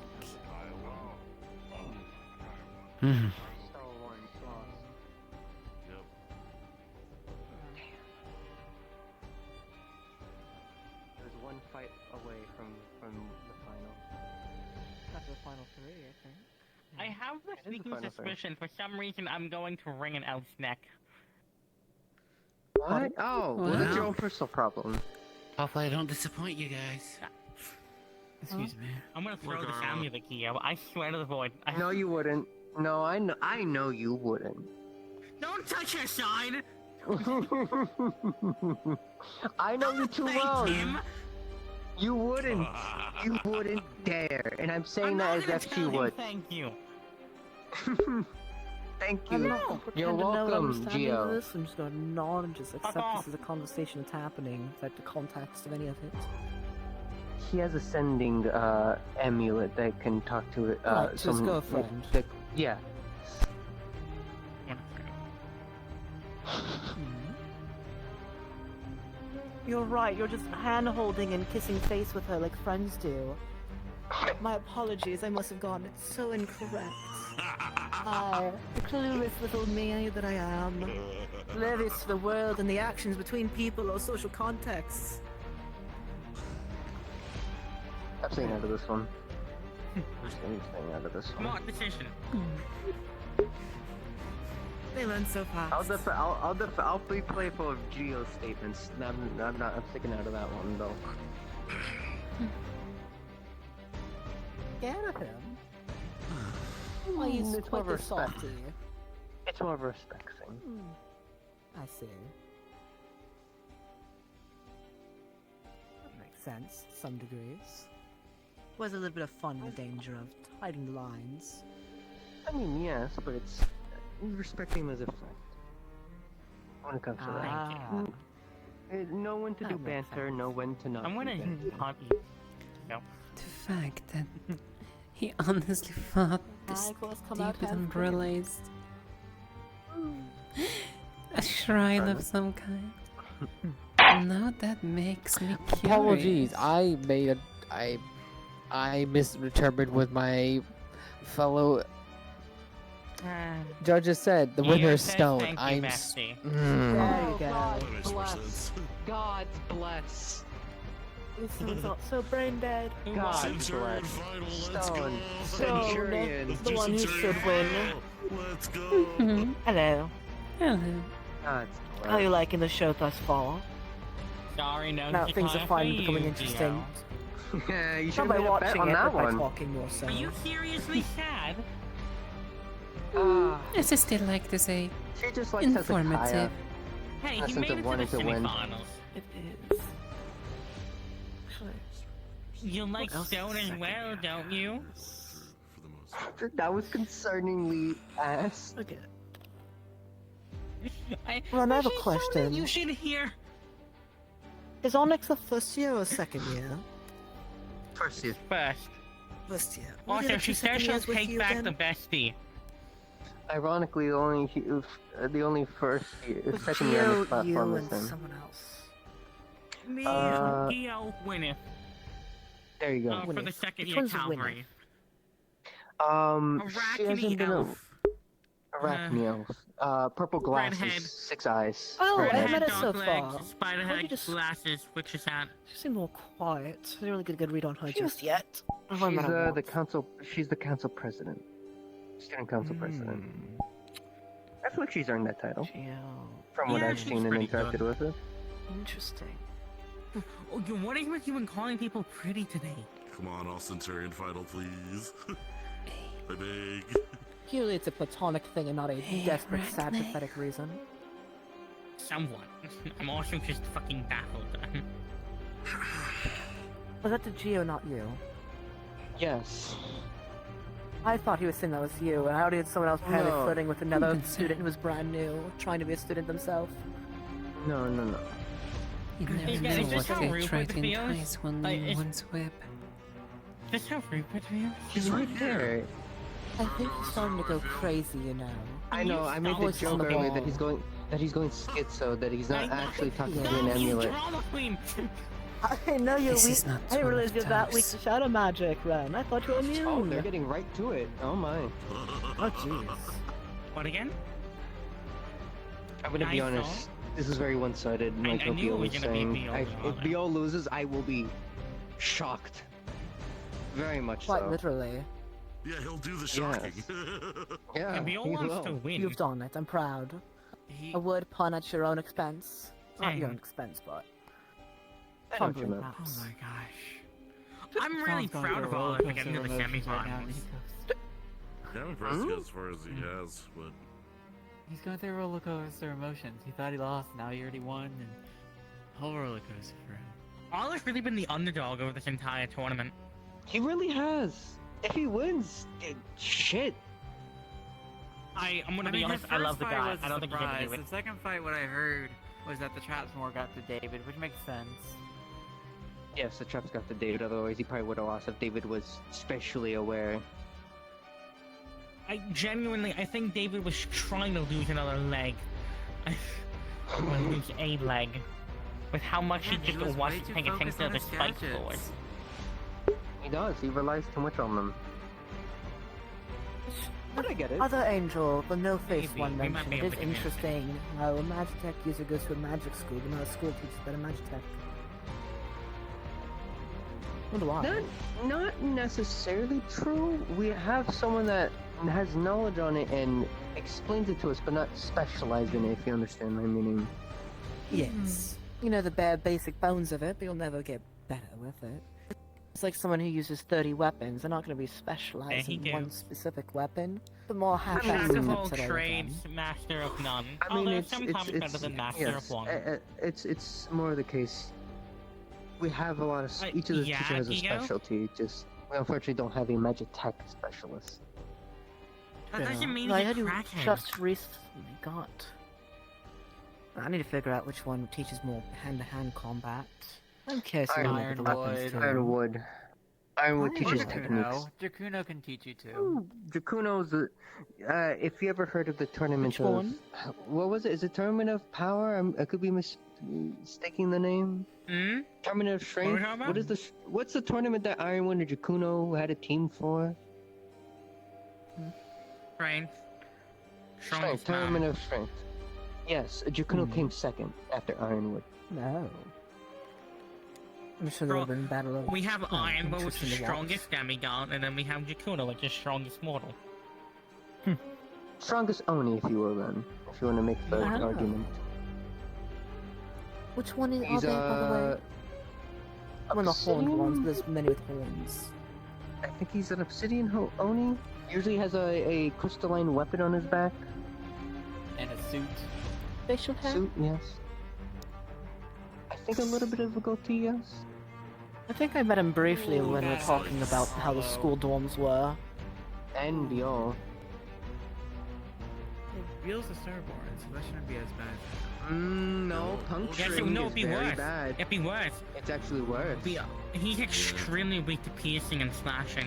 One fight away from the final. Not the final 3, I think. I have the sneaking suspicion for some reason I'm going to wring an elf's neck. What? Oh, well, that's your own personal problem. Hopefully I don't disappoint you guys. Excuse me. I'm gonna throw this amulet key out. I swear to the void. No, you wouldn't. No, I know you wouldn't. Don't touch your side! I know you too well. Him. You wouldn't. You wouldn't dare. And I'm saying that as if you would. Thank you. Thank I'm you. not gonna pretend You're to know welcome, understanding Gio. of this. I'm just gonna nod and just accept this as a conversation that's happening without the context of any of it. He has a sending amulet that can talk to Right, to his some girlfriend. Yeah. You're right, you're just hand-holding and kissing face with her like friends do. My apologies, I must have gone so incorrect. The clueless little me that I am. Oblivious to the world and the actions between people or social contexts. I'm staying out of this one. I'm staying out of this one. Smart decision. They learn so fast. I'll be playful of Gio's statements. I'm sticking out of that one though. Scared of him? Well, he's It's quite more the respect. softy. It's more of a respect thing. I see. That makes sense, to some degrees. Was a little bit of fun in the danger of hiding the lines. I mean, yes, but it's respecting him as a friend. When it comes to that. Know when to do banter, know when to not. I'm gonna do banter. haunt you. No. The fact that he honestly thought this stupid umbrella is a shrine of some kind. Now that makes me curious. Apologies, I misinterpreted what my fellow judges said. The winner is Stone. I'm. There you go. Bless. God's bless. This one's not so brain dead. God's bless. Stone. Centurion. The one who should win. Let's go. Hello. Hello. God's How are you liking the show thus far? Sorry, no. Now things are finally for becoming you, interesting. Yeah, you Not should by have made a bet watching on it, that but by one. talking more so. Are you seriously sad? As I still like to say, She just likes informative. Hezekiah. Hey, he Essence made of it to the wanting to win. semifinals. It is. You like else Stone is as second? well, don't you? That was concerningly ass. Okay. Well, I have a she's question. That you should hear. Is Onyx a first year or second year? First year. First. First year. Also, she says she'll take back the bestie. Ironically, the only first year, With second year on Gio, this platform you is and him. someone else. Me, Uh, Gio, Winnie. There you go. For the second Which year one's cavalry. She hasn't been elf. Arachne elf. Purple glasses, Redhead. 6 eyes. Oh, I Redhead. haven't met her so Dog far. legs, spider How would you head, just- glasses, witch's hat. She seemed more quiet. I didn't really get a good read on her just yet. I've only She's met her the once. council. She's the council president. Student council president. I feel like she's earned that title. From what Yeah, I've she's seen and pretty interacted good. with her. Interesting. Oh, what is with you and calling people pretty today? Come on, all Centurion final, please. I beg. Clearly it's a platonic thing and not a desperate, sad, pathetic reason. Somewhat. I'm also just fucking baffled. Was that to Gio, not you? Yes. I thought he was saying that was you, and I already had someone else apparently No. flirting with another student who was brand new, trying to be a student themselves. No. You Is never that- is know this what how they Rupert try to feels? entice one Like, in is- one's web. This how Rupert feels? She's right there. I think he's starting to go crazy, you know. I know. I made the Voice joke on the earlier that wall. he's going schizo. That he's not actually talking to No, an you amulet. Drama queen! I know you're This weak. is not I didn't realize Twelve you're that weak Toes. to shadow magic, Ren. I thought you were immune. Oh, they're getting right to it. Oh my. Oh, jeez. What again? I'm gonna be I honest. saw- This is very one-sided. Like I knew it Opio was was gonna be saying. Bio If Lana. Bio loses, I will be shocked. Very much Quite so. literally. Yeah, he'll do the shocking. Yeah, And Bio he wants will. to win. You've done it. I'm proud. A word pun at your own expense. Not your own expense, but. I know what you Fumbling, meant. perhaps. Oh my gosh. I'm really proud of all of us getting to the semifinals. Yeah, I'm impressed to get as far as he has, but He's going through a roller coaster of emotions. He thought he lost, now he already won, and whole roller coaster for him. Olive's really been the underdog over this entire tournament. He really has. If he wins, shit. I'm gonna I be mean, honest, his I first love the fight guy. was a I don't think he's gonna surprise. do it. The second fight, what I heard was that the traps more got to David, which makes sense. Yes, the traps got to David. Otherwise, he probably would have lost if David was specially aware. I think David was trying to lose another leg. Or lose a leg. With how much he just wasn't paying attention to the spike floors. He does. He relies too much on them. But I get it. Other Angel, the no-face Maybe. one We might mentioned, be it able is to communicate. interesting how a Magitech user goes to a magic school, but not a school teaches better Magitech. Wonder why. Not necessarily true. We have someone that has knowledge on it and explains it to us, but not specialized in it, if you understand my meaning. Yes. You know the bare basic bones of it, but you'll never get better with it. It's like someone who uses 30 weapons. They're not going to be specialized There in you one go. specific weapon, but more Jack half-assed of all attempts at all of trades, them. master of none. I mean, Although sometimes better than master yes, of one. It's more the case. We have a lot of each of the yeah, teacher has a Ego? specialty. Just we unfortunately don't have a magic tech specialist. That doesn't mean I he's a had crackhead. just recently got. I need to figure out which one teaches more hand-to-hand combat. I'm curious to know what the weapons do. Ironwood. Ironwood teaches techniques. Jakuno can teach you too. Jakuno's if you ever heard of the tournament Which of one? what was it? Is it Tournament of Power? I could be mistaking the name. Hmm? Tournament of Strength. talking What is the what's the tournament that Ironwood and Jakuno had a team for? Strength. Strength. Tournament of Strength. Yes, Jakuno came second after Ironwood. No. I'm sure there would have been battle of. We have Ironwood, which is the interesting to watch. strongest demigod, and then we have Jakuno, which is strongest mortal. Strongest Oni, if you will, then, if you want to make the Ah. argument. Which one are He's they, by the way? One of the horned Obsidian? ones, but there's many with horns. I think he's an Obsidian Oni. Usually has a crystalline weapon on his back. And a suit. Facial hair? Suit, yes. I think a little bit of a goatee, yes. I think I met him briefly when we were talking about how the school dorms were. And Biol. Beal's a starborn, so that shouldn't be as bad. No, puncturing no, is it'd be very worse. bad. It'd be worse. It's actually worse. He's extremely weak to piercing and slashing.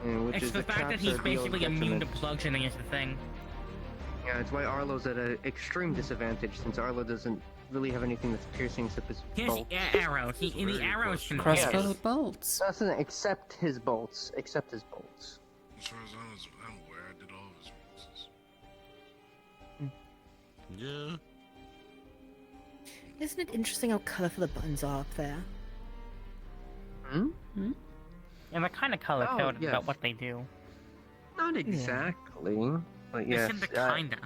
Which It's is the fact that he's basically immune to bludgeoning is the thing. Yeah, it's why Arlo's at an extreme disadvantage, since Arlo doesn't really have anything that's piercing except his Here's bolts. the arrows. The arrows can Crossbow bolts. Doesn't except his bolts. Except his bolts. As far as I'm aware, I did all of his weaknesses. Yeah. Isn't it interesting how colourful the buttons are up there? And they're kind of color-coded about what they do. Not exactly, but yes. Listen to kinda.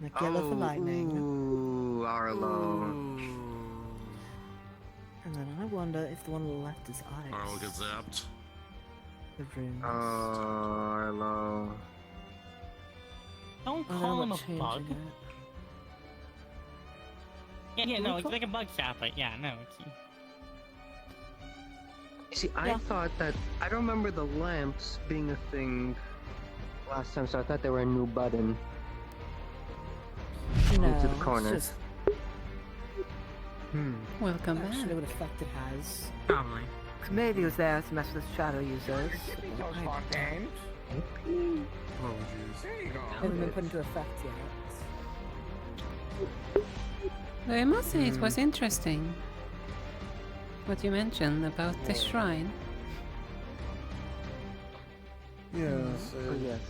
Like yellow for lightning. Ooh, Arlo. And then I wonder if the one on the left is ice. Arlo gets zapped. The runes. Oh, Arlo. Don't Oh, call they're him not a bug. changing it. Yeah, no, it's like a bug sapper. Yeah, no, it's... See, I thought that... I don't remember the lamps being a thing last time, so I thought they were a new button. No, into the it's corners. just- Welcome back. Actually, what effect it has. Probably. Maybe it was there to mess with shadow users. Haven't been put into effect yet. Though I must say it was interesting what you mentioned about the shrine. Yes. yes.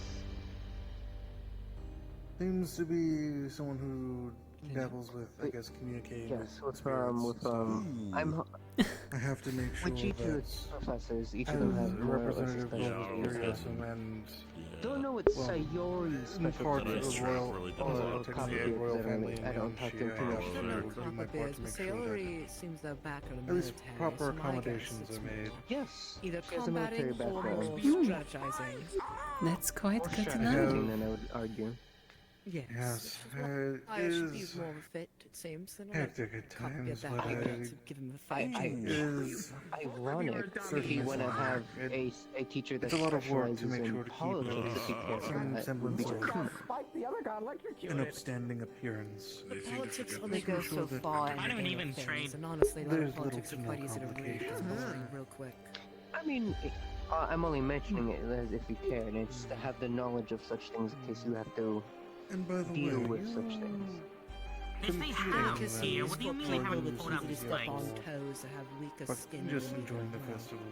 Seems to be someone who dabbles with, I guess, communicating. Yes, with I'm... I have to make sure With each of that the professors, each as of them a have more or less a representative of specialty. Curiosum and Don't know what Sayori's specialty part of is. the royal, technically a royal family. I don't have to I have to do Proper my part beards, to but make sure that Sayori seems their background in at least military, proper so my guess accommodations it's are made. Yes. either She has a military combating or more background. strategizing. That's quite Or good to strategizing, know. then I would argue. Yes, I should be more of a fit, it seems, than hectic at times, but to give him a fight. is ironic if you want to have a teacher that it's a lot of work to specializes make in sure to keep politics if you can't some that would be semblance good. of an upstanding appearance. Politics only go Making sure so that far in I don't the even things, trade. and honestly, a lot there's of politics are little to quite no easy to read. It's complications. boring real quick. I mean, I'm only mentioning it as if you care, and it's to have the knowledge of such things in case you have to And by the deal way, with such things. If they have here, what do you mean they haven't pulled out Easy these to step things? on toes that have weaker but skin. just than enjoying the you. festival.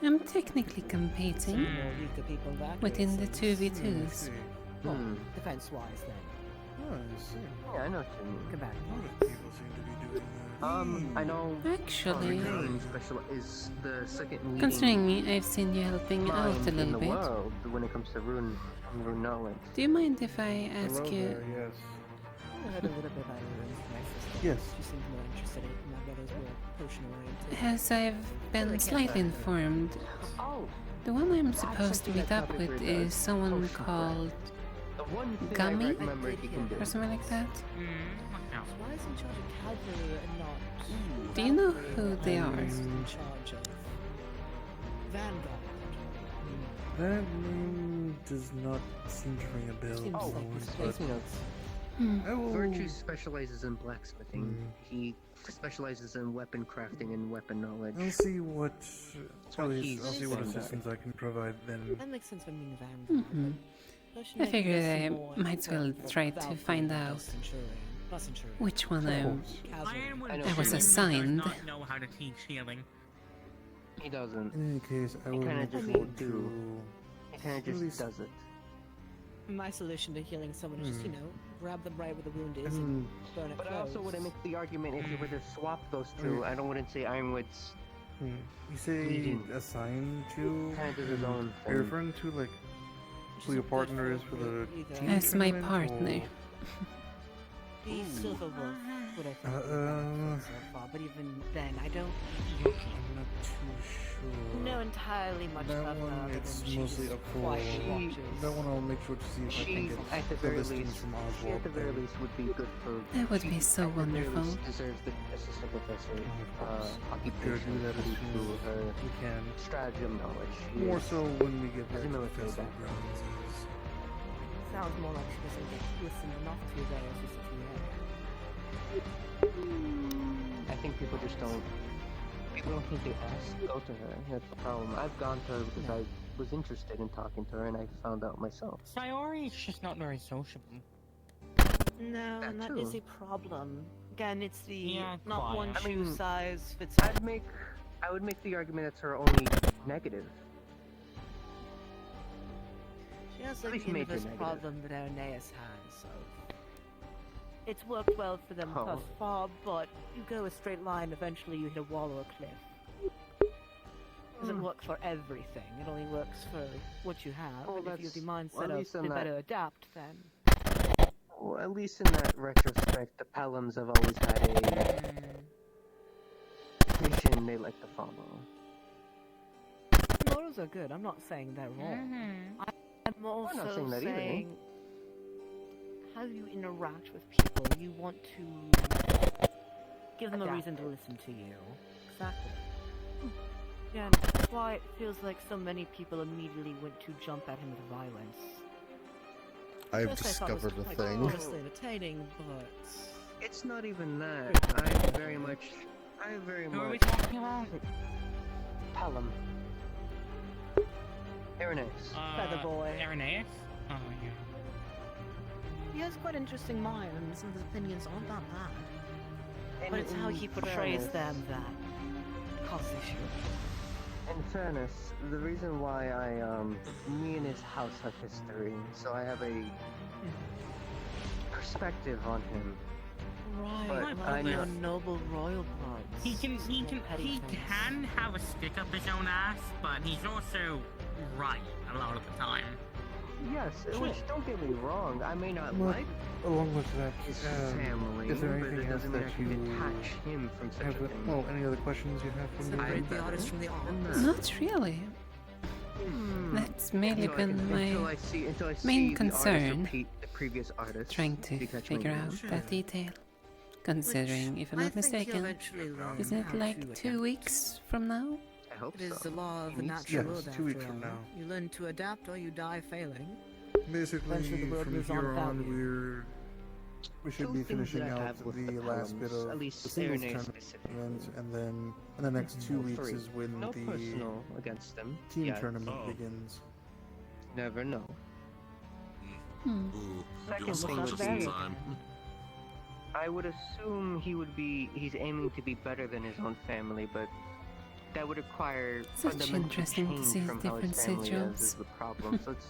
I'm technically competing More weaker people that within the way, 2v2s. Well, Hmm. defense-wise, then. Oh, I see. Yeah, I know what you mean. Come back. A lot of people seem to be doing that. I know. Actually, Kuragari special is the second leading considering I've seen you helping out mind a in little the bit, world when it comes to rune knowledge. do you mind if I ask Hello you? there, yes. I heard a little bit about runes from my sister. Yes. She seemed more interested in it. My brother's more potion-oriented. As I've been slightly informed, Oh, the one I'm supposed to meet up with is someone called the one thing I Gummy recommend he can do. or something like that. Why is he in charge of cavalry and not? Do you know who they are? He's in charge of Vanguard. That name does not seem to ring a bell. Seems at the like moment, it's but Take notes. I will... Virtue specializes in blacksmithing. He specializes in weapon crafting and weapon knowledge. I'll see what. what I'll he's see what saying. assistance I can provide then. That makes sense when being Vanguard. Hmm. I figured I might as well try to find out which one I was assigned. Does not know how to teach healing. He doesn't. In any case, I He will kinda make just sure do. He kind of just Release- does it. My solution to healing someone is just, you know, grab them right where the wound is Hmm. and burn it But I also close. wouldn't make the argument if you were to swap those two. I wouldn't say Ironwood's You say bleeding. assigned to? Kind of does his own Are you thing. referring to like who your partner is for the team As my tournament, partner. The Silver Wolf, what I think Uh, so far, but even then, I don't I'm not too sure. know entirely much That about her one, other it's than mostly she's up for. quite watches. That one I'll make sure to see if I can She, get at the the very listings least, from she Oswald. at the very then. least would be good for. That would be so at the very wonderful. least deserves the assistant professor Sure, occupation do that as due soon to as her we can. stratagem knowledge. She More is- so when we get has back a to the military festival background. grounds. Sounds more like she doesn't get listened enough to there as just a TA. I think people just don't. You don't need to ask, go to her. That's the problem. I've gone to her because I was interested in talking to her, and I found out myself. Sayori is just not very sociable. No, and that is a problem. Again, it's the not quiet. one I mean, shoe size fits all. I would make the argument that's her only negative. She has At like least the major inverse negative. problem that Irenaeus has, so it's worked well for them Oh. thus far, but you go a straight line, eventually you hit a wall or a cliff. It doesn't work for everything, it only works for what you have, Well, and if you have the mindset at of least in they that- better adapt, then... Well, at least in that retrospect, the Pelhams have always had a mission they like to follow. Morals are good, I'm not saying they're wrong. I'm also not saying that either. saying how you interact with people, you want to give them a reason to listen to you. Exactly. Yeah, and that's why it feels like so many people immediately went to jump at him with violence. I've First I thought it was discovered a quite thing. honestly entertaining, but It's not even that. I very much. Who are we talking about? Pelham. Irenaeus. Feather boy. Irenaeus? Oh, yeah. he has quite an interesting mind, and some of his opinions aren't that bad. But it's how he in portrays fairness- them that causes issue. In fairness, the reason why me and his house have history, so I have a perspective on him. Right, But like I know. your noble royal blood. He can have a stick up his own ass, but he's also right a lot of the time. Yes, which don't get me wrong, I may not Well, like along with that, his family, is there but anything it else doesn't mean I that can you detach him from such a have? thing. Well, any other questions you have for me? Separate the artist from the art. Not really. That's mainly been Until my I see main the artist concern. repeat the previous artist. Trying to you catch my figure drift? out that detail. Considering, if I'm I not think you'll mistaken, eventually learn isn't it how like to 2 weeks from now? I hope It is so. the law of the He natural needs to. world Yes, 2 weeks after from all. now. You learn to adapt or you die failing. Basically, Eventually the world from moves on here without on, you. we should Two be things finishing that I out have with the the last bit Pelhams, of at least the singles Irenaeus tournament, specifically. and then in the next 2 weeks Three. is when No the personal against them. team yet. tournament begins. Never know. Hmm. Ooh, Second you'll thing just would in be, time. I would assume he's aiming to be better than his own family, but that would require Such fundamental interesting to change see from how his different family is schedules. the problem. So it's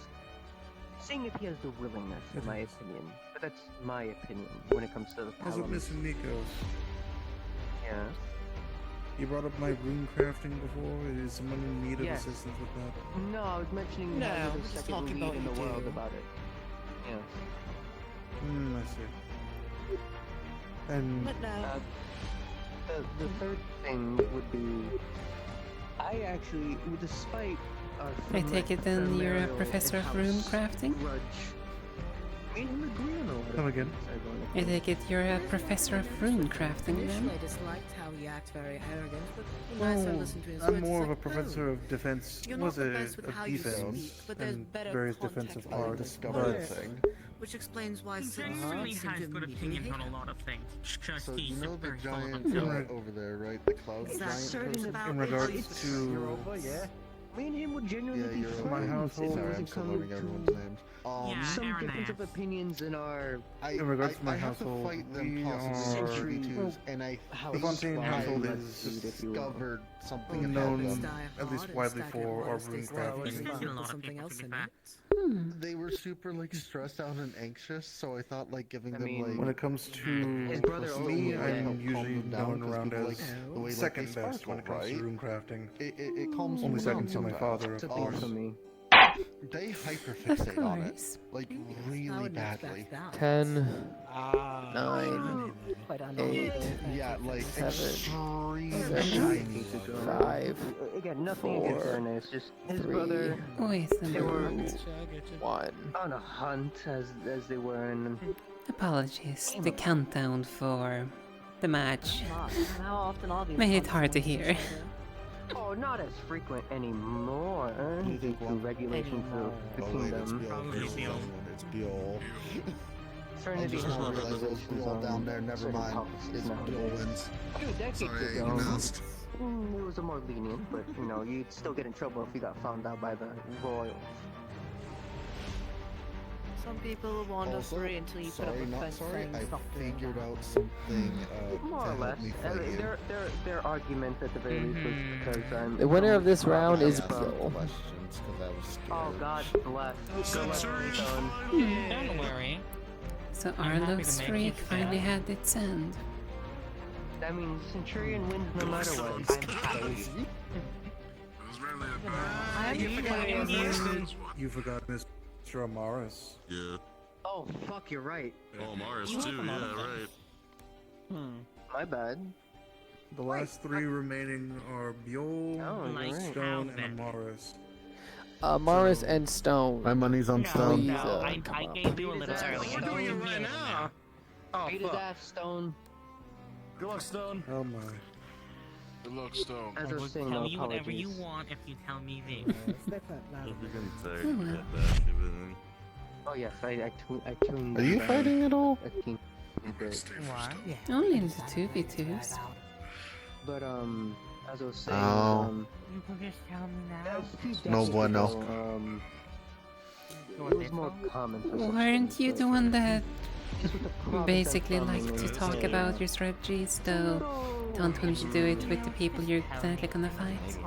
seeing if he has the willingness, in my opinion. But that's my opinion when it comes to the How's it, Pelhams. Mr. Nikos? Yeah. You brought up my rune crafting before. Is someone in need of Yes. assistance with that? No, I was mentioning No, how you're we're the just second talking lead about in the you world two. about it. Yes. I see. And But no. The third thing would be, I actually, despite our I take it then you're a familial professor of in-house rune crafting? grudge, me and him agree on a lot of Come again? things, I take it you're a professor of rune crafting Initially, then? I disliked how he acted very arrogant, but when I started well, listening to his I'm words, more it's of a like, professor oh, of defense. you're Was not the a best with of how you defense speak, but there's and better various context defensive behind parts. it. discovered a But thing. Which explains why He certain genuinely seem has to good immediately opinions hate on a him. lot of things. It's just So you he's know the very full of giant himself. over there, right? The cloud Is that giant certain person? about in it? regards It's- to Europa, yeah. Me and him would genuinely Yeah, be you're friends my household. if it Sorry, I'm wasn't still coming learning everyone's to names. Yeah, some Irenaeus. difference of opinions in our in regards to my I have to household, fight them we possibly are century twos, and I how the think Fontaine I household discovered something about known them. Die at least hard and widely stack for it our while stay rune steady. crafting. There's a Put lot of something people, else to be in fair. it. They were super like stressed out and anxious, so I thought like giving them mean, like When it comes to His brother me, also I'm help usually calm them down, known 'cause around people, as like, the way, like, second they best when it sparkle, comes to right? rune crafting. It calms Only them second down to so my fast. father, of it's a thing course. for me. They Of hyperfixate on it, course. like I really wouldn't badly. expect that. 10, 9, Quite 8, understandable. Yeah, like 7, extremely 6, tiny. 5, Again, nothing against 4, Ernest, just his 3, brother. Wait a They were moment. 1. on a hunt as they were, and Apologies. The countdown for the match How often are these made it hard to consequences, hear. oh, not as frequent anymore due to regulations of the Oh wait, it's kingdom. Bill. It's Bill. I Serenity just has now realized it was regulations Bill down on there. Never certain mind. policies It's Bill nowadays. wins. A few decades Sorry, ago, you missed. it was a more lenient, but you know, you'd still get in trouble if you got found out by the royals. Some people wander free until you put up a fence saying stop doing figured out something more or less. Their argument at the very least was because I'm The winner of this round is Bill. Oh God bless. Don't worry. So Arlo's streak finally had its end. That means Centurion wins no matter what. You forgot Mr. Amaris. Yeah. Oh fuck, you're right. Oh, Mars too. Yeah, right. My bad. The last three remaining are Biol, Stone, and Amaris. Morris and Stone. My money's on Stone. Please, I come up. gave you a little early. We're doing it right now. Oh, Beat his ass, Stone. Good luck, Stone. Oh my. Good luck, Stone. As I I was will saying, tell no you whatever you apologies. want if you tell me this. Oh yes, I tuned. Are you fighting at all? What? Only in the 2v2s. But as I was saying, Oh. You can just tell me now. No bueno. It was more common. For Weren't you the one that basically liked to talk about your strategies, though don't want to do it with the people you're definitely gonna fight?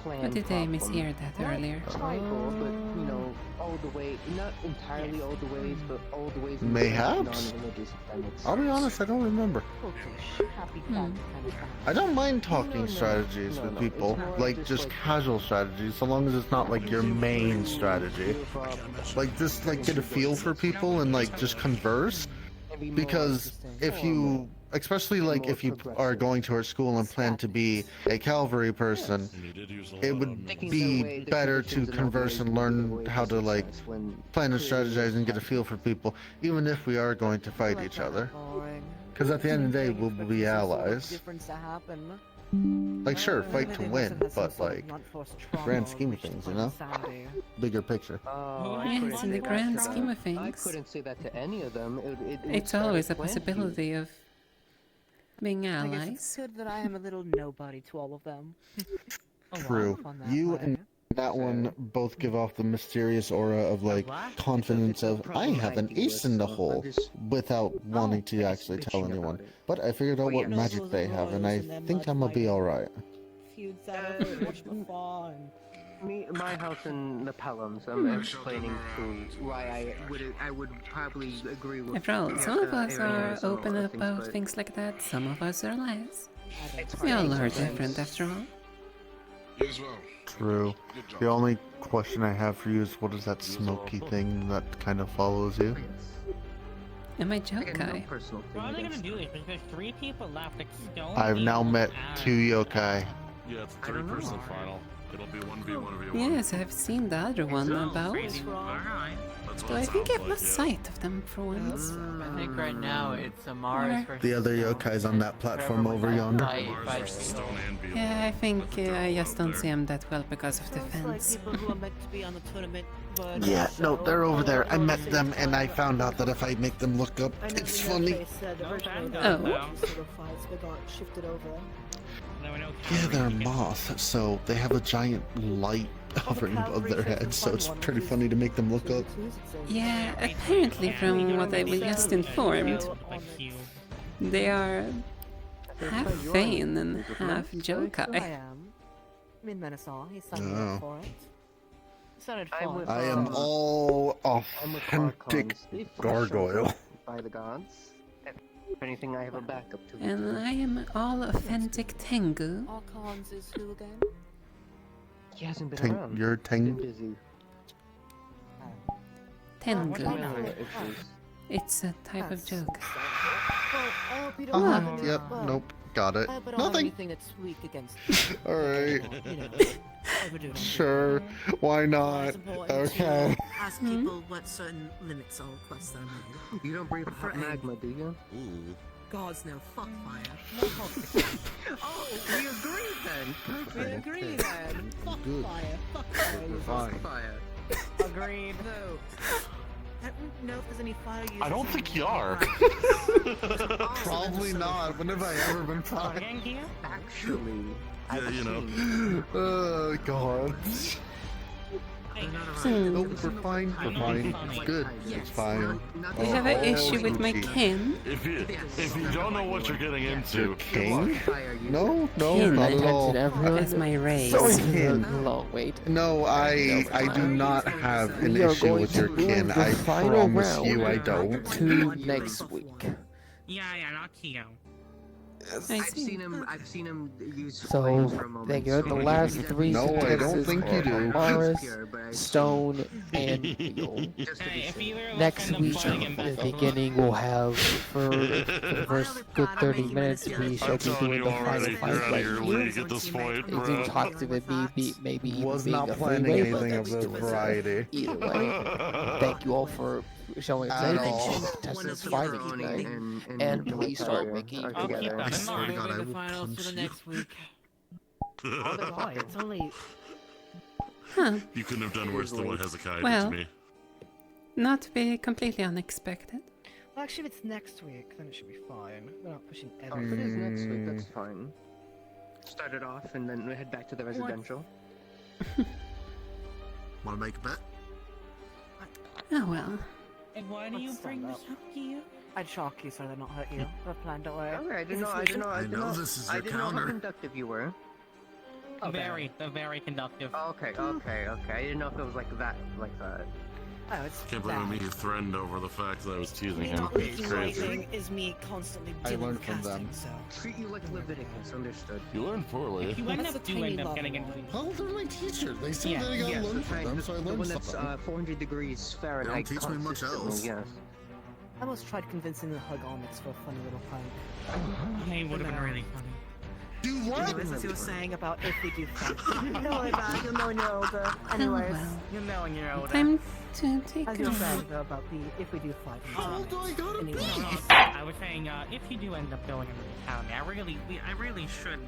Or did I mishear that earlier? Tribal, but you know, all the way, not entirely all the ways, but all the ways. Mayhaps? Non-religious, if that makes I'll be sense. honest, I don't remember. I don't mind talking strategies with people, like just casual strategies, so long as it's not like your main strategy. Like just like get a feel for people and like just converse. Because if you, especially like if you are going to our school and plan to be a cavalry person, it would be better to converse and learn how to like plan and strategize and get a feel for people, even if we are going to fight each other. Because at the end of the day, we'll be allies. Like sure, fight to win, but like, grand scheme of things, you know? Bigger picture. Yes, in the grand scheme of I things, couldn't say that to any of them. it's always a possibility of being I guess allies. it's good that I am a little nobody to all of them. True. You and that one both give off the mysterious aura of like confidence of I have an ace in the hole without wanting to actually tell anyone. But I figured out what magic they have and I think I'm gonna be alright. Feuds out of it, watch the fun. My house in the Pelhams, I'm explaining to why I would probably agree with. After all, some of us are open about things like that, some of us are less. We all are different after all. You as well. True. The only question I have for you is what is that smoky thing that kind of follows you? Am I Jokai? What are they gonna do? Because there's 3 people left. Like Stone. I've now met 2 yokai. Yeah, it's a 3-person final. It'll be 1v1v1. Yes, I've seen the other one about. Though I think I've lost sight of them for once. I think right now it's Amaris versus The other yokai's on that platform over yonder. Yeah, I think I just don't see them that well because of the fence. People who are meant to be on the tournament, but Yeah, no, also- they're over there. I met them and I found out that if I make them look up, it's funny. Yeah, they're moth, so they have a giant light hovering above their heads, so it's pretty funny to make them look up. Yeah, apparently from what I was just informed, they are half Thane and half Jokai. am. Min Menasal, he signed me Oh. up for it. It sounded fun. I am all authentic gargoyle. By the gods. If anything, I have a backup to. And I am all authentic Tengu. Archons is who again? He hasn't been Teng- around. you're Teng- Been busy. Tengu. It's a type of joke. Yep, nope, got it. But on Nothing. anything that's weak against Alright. you know, overdoing it. Sure, why not? It's important Okay. to ask people what certain limits or requests are made. You don't breathe hot magma, do you? Ooh. Gods no fuck fire. Oh, we agree then. We agree then. Fuck Good. fire. Fuck fire. We're fine. Fire. Agreed. No. I don't know if there's any fire users. I don't think you are. Probably not. When have I ever been fine? Actually, Yeah, you know. Oh god. Nope, we're fine. We're fine. It's good. It's fine. You have an issue with my Gucci. kin? If you don't know what you're getting into, King? No, Kin, not at all. That's my race. So kin. Long wait. No, I do not have an We are issue going with to your move kin. the I final promise round you I don't. to next week. Yeah, not Kyo. I've seen him use So, flames for a moment. they got the last three No, I don't sentences think you are do. Morris, Stone, and Yo. Next week, the beginning, we'll have for the first good 30 minutes, we shall be doing the final fight you're out of right your here. league at this point, It's bro. talked about maybe even Was being not a planning three-way, but anything of that's this doing variety. either way. Thank you all for showing At up all. and contestants fighting tonight, and please start making I'll keep that in mind. The finals for the next week. Oh, it's only. Huh. You couldn't have done worse than what Hezekiah Well. did to me. Not to be completely unexpected. Well, actually, if it's next week, then it should be fine. We're not pushing Oh, if everything. it is next week, that's fine. Start it off and then we head back to the residential. Want to make a bet? Oh well. And why do you bring this up, Kyo? I'd shock you so they're not hurt you. I planned it away. Okay, I didn't know. I know this is your I didn't know how counter. conductive you were. Very conductive. Okay. I didn't know if it was like that. Oh, it's Can't believe I made you threatened over the fact that I was teasing him. Not It's leaking crazy. lightning is me constantly I dealing learned with from casting, them. so. Treat you like Leviticus, understood. You learned poorly. You end up getting into Oh, they're my teacher. They said Yeah, that I gotta yes, learn the from kind- them, so I the learned one that's something. 400 degrees Fahrenheit. They don't teach me much consistently, else. Yes. I almost tried convincing the Hugonics for a funny little prank. Hey, would have been really funny. Do what? As you were saying about if we do fight. Don't worry about it, you'll know when you're older. Anyways, You know when you're older. Time to take as a you were saying though, about the if we do fight. How old do I gotta be? I was saying, if you do end up going into the county, I really should,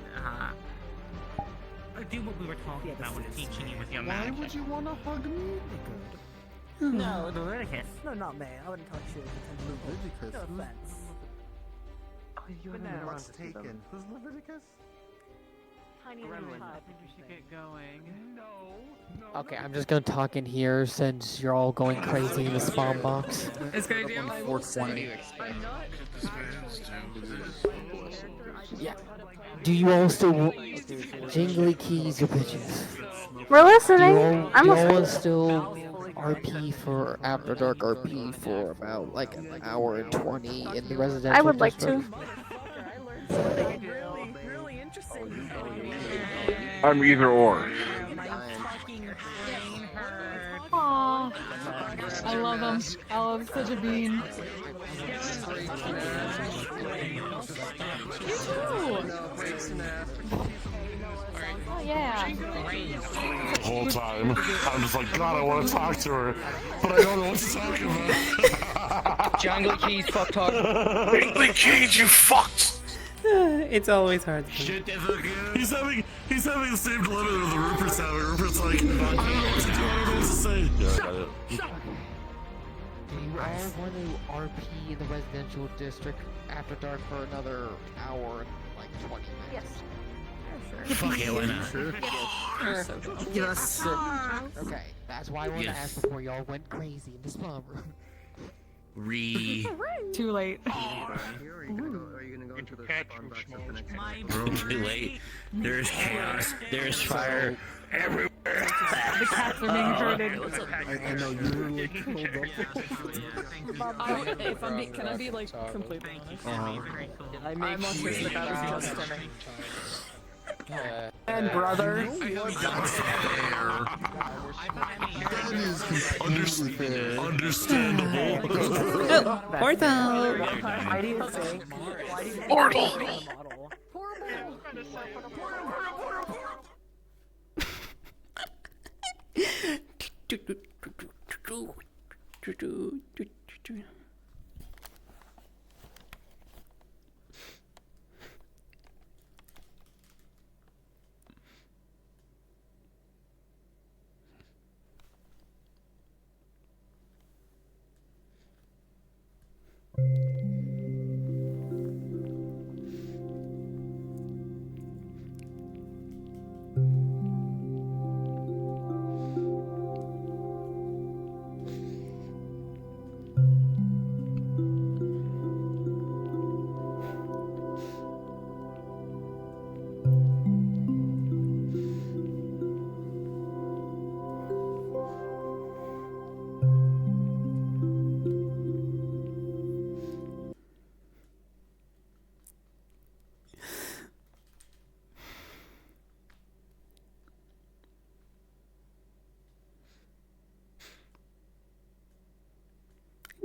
do what we were talking about with teaching you with your Why magic. would you want to hug me? No, the Leviticus. No, not me. I wouldn't touch you if you Leviticus? No offense. Oh, you haven't been around What's to see them. taken? Who's Leviticus? Tiny Gremlin. I think we should get going. Okay, I'm just gonna talk in here since you're all going crazy in the spawn box. It's gonna be 420. Yeah. Do you all still jingly keys your bitches? We're listening. I'm Do you all listening. want still RP for After Dark RP for about like an hour and 20 in the residential I would like district? Really interesting. I'm either or. Aww. I love them. I love such a bean. You too. Oh yeah. The whole time, I'm just like, God, I want to talk to her, but I don't know what to talk about. Jungle Keys, fuck talk. Jungle Keys, you fucked! It's always hard. Shit, he's having the same dilemma that the Rupert's having. Rupert's like, I don't know what to do, I don't know what to say. Yeah, I got it. Do you all want to RP in the residential district After Dark for another hour and like 20 minutes? Yes. Fuck it, why not? Sure. Yes. Okay, that's why I wanted to ask before y'all went crazy in the spawn room. Too late. Are you gonna go into the spawn box at the next Room too late. There's chaos. There's fire everywhere. The cats are being herded. I know you were like If I'm can I be like completely honest? I'm autistic. I was just kidding. And brother. That is completely fair. Understandable. Portal! Why do you think? Portal!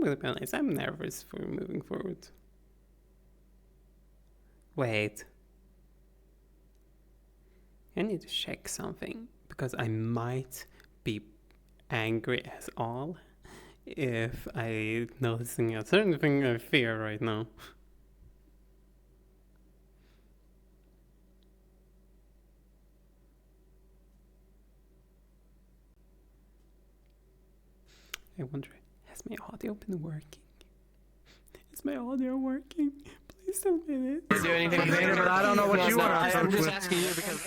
gonna be honest, I'm nervous for moving forward. Wait. I need to check something, because I might be angry as all if I noticing a certain thing I fear right now. I wonder, has my audio been working? Is my audio working? Please tell me this. Do anything with Xander, but I don't know what you want to I'm just with. asking you because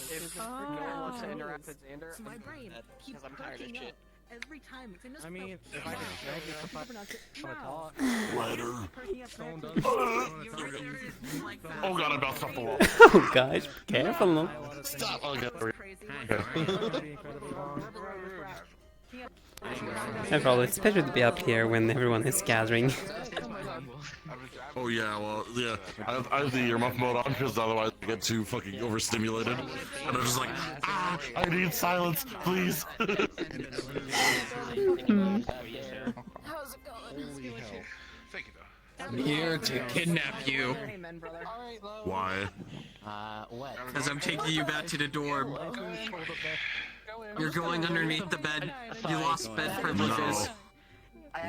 if no one wants to interact with Xander, So my brain keeps I'm tired of shit. every time. I mean, if I could drag you if I talk. Oh god, I'm about to stop the wall. Oh gosh, be careful now. Stop! Okay. After all, it's better to be up here when everyone is gathering. Oh yeah, well, yeah. I have the earmuff mode on because otherwise I get too fucking overstimulated. And I'm just like, I need silence, please. How's it going? I'm here to kidnap you. Why? Because I'm taking you back to the dorm. You're going underneath the bed. You lost bed privileges.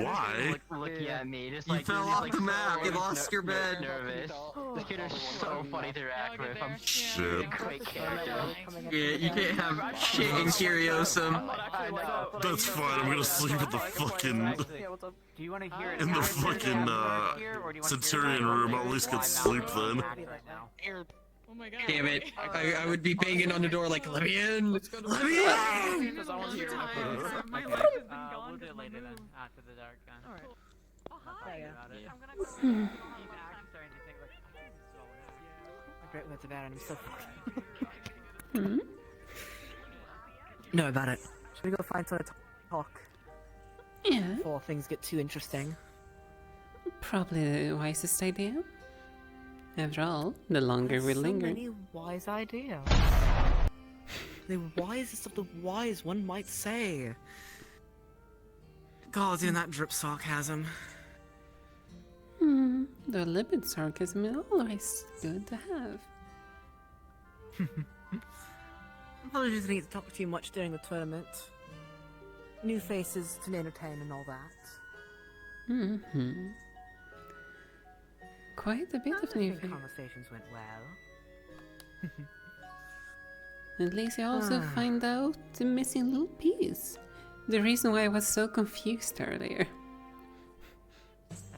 Why? Looking at me, just like, you fell off the map. You lost your bed. Nervous. The kid is so funny to interact with. I'm Shit. great character. Yeah, you can't have shit in Curiosum. That's fine. I'm gonna sleep at the fucking. Do you want to hear it? In the fucking Centurion room. I'll at least get sleep then. Oh my god. Damn it. I would be banging on the door like, let me in! Let me in! Because I want to hear My life has been gone. we'll do it later then, after the dark time. Alright. Oh, hi. I'm gonna go. Great words about it, I'm so fucked. No, about it. Should we go find someone to talk? Yeah. Before things get too interesting. Probably the wisest idea. After all, the longer we linger. So many wise ideas. The wisest of the wise, one might say. God, doing that drip sarcasm. The little bit sarcasm is always good to have. Apologies, I didn't get to talk too much during the tournament. New faces to entertain and all that. Quite a bit of new faces. Conversations went well. At least I also find out the missing little piece. The reason why I was so confused earlier.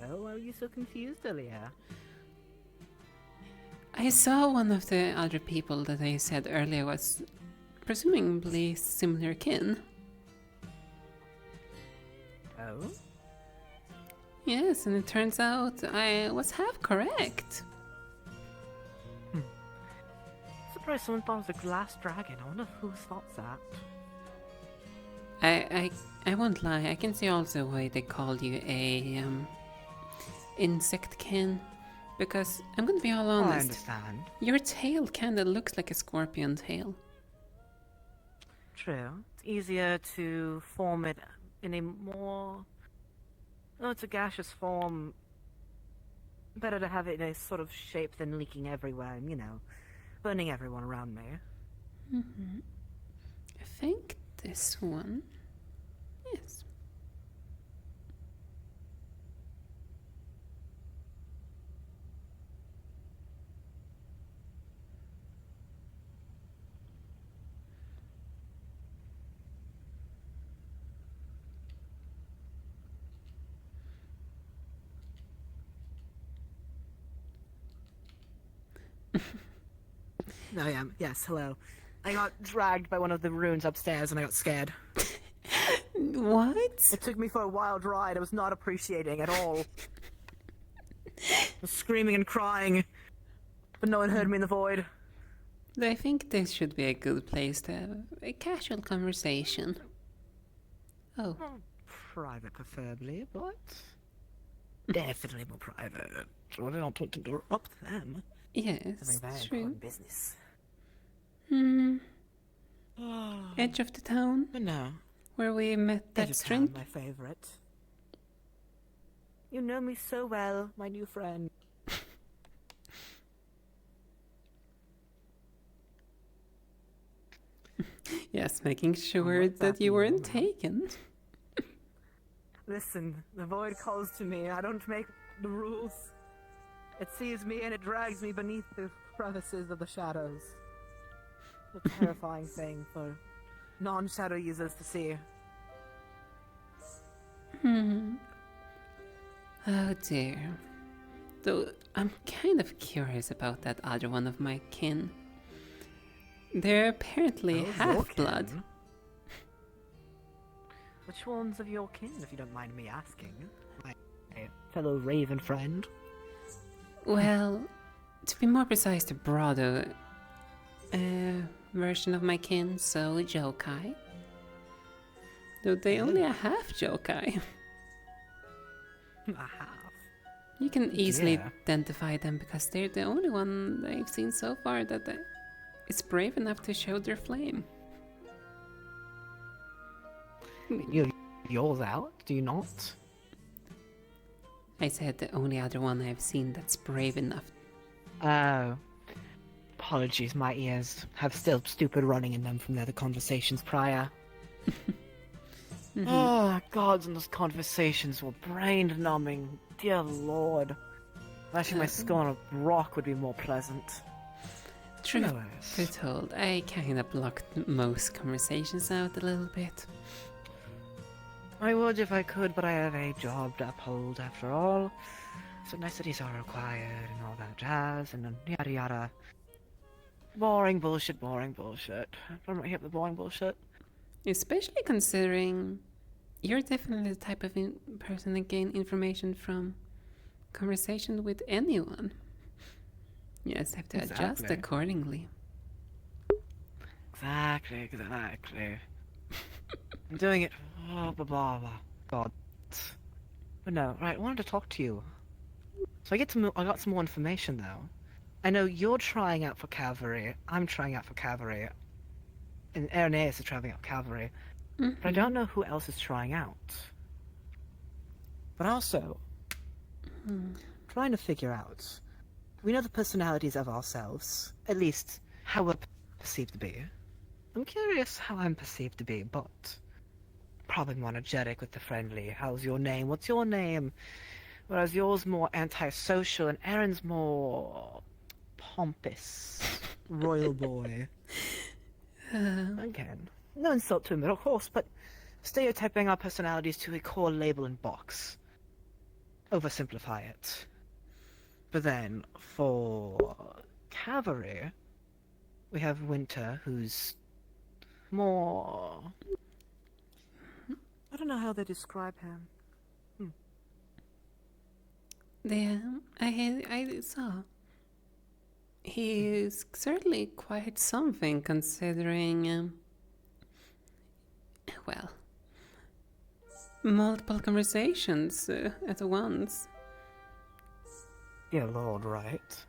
Oh, why were you so confused earlier? I saw one of the other people that I said earlier was presumably similar kin. Oh? Yes, and it turns out I was half correct. Surprised someone thought it was a glass dragon. I wonder who thought that. I won't lie, I can see also why they called you a insect kin. Because I'm gonna be all honest. I understand. Your tail kinda looks like a scorpion tail. True. It's easier to form it in a more... Oh, it's a gaseous form. Better to have it in a sort of shape than leaking everywhere and, you know, burning everyone around me. I think this one. Yes. I am. Yes, hello. I got dragged by one of the runes upstairs and I got scared. What? It took me for a wild ride. I was not appreciating at all. I was screaming and crying, but no one heard me in the void. I think this should be a good place to have a casual conversation. Oh. Private, preferably, but definitely more private. So I don't put the door up to them. Yes, very true. important business. Edge of the town? No. Where we met that Edge of string? town, my favorite. You know me so well, my new friend. Yes, making sure that you weren't taken. Listen, the void calls to me. I don't make the rules. It sees me and it drags me beneath the crevices of the shadows. A terrifying thing for non-shadow users to see. Oh dear. Though I'm kind of curious about that other one of my kin. They're apparently half-blood. Which ones of your kin, if you don't mind me asking? My fellow raven friend? Well, to be more precise, the broader version of my kin, so yokai. Though they only are half yokai. A half? You can easily Yeah. identify them because they're the only one I've seen so far that is brave enough to show their flame. You yours out, do you not? I said the only other one I've seen that's brave enough. Oh. Apologies, my ears have still stupid running in them from the other conversations prior. Oh, gods, and those conversations were brain-numbing. Dear lord. Lashing my skull on a rock would be more pleasant. Truth Anyways. be told, I kinda blocked most conversations out a little bit. I would if I could, but I have a job to uphold after all. So niceties are required and all that jazz, and then yada yada. Boring bullshit, boring bullshit. I'm not here for the boring bullshit. Especially considering you're definitely the type of person that gain information from conversation with anyone. You just have to adjust Exactly. accordingly. Exactly. I'm doing it. Oh, blah, blah, blah. God. But no, right, I wanted to talk to you. So I got some more information though. I know you're trying out for cavalry. I'm trying out for cavalry. And Irenaeus is trying out for cavalry. But I don't know who else is trying out. But also, trying to figure out. We know the personalities of ourselves, at least how we're perceived to be. I'm curious how I'm perceived to be, but probably more energetic with the friendly. How's your name? What's your name? Whereas yours more antisocial and Aaron's more pompous. Royal boy. Again, no insult to him, of course, but stereotyping our personalities to a core label and box. Oversimplify it. But then, for cavalry, we have Winter, who's more... I don't know how they describe him. I saw. He is certainly quite something considering, well, multiple conversations at once. Dear Lord, right?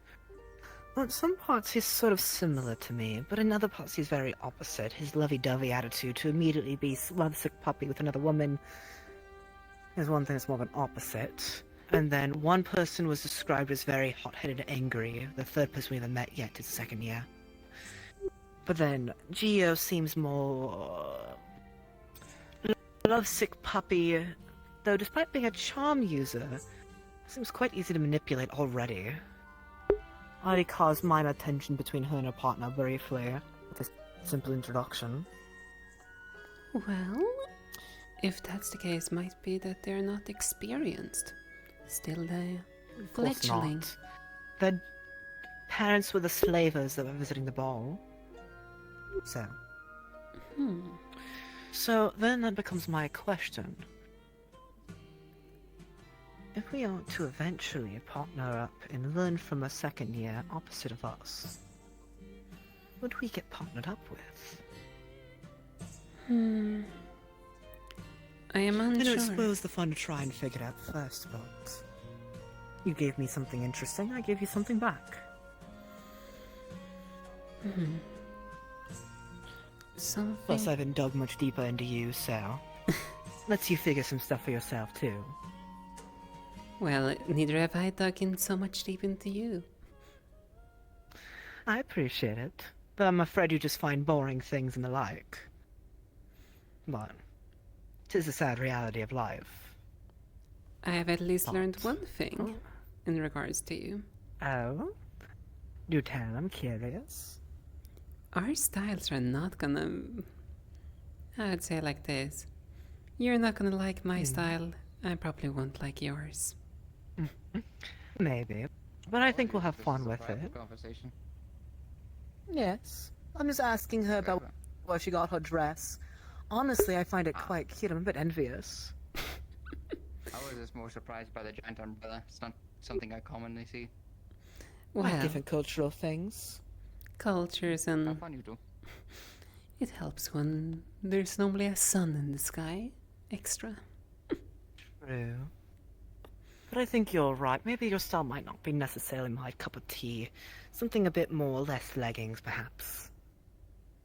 Well, in some parts he's sort of similar to me, but in other parts he's very opposite. His lovey-dovey attitude to immediately be lovesick puppy with another woman is one thing that's more of an opposite. And then one person was described as very hot-headed and angry. The third person we haven't met yet is second year. But then Gio seems more lovesick puppy, though despite being a charm user, seems quite easy to manipulate already. I already caused mime attention between her and her partner briefly, with a simple introduction. Well, if that's the case, might be that they're not experienced. Still Of course fledgling. not. Their parents were the slavers that were visiting the ball. So. So then that becomes my question. If we are to eventually partner up and learn from a second year opposite of us, would we get partnered up with? I am unsure. I know it's supposed the fun to try and figure it out first, but you gave me something interesting, I gave you something back. Something. Plus, I haven't dug much deeper into you, so lets you figure some stuff for yourself too. Well, neither have I dug in so much deep into you. I appreciate it, but I'm afraid you just find boring things and the like. But 'tis the sad reality of life. I have at least learned one thing in regards to you. Oh? Do tell, I'm curious. Our styles are not gonna... I'd say it like this. You're not gonna like my style. I probably won't like yours. Maybe. But I think we'll have fun with it. Conversation. Yes. I'm just asking her about where she got her dress. Honestly, I find it quite cute. I'm a bit envious. I was just more surprised by the giant umbrella. It's not something I commonly see. Well, different cultural things. Cultures How and... fun you do. It helps when there's normally a sun in the sky. Extra. True. But I think you're right. Maybe your style might not be necessarily my cup of tea. Something a bit more, less leggings, perhaps.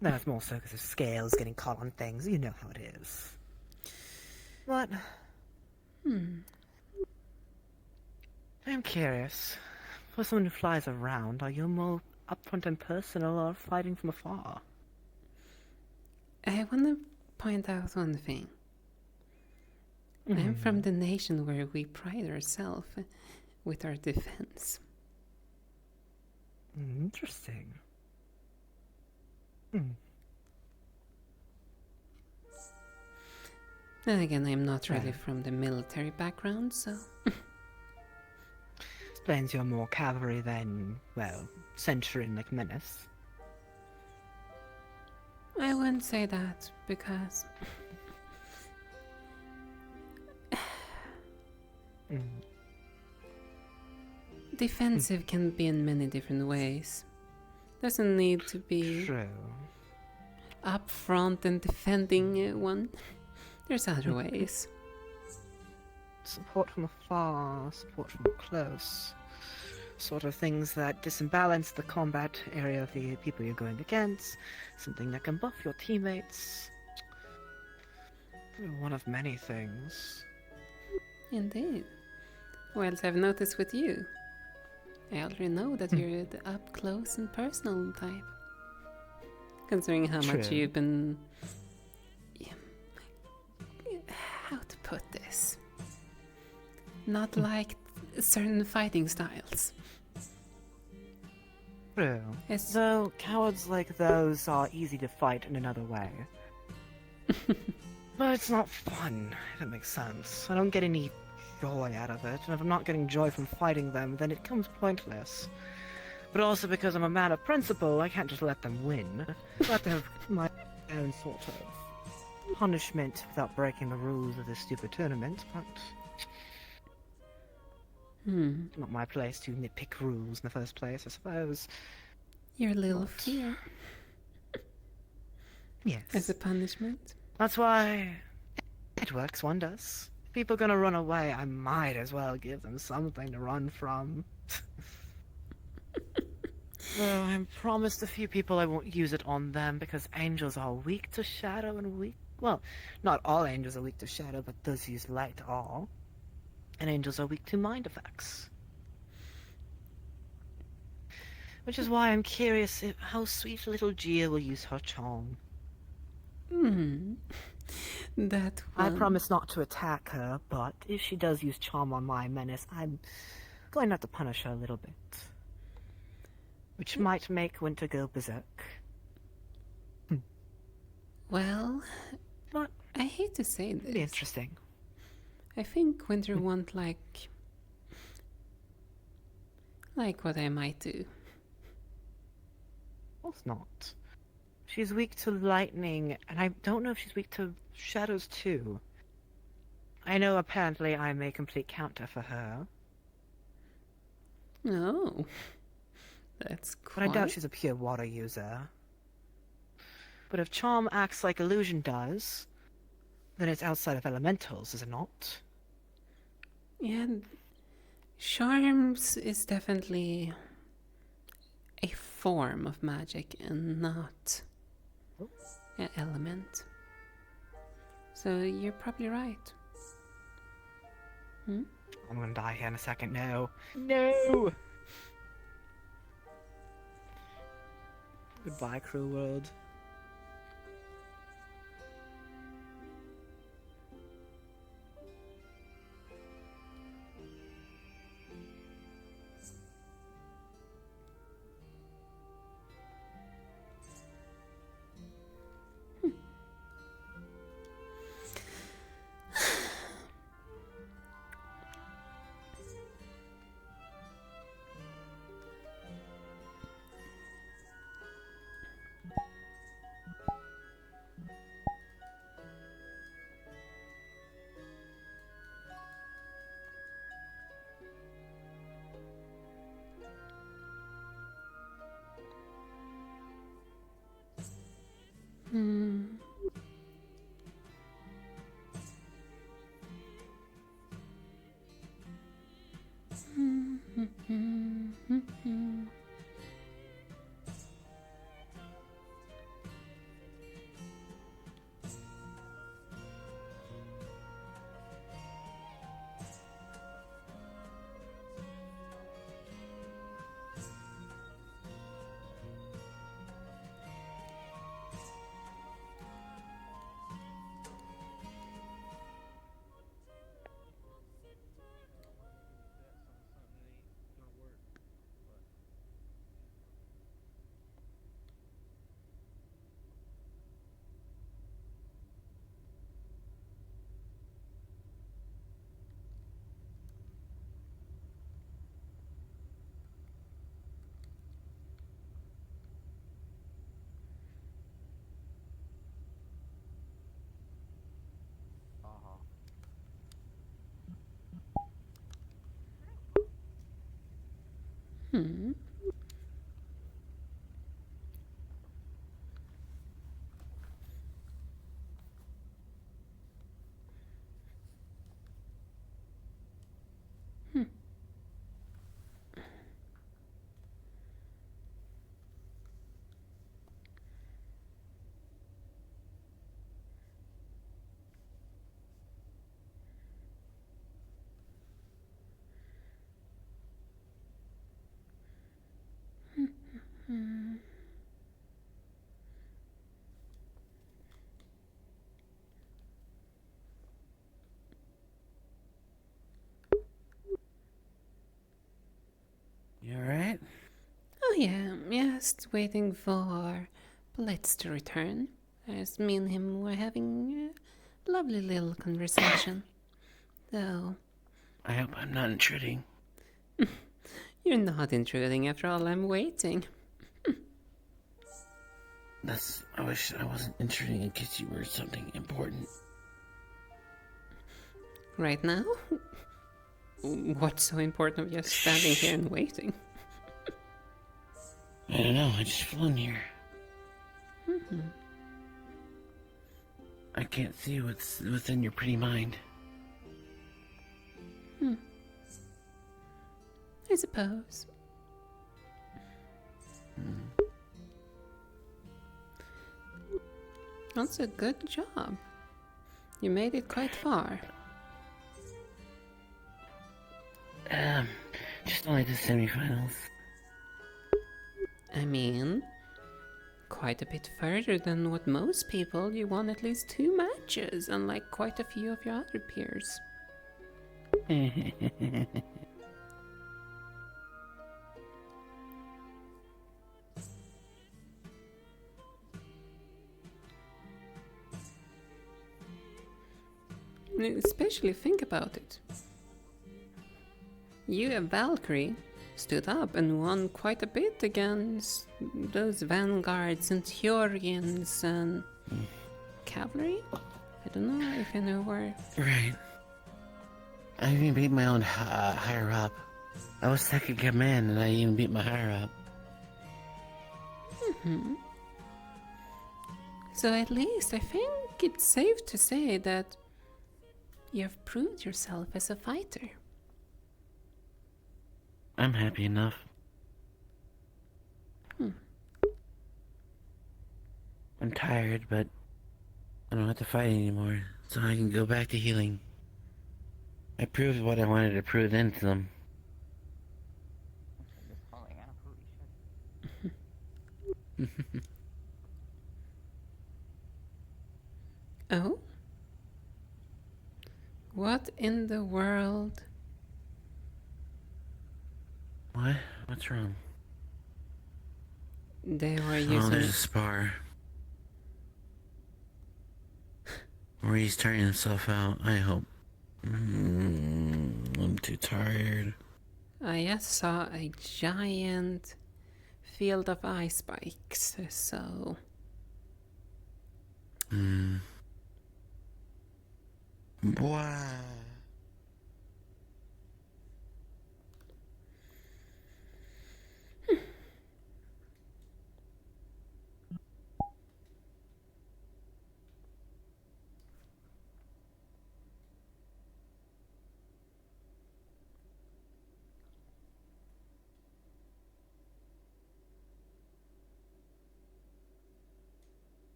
No, it's more so because of scales getting caught on things. You know how it is. But... I'm curious. For someone who flies around, are you more upfront and personal or fighting from afar? I want to point out one thing. I'm from the nation where we pride ourselves with our defense. Interesting. Then again, I'm not really from the military background, so... Explains you're more cavalry than, well, centurion like menace. I wouldn't say that, because... Defensive can be in many different ways. Doesn't need to be up front and defending one. There's other ways. Support from afar, support from close. Sort of things that disimbalance the combat area of the people you're going against. Something that can buff your teammates. One of many things. Indeed. What else I've noticed with you? I already know that you're the up close and personal type. Considering how much you've been... How to put this? Not like certain fighting styles. True. Though cowards like those are easy to fight in another way. But it's not fun, if it makes sense. I don't get any joy out of it, and if I'm not getting joy from fighting them, then it becomes pointless. But also because I'm a man of principle, I can't just let them win. I have to have my own sort of punishment without breaking the rules of this stupid tournament, but... Not my place to nitpick rules in the first place, I suppose. You're a little fear. Yes. As a punishment. That's why it works wonders. If people are gonna run away, I might as well give them something to run from. Though I'm promised a few people I won't use it on them because angels are weak to shadow and weak... Well, not all angels are weak to shadow, but those who use light are. And angels are weak to mind effects. Which is why I'm curious how sweet little Gia will use her charm. That I one... promise not to attack her, but if she does use charm on my menace, I'm going to have to punish her a little bit. Which might make Winter go berserk. Well, I hate to say this. Be interesting. I think Winter won't like what I might do. Of course not. She's weak to lightning, and I don't know if she's weak to shadows too. I know apparently I'm a complete counter for her. No. That's quite... But I doubt she's a pure water user. But if charm acts like illusion does, then it's outside of elementals, is it not? Yeah, charms is definitely a form of magic and not an element. So you're probably right. I'm gonna die here in a second. No. No! Goodbye, cruel world. Hmm. Hmm. Hmm. Hmm. You alright? Oh yeah, just waiting for Blitz to return. As me and him were having a lovely little conversation. Though... I hope I'm not intruding. You're not intruding, after all, I'm waiting. I wish I wasn't intruding in case you were something important. Right now? What's so important of just standing here and waiting? I don't know, I just flown here. Hmm. I can't see what's within your pretty mind. Hmm. I suppose. That's a good job. You made it quite far. Just only the semifinals. I mean, quite a bit further than what most people. You won at least 2 matches, unlike quite a few of your other peers. Especially think about it. You, a Valkyrie, stood up and won quite a bit against those Vanguard, Centurions, and Cavalry? I don't know if you know where. Right. I even beat my own higher up. I was second command and I even beat my higher up. Mm-hmm. So at least I think it's safe to say that you have proved yourself as a fighter. I'm happy enough. I'm tired, but I don't have to fight anymore, so I can go back to healing. I proved what I wanted to prove then to them. Oh? What in the world? What? What's wrong? They were Oh, using... there's a spar. Or he's turning himself out, I hope. I'm too tired. I just saw a giant field of ice spikes, so... Wow.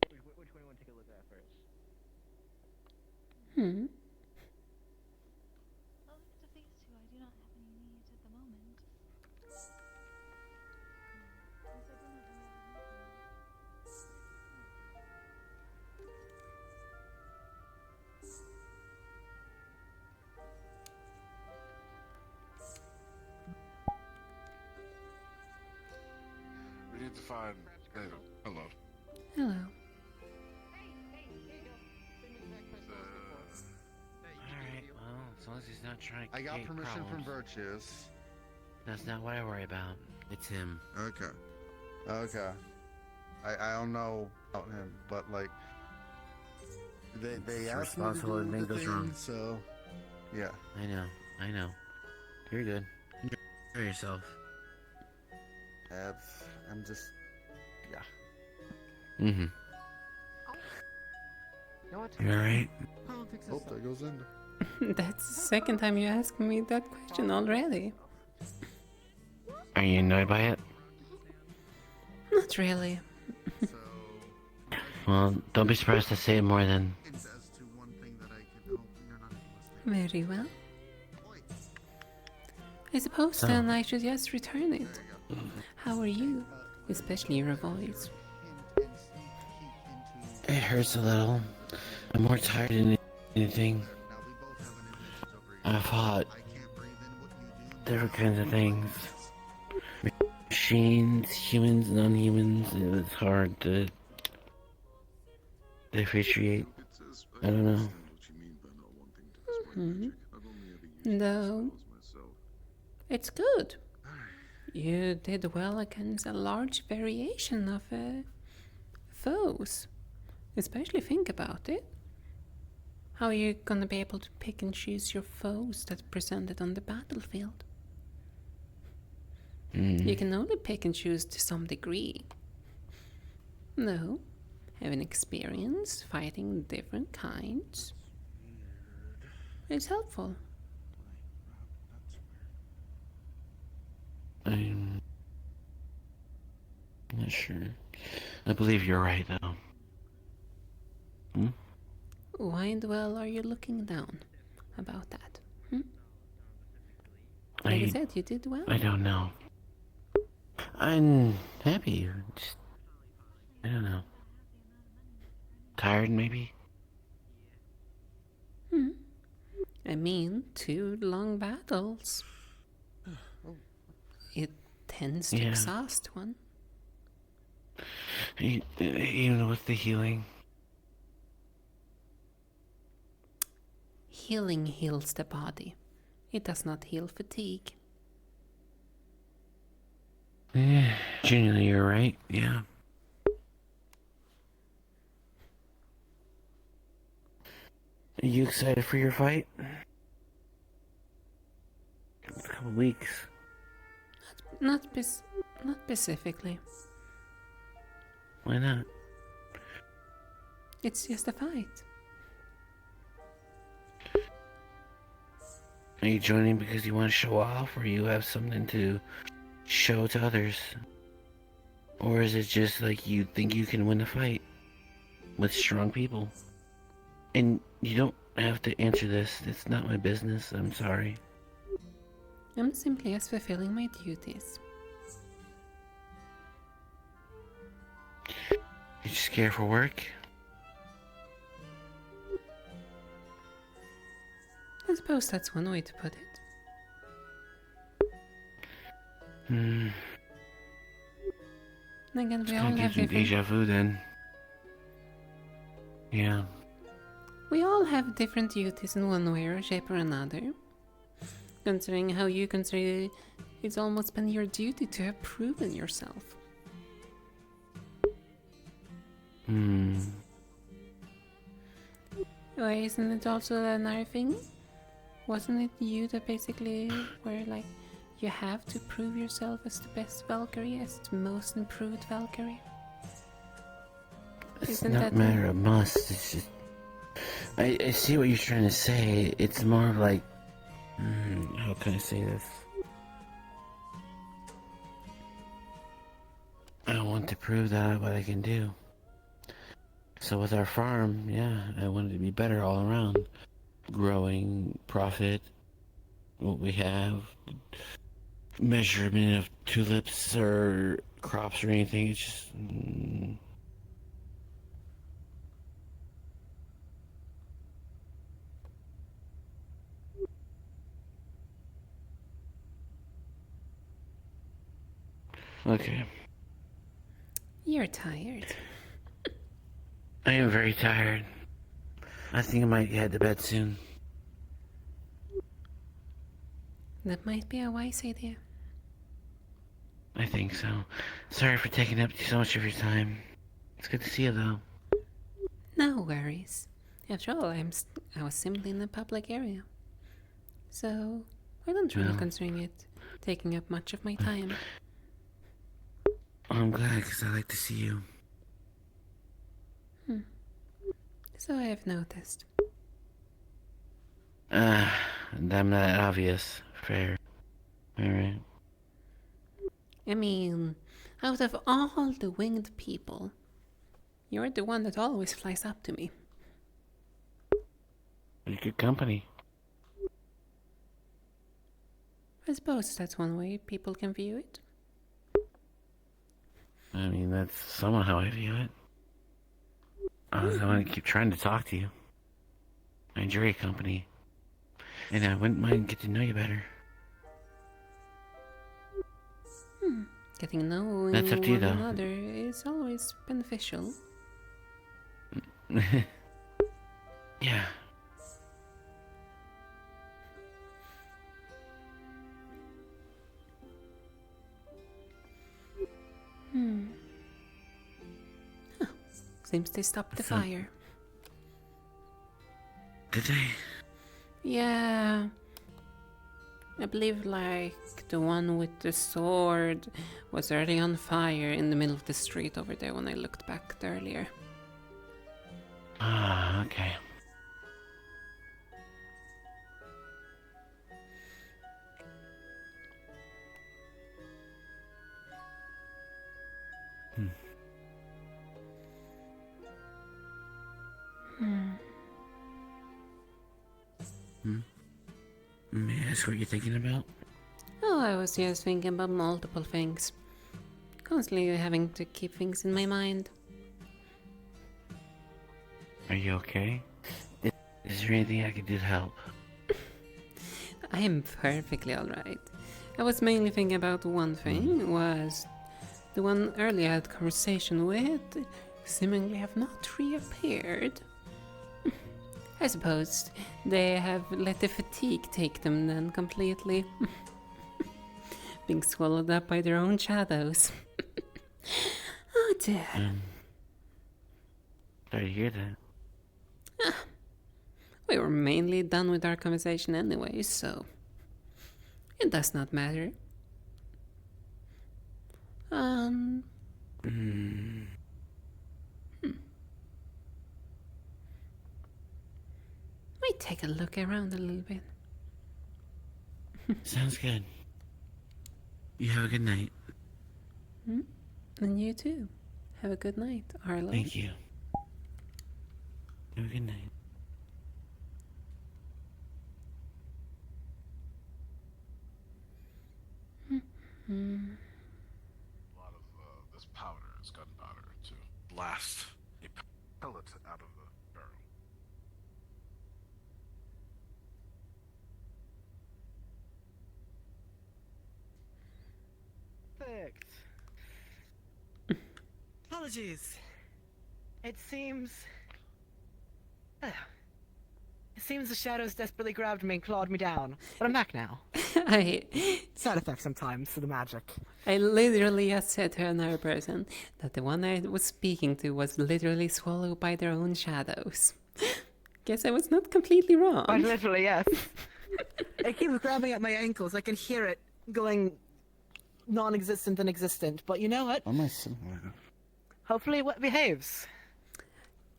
Which one do you want to take a look at first? Hmm. We need to find David. Hello. Hello. Alright, well, as long as he's not trying to I got create permission from problems. Virtues. That's not what I worry about. It's him. Okay. Okay. I don't know about him, but like they asked me to responsible do when the things goes thing, wrong. so yeah. I know. You're good. Enjoy yourself. I'm just yeah. Mm-hmm. You know what? You alright? Oh, there goes in. That's the second time you asked me that question already. Are you annoyed by it? Not really. Well, don't be surprised to say it more than... Very well. I suppose So- then I should just return it. How are you? Especially your voice. It hurts a little. I'm more tired than anything. I fought different kinds of things. Machines, humans, non-humans. It was hard to differentiate. I don't know. No. It's good. You did well against a large variation of foes. Especially think about it. How are you gonna be able to pick and choose your foes that presented on the battlefield? You can only pick and choose to some degree. No, having experience fighting different kinds is helpful. I'm not sure. I believe you're right, though. Why in the world are you looking down about that? Like I said, you did well. I don't know. I'm happy. Just, I don't know. Tired, maybe? I mean, 2 long battles. It tends to Yeah. exhaust one. Even with the healing. Healing heals the body. It does not heal fatigue. Yeah, genuinely, you're right. Yeah. Are you excited for your fight? A couple weeks. Not specifically. Why not? It's just a fight. Are you joining because you want to show off, or you have something to show to others? Or is it just like you think you can win a fight with strong people? And you don't I have to answer this. It's not my business. I'm sorry. I'm simply as fulfilling my duties. You just care for work? I suppose that's one way to put it. Hmm. Again, It's we all kind of have gives me different... deja vu then. Yeah. We all have different duties in one way or shape or another. Considering how you consider it's almost been your duty to have proven yourself. Why isn't it also another thing? Wasn't it you that basically were like, you have to prove yourself as the best Valkyrie, as the most improved Valkyrie? It's not a matter of must. It's just... I see what you're trying to say. It's more of like... how can I say this? I want to prove that what I can do. So with our farm, yeah, I want it to be better all around. Growing, profit, what we have, measurement of tulips or crops or anything. It's just... Okay. You're tired. I am very tired. I think I might head to bed soon. That might be a wise idea. I think so. Sorry for taking up so much of your time. It's good to see you, though. No worries. After all, I was simply in a public area. So, I don't really considering it taking up much of my time. I'm glad, because I like to see you. So I have noticed. I'm not obvious. Fair. Alright. I mean, out of all the winged people, you're the one that always flies up to me. You're good company. I suppose that's one way people can view it. I mean, that's somewhat how I view it. I want to keep trying to talk to you. I enjoy your company. And I wouldn't mind getting to know you better. Getting knowing That's up to you, one though. another is always beneficial. Yeah. Huh. Seems they stopped the fire. Did they? Yeah. I believe like the one with the sword was already on fire in the middle of the street over there when I looked back earlier. Ah, okay. May I ask what you're thinking about? Oh, I was just thinking about multiple things. Constantly having to keep things in my mind. Are you okay? Is there anything I can do to help? I am perfectly alright. I was mainly thinking about one thing, was the one earlier I had conversation with seemingly have not reappeared. I suppose they have let the fatigue take them then completely. Being swallowed up by their own shadows. Oh dear. Sorry to hear that. We were mainly done with our conversation anyway, so it does not matter. Might take a look around a little bit. Sounds good. You have a good night. And you too. Have a good night, Arlo. Thank you. Have a good night. out of the barrel. Perfect. Apologies. It seems... It seems the shadows desperately grabbed me and clawed me down. But I'm back now. Side effects sometimes to the magic. I literally just said to another person that the one I was speaking to was literally swallowed by their own shadows. Guess I was not completely wrong. Quite literally, yes. It keeps grabbing at my ankles. I can hear it going non-existent and existent. But you know what? Am I similar? Hopefully it behaves.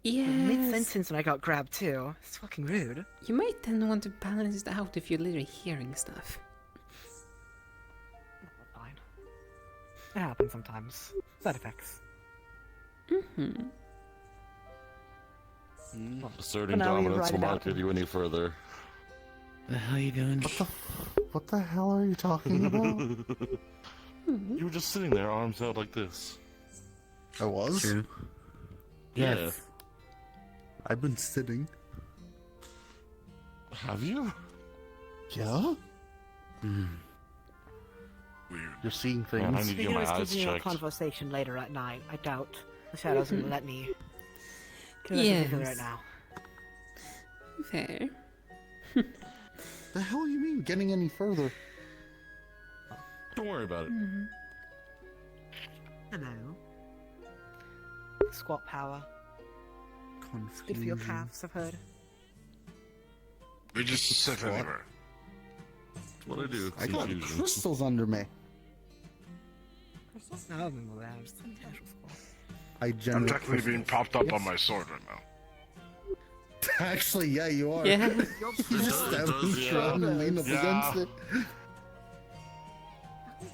Yes. Mid-sentence when I got grabbed too. It's fucking rude. You might then want to balance it out if you're literally hearing stuff. Fine. It happens sometimes. Side effects. Mm-hmm. Asserting now you dominance write will it not out. get you any further. The hell are you doing? What the hell are you talking about? You were just sitting there, arms out like this. I was? True. Yeah. Yes. I've been sitting. Have you? Yeah? Hmm. Weird. You're seeing things. Man, I need to We get can my always eyes continue a checked. conversation later at night. I doubt the shadows will let me. Yes. Right now. Fair. The hell you mean getting any further? Don't worry about it. Hello. Squat power. Good for your calves, I've heard. We just sit anywhere. That's what I do. I got Confusion. crystals under me. No, I remember that. I'm just a casual squat. I I'm generate technically being crystals. propped up Yes. on my sword right now. Actually, yeah, you are. Yeah. You just It stabbed does, me yeah. and lean up Yeah. against it.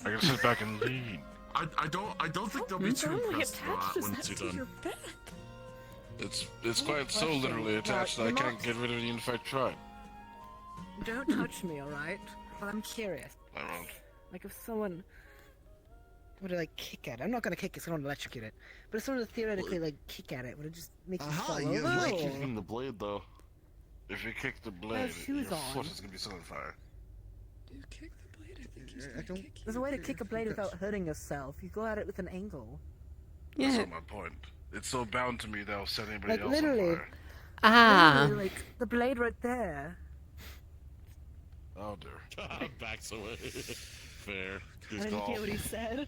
I can sit back and lean. I don't think they'll be too Firmly impressed attached though, is once that you're to your done. back? It's quite so literally attached that I can't get rid of it even if I try. Don't touch me, alright? But I'm curious. I won't. Like if someone were to like kick at it, I'm not gonna kick it, so I don't electrocute it. But if someone were to theoretically like kick at it, would it just make you fall You over? like or- kicking the blade though. If you kick the blade, shoes your on. foot is gonna be set on fire. You kick the blade, I think he's gonna kick you. There's a way to kick a blade without hurting yourself. You go at it with an angle. That's Yeah. not my point. It's so bound to me that I'll set anybody Like else literally. on fire. Ah. Literally, like the blade right there. Oh dear. Backs away. Fair. I Good didn't call. hear what he said.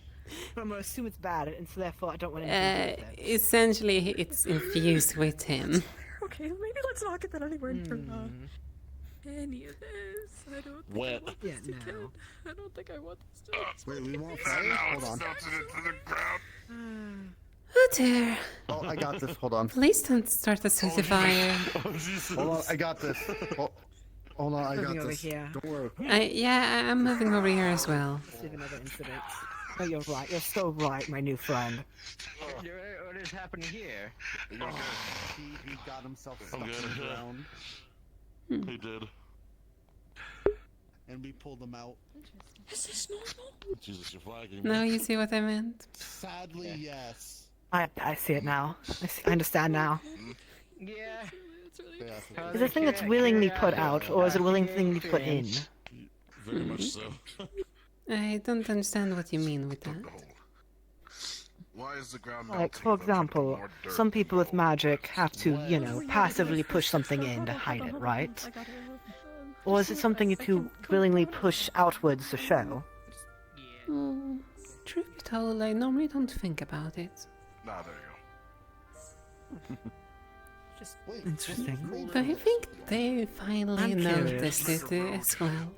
But I'm gonna assume it's bad, and so therefore I don't want anything to do with it. Essentially, it's infused with him. Okay, maybe let's not get that anywhere near any of this. I don't think Wet. I want this to kid. I don't think I want this to Wait, we want And fire? now Hold it's on. melted into the ground. Oh dear. Oh, I got this. Hold on. Please don't start a suicide fire. Oh Jesus. Hold on, I got this. Hold on, I got Moving over this. here. Don't worry. Yeah, I'm moving over here as well. Let's see another incident. Oh, you're right. You're so right, my new friend. What is happening here? He got himself stuck I'm in good. the ground, He did. and we pulled him out. Is this normal? Jesus, you're flagging. Now you see what I meant. Sadly, yes. I see it now. I understand now. Yeah. Yeah. Is it a thing that's willingly put out, or is it willingly put in? Very much so. I don't understand what you mean with that. Why is the ground Like, for example, some people with magic have to, you know, passively push something in to hide it, right? Or is it something you willingly push outwards to show? Truth be told, I normally don't think about it. Nah, there you go. Just interesting. But I think they finally I'm noticed curious. it as well.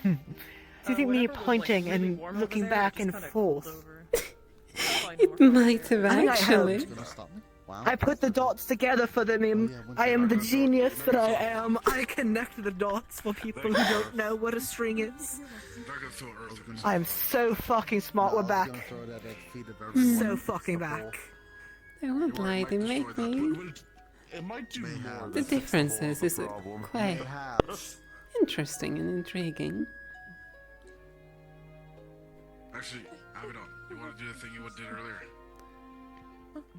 Do you think me pointing and looking back and forth? It might have I think I actually. helped. I put the dots together for them. I am the genius that I am. I connect the dots for people who don't know what a string is. I am so fucking smart. We're back. So fucking back. I won't lie, they make me. It might do more. The differences is quite interesting and intriguing. Actually, have it on. You want to do the thing you did earlier?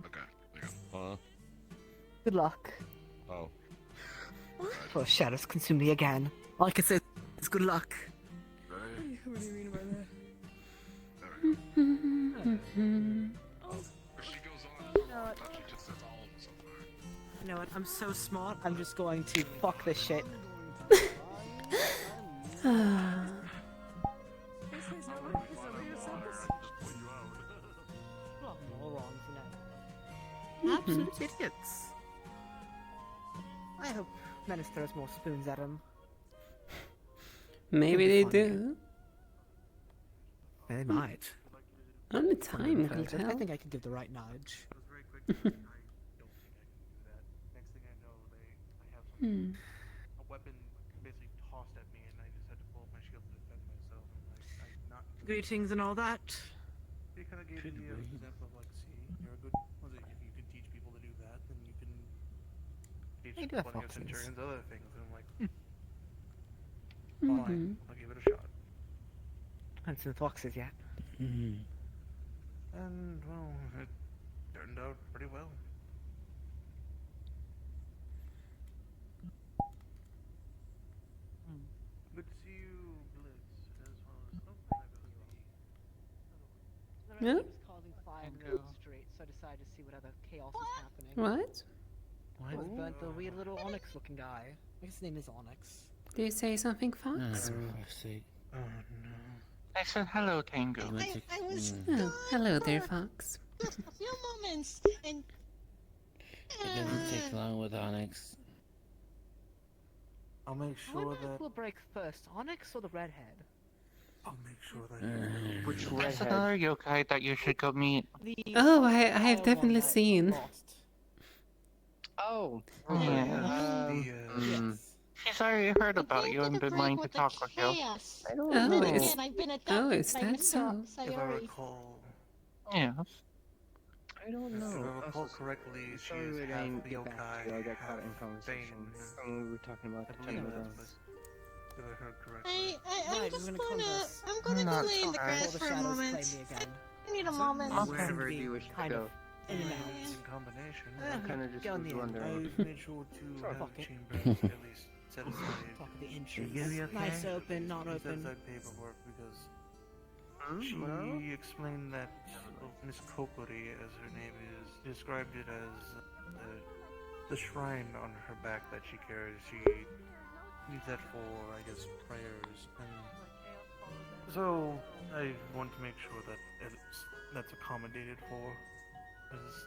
Okay, there you go. Good luck. Oh. Oh, shadows consume me again. All I can say is good luck. What do you mean by that? You know what? I'm so smart. I'm just going to fuck this shit. Morons, you know. Absolute idiots. I hope Menace throws more spoons at him. Maybe they do. They might. Only time will I tell. think I could give the right nudge. Hmm. A weapon basically tossed at me, and I just had to pull up my shield to defend myself. And I not. Greetings and all that. He kind of gave me an example of like, see, you're a good. Was it if you can teach people to do that, then you can teach They do have plenty of foxes. centurions other things. And I'm like, Mhm. fine, I'll give it a shot. And some foxes yet. And well, it turned out pretty well. Good to see you, Blitz, as well as Yeah? He was causing fire in the street, so I decided to see what other chaos is happening. What? It was burnt the weird little Onyx looking guy. I guess his name is Onyx. Do you say something, Fox? Oh no. I said hello, Tango. I was Oh, hello there, Fox. just a few moments, and It doesn't take long with Onyx. I'll make I sure wonder that who will break first, Onyx or the redhead? I'll make sure that Which That's another yokai that you should go meet. Oh, I have definitely seen. Oh. Yeah. She's already heard about you and been wanting to talk with you. chaos. I don't Oh, know. is, And I've been oh, adopted is by that Mr. so? if I Sayori. recall, Yeah. I don't if know. I recall correctly, she Sorry is we half didn't get back yokai, to you. I got caught half in conversation Bane. when we were talking about I the believe tournament. that's if I heard correctly. I'm Right, just we're gonna, converse. I'm gonna Not go lay in the sorry. grass Before the for a shadows moment. claim me again. I need a moment. Wherever do you wish to kind go? of in and out. In combination, I'm kind of just Go in the end. wondering. I've made sure to have Fuck it. chambers at least set aside. Talk of the Is entrance. it gonna be okay? Nice open, not Set open. aside paperwork because she Well, explained that Miss Kokori, as her name is, described it as the shrine on her back that she carries. She used that for, I guess, prayers. And so I want to make sure that that's accommodated for. Because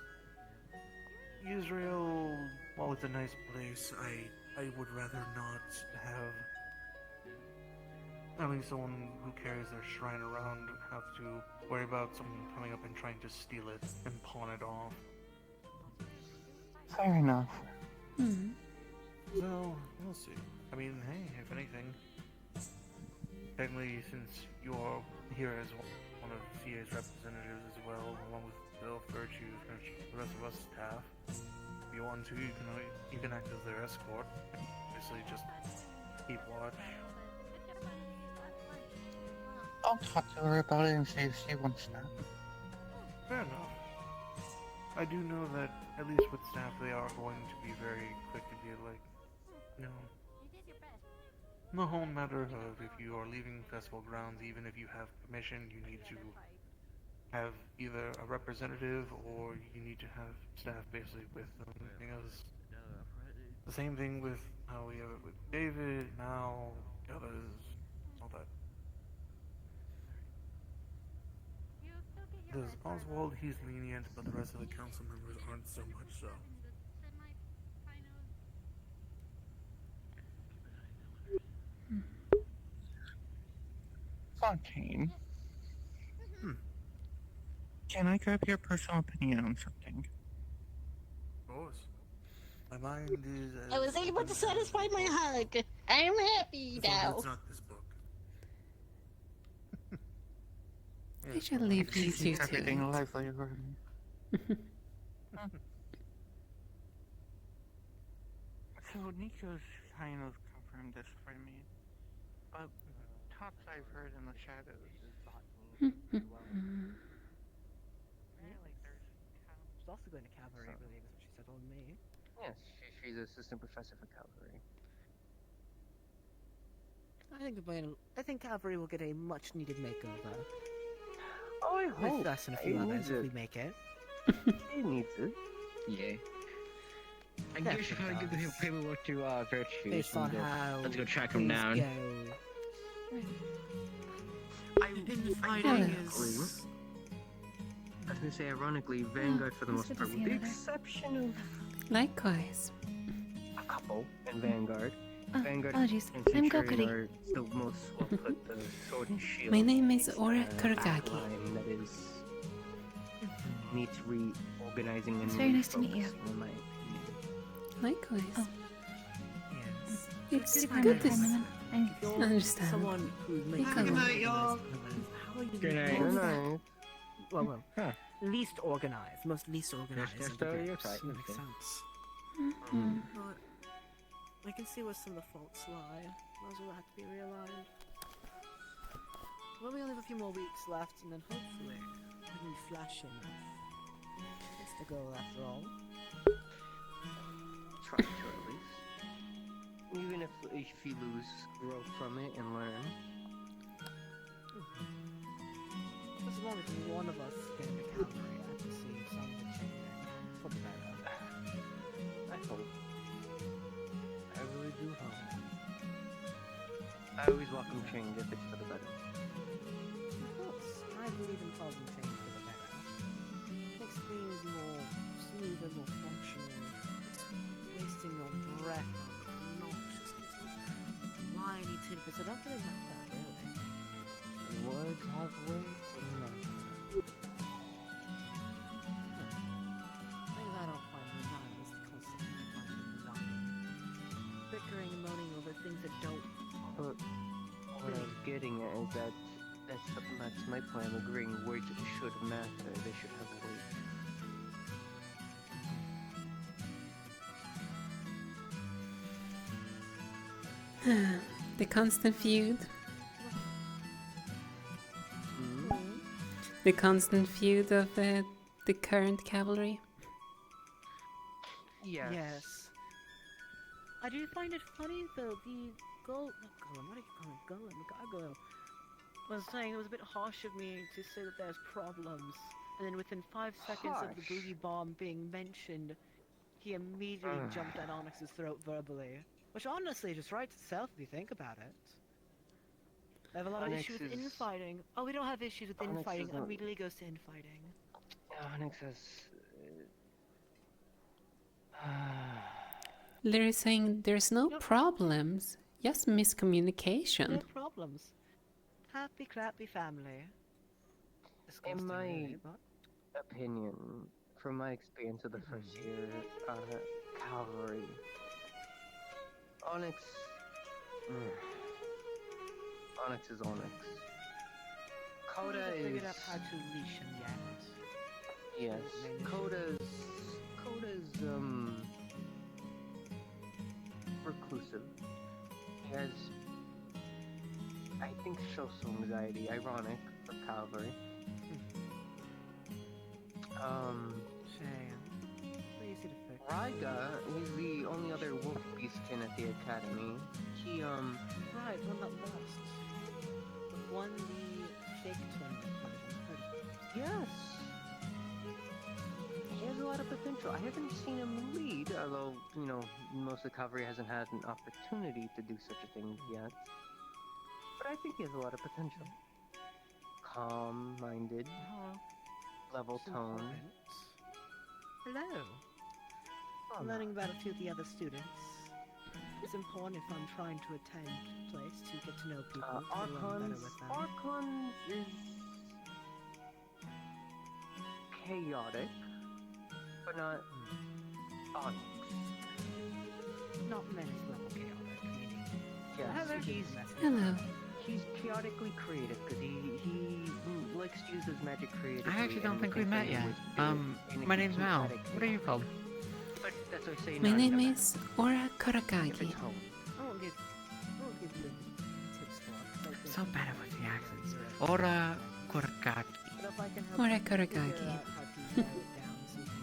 Israel, while it's a nice place, I would rather not have having someone who carries their shrine around have to worry about someone coming up and trying to steal it and pawn it off. Fair enough. Hmm. So, we'll see. I mean, hey, if anything, technically, since you're here as one of CA's representatives as well, along with Bill, Virtue, and the rest of us staff, if you want to, you can act as their escort. Basically, just keep watch. I'll talk to her about it and see if she wants that. Fair enough. I do know that, at least with staff, they are going to be very quick to be like, you know, the whole matter of if you are leaving festival grounds, even if you have permission, you need to have either a representative or you need to have staff basically with them. Because the same thing with how we have it with David, now, the others, all that. There's Oswald, he's lenient, but the rest of the council members aren't so much so. Fontaine. Can I grab your personal opinion on something? Of course. My mind is. I was able to satisfy my hug. I'm happy now. It's not this book. I shall leave you two to everything it. lively around me. So Nico's kind of confirmed this for me, but talks I've heard in the shadows is She's also going to cavalry, I believe, is what she said on me. Yes, she's assistant professor for cavalry. I think cavalry will get a much-needed makeover. Oh, I hope. With us and a few others, if we make it. It needs it. Yeah. I guess you gotta give the paperwork to Virtue. Based on how let's go track him down. Ironically, I was gonna say ironically, Vanguard for the most part, with the exception of Likewise. a couple in Vanguard. Vanguard apologies. and I'm Centurion Kuragari. are the most well put the sword and shield. My name is Ora Kuragari. backline that is needs reorganizing and It's very nice to meet you. refocusing, in my opinion. Likewise. Oh. It's Goodbye, good to my friend. I understand. Someone who's Good making night, y'all. Good night. Good night. Well, least organized, most least organized. There's of the groups. stereotypes, That makes okay. sense. But I can see where some of the faults lie. Those will have to be realigned. Well, we only have a few more weeks left, and then hopefully we can be flashing. That's the goal, after all. Try to at least. Even if you lose, grow from it and learn. As long as one of us get into cavalry, I can see some of the changing for the better. I hope. I really do hope. I always welcome change if it's for the better. Of course, I believe in causing change for the better. Makes things more smooth and more functional. It's wasting your breath on obnoxious whiny tidbits. I don't really like that, really. Words have weight in them. Things I don't find nice is constantly finding whining. Bickering and moaning over things that don't. But what I was getting at is that that's something that's my plan. Agreeing words should matter. They should have weight. The constant feud. The constant feud of the current cavalry. Yes. I do find it funny though, the not Golem, what do you call it? Golem, the gargoyle was saying it was a bit harsh of me to say that there's problems, and then within 5 seconds of the boogie bomb being mentioned, he immediately jumped at Onyx's throat verbally. Which honestly just writes itself if you think about it. I have a lot of issues with infighting. Oh, we don't have issues with infighting. Immediately goes to infighting. Onyx has. Larry's saying there's no problems, just miscommunication. No problems. Happy, crappy family. In my opinion, from my experience of the first year, cavalry, Onyx is Onyx. Coda is. Figured out how to leash him yet. Yes, Coda's reclusive. He has, I think, shows some anxiety. Ironic for cavalry. Shame. Easy to fix. Ryga, he's the only other wolf beastkin at the academy. He Right, one that lost. But won the fake tournament. Yes. He has a lot of potential. I haven't seen him lead, although, you know, most of the cavalry hasn't had an opportunity to do such a thing yet. But I think he has a lot of potential. Calm-minded, level tone. Hello. I'm learning about a few of the other students. It's important if I'm trying to attend place to get to know people, to learn better with them. Archons is chaotic, but not Onyx. Not menace level chaotic, meaning. Hello. He's chaotically creative because he likes to use his magic creatively. I actually don't and think we thinks met that yet. he would do it in a My name's Mal. chaotic What are you called? But that's what I say. My not name in a is Ora Kuragari. I won't give you tips for it. So bad with the accents. Ora Kuragari. But if I can help Ora you figure Kuragari. out how to narrow it down so you can,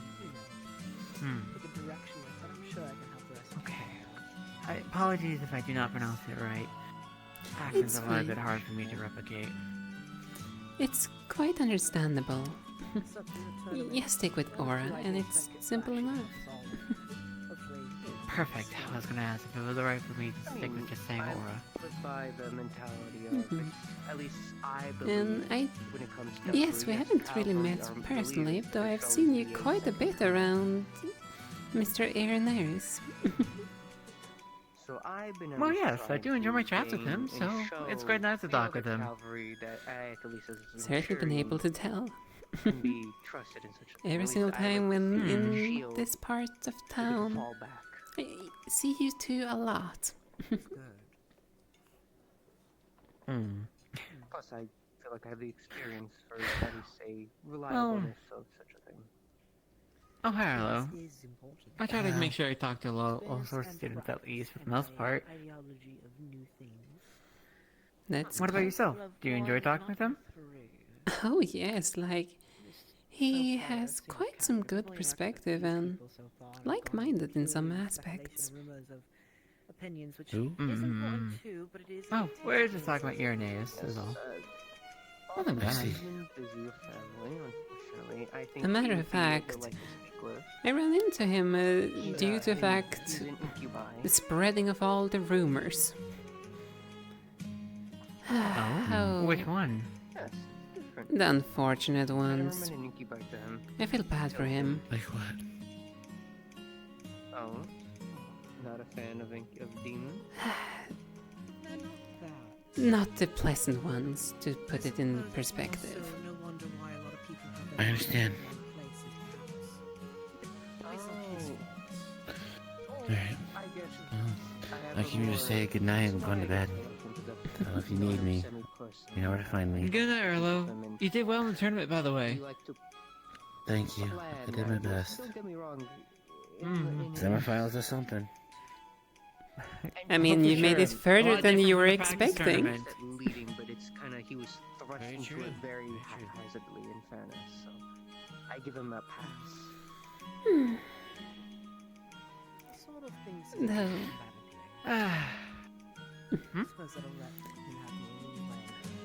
you know, take a direction with it, I'm Apologies if I do not pronounce it right. Accents It's are a little fine. bit hard for me to replicate. It's quite understandable. You stick with Aura, and it's simple enough. Perfect. I was gonna ask if it was alright for me to stick with just saying Aura. By the mentality of Mhm. at least I believe And when it comes to yes, we haven't really met personally, though I've seen you quite a bit around Mr. Aeronaris. So I've been Well, yes, I do enjoy my chats with him, so it's quite nice to talk with him. Certainly been able to tell. can be trusted in such a Every single time when in shield this part of they can town, fall back. I see you two a lot. Plus, I feel like I have the experience for at least a reliableness of such a thing. Oh, hi, hello. I try to make sure I talk to all sorts of students at least, for the most part. That's What about yourself? Do you enjoy talking with them? Oh yes, like he has quite some good perspective and like-minded in some aspects. Who? Oh, we're just talking about Irenaeus, is all. Nothing bad. A matter of fact, I ran into him due to the fact the spreading of all the rumors. Oh, which one? The unfortunate ones. I feel bad for him. Like what? Oh, not a fan of demons? Not the pleasant ones, to put it in perspective. I understand. Alright. Well, I can just say goodnight and go to bed. So if you need me, you know where to find me. Good night, Erlo. You did well in the tournament, by the way. Thank you. I did my best. Don't get me wrong. Semifinals or something. I mean, you made it further than you were expecting. Leading, but it's kind of he was thrust into it very haphazardly. In fairness, so I give him a pass. Sort of things. No.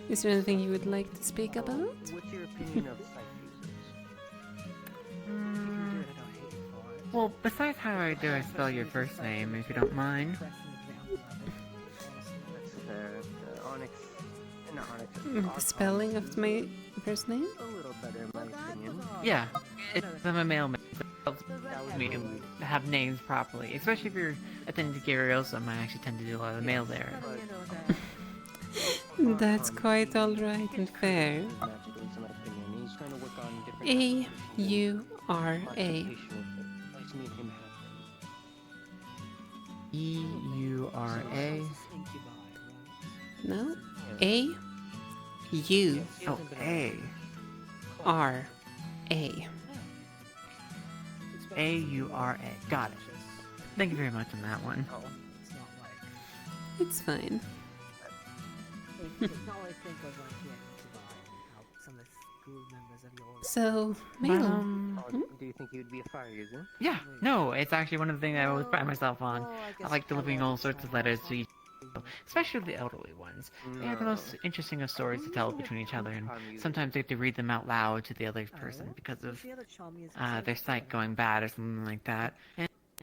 Is there anything you would like to speak about? What's your opinion of sight fuses? Well, besides how I do I spell your first name, if you don't mind. The spelling of my first name? A little better in my opinion. Yeah, I'm a mailman. Me to have names properly, especially if you're attending to Curiosum. I actually tend to do a lot of mail there. That's quite alright and fair. A-U-R-A. E-U-R-A. No? A. U. Oh, A. R. A. A-U-R-A. Got it. Thank you very much on that one. It's fine. So, Malum. Do you think he would be a fire user? Yeah, no, it's actually one of the things I always pride myself on. I like delivering all sorts of letters to each other, especially the elderly ones. They have the most interesting of stories to tell between each other, and sometimes they have to read them out loud to the other person because of their sight going bad or something like that.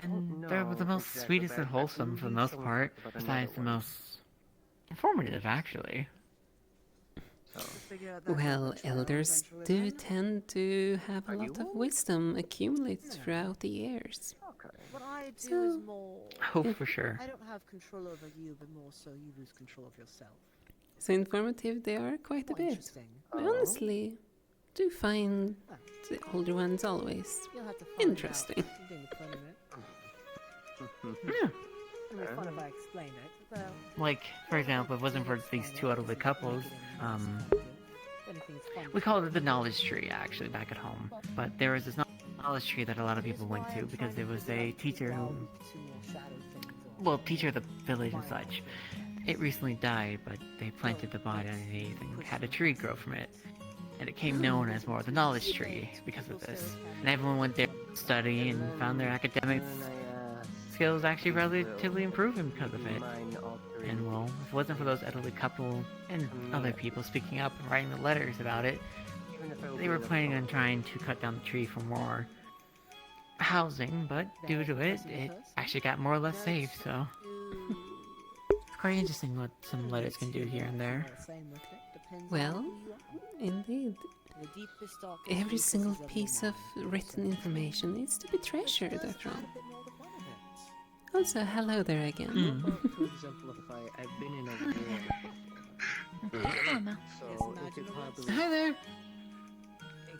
And they're the most sweetest and wholesome for the most part, besides the most informative, actually. Well, elders do tend to have a lot of wisdom accumulated throughout the years. What I do is more. Oh, for sure. I don't have control over you, but more so you lose control of yourself. So informative they are quite a bit. I honestly do find the older ones always interesting. Yeah. It'd be fun if I explained it. Well, Like, for example, if it wasn't for these two elderly couples, we called it the knowledge tree, actually, back at home. But there was this knowledge tree that a lot of people went to because there was a teacher who, well, teacher of the village and such. It recently died, but they planted the body underneath and had a tree grow from it. And it came known as more the knowledge tree because of this. And everyone went there to study and found their academics skills actually relatively improving because of it. And well, if it wasn't for those elderly couple and other people speaking up and writing the letters about it, they were planning on trying to cut down the tree for more housing, but due to it, it actually got more or less saved, so... It's quite interesting what some letters can do here and there. Well, indeed. Every single piece of written information needs to be treasured, after all. Also, hello there again. To exemplify, I've been in a war. Hi there!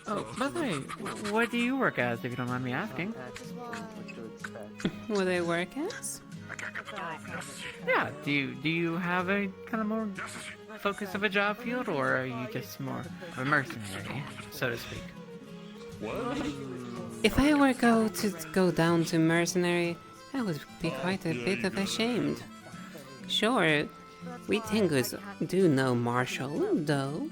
Oh, by the way, what do you work as, if you don't mind me asking? What I work as? Yeah, do you have a kind of more focus of a job field, or are you just more of a mercenary, so to speak? What? If I were to go down to mercenary, I would be quite a bit of ashamed. Sure, we Tengus do know martial, though.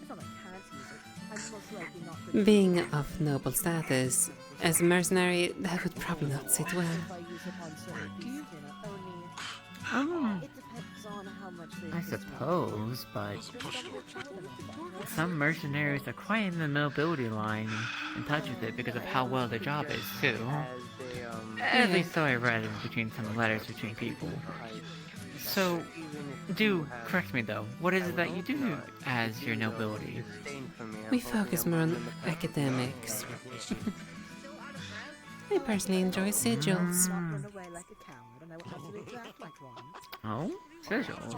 Being of noble status, as a mercenary, that would probably not sit well. I suppose, but some mercenaries are quite in the nobility line, in touch with it because of how well their job is, too. At least so I read in between some letters between people. So, do correct me though, what is it that you do as your nobility? We focus more on academics. I personally enjoy sigils. Oh? Sigils?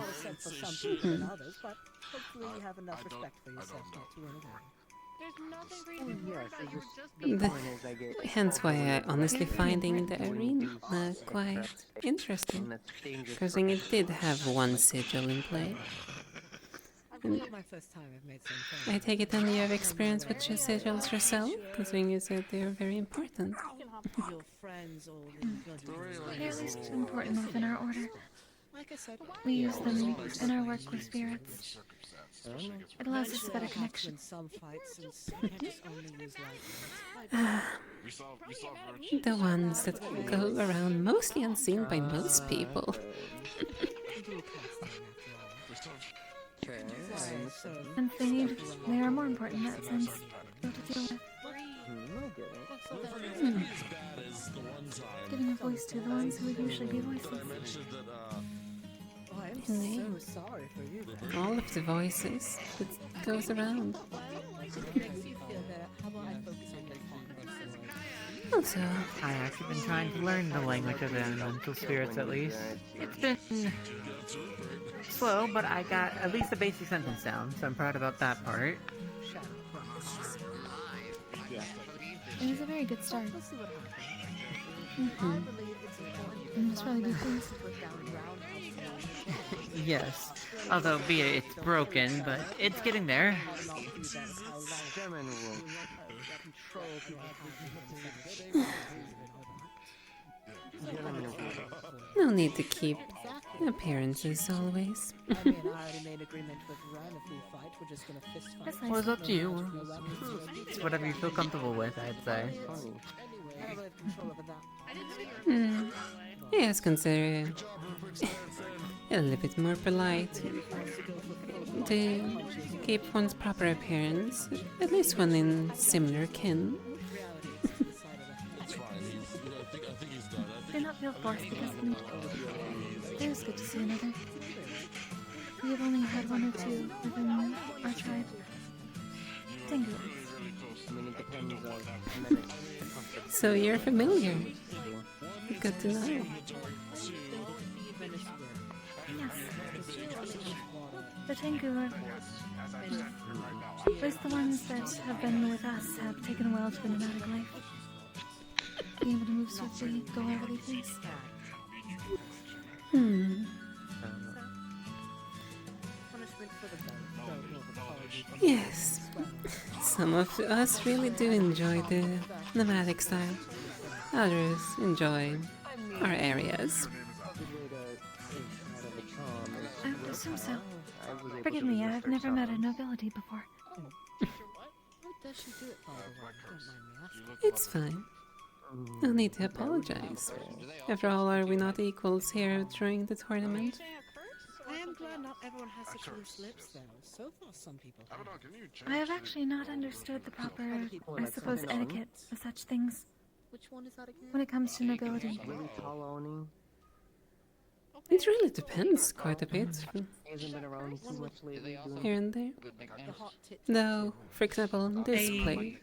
Hence why I honestly finding the arena quite interesting, considering it did have one sigil in play. And I take it then you have experience with sigils yourself, considering you said they are very important. They're least important within our order. We use them in our work with spirits. It allows us a better connection. The ones that go around mostly unseen by most people. Since they are more important in that sense, to deal with. Giving a voice to the ones who would usually be voiceless. Indeed. All of the voices that goes around. Also, I've actually been trying to learn the language of the elemental spirits at least. It's been slow, but I got at least a basic sentence down, so I'm proud about that part. It was a very good start. I'm just really pleased. Yes, although be it it's broken, but it's getting there. No need to keep appearances always. Well, it's up to you. It's whatever you feel comfortable with, I'd say. Yes, consider a little bit more polite to keep one's proper appearance, at least when in similar kin. Do not feel forced because of me. It was good to see another. We have only had one or two within our tribe. Tengu. So you're familiar. Good to know. Yes. The Tengu are... At least the ones that have been with us have taken a while to the nomadic life. Being able to move swiftly, go wherever they please. Yes. Some of us really do enjoy the nomadic style. Others enjoy our areas. I would assume so. Forgive me, I've never met a nobility before. It's fine. No need to apologize. After all, are we not equals here during the tournament? I am glad not everyone has such loose lips, though. So far, some people have. I have actually not understood the proper, I suppose, etiquette of such things. Which one is that again? When it comes to nobility. Really tall Oni. It really depends quite a bit Hasn't been around too much lately. here and there. Though, for example, this play.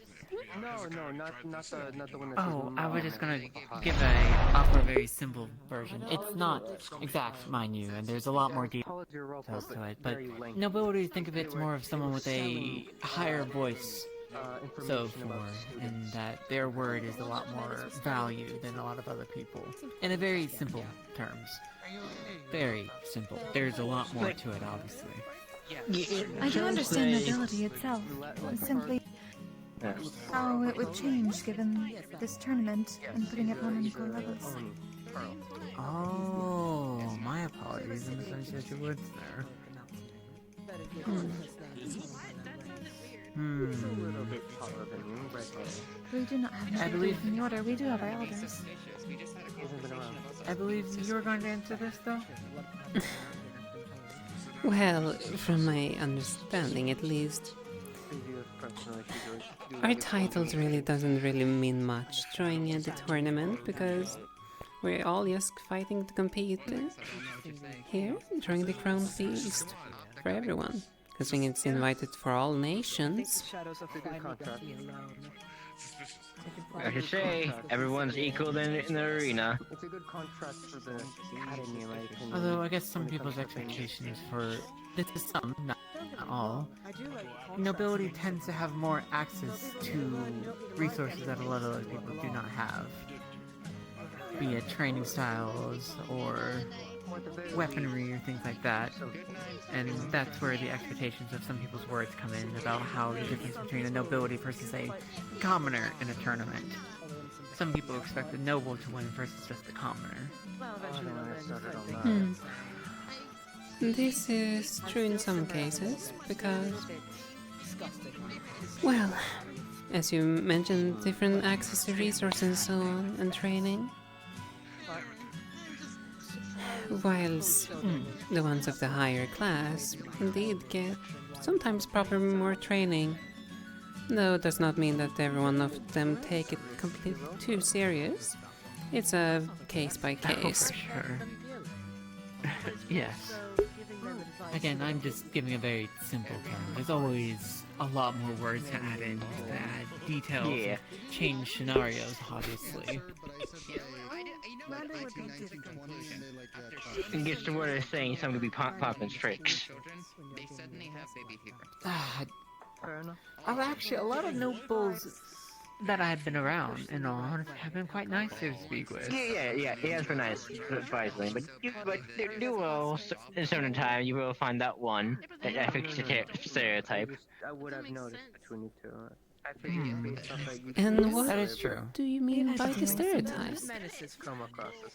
No, not the one that's. Oh, I was just gonna offer a very simple version. It's not exact, mind you, and there's a lot more details to it, but nobility, think of it as more of someone with a higher voice, and that their word is a lot more value than a lot of other people. In a very simple terms. Very simple. There's a lot more to it, obviously. I do understand nobility itself. It's simply how it would change given this tournament and putting everyone on equal levels. Oh, my apologies. I misunderstood your words there. We do not have I any believe in the order. We do have our elders. I believe you were going to answer this, though? Well, from my understanding at least, our titles really doesn't really mean much during the tournament because we're all just fighting to compete here during the Crown Feast for everyone. Considering it's invited for all nations. I should say, everyone's equal in the arena. It's a good contrast for the academy, in my opinion. Although I guess some people's expectations for this is some, not all. Nobility tends to have more access to resources that a lot of other people do not have. Be it training styles or weaponry or things like that. And that's where the expectations of some people's words come in about how the difference between a nobility versus a commoner in a tournament. Some people expect the noble to win versus just the commoner. This is true in some cases, because, well, as you mentioned, different access to resources and so on, and training. Whilst the ones of the higher class indeed get sometimes proper more training, though it does not mean that every one of them take it completely too serious. It's a case by case. Oh, for sure. Yes. Again, I'm just giving a very simple term. There's always a lot more words to add in, to add details, and change scenarios, obviously. It gets to where they're saying something to be popping tricks. Actually, a lot of nobles that I've been around, in all honesty, have been quite nice to speak with. Yeah, he has been nice, surprisingly, but you will, in a certain time, you will find that one that I think is a stereotype. I would have noticed between you two. And what that is true. do you mean by the stereotype?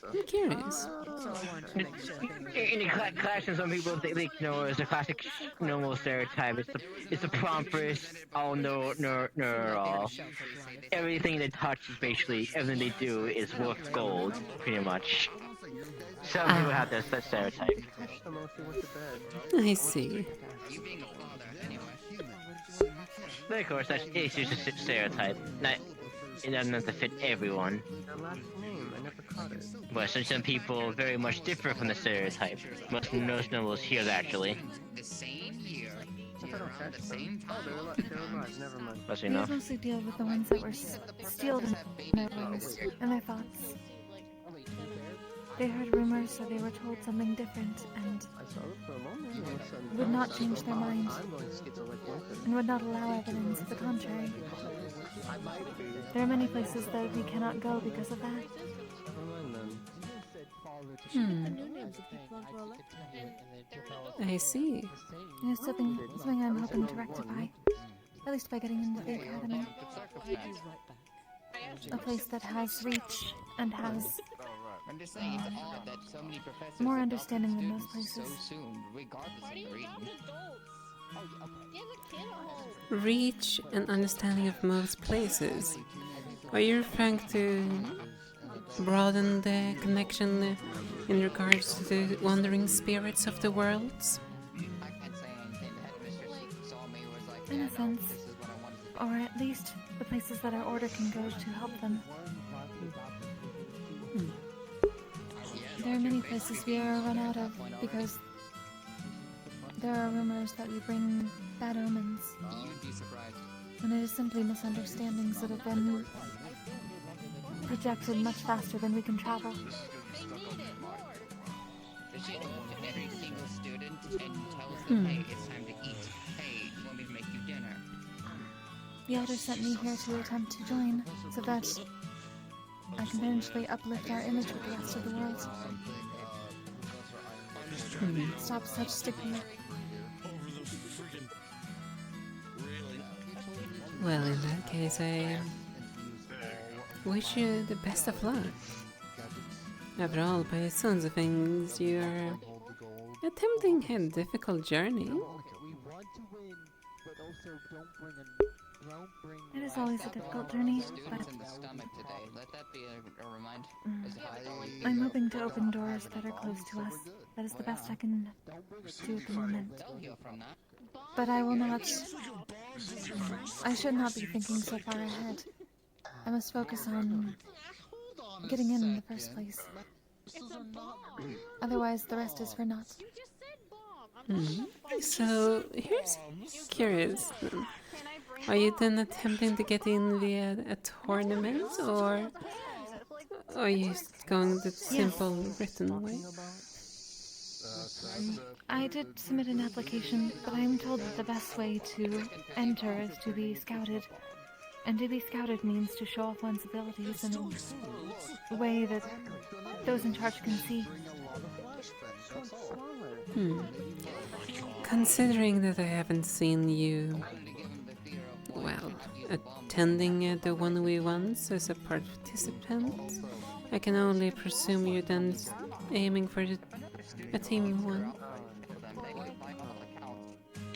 I'm curious. In the classroom, some people think, it's a classic normal stereotype. It's the pompous, all no all. Everything they touch is basically, everything they do is worth gold, pretty much. Some people have that stereotype. I see. But of course, it's just a stereotype. It doesn't have to fit everyone. But some people very much differ from the stereotype. Most nobles here, actually. We mostly deal with the ones that were steeled in their ways and their thoughts. They heard rumors, so they were told something different, and would not change their mind, and would not allow evidence of the contrary. There are many places that we cannot go because of that. I see. It's something I'm hoping to rectify, at least by getting into the academy. A place that has reach and has more understanding than most places. Reach and understanding of most places. Are you referring to broaden the connection in regards to the wandering spirits of the worlds? In a sense. Or at least the places that our order can go to help them. There are many places we are run out of because there are rumors that we bring bad omens. And it is simply misunderstandings that have been projected much faster than we can travel. Every single student and tells them, hey, it's time to eat. Hey, want me to make you dinner? The Elder sent me here to attempt to join, so that I can eventually uplift our image with the rest of the world. Stop such stigma. Well, in that case, I wish you the best of luck. After all, by the sounds of things, you're attempting a difficult journey. It is always a difficult journey, but I'm hoping to open doors that are close to us. That is the best I can do at the moment. But I will not... I should not be thinking so far ahead. I must focus on getting in the first place. Otherwise, the rest is for naught. So, here's curious. Are you then attempting to get in via a tournament, or are you going the simple written way? I did submit an application, but I am told that the best way to enter is to be scouted. And to be scouted means to show off one's abilities in a way that those in charge can see. Considering that I haven't seen you, well, attending the 1v1s as a participant, I can only presume you're then aiming for a team 1.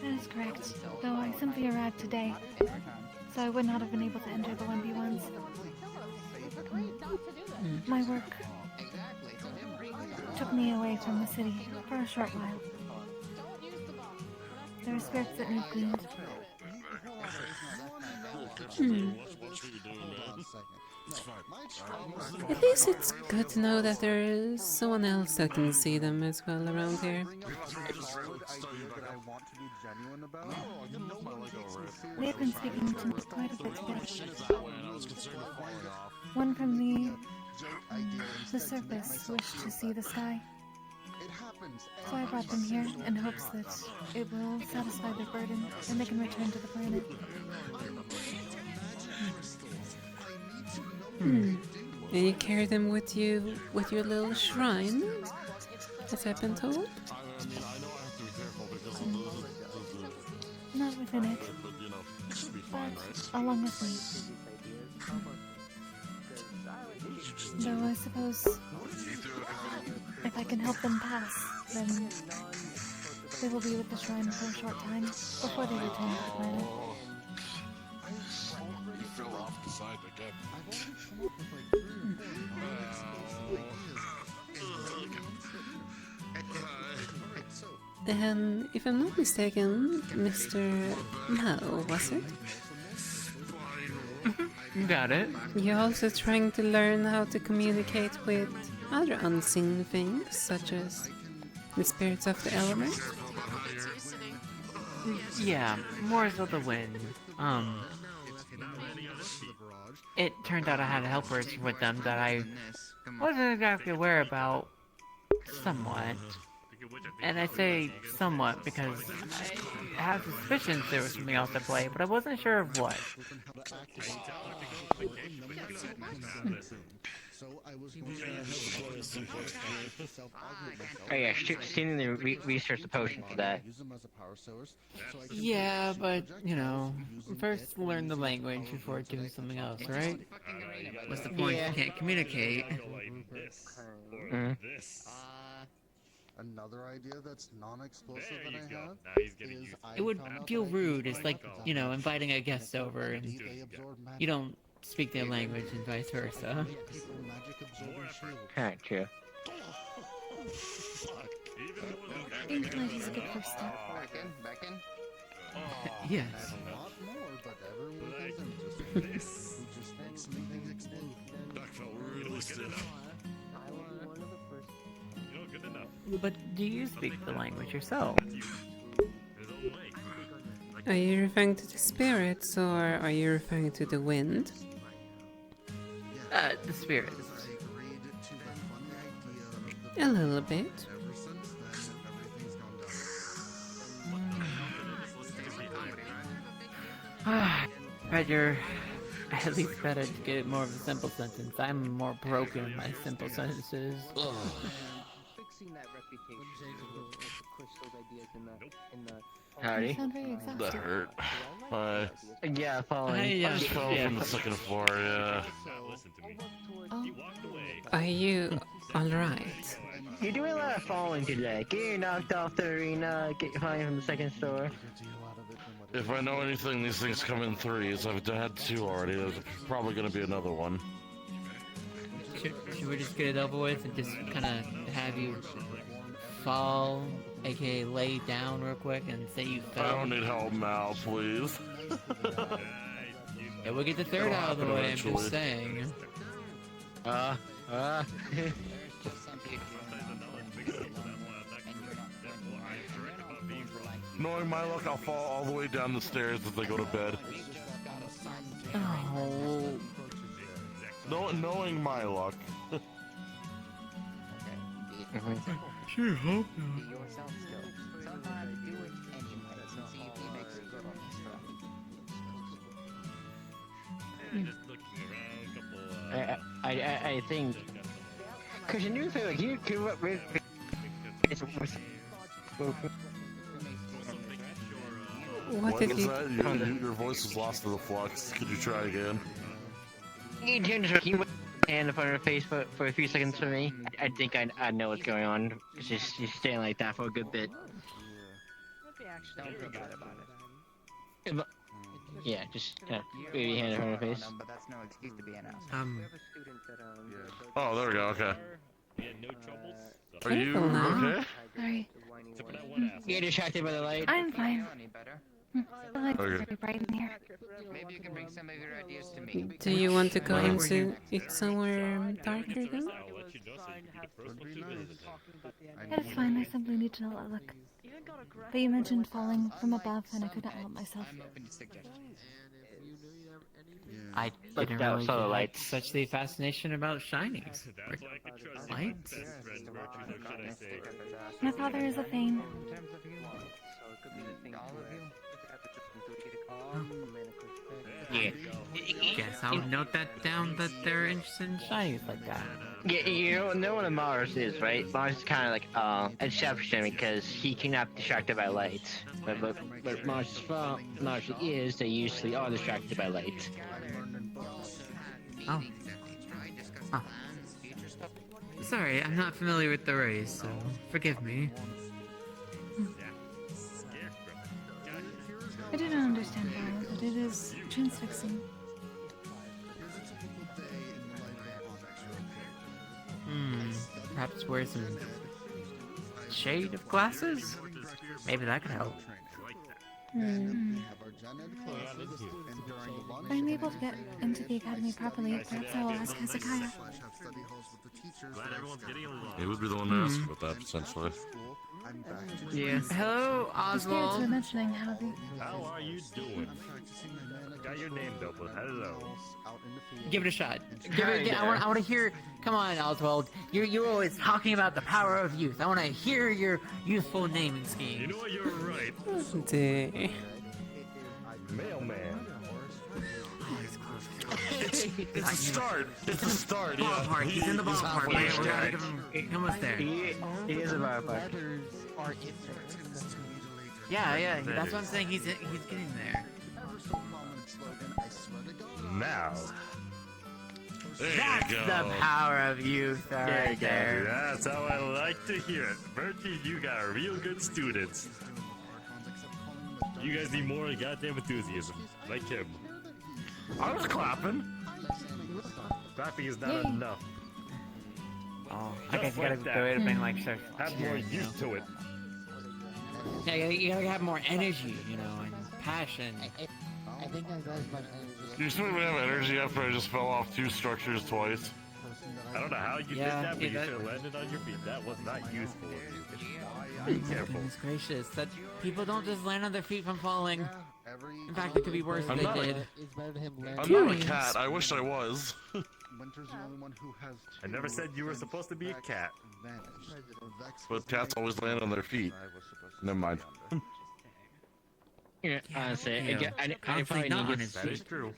That is correct, though I simply arrived today, so I would not have been able to enter the 1v1s. My work took me away from the city for a short while. There are spirits that need cleaned. At least it's good to know that there is someone else that can see them as well around here. We have been speaking to quite a bit today. One from the surface wished to see the sky. So I brought them here in hopes that it will satisfy their burden and they can return to the planet. And you carry them with you with your little shrine, as I've been told? Not within it, but along with me. Though I suppose if I can help them pass, then they will be with the shrine for a short time before they return to the planet. You fell off the side again. And if I'm not mistaken, Mr. Mao, was it? You got it. You're also trying to learn how to communicate with other unseen things, such as the spirits of the element? Yeah, more so the wind. It turned out I had helpers with them that I wasn't exactly aware about, somewhat. And I say somewhat because I have suspicions there was something else at play, but I wasn't sure of what. Oh yeah, seeing the research the potion for that. Yeah, but, you know, first learn the language before doing something else, right? What's the point if you can't communicate? Another idea that's non-explosive that I have is It would feel rude. It's like, you know, inviting a guest over and you don't speak their language and vice versa. Kinda true. Being polite is a good first step. Back in? Yes. That felt really stiff. But do you speak the language yourself? Are you referring to the spirits, or are you referring to the wind? The spirits. A little bit. But you're at least better to get more of a simple sentence. I'm more broken in my simple sentences. Howdy. You sound very exhausted. That hurt. Hi. Yeah, following. I just fell from the second floor, yeah. Oh. Are you alright? You're doing a lot of falling today. Getting knocked off the arena, get falling from the second store. If I know anything, these things come in threes. I've had two already. There's probably gonna be another one. Should we just get it over with and just kind of have you fall, aka lay down real quick and say you fell? I don't need help now, please. Yeah, we'll get the third out of the way, I'm just saying. Knowing my luck, I'll fall all the way down the stairs as I go to bed. Oh. Knowing my luck. Sure hope I think. Cause you knew like you grew up with. What if was you... that? Your voice was lost in the flux. Could you try again? You turned his hand in front of her face for a few seconds for me. I think I know what's going on. She's staying like that for a good bit. Don't feel bad about it. Yeah, just wave your hand in front of her face. But that's no excuse to be an ass. Oh, there we go. Okay. Are you Careful now. okay? Sorry. You're distracted by the light. I'm fine. The lights are Okay. very bright in here. Maybe you can bring some of your ideas to me. Do you want to go into it somewhere darker then? That is fine, I simply need to know what look. But you mentioned falling from above, and I could not help myself. I didn't really like such the fascination about shinings. Lights? My father is a Thane. Yeah. Guess I'll note that down that they're interested in shinies like that. Yeah, you know what a Mars is, right? Mars is kind of like exception because he cannot be distracted by light. But Mars is they usually are distracted by light. Oh. Oh. Sorry, I'm not familiar with the race, so forgive me. I do not understand why, but it is transfixing. Perhaps wear some shade of glasses? Maybe that could help. I'm able to get into the academy properly. Perhaps I will ask Hezekiah. He would be the one to ask about that, potentially. Yeah. Hello, The spirits Oswald. were mentioning how the... How are you doing? Got your name doubled. Hello. Give it a shot. Give it. I want to hear. Come on, Oswald. You're always talking about the power of youth. I want to hear your youthful naming scheme. You know what? You're right. Mailman. It's a start. It's a start. Ballpark. He's in the ballpark. We gotta give him almost there. He is a ballpark. Yeah. That's what I'm saying. He's getting there. Now. That's the power of youth right there. That's how I like to hear it. Bertie, you got real good students. You guys need more goddamn enthusiasm, like him. I was clapping. Scrappy is not enough. Oh, I guess you gotta go ahead and like start. Have more use to it. Yeah, you gotta have more energy, you know, and passion. I think I lost my energy. You still have energy after I just fell off 2 structures twice. I don't know how you did that, but you should have landed on your feet. That was not useful of you. Be careful. Goodness gracious, that people don't just land on their feet from falling. In fact, it could be worse if they did. I'm not a cat. I wish I was. Winter's the only one who has I never said you were supposed to be a cat. But cats always land on their feet. Never mind. Yeah, honestly, I probably need to. That is true.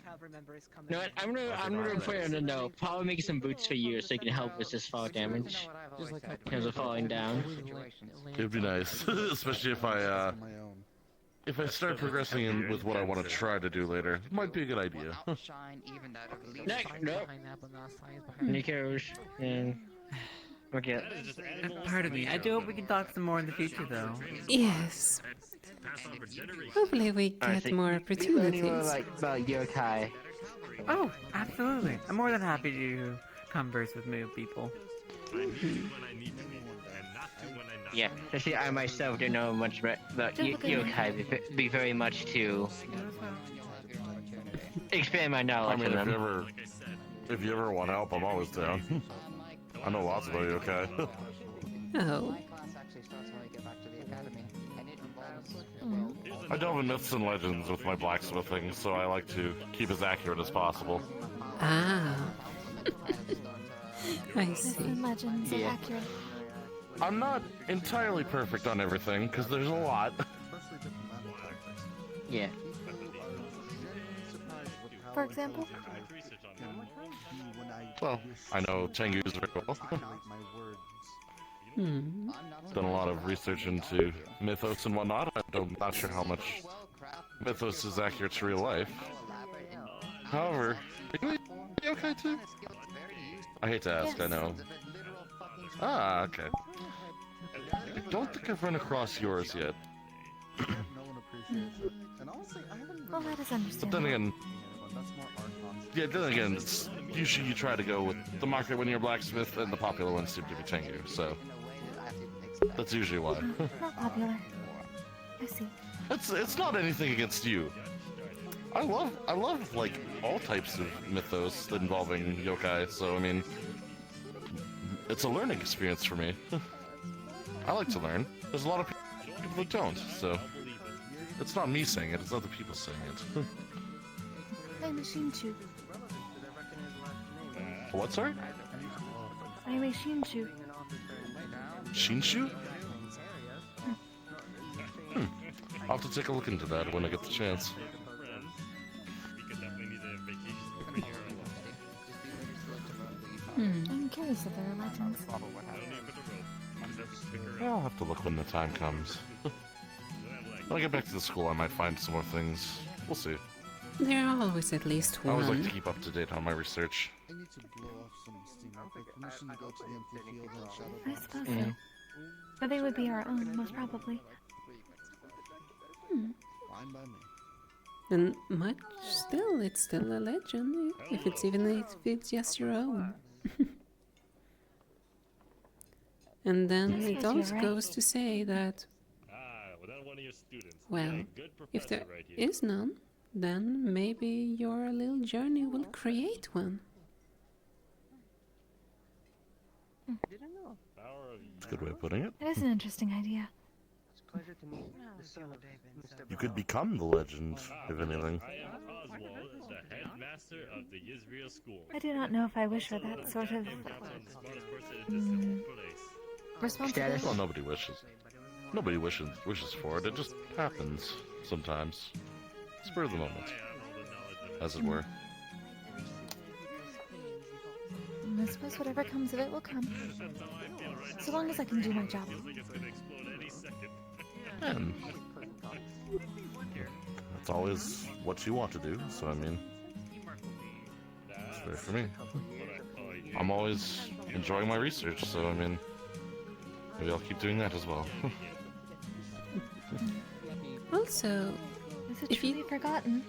No, I'm gonna put it on a note. Probably make some boots for you so you can help with this fall damage. Because of falling down. It'd be nice, especially if I start progressing in with what I want to try to do later. Might be a good idea. No. Nico's and okay. Part of me, I do hope we can talk some more in the future, though. Yes. Hopefully we get more opportunities. About yokai. Oh, absolutely. I'm more than happy to converse with new people. Yeah, especially I myself don't know much about yokai. Be very much to expand my knowledge. I mean, if you ever want help, I'm always down. I know lots about yokai. Oh. I delve in myths and legends with my blacksmithing, so I like to keep as accurate as possible. Ah. I Myths see. and legends are accurate. I'm not entirely perfect on everything, because there's a lot. Yeah. For example? Well, I know Tengu's very well. Done a lot of research into mythos and whatnot. I'm not sure how much mythos is accurate to real life. However, are you yokai too? I hate to ask, I know. Ah, okay. I don't think I've run across yours yet. Well, that is understandable. But then again, it's usually you try to go with the market when you're a blacksmith, and the popular ones seem to be Tengu, so that's usually why. Not popular. I see. It's not anything against you. I love like all types of mythos involving yokai, so I mean, it's a learning experience for me. I like to learn. There's a lot of people that don't, so it's not me saying it, it's other people saying it. I'm a Shinshu. What, sorry? I'm a Shinshu. Shinshu? I'll have to take a look into that when I get the chance. I'm curious if there are legends. I'll have to look when the time comes. When I get back to the school, I might find some more things. We'll see. There are always at least I one. always like to keep up to date on my research. I need to blow off some steam. I'll take permission to go to the empty field and shadow. I suppose so. But they would be our own, most probably. Fine by me. And much still, it's still a legend, if it's just your own. And then I it suppose also you're goes to say that, well, if there is none, then maybe your little journey will create one. That's a good way of putting it. It is an interesting idea. Pleasure to meet You could become the legend, if anything. the headmaster of the Israel school. I do not know if I wish for that sort of responsibility. Well, nobody wishes. Nobody wishes for it. It just happens sometimes. Spur of the moment, as it were. I suppose whatever comes of it will come. So long as I can do my job. And that's always what you want to do, so I mean, it's fair for me. I'm always enjoying my research, so I mean, maybe I'll keep doing that as well. Also, Is it truly forgotten?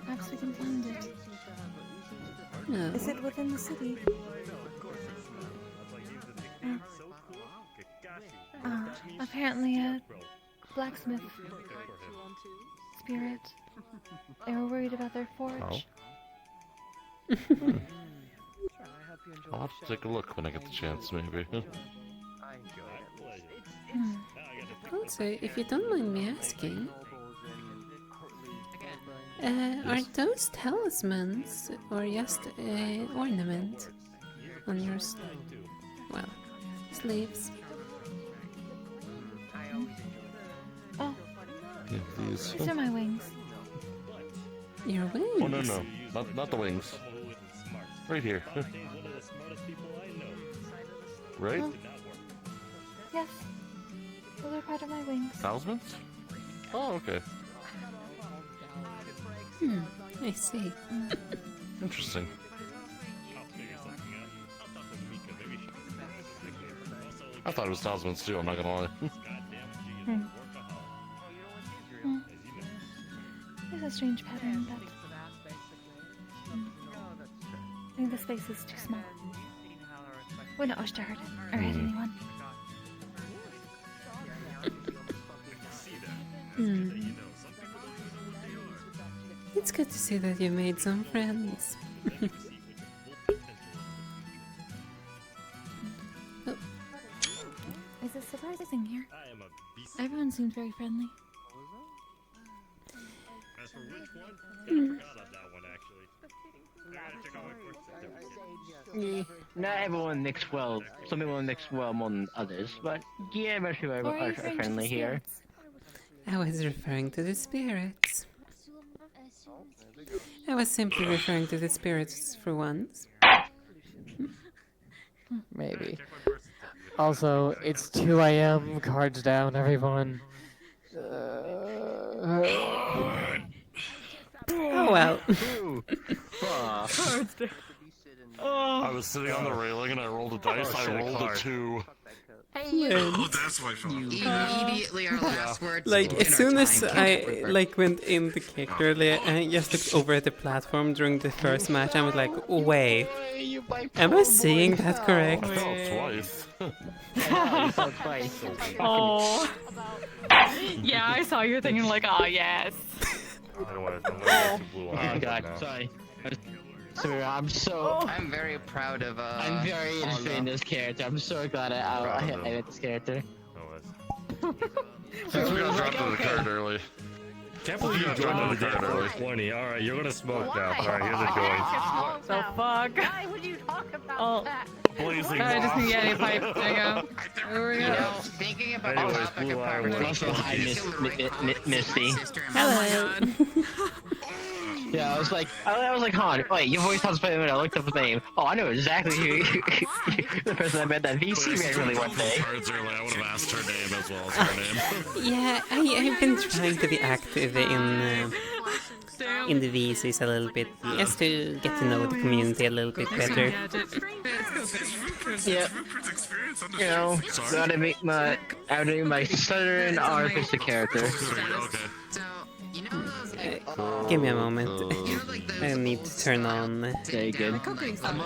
Perhaps we can find it. No. Is it within the city? Apparently a blacksmith spirit. They were worried about their forge. I'll have to take a look when I get the chance, maybe. Also, if you don't mind me asking, are those talismans or just ornament on your sleeves? Oh, Yeah, these. these are my wings. Your wings? Oh no, not the wings. Right here. Right? Oh. Yes, those are part of my wings. Talismans? Oh, okay. I see. Interesting. I thought it was talismans too, I'm not gonna lie. There's a strange pattern, but I think the space is too small. We're not wish to hurt it or hurt anyone. It's good to see that you made some friends. Oh. Is it surprising here? Everyone seems very friendly. As for which one? I forgot on that one actually. I gotta check out my first. Not everyone mixes well. Some people mix well more than others, but yeah, most people are friendly here. I was referring to the spirits. I was simply referring to the spirits for once. Maybe. Also, it's 2 AM, cards down, everyone. Oh well. I was sitting on the railing and I rolled a dice, I rolled a 2. Oh, that's why I fell. Immediately our last words. Like, as soon as I went in the character, I just looked over at the platform during the first match, I was like, wait, am I seeing that correct? I fell twice. Oh. Yeah, I saw you thinking like, oh yes. Oh god, sorry. I'm very proud of. I'm very interested in this character. I'm so glad I hit this character. Since we got dropped to the card early. Can't believe you got dropped to the card early. 20. Alright, you're gonna smoke now. Alright, here's the joint. So fuck. Why would you talk about that? Blazing I just need to get any pipe. There you go. There we go. Thinking about Anyways, the topic Blue of Eye conversation. Hi, Misty. Hello. Yeah, I was like, Han, wait, your voice sounds familiar. I looked up his name. Oh, I know exactly who the person I met that VC randomly one day. Cards early, I would have asked her name as well as her name. Yeah, I've been trying to be active in the VCs a little bit, just to get to know the community a little bit better. Yeah. You know, gotta make my southern artistic character. Give me a moment. I need to turn on. Very good. I'm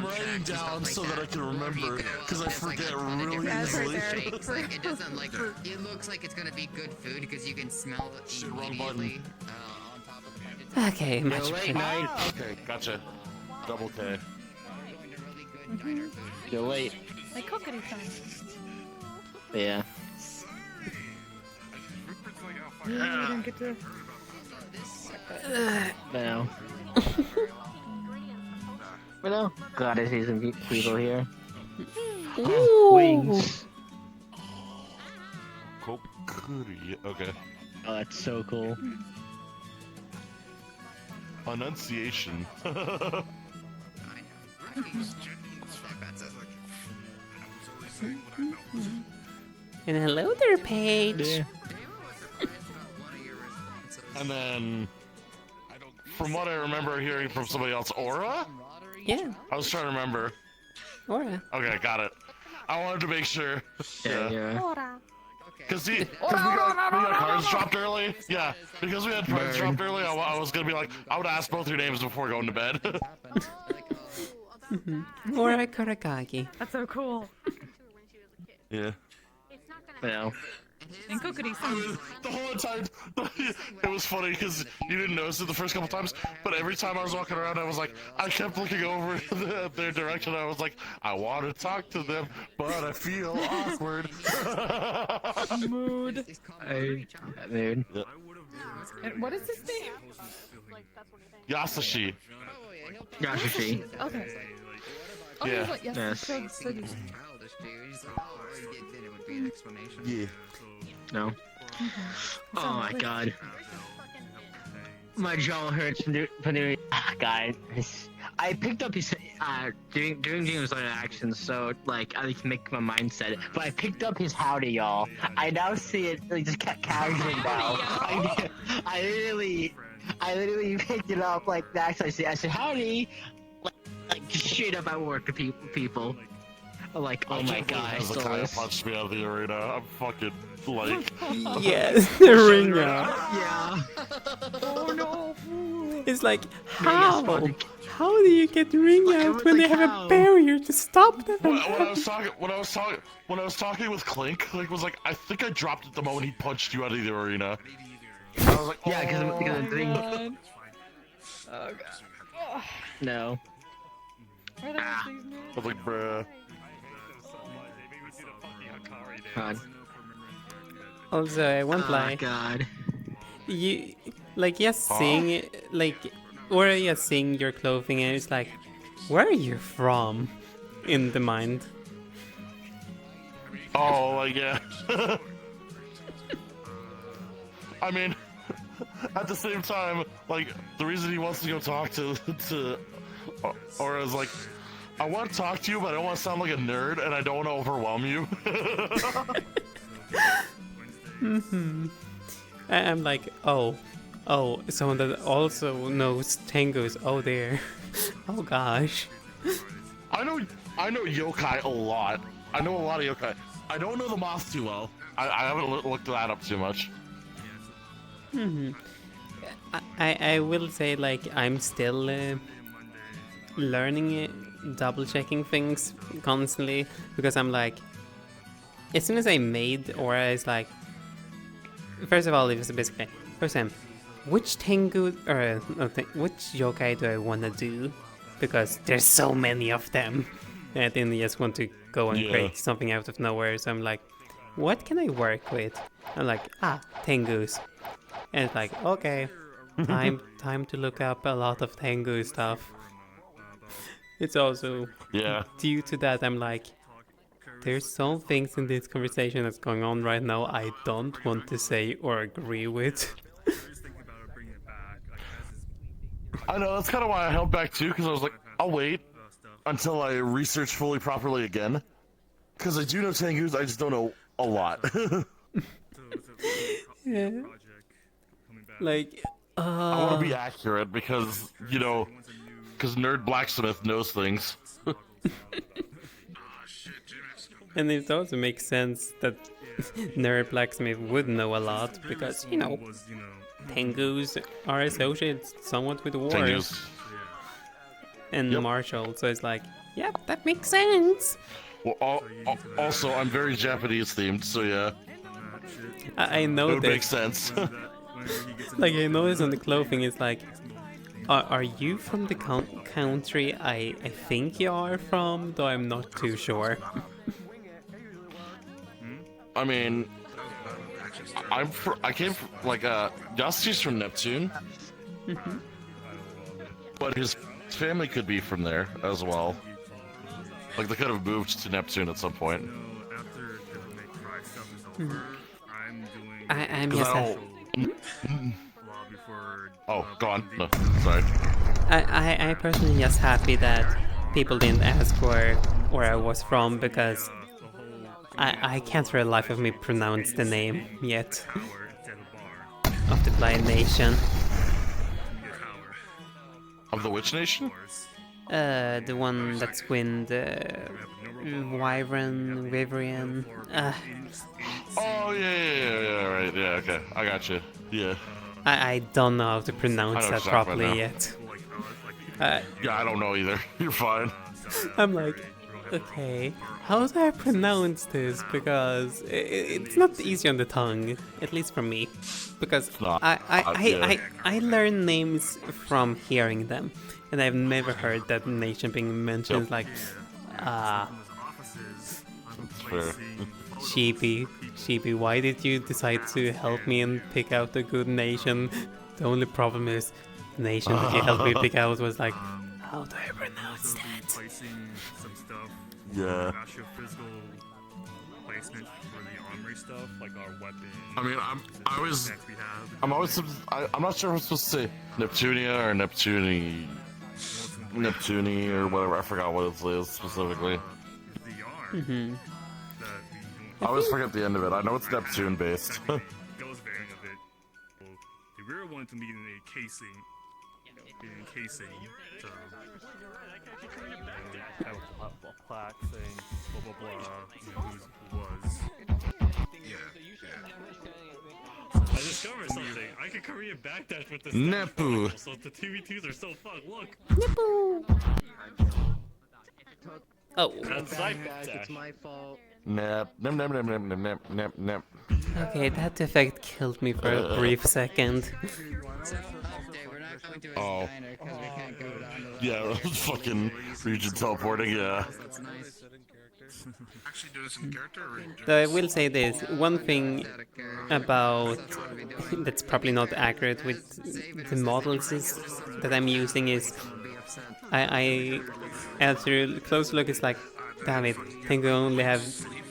writing down so that I can remember, because I forget really easily. It doesn't like it looks like it's gonna be good food because you can smell it immediately on top of the punch. Okay, much better. Okay, gotcha. Double K. You're late. Like coconut time. Yeah. We don't get to. No. But no. Glad I see some people here. Ooh. Wings. Kokuri. Okay. Oh, that's so cool. Annunciation. And hello there, Paige. Yeah. And then, from what I remember hearing from somebody else, Aura? Yeah. I was trying to remember. Aura. Okay, got it. I wanted to make sure. Yeah. Ora. Because we got cards dropped early. Yeah, because we had cards dropped early, I was gonna be like, I would ask both your names before going to bed. Or a Kuragari. That's so cool. Yeah. Yeah. And Kokiri The whole time, it was funny because you didn't notice it the first couple times, but every time I was walking around, I was like, I kept looking over their direction. I was like, I want to talk to them, but I feel awkward. Mood. Mood. Yeah. And what is his name? Yasashi. Yasashi. Okay. Oh, Yeah. he's like, yes. Yeah. No. Oh my god. My jaw hurts from doing. God, I picked up his doing James' actions, so like I can make my mindset. But I picked up his howdy, y'all. I now see it like just casually now. I literally picked it up like that. So I said howdy, like straight up at work to people. I'm like, oh my god, As the guy punched me out of the arena, I'm fucking like. Yes, the ringer. Yeah. Oh no. It's like, how? How do you get ring out when they have a barrier to stop them? When I was talking with Clink was like, I think I dropped it the moment he punched you out of the arena. I was like, yeah, because of the thing. Oh god. No. Are there these names? I was like, bruh. God. Also, I won't lie. God. You seeing seeing your clothing and it's like, where are you from? In the mind. Oh, like yeah. I mean, at the same time, like the reason he wants to go talk to or is like, I want to talk to you, but I don't want to sound like a nerd, and I don't want to overwhelm you. I'm like, oh, someone that also knows Tengus. Oh, there. Oh gosh. I know yokai a lot. I know a lot of yokai. I don't know the moth too well. I haven't looked that up too much. I will say, like, I'm still learning it, double checking things constantly, because I'm like, as soon as I made Aura, it's like, first of all, it was basically first time, which Tengu or which yokai do I want to do, because there's so many of them, and I didn't just want to go and create something out of nowhere. So I'm like, what can I work with? I'm like, Tengus, and it's like, okay, time to look up a lot of Tengu stuff. It's also due to that I'm like, there's some things in this conversation that's going on right now I don't want to say or agree with. I know, that's kind of why I held back too, because I was like, I'll wait until I research fully properly again. Because I do know Tengus, I just don't know a lot. Yeah. Like, I want to be accurate because, because Nerd Blacksmith knows things. And it also makes sense that Nerd Blacksmith would know a lot because, Tengus are associated somewhat with war. Tengus. And martial, so it's like, yep, that makes sense. Well, also, I'm very Japanese themed, so yeah. I know that. It would that. make sense. Like, I noticed on the clothing, it's like, are you from the country I think you are from? Though I'm not too sure. I mean, I came from, Yasui's from Neptune. But his family could be from there as well. Like, they could have moved to Neptune at some point. I'm just Oh, go on. No, sorry. I personally just happy that people didn't ask where I was from, because I can't for the life of me pronounce the name yet of the Blind Nation. Of the which nation? The one that's wind. Wyvern, Vivrian. Oh yeah, right, yeah, okay, I got you. Yeah. I don't know how to pronounce I know that what you're talking properly about yet. Yeah, I don't know either. You're fine. I'm like, okay, how do I pronounce this? Because it's not easy on the tongue, at least for me. Because I learn names from hearing them, and I've never heard that nation being mentioned. Like, Fair. Sheepy, why did you decide to help me and pick out a good nation? The only problem is, the nation that you helped me pick out was like, how do I pronounce that? Yeah. Placement for the armory stuff, like our weapons. I mean, I'm not sure if I'm supposed to say Neptunia or Neptuni or whatever. I forgot what it is specifically. Mm-hmm. I always forget the end of it. I know it's Neptune based. Those variant of it. The rear one to need a casing. To have a plaque saying blah blah blah. Who was? I discovered something. I can Korean backdash with this. Nepu. So the 2v2s are so fun. Look. Nepu. Oh. That's It's my fault. Nep. Nep. Okay, that effect killed me for a brief second. Oh. Yeah, fucking region teleporting, yeah. Actually do this in character or Though I will say this, one thing about that's probably not accurate with the models that I'm using is I after a close look it's like, damn it, Tengu only have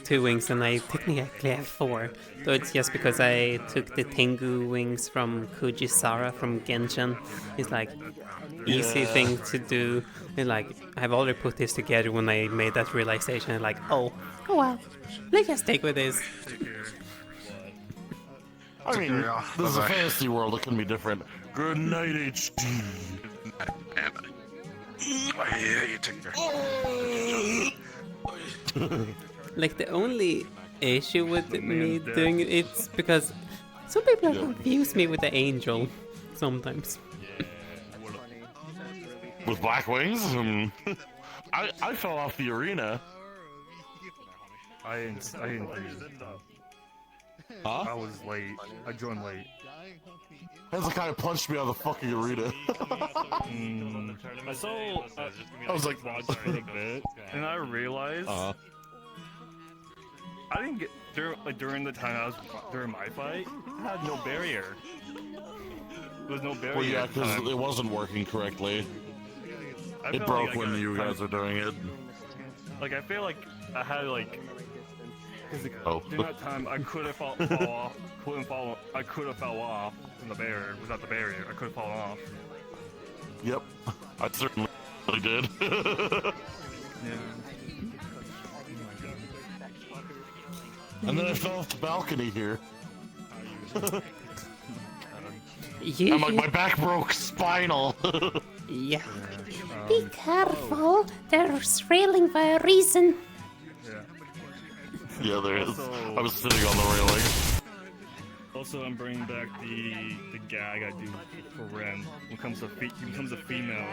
2 wings and I technically have 4. Though it's just because I took the Tengu wings from Kujisara from Genshin. It's like easy thing to do. And like I've already put this together when I made that realization. And like, oh well, let's just stick with this. I mean, this is a fantasy world. It can be different. Good night, HD. Like the only issue with me doing it's because some people confuse me with the angel sometimes. With black wings? I fell off the arena. I didn't do that. Huh? I was late. I joined late. Hezekiah punched me out of the fucking arena. I saw. I was like, watched for a bit, and I realized I didn't get during the time I was during my fight. I had no barrier. There was no barrier. Well, yeah, because it wasn't working correctly. It broke when you guys were doing it. Like I feel like I had like. During that time, I could have fall off. I could have fell off from the barrier. Without the barrier, I could have fallen off. Yep, I certainly did. And then I fell off the balcony here. I'm like, my back broke spinal. Yeah. Be careful. There's railing for a reason. Yeah, there is. I was sitting on the railing. Also, I'm bringing back the gag I do for Ren. When it comes to he becomes a female.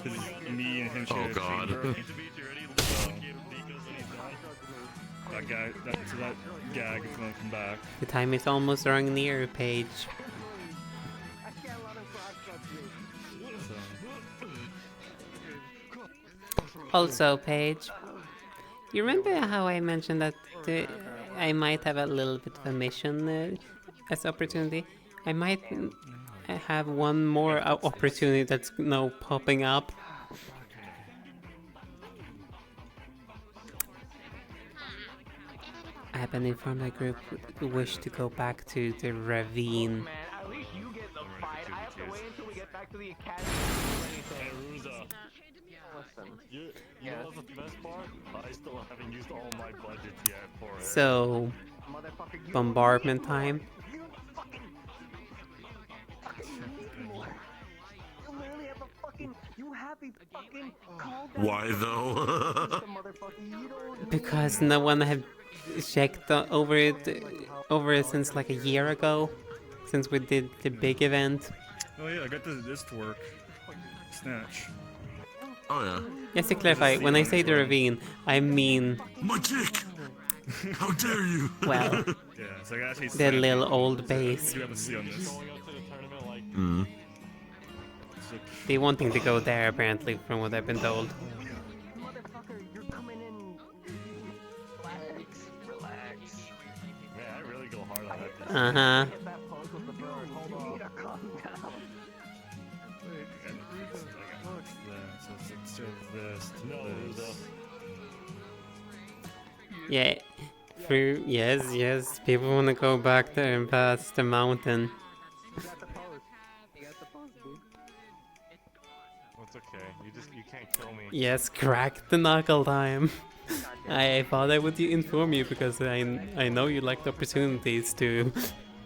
Because me and him share Oh God. So, that gag is gonna come back. The time is almost running near, Paige. Also, Paige, you remember how I mentioned that I might have a little bit of a mission as opportunity? I might have one more opportunity that's now popping up. I have been informed my group wish to go back to the ravine. At least you get the fight. I have to wait until we get back to the academy. You know what's the best part? I still haven't used all my budget yet for it. So, bombardment time. You have Why though? Because no one had checked over it since like a year ago, since we did the big event. Oh yeah, I got this to work. Snatch. Oh yeah. Just to clarify, when I say the ravine, I mean my dick. How dare you? Well, Yeah, so I can actually the slam little people. old base. You have to see on this. Mm. They wanting to go there apparently, from what I've been told. Man, I really go hard on that. Uh-huh. Yeah, through, yes, people want to go back there and past the mountain. It's okay, you can't kill me. Yes, crack the knuckle time. I thought I would inform you because I know you like the opportunities to.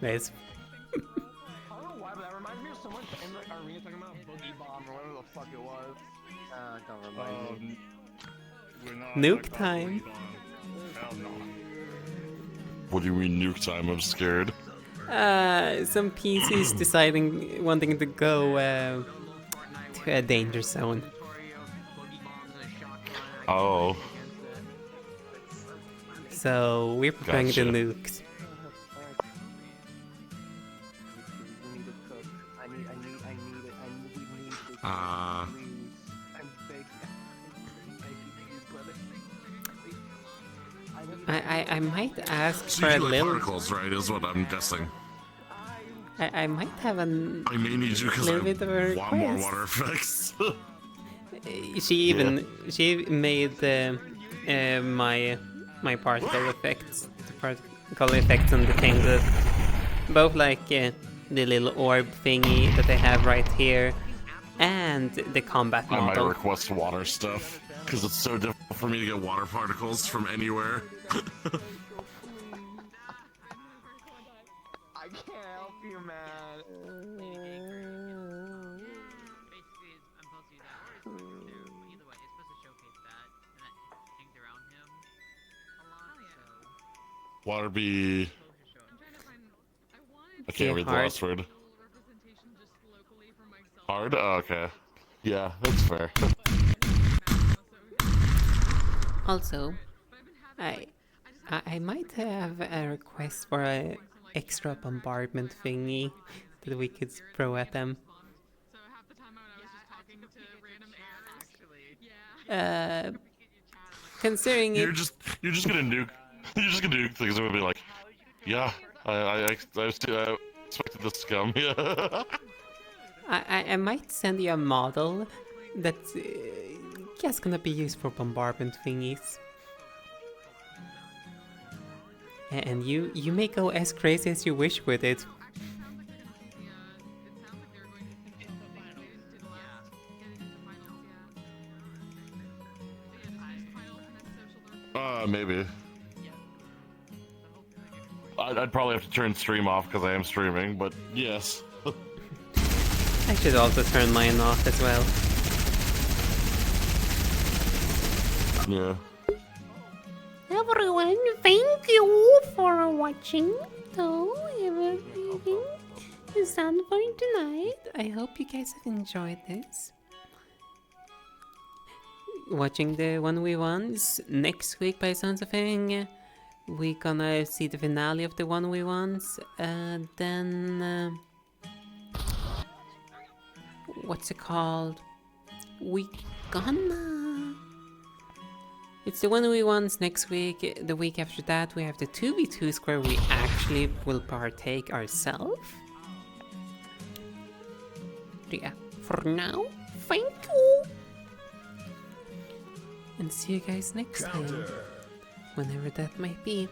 Nice. Nuke time. What do you mean nuke time? I'm scared. Some PCs wanting to go to a danger zone. Oh. So we're preparing Gotcha. the nukes. I might ask So for you a do like little. particles, right? Is what I'm guessing. I might have I may need you because I little bit of a want more request. water effects. She made my particle effects, the particle effects on the thing that both like the little orb thingy that I have right here, and the combat I might model. request water stuff because it's so difficult for me to get water particles from anywhere. I can't help you, man. Water be. I can't read the hard. last word. Hard? Oh, okay. Yeah, that's fair. Also, I might have a request for a extra bombardment thingy that we could throw at them. Considering You're just gonna nuke. You're just gonna nuke things. I'm gonna be like, yeah, I expected this to come. Yeah. I might send you a model that's just gonna be used for bombardment thingies. And you may go as crazy as you wish with it. Maybe. I'd probably have to turn stream off because I am streaming, but yes. I should also turn mine off as well. Yeah. Everyone, thank you for watching. So, everything is done for tonight. I hope you guys have enjoyed this. Watching the 1v1s next week by sounds of thing. We're gonna see the finale of the 1v1s. Then what's it called? We gonna. It's the 1v1s next week. The week after that, we have the 2v2s where we actually will partake ourselves. Yeah, for now, thank you. And see you guys next time, whenever that might be.